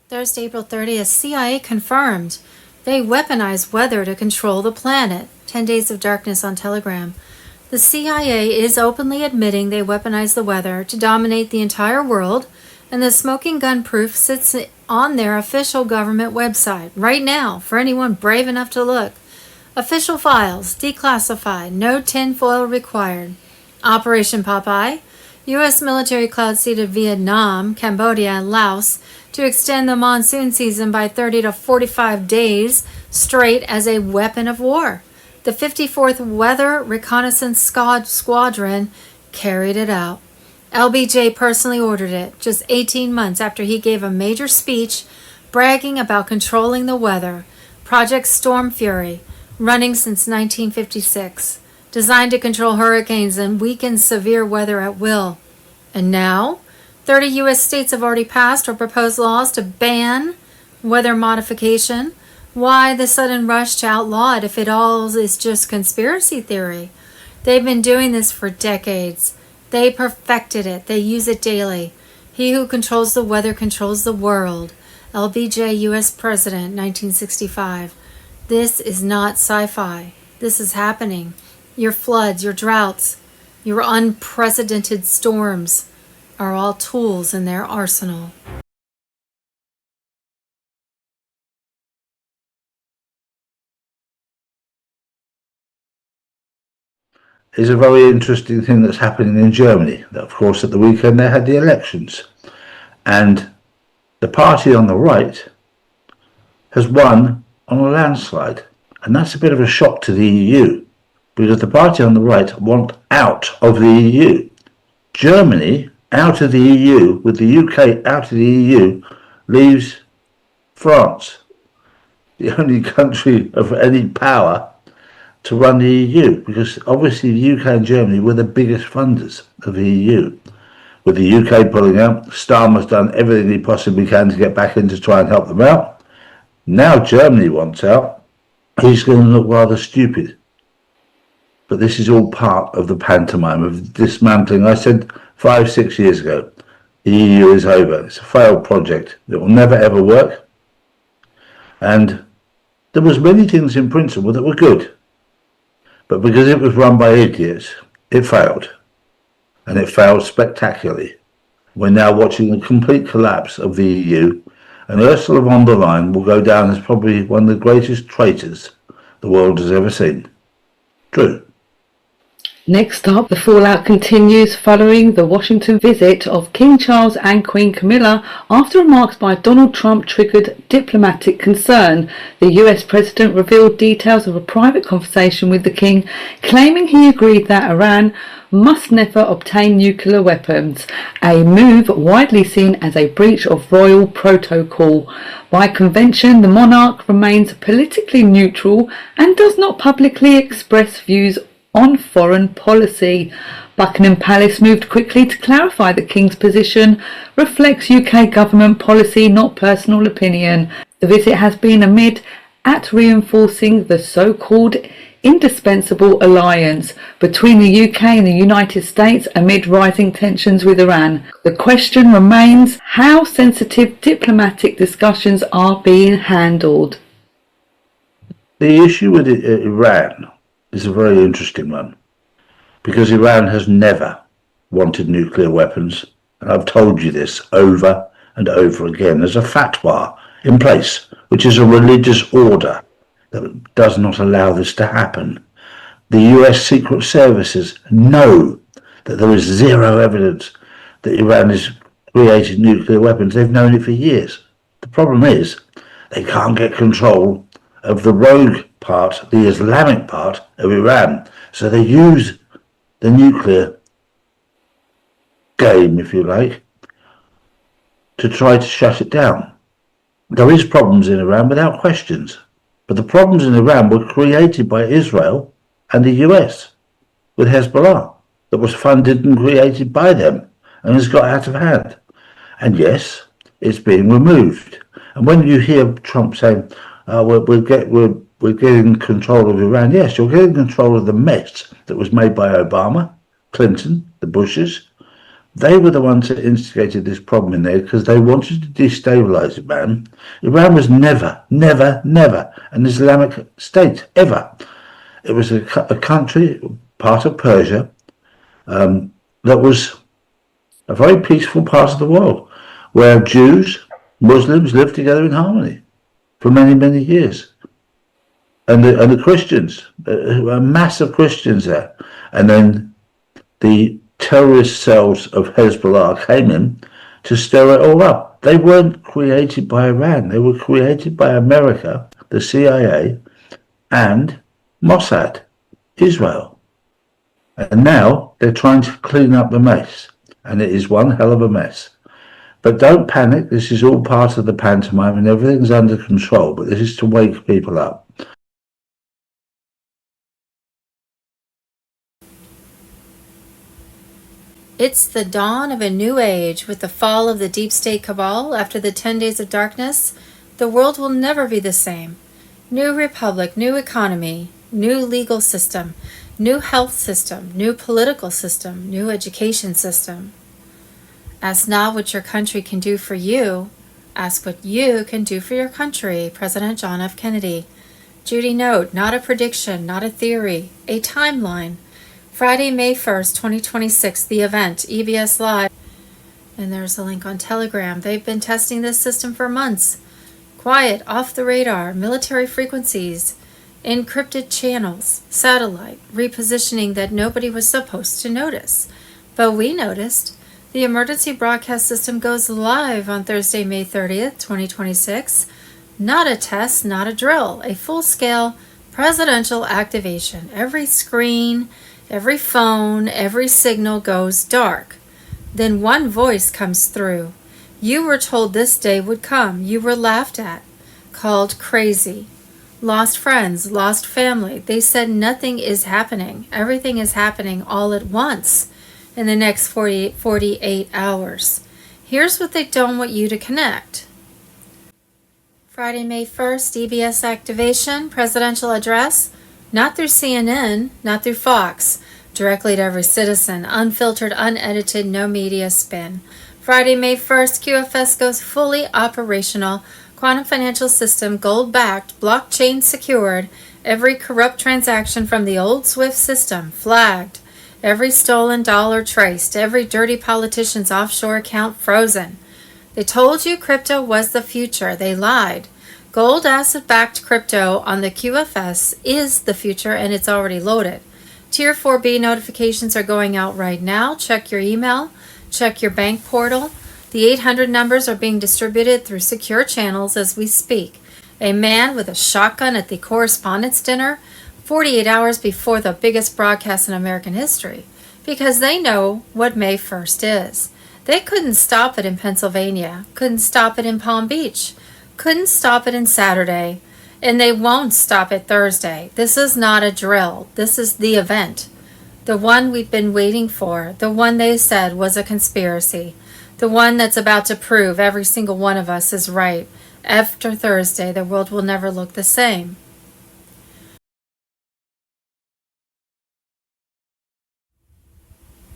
Thursday, April 30th, CIA confirmed they weaponized weather to control the planet. 10 Days of Darkness on Telegram. The CIA is openly admitting they weaponized the weather to dominate the entire world, and the smoking gun proof sits on their official government website right now for anyone brave enough to look. Official files, declassified, no tinfoil required. Operation Popeye. U.S. military cloud-seeded Vietnam, Cambodia, and Laos to extend the monsoon season by 30 to 45 days straight as a weapon of war. The 54th Weather Reconnaissance Squadron carried it out. LBJ personally ordered it just 18 months after he gave a major speech bragging about controlling the weather. Project Storm Fury, running since 1956. Designed to control hurricanes and weaken severe weather at will. And now, 30 U.S. states have already passed or proposed laws to ban weather modification. Why the sudden rush to outlaw it if it all is just conspiracy theory? They've been doing this for decades. They perfected it. They use it daily. He who controls the weather controls the world. LBJ, U.S. President, 1965. This is not sci-fi. This is happening. Your floods, your droughts, your unprecedented storms are all tools in their arsenal. Is a very interesting thing that's happening in Germany. Of course, at the weekend they had the elections, and the party on the right has won on a landslide, and that's a bit of a shock to the EU. Because the party on the right want out of the EU. Germany out of the EU, with the UK out of the EU, leaves France, the only country of any power to run the EU, because obviously the UK and Germany were the biggest funders of the EU. With the UK pulling out, Starmer's done everything he possibly can to get back in to try and help them out. Now Germany wants out. He's going to look rather stupid. But this is all part of the pantomime of dismantling. I said 5-6 years ago, the EU is over. It's a failed project. It will never ever work. And there was many things in principle that were good. But because it was run by idiots, it failed. And it failed spectacularly. We're now watching the complete collapse of the EU, and Ursula von der Leyen will go down as probably one of the greatest traitors the world has ever seen. True. Next up, the fallout continues following the Washington visit of King Charles and Queen Camilla after remarks by Donald Trump triggered diplomatic concern. The US president revealed details of a private conversation with the king, claiming he agreed that Iran must never obtain nuclear weapons, a move widely seen as a breach of royal protocol. By convention, the monarch remains politically neutral and does not publicly express views on foreign policy. Buckingham Palace moved quickly to clarify the King's position reflects UK government policy, not personal opinion. The visit has been amid at reinforcing the so-called indispensable alliance between the UK and the United States amid rising tensions with Iran. The question remains how sensitive diplomatic discussions are being handled. The issue with Iran is a very interesting one, because Iran has never wanted nuclear weapons, and I've told you this over and over again. There's a fatwa in place, which is a religious order that does not allow this to happen. The US Secret Services know that there is zero evidence that Iran has created nuclear weapons. They've known it for years. The problem is they can't get control of the rogue part, the Islamic part of Iran. So they use the nuclear game, if you like, to try to shut it down. There is problems in Iran without questions, but the problems in Iran were created by Israel and the US with Hezbollah, that was funded and created by them and has got out of hand. And yes, it's being removed. And when you hear Trump saying, we're getting control of Iran, yes, you're getting control of the mess that was made by Obama, Clinton, the Bushes. They were the ones that instigated this problem in there because they wanted to destabilize Iran. Iran was never an Islamic state, ever. It was a country, part of Persia, that was a very peaceful part of the world, where Jews, Muslims lived together in harmony for many, many years. And the Christians, a mass of Christians there. And then the terrorist cells of Hezbollah came in to stir it all up. They weren't created by Iran. They were created by America, the CIA, and Mossad, Israel. And now they're trying to clean up the mess. And it is one hell of a mess. But don't panic. This is all part of the pantomime and everything's under control. But this is to wake people up. It's the dawn of a new age. With the fall of the deep state cabal after the 10 days of darkness, the world will never be the same. New republic, new economy, new legal system, new health system, new political system, new education system. Ask not what your country can do for you. Ask what you can do for your country. President John F. Kennedy. Judy note, not a prediction, not a theory, a timeline. Friday, May 1st, 2026, the event, EBS Live. And there's a link on Telegram. They've been testing this system for months. Quiet, off the radar, military frequencies, encrypted channels, satellite, repositioning that nobody was supposed to notice. But we noticed. The emergency broadcast system goes live on Thursday, May 30th, 2026. Not a test, not a drill, a full-scale presidential activation. Every screen, every phone, every signal goes dark. Then one voice comes through. You were told this day would come. You were laughed at, called crazy. Lost friends, lost family. They said nothing is happening. Everything is happening all at once in the next 48 hours. Here's what they don't want you to connect. Friday, May 1st, EBS activation, presidential address, not through CNN, not through Fox, directly to every citizen, unfiltered, unedited, no media spin. Friday, May 1st, QFS goes fully operational. Quantum financial system, gold-backed, blockchain secured. Every corrupt transaction from the old SWIFT system flagged. Every stolen dollar traced. Every dirty politician's offshore account frozen. They told you crypto was the future. They lied. Gold asset-backed crypto on the QFS is the future, and it's already loaded. Tier 4B notifications are going out right now. Check your email. Check your bank portal. The 800 numbers are being distributed through secure channels as we speak. A man with a shotgun at the correspondence dinner 48 hours before the biggest broadcast in American history, because they know what May 1st is. They couldn't stop it in Pennsylvania, couldn't stop it in Palm Beach, couldn't stop it in Saturday, and they won't stop it Thursday. This is not a drill. This is the event. The one we've been waiting for, the one they said was a conspiracy, the one that's about to prove every single one of us is right. After Thursday, the world will never look the same.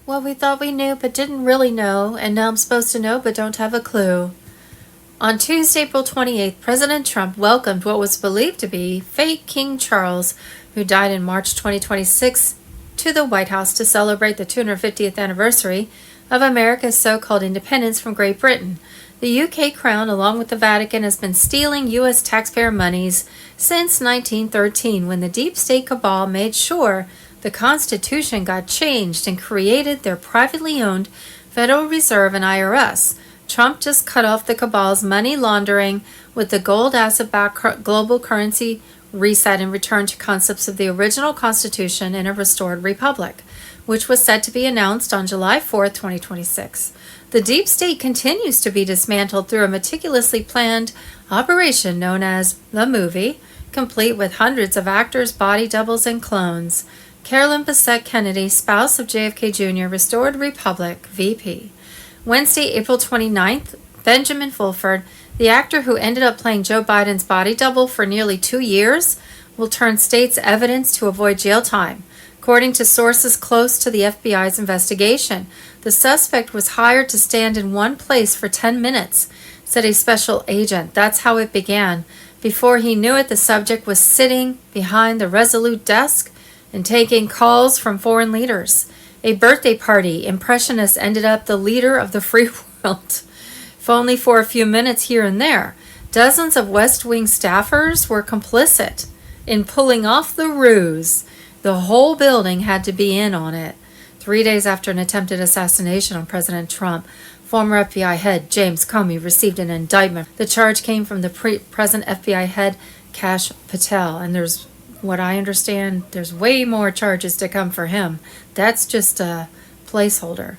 Well, we thought we knew but didn't really know, and now I'm supposed to know but don't have a clue. On Tuesday, April 28th, President Trump welcomed what was believed to be fake King Charles, who died in March 2026, to the White House to celebrate the 250th anniversary of America's so-called independence from Great Britain. The UK crown, along with the Vatican, has been stealing U.S. taxpayer monies since 1913, when the deep state cabal made sure the Constitution got changed and created their privately owned Federal Reserve and IRS. Trump just cut off the cabal's money laundering with the gold asset-backed global currency reset and return to concepts of the original Constitution in a restored republic, which was set to be announced on July 4, 2026. The deep state continues to be dismantled through a meticulously planned operation known as The Movie, complete with hundreds of actors, body doubles, and clones. Carolyn Bessette Kennedy, spouse of JFK Jr., Restored Republic, VP. Wednesday, April 29th, Benjamin Fulford, the actor who ended up playing Joe Biden's body double for nearly 2 years, will turn state's evidence to avoid jail time. According to sources close to the FBI's investigation, the suspect was hired to stand in one place for 10 minutes, said a special agent. That's how it began. Before he knew it, the subject was sitting behind the Resolute desk and taking calls from foreign leaders. A birthday party, Impressionist ended up the leader of the free world, if only for a few minutes here and there. Dozens of West Wing staffers were complicit in pulling off the ruse. The whole building had to be in on it. 3 days after an attempted assassination on President Trump, former FBI head James Comey received an indictment. The charge came from the present FBI head Kash Patel, and there's what I understand, there's way more charges to come for him. That's just a placeholder.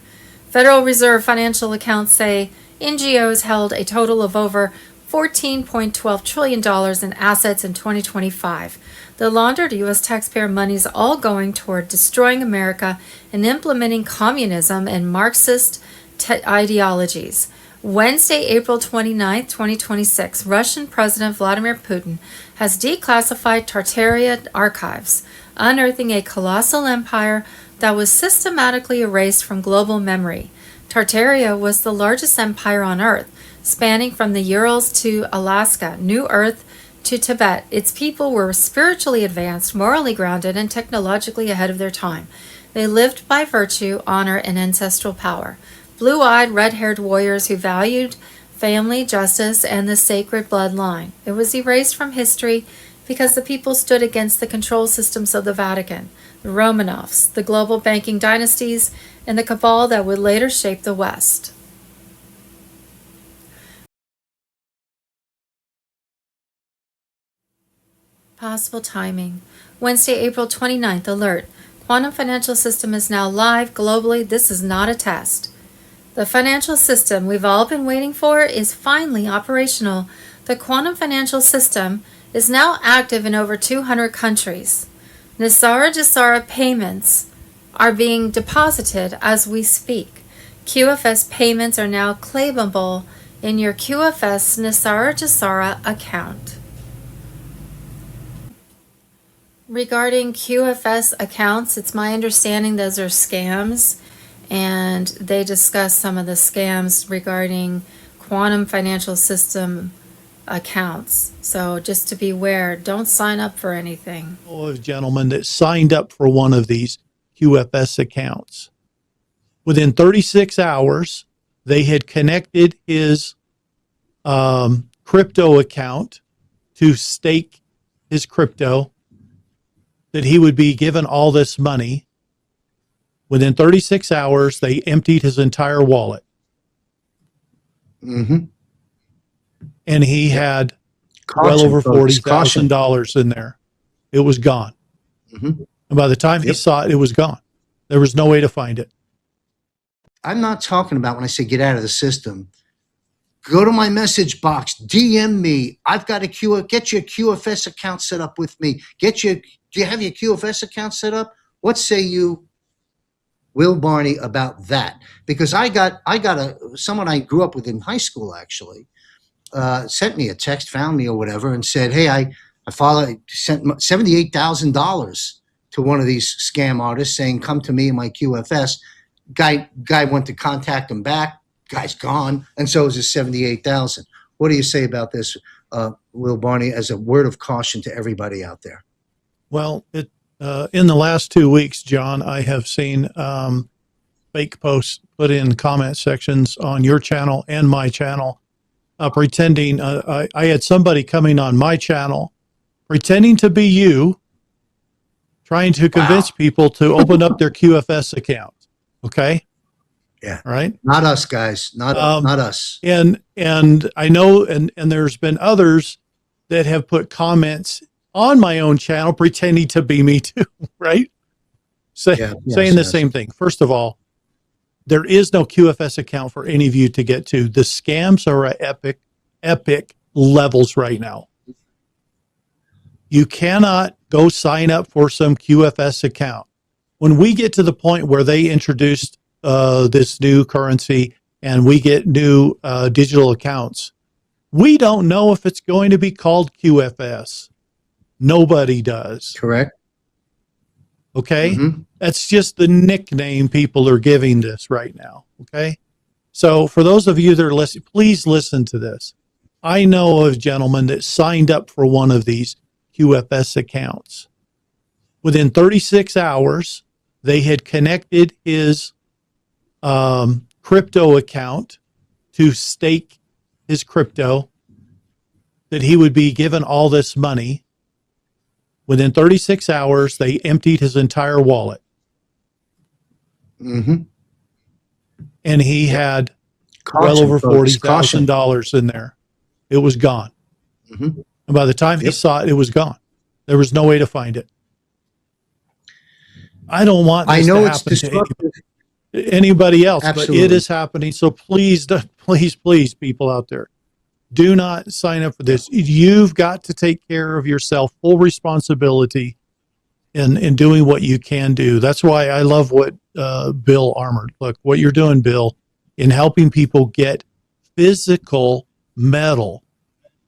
Federal Reserve financial accounts say NGOs held a total of over $14.12 trillion in assets in 2025. The laundered U.S. taxpayer money is all going toward destroying America and implementing communism and Marxist ideologies. Wednesday, April 29, 2026, Russian President Vladimir Putin has declassified Tartaria archives, unearthing a colossal empire that was systematically erased from global memory. Tartaria was the largest empire on Earth, spanning from the Urals to Alaska, New Earth to Tibet. Its people were spiritually advanced, morally grounded, and technologically ahead of their time. They lived by virtue, honor, and ancestral power. Blue-eyed, red-haired warriors who valued family, justice, and the sacred bloodline. It was erased from history because the people stood against the control systems of the Vatican, the Romanovs, the global banking dynasties, and the cabal that would later shape the West. Possible timing. Wednesday, April 29th, alert. Quantum financial system is now live globally. This is not a test. The financial system we've all been waiting for is finally operational. The quantum financial system is now active in over 200 countries. Nisara Jasara payments are being deposited as we speak. QFS payments are now claimable in your QFS Nisara Jasara account. Regarding QFS accounts, it's my understanding those are scams. and they discuss some of the scams regarding quantum financial system accounts. So just to beware, don't sign up for anything. Of gentlemen that signed up for one of these QFS accounts. Within 36 hours, they had connected his crypto account to stake his crypto, that he would be given all this money. Within 36 hours, they emptied his entire wallet. Mm-hmm. And he had well over $40,000 in there. It was gone. Mm-hmm. And by the time he saw it, it was gone. There was no way to find it. I'm not talking about when I say get out of the system. Go to my message box, DM me. I've got get your QFS account set up with me. Do you have your QFS account set up? What say you, Will Barney, about that? Because I got someone I grew up with in high school actually sent me a text, found me or whatever, and said, hey, I sent $78,000 to one of these scam artists saying, come to me in my QFS. Guy went to contact him back. Guy's gone, and so is his $78,000. What do you say about this, Will Barney, as a word of caution to everybody out there? Well, in the last 2 weeks, John, I have seen fake posts put in comment sections on your channel and my channel, pretending I had somebody coming on my channel, pretending to be you, trying to convince people to open up their QFS account. Okay. Yeah. Right. Not us, guys. Not us. And I know, and there's been others that have put comments on my own channel pretending to be me too. Right. Saying the same thing. First of all, there is no QFS account for any of you to get to. The scams are at epic levels right now. You cannot go sign up for some QFS account. When we get to the point where they introduced this new currency and we get new digital accounts, we don't know if it's going to be called QFS. Nobody does. Correct. Okay. Mm-hmm. That's just the nickname people are giving this right now. Okay. So for those of you that are listening, please listen to this. I know of gentlemen that signed up for one of these QFS accounts. Within 36 hours, they had connected his crypto account to stake his crypto, that he would be given all this money. Within 36 hours, they emptied his entire wallet. Mm-hmm. And he had well over $40,000 in there. It was gone. Mm-hmm. And by the time he saw it, it was gone. There was no way to find it. I don't want this to happen to anybody else, Absolutely. But it is happening. So please, please, people out there, do not sign up for this. You've got to take care of yourself, full responsibility in doing what you can do. That's why I love what Bill Armored. Look, what you're doing, Bill, in helping people get physical metal.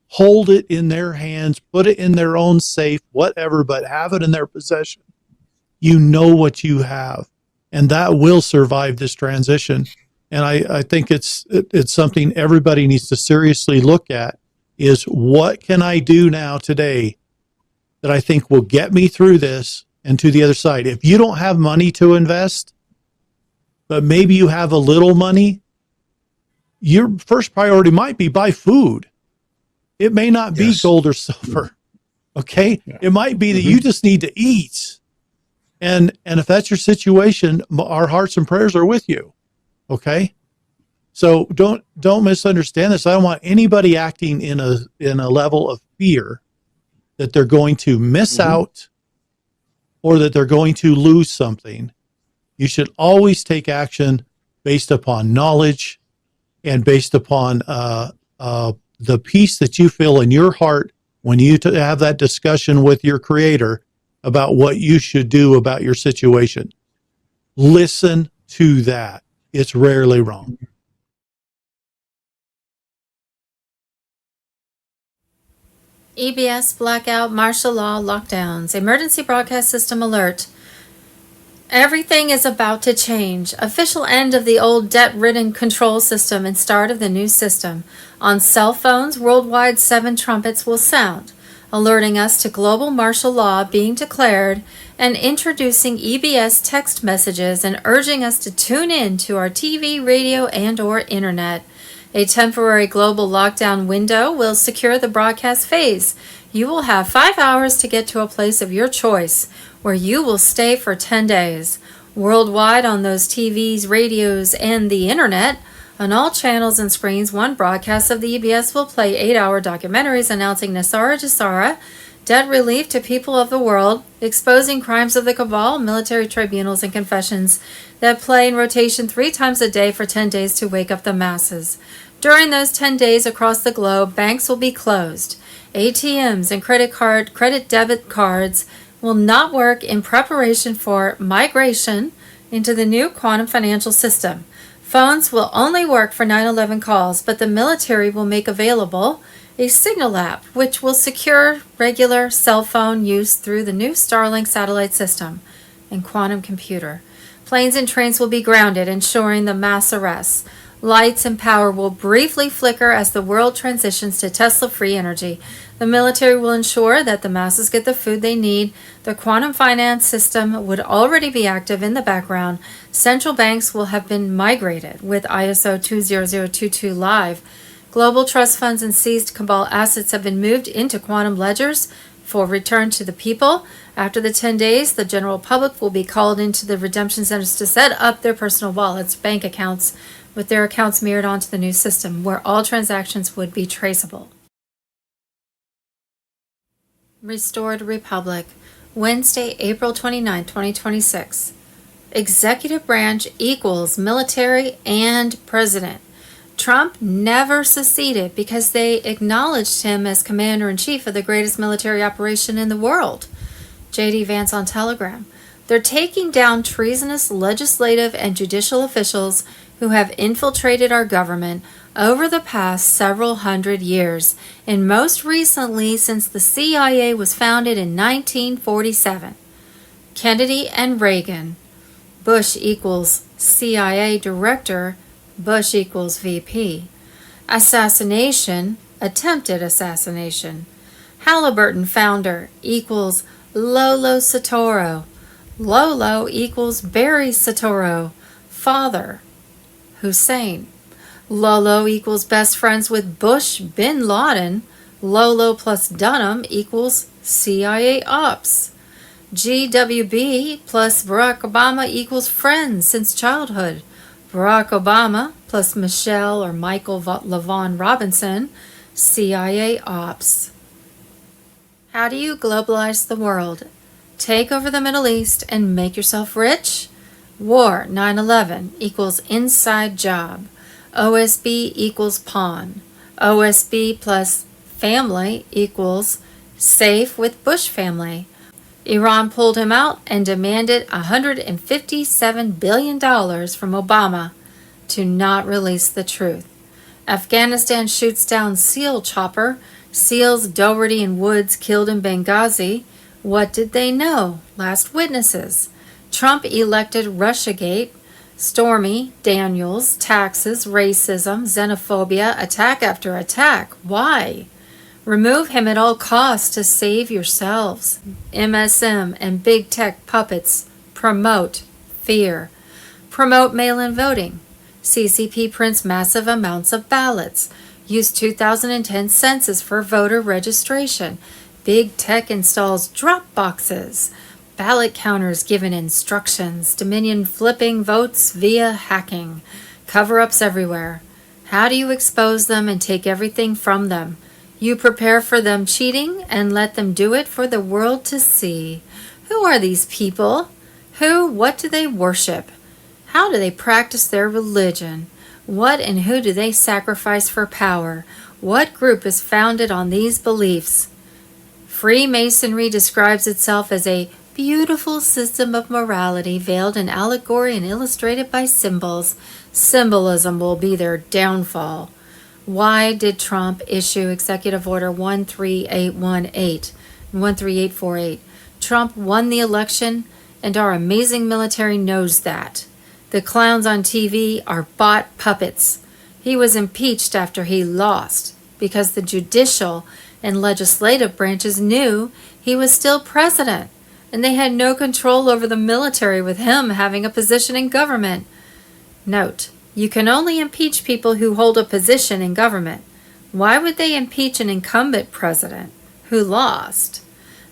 Hold it in their hands, put it in their own safe, whatever, but have it in their possession. You know what you have, and that will survive this transition. And I think it's something everybody needs to seriously look at, is what can I do now today that I think will get me through this and to the other side. If you don't have money to invest, but maybe you have a little money, your first priority might be buy food. It may not be gold or silver. Okay. Yeah. It might be that you just need to eat. And if that's your situation, our hearts and prayers are with you. Okay. So don't misunderstand this. I don't want anybody acting in a level of fear that they're going to miss out or that they're going to lose something. You should always take action based upon knowledge and based upon the peace that you feel in your heart when you have that discussion with your creator about what you should do about your situation. Listen to that. It's rarely wrong. EBS, blackout, martial law, lockdowns, emergency broadcast system alert. Everything is about to change. Official end of the old debt-ridden control system and start of the new system. On cell phones, worldwide 7 trumpets will sound, alerting us to global martial law being declared and introducing EBS text messages and urging us to tune in to our TV, radio, and or internet. A temporary global lockdown window will secure the broadcast phase. You will have 5 hours to get to a place of your choice where you will stay for 10 days. Worldwide on those TVs, radios, and the internet, on all channels and screens, one broadcast of the EBS will play 8-hour documentaries announcing Nasara Jasara, debt relief to people of the world, exposing crimes of the Cabal, military tribunals, and confessions that play in rotation 3 times a day for 10 days to wake up the masses. During those 10 days across the globe, banks will be closed. ATMs and credit debit cards will not work in preparation for migration into the new quantum financial system. Phones will only work for 911 calls, but the military will make available a signal app which will secure regular cell phone use through the new Starlink satellite system and quantum computer. Planes and trains will be grounded, ensuring the mass arrests. Lights and power will briefly flicker as the world transitions to Tesla-free energy. The military will ensure that the masses get the food they need. The quantum finance system would already be active in the background. Central banks will have been migrated with ISO 20022 live. Global trust funds and seized Cabal assets have been moved into quantum ledgers for return to the people. After the 10 days, the general public will be called into the redemption centers to set up their personal wallets, bank accounts, with their accounts mirrored onto the new system, where all transactions would be traceable. Restored Republic, Wednesday, April 29, 2026. Executive branch equals military and president. Trump never seceded because they acknowledged him as commander-in-chief of the greatest military operation in the world. J.D. Vance on Telegram. They're taking down treasonous legislative and judicial officials who have infiltrated our government over the past several hundred years, and most recently since the CIA was founded in 1947. Kennedy and Reagan. Bush equals CIA director, Bush equals VP. Assassination, attempted assassination. Halliburton founder equals Lolo Soetoro. Lolo equals Barry Soetoro, father. Hussein. Lolo equals best friends with Bush bin Laden. Lolo plus Dunham equals CIA ops. GWB plus Barack Obama equals friends since childhood. Barack Obama plus Michelle or Michael LaVaughn Robinson, CIA ops. How do you globalize the world? Take over the Middle East and make yourself rich? War 9/11 equals inside job. OSB equals pawn. OSB plus family equals safe with Bush family. Iran pulled him out and demanded $157 billion from Obama to not release the truth. Afghanistan shoots down SEAL chopper. SEALs Doherty and Woods killed in Benghazi. What did they know? Last witnesses. Trump elected Russiagate. Stormy Daniels, taxes, racism, xenophobia, attack after attack. Why? Remove him at all costs to save yourselves. MSM and big tech puppets promote fear. Promote mail-in voting. CCP prints massive amounts of ballots. Use 2010 census for voter registration. Big tech installs drop boxes. Ballot counters given instructions. Dominion flipping votes via hacking. Cover-ups everywhere. How do you expose them and take everything from them? You prepare for them cheating and let them do it for the world to see. Who are these people? What do they worship? How do they practice their religion? What and who do they sacrifice for power? What group is founded on these beliefs? Freemasonry describes itself as a beautiful system of morality veiled in allegory and illustrated by symbols. Symbolism will be their downfall. Why did Trump issue Executive Order 13818 and 13848? Trump won the election and our amazing military knows that. The clowns on TV are bought puppets. He was impeached after he lost because the judicial and legislative branches knew he was still president, and they had no control over the military with him having a position in government. Note, you can only impeach people who hold a position in government. Why would they impeach an incumbent president who lost?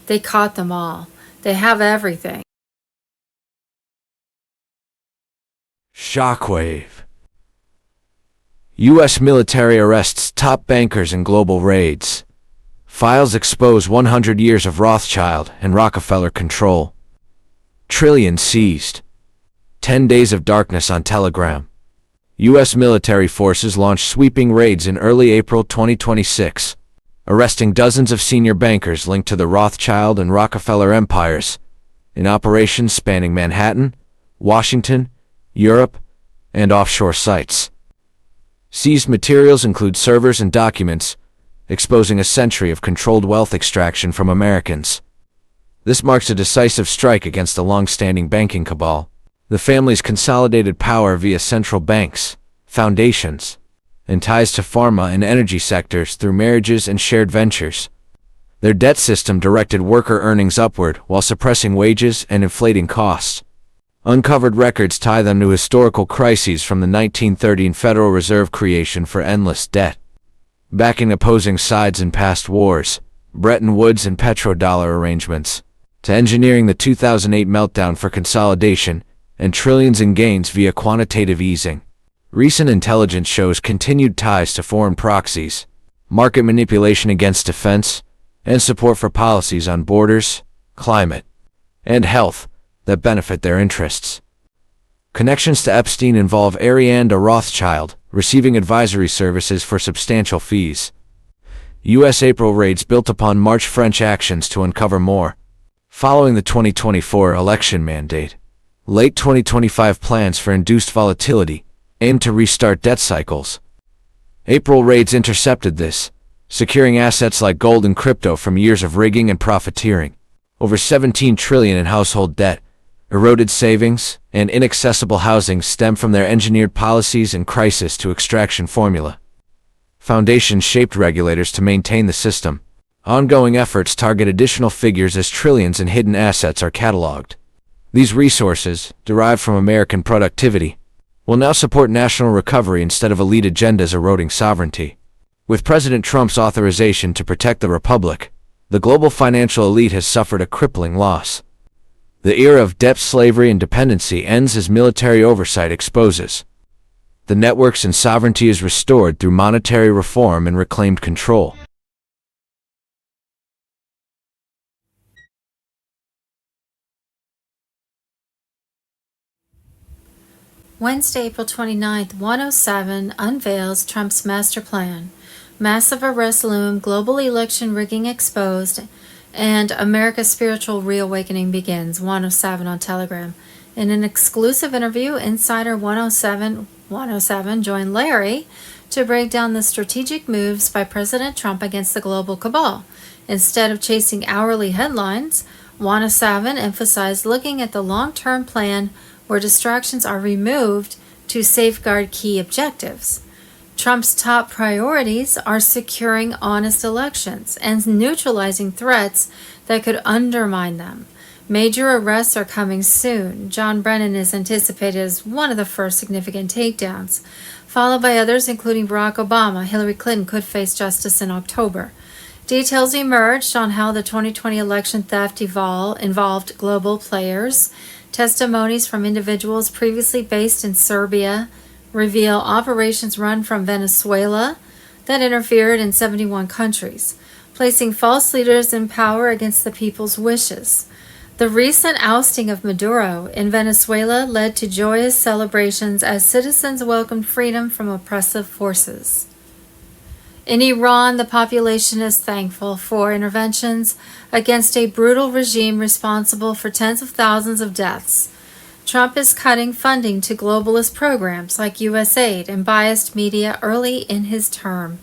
They caught them all. They have everything. Shockwave. U.S. military arrests top bankers in global raids. Files expose 100 years of Rothschild and Rockefeller control. Trillions seized. 10 days of darkness on Telegram. U.S. military forces launched sweeping raids in early April 2026, arresting dozens of senior bankers linked to the Rothschild and Rockefeller empires, in operations spanning Manhattan, Washington, Europe, and offshore sites. Seized materials include servers and documents, exposing a century of controlled wealth extraction from Americans. This marks a decisive strike against the long-standing banking cabal. The family's consolidated power via central banks, foundations, and ties to pharma and energy sectors through marriages and shared ventures. Their debt system directed worker earnings upward while suppressing wages and inflating costs. Uncovered records tie them to historical crises from the 1913 Federal Reserve creation for endless debt, backing opposing sides in past wars, Bretton Woods and petrodollar arrangements, to engineering the 2008 meltdown for consolidation and trillions in gains via quantitative easing. Recent intelligence shows continued ties to foreign proxies, market manipulation against defense, and support for policies on borders, climate, and health that benefit their interests. Connections to Epstein involve Ariane de Rothschild, receiving advisory services for substantial fees. U.S. April raids built upon March French actions to uncover more. Following the 2024 election mandate, late 2025 plans for induced volatility aim to restart debt cycles. April raids intercepted this, securing assets like gold and crypto from years of rigging and profiteering. Over $17 trillion in household debt, eroded savings, and inaccessible housing stem from their engineered policies and crisis to extraction formula. Foundations shaped regulators to maintain the system. Ongoing efforts target additional figures as trillions in hidden assets are cataloged. These resources, derived from American productivity, will now support national recovery instead of elite agendas eroding sovereignty. With President Trump's authorization to protect the republic, the global financial elite has suffered a crippling loss. The era of debt slavery and dependency ends as military oversight exposes. The networks and sovereignty is restored through monetary reform and reclaimed control. Wednesday, April 29th, 107 unveils Trump's master plan. Massive arrest loom, global election rigging exposed, and America's spiritual reawakening begins. 107 on Telegram. In an exclusive interview, Insider 107 joined Larry to break down the strategic moves by President Trump against the global cabal. Instead of chasing hourly headlines, 107 emphasized looking at the long-term plan where distractions are removed to safeguard key objectives. Trump's top priorities are securing honest elections and neutralizing threats that could undermine them. Major arrests are coming soon. John Brennan is anticipated as one of the first significant takedowns, followed by others including Barack Obama. Hillary Clinton could face justice in October. Details emerged on how the 2020 election theft involved global players. Testimonies from individuals previously based in Serbia reveal operations run from Venezuela that interfered in 71 countries, placing false leaders in power against the people's wishes. The recent ousting of Maduro in Venezuela led to joyous celebrations as citizens welcomed freedom from oppressive forces. In Iran, the population is thankful for interventions against a brutal regime responsible for tens of thousands of deaths. Trump is cutting funding to globalist programs like USAID and biased media early in his term.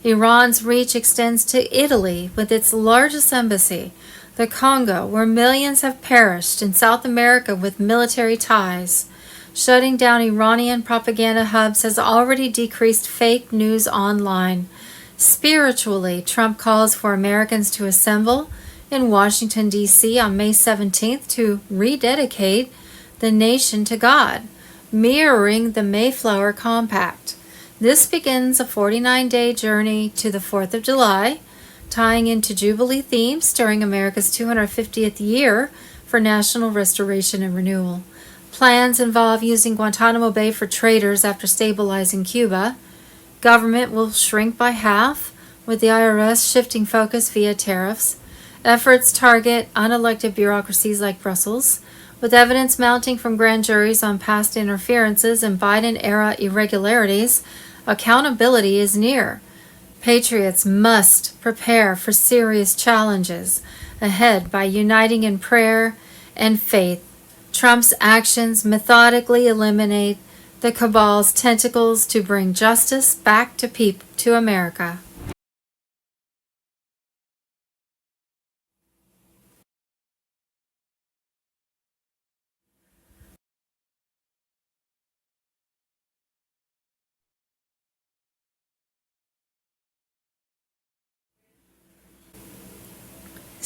Iran's reach extends to Italy with its largest embassy, The Congo, where millions have perished, in South America with military ties. Shutting down Iranian propaganda hubs has already decreased fake news online. Spiritually, Trump calls for Americans to assemble in Washington, D.C. on May 17th to rededicate the nation to God, mirroring the Mayflower Compact. This begins a 49-day journey to the 4th of July, tying into Jubilee themes during America's 250th year for national restoration and renewal. Plans involve using Guantanamo Bay for traders after stabilizing Cuba. Government will shrink by half, with the IRS shifting focus via tariffs. Efforts target unelected bureaucracies like Brussels, with evidence mounting from grand juries on past interferences and Biden-era irregularities. Accountability is near. Patriots must prepare for serious challenges ahead by uniting in prayer and faith. Trump's actions methodically eliminate the cabal's tentacles to bring justice back to America.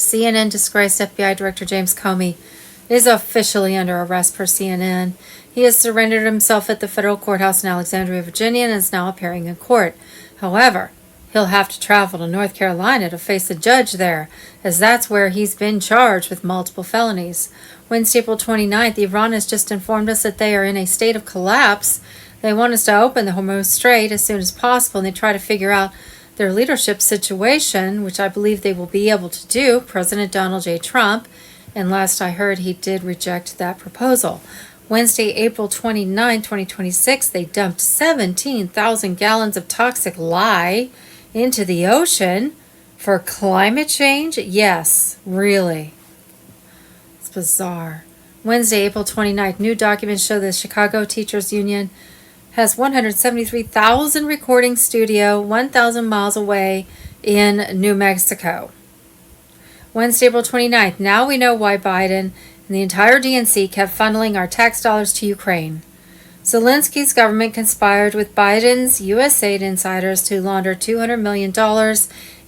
CNN disgraced FBI Director James Comey is officially under arrest per CNN. He has surrendered himself at the federal courthouse in Alexandria, Virginia, and is now appearing in court. However, he'll have to travel to North Carolina to face a judge there, as that's where he's been charged with multiple felonies. Wednesday, April 29th, Iran has just informed us that they are in a state of collapse. They want us to open the Hormuz Strait as soon as possible, and they try to figure out their leadership situation, which I believe they will be able to do. President Donald J. Trump, and last I heard, he did reject that proposal. Wednesday, April 29, 2026, they dumped 17,000 gallons of toxic lye into the ocean for climate change? Yes, really. It's bizarre. Wednesday, April 29th, new documents show the Chicago Teachers Union has 173,000 recording studio 1,000 miles away in New Mexico. Wednesday, April 29th, now we know why Biden and the entire DNC kept funneling our tax dollars to Ukraine. Zelensky's government conspired with Biden's USAID insiders to launder $200 million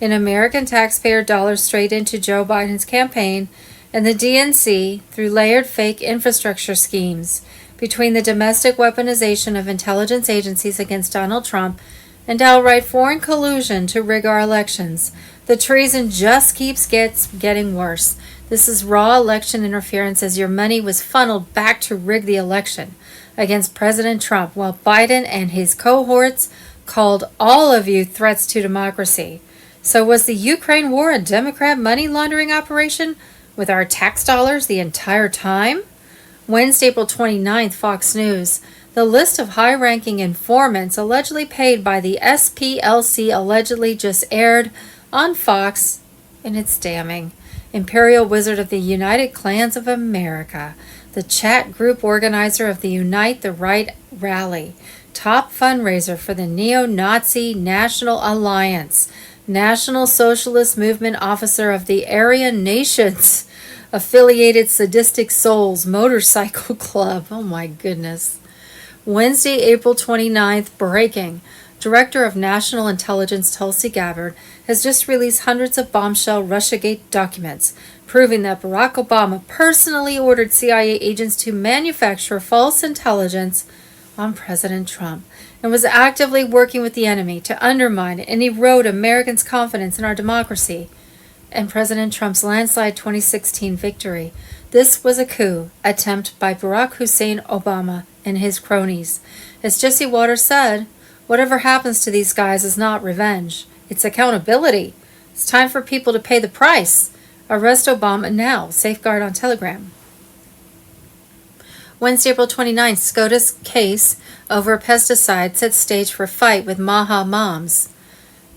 in American taxpayer dollars straight into Joe Biden's campaign and the DNC through layered fake infrastructure schemes between the domestic weaponization of intelligence agencies against Donald Trump and outright foreign collusion to rig our elections. The treason just keeps getting worse. This is raw election interference as your money was funneled back to rig the election against President Trump, while Biden and his cohorts called all of you threats to democracy. So was the Ukraine war a Democrat money laundering operation with our tax dollars the entire time? Wednesday, April 29th, Fox News. The list of high-ranking informants allegedly paid by the SPLC allegedly just aired on Fox, and it's damning. Imperial Wizard of the United Klans of America, the chat group organizer of the Unite the Right rally, top fundraiser for the neo-Nazi National Alliance, National Socialist Movement officer of the Aryan Nations, affiliated Sadistic Souls Motorcycle Club. Oh my goodness. Wednesday, April 29th, breaking. Director of National Intelligence Tulsi Gabbard has just released hundreds of bombshell Russiagate documents, proving that Barack Obama personally ordered CIA agents to manufacture false intelligence on President Trump and was actively working with the enemy to undermine and erode Americans' confidence in our democracy and President Trump's landslide 2016 victory. This was a coup attempt by Barack Hussein Obama and his cronies. As Jesse Waters said, whatever happens to these guys is not revenge. It's accountability. It's time for people to pay the price. Arrest Obama now. Safeguard on Telegram. Wednesday, April 29th, SCOTUS case over pesticides sets stage for fight with Maha moms.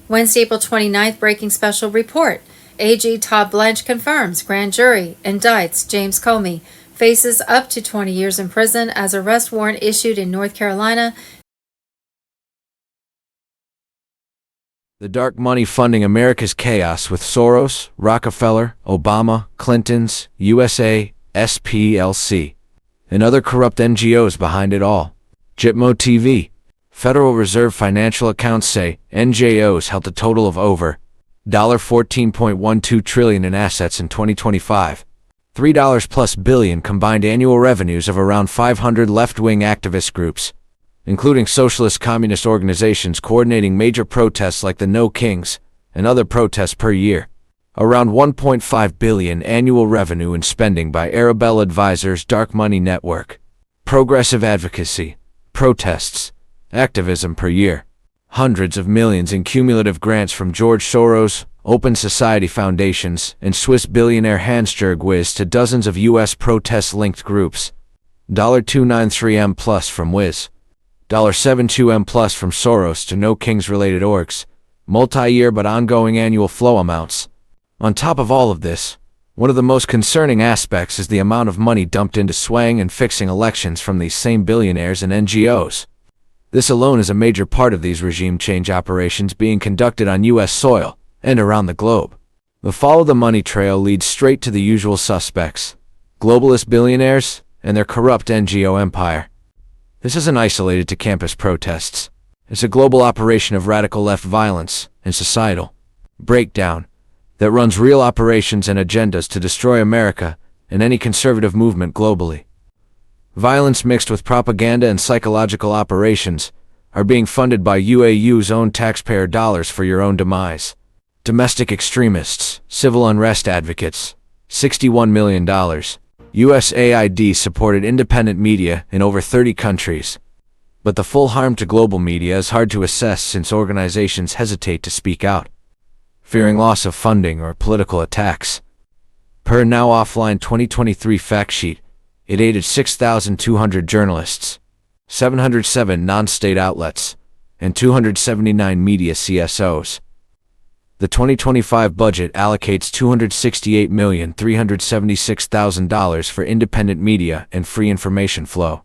Wednesday, April 29th, breaking special report. AG Todd Blanche confirms grand jury indicts James Comey, faces up to 20 years in prison as arrest warrant issued in North Carolina. The dark money funding America's chaos with Soros, Rockefeller, Obama, Clinton's, USA, SPLC, and other corrupt NGOs behind it all. Gitmo TV. Federal Reserve financial accounts say NGOs held a total of over $14.12 trillion in assets in 2025. $3+ billion combined annual revenues of around 500 left-wing activist groups, including socialist communist organizations coordinating major protests like the No Kings and other protests per year. Around $1.5 billion annual revenue and spending by Arabella Advisors' dark money network. Progressive advocacy, protests, activism per year. Hundreds of millions in cumulative grants from George Soros, Open Society Foundations, and Swiss billionaire Hans-Jörg Wyss to dozens of U.S. protest-linked groups. $293M plus from Wyss. $72M plus from Soros to No Kings-related orgs. Multi-year but ongoing annual flow amounts. On top of all of this, one of the most concerning aspects is the amount of money dumped into swaying and fixing elections from these same billionaires and NGOs. This alone is a major part of these regime change operations being conducted on U.S. soil and around the globe. The follow the money trail leads straight to the usual suspects, globalist billionaires and their corrupt NGO empire. This isn't isolated to campus protests. It's a global operation of radical left violence and societal breakdown that runs real operations and agendas to destroy America and any conservative movement globally. Violence mixed with propaganda and psychological operations are being funded by UAU's own taxpayer dollars for your own demise. Domestic extremists, civil unrest advocates, $61 million. USAID supported independent media in over 30 countries. But the full harm to global media is hard to assess since organizations hesitate to speak out, fearing loss of funding or political attacks. Per now offline 2023 fact sheet, it aided 6,200 journalists, 707 non-state outlets, and 279 media CSOs. The 2025 budget allocates $268,376,000 for independent media and free information flow.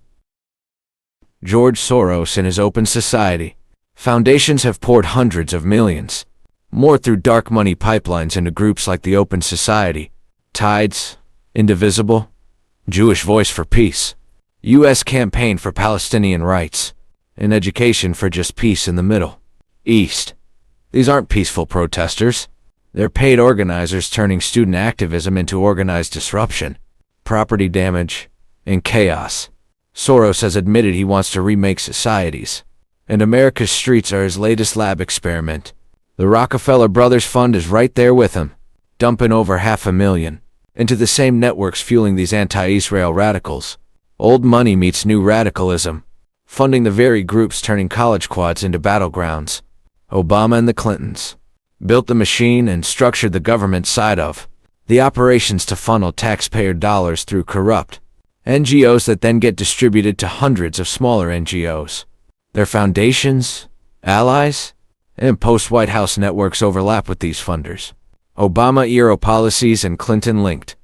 George Soros and his Open Society foundations have poured hundreds of millions, more through dark money pipelines into groups like the Open Society, Tides, Indivisible, Jewish Voice for Peace, U.S. Campaign for Palestinian Rights, and Education for Just Peace in the Middle East. These aren't peaceful protesters. They're paid organizers turning student activism into organized disruption, property damage, and chaos. Soros has admitted he wants to remake societies, and America's streets are his latest lab experiment. The Rockefeller Brothers Fund is right there with him, dumping over $500,000 into the same networks fueling these anti-Israel radicals. Old money meets new radicalism, funding the very groups turning college quads into battlegrounds. Obama and the Clintons built the machine and structured the government side of the operations to funnel taxpayer dollars through corrupt NGOs that then get distributed to hundreds of smaller NGOs. Their foundations, allies, and post-White House networks overlap with these funders. Obama-era policies and Clinton-linked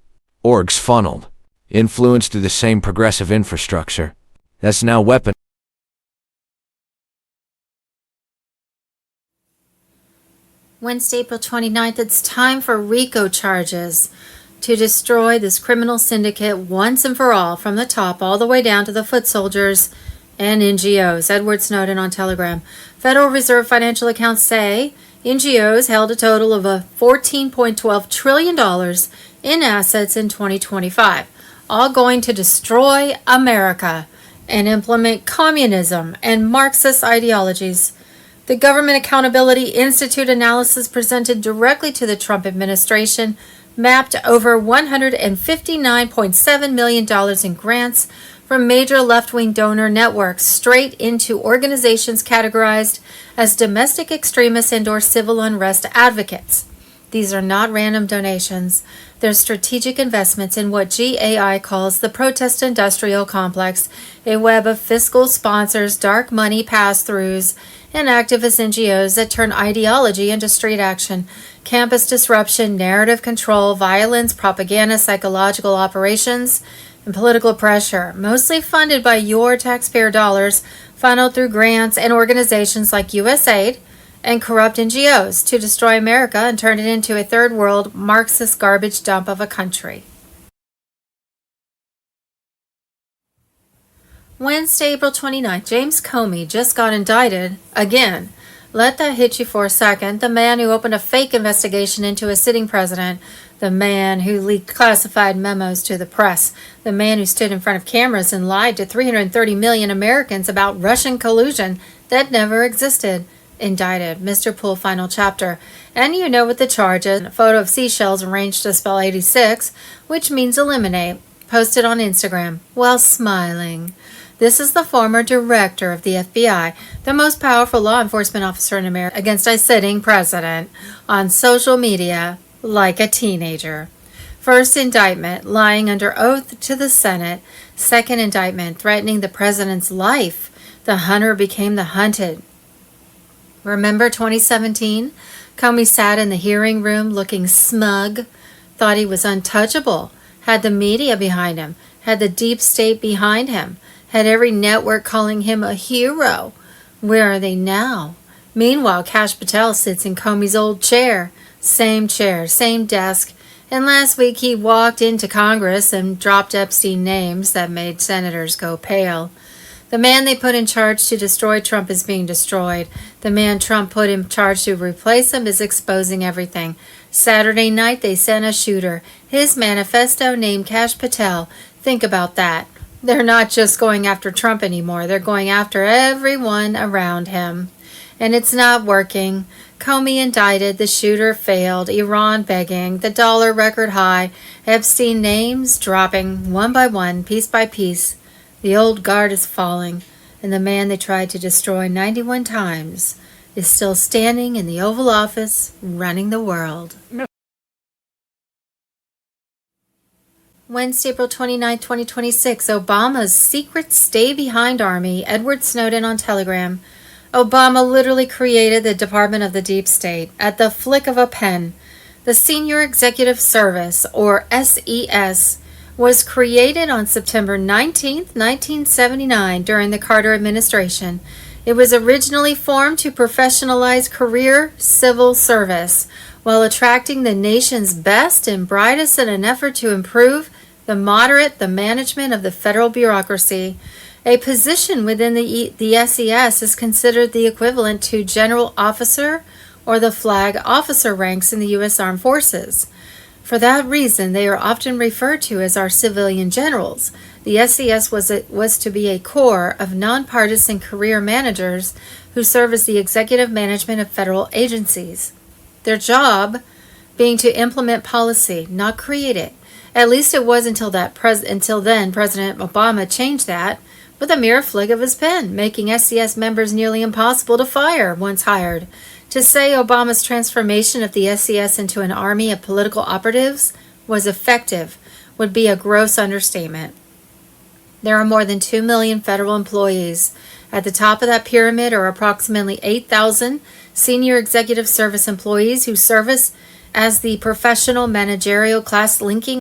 orgs funneled influence through the same progressive infrastructure that's now weaponized. Wednesday, April 29th, it's time for RICO charges to destroy this criminal syndicate once and for all, from the top all the way down to the foot soldiers and NGOs. Edward Snowden on Telegram. Federal Reserve financial accounts say NGOs held a total of $14.12 trillion in assets in 2025, all going to destroy America and implement communism and Marxist ideologies. The Government Accountability Institute analysis presented directly to the Trump administration mapped over $159.7 million in grants from major left-wing donor networks straight into organizations categorized as domestic extremists and/or civil unrest advocates. These are not random donations. They're strategic investments in what GAI calls the protest industrial complex, a web of fiscal sponsors, dark money pass-throughs, and activist NGOs that turn ideology into street action, campus disruption, narrative control, violence, propaganda, psychological operations, and political pressure, mostly funded by your taxpayer dollars, funneled through grants and organizations like USAID, and corrupt NGOs to destroy America and turn it into a third world Marxist garbage dump of a country. Wednesday, April 29th, James Comey just got indicted again. Let that hit you for a second. The man who opened a fake investigation into a sitting president, the man who leaked classified memos to the press, the man who stood in front of cameras and lied to 330 million Americans about Russian collusion that never existed. Indicted. Mr. Poole, final chapter. And you know what the charge is. A photo of seashells arranged to spell 86, which means eliminate, posted on Instagram while smiling. This is the former director of the FBI, the most powerful law enforcement officer in America, against a sitting president on social media like a teenager. First indictment, lying under oath to the Senate. Second indictment, threatening the president's life. The hunter became the hunted. Remember 2017? Comey sat in the hearing room looking smug, thought he was untouchable, had the media behind him, had the deep state behind him, had every network calling him a hero. Where are they now? Meanwhile, Kash Patel sits in Comey's old chair, same desk, and last week he walked into Congress and dropped Epstein names that made senators go pale. The man they put in charge to destroy Trump is being destroyed. The man Trump put in charge to replace him is exposing everything. Saturday night they sent a shooter. His manifesto named Kash Patel. Think about that. They're not just going after Trump anymore. They're going after everyone around him. And it's not working. Comey indicted. The shooter failed. Iran begging. The dollar record high. Epstein names dropping one by one, piece by piece. The old guard is falling. And the man they tried to destroy 91 times is still standing in the Oval Office, running the world. Wednesday, April 29, 2026, Obama's secret stay-behind army, Edward Snowden on Telegram. Obama literally created the Department of the Deep State at the flick of a pen. The Senior Executive Service, or SES, was created on September 19, 1979, during the Carter administration. It was originally formed to professionalize career civil service while attracting the nation's best and brightest in an effort to improve the management of the federal bureaucracy. A position within the SES is considered the equivalent to general officer or the flag officer ranks in the U.S. Armed Forces. For that reason, they are often referred to as our civilian generals. The SES was to be a corps of nonpartisan career managers who serve as the executive management of federal agencies. Their job being to implement policy, not create it. At least it was until then. President Obama changed that with a mere flick of his pen, making SES members nearly impossible to fire once hired. To say Obama's transformation of the SES into an army of political operatives was effective would be a gross understatement. There are more than 2 million federal employees. At the top of that pyramid are approximately 8,000 senior executive service employees who service as the professional managerial class linking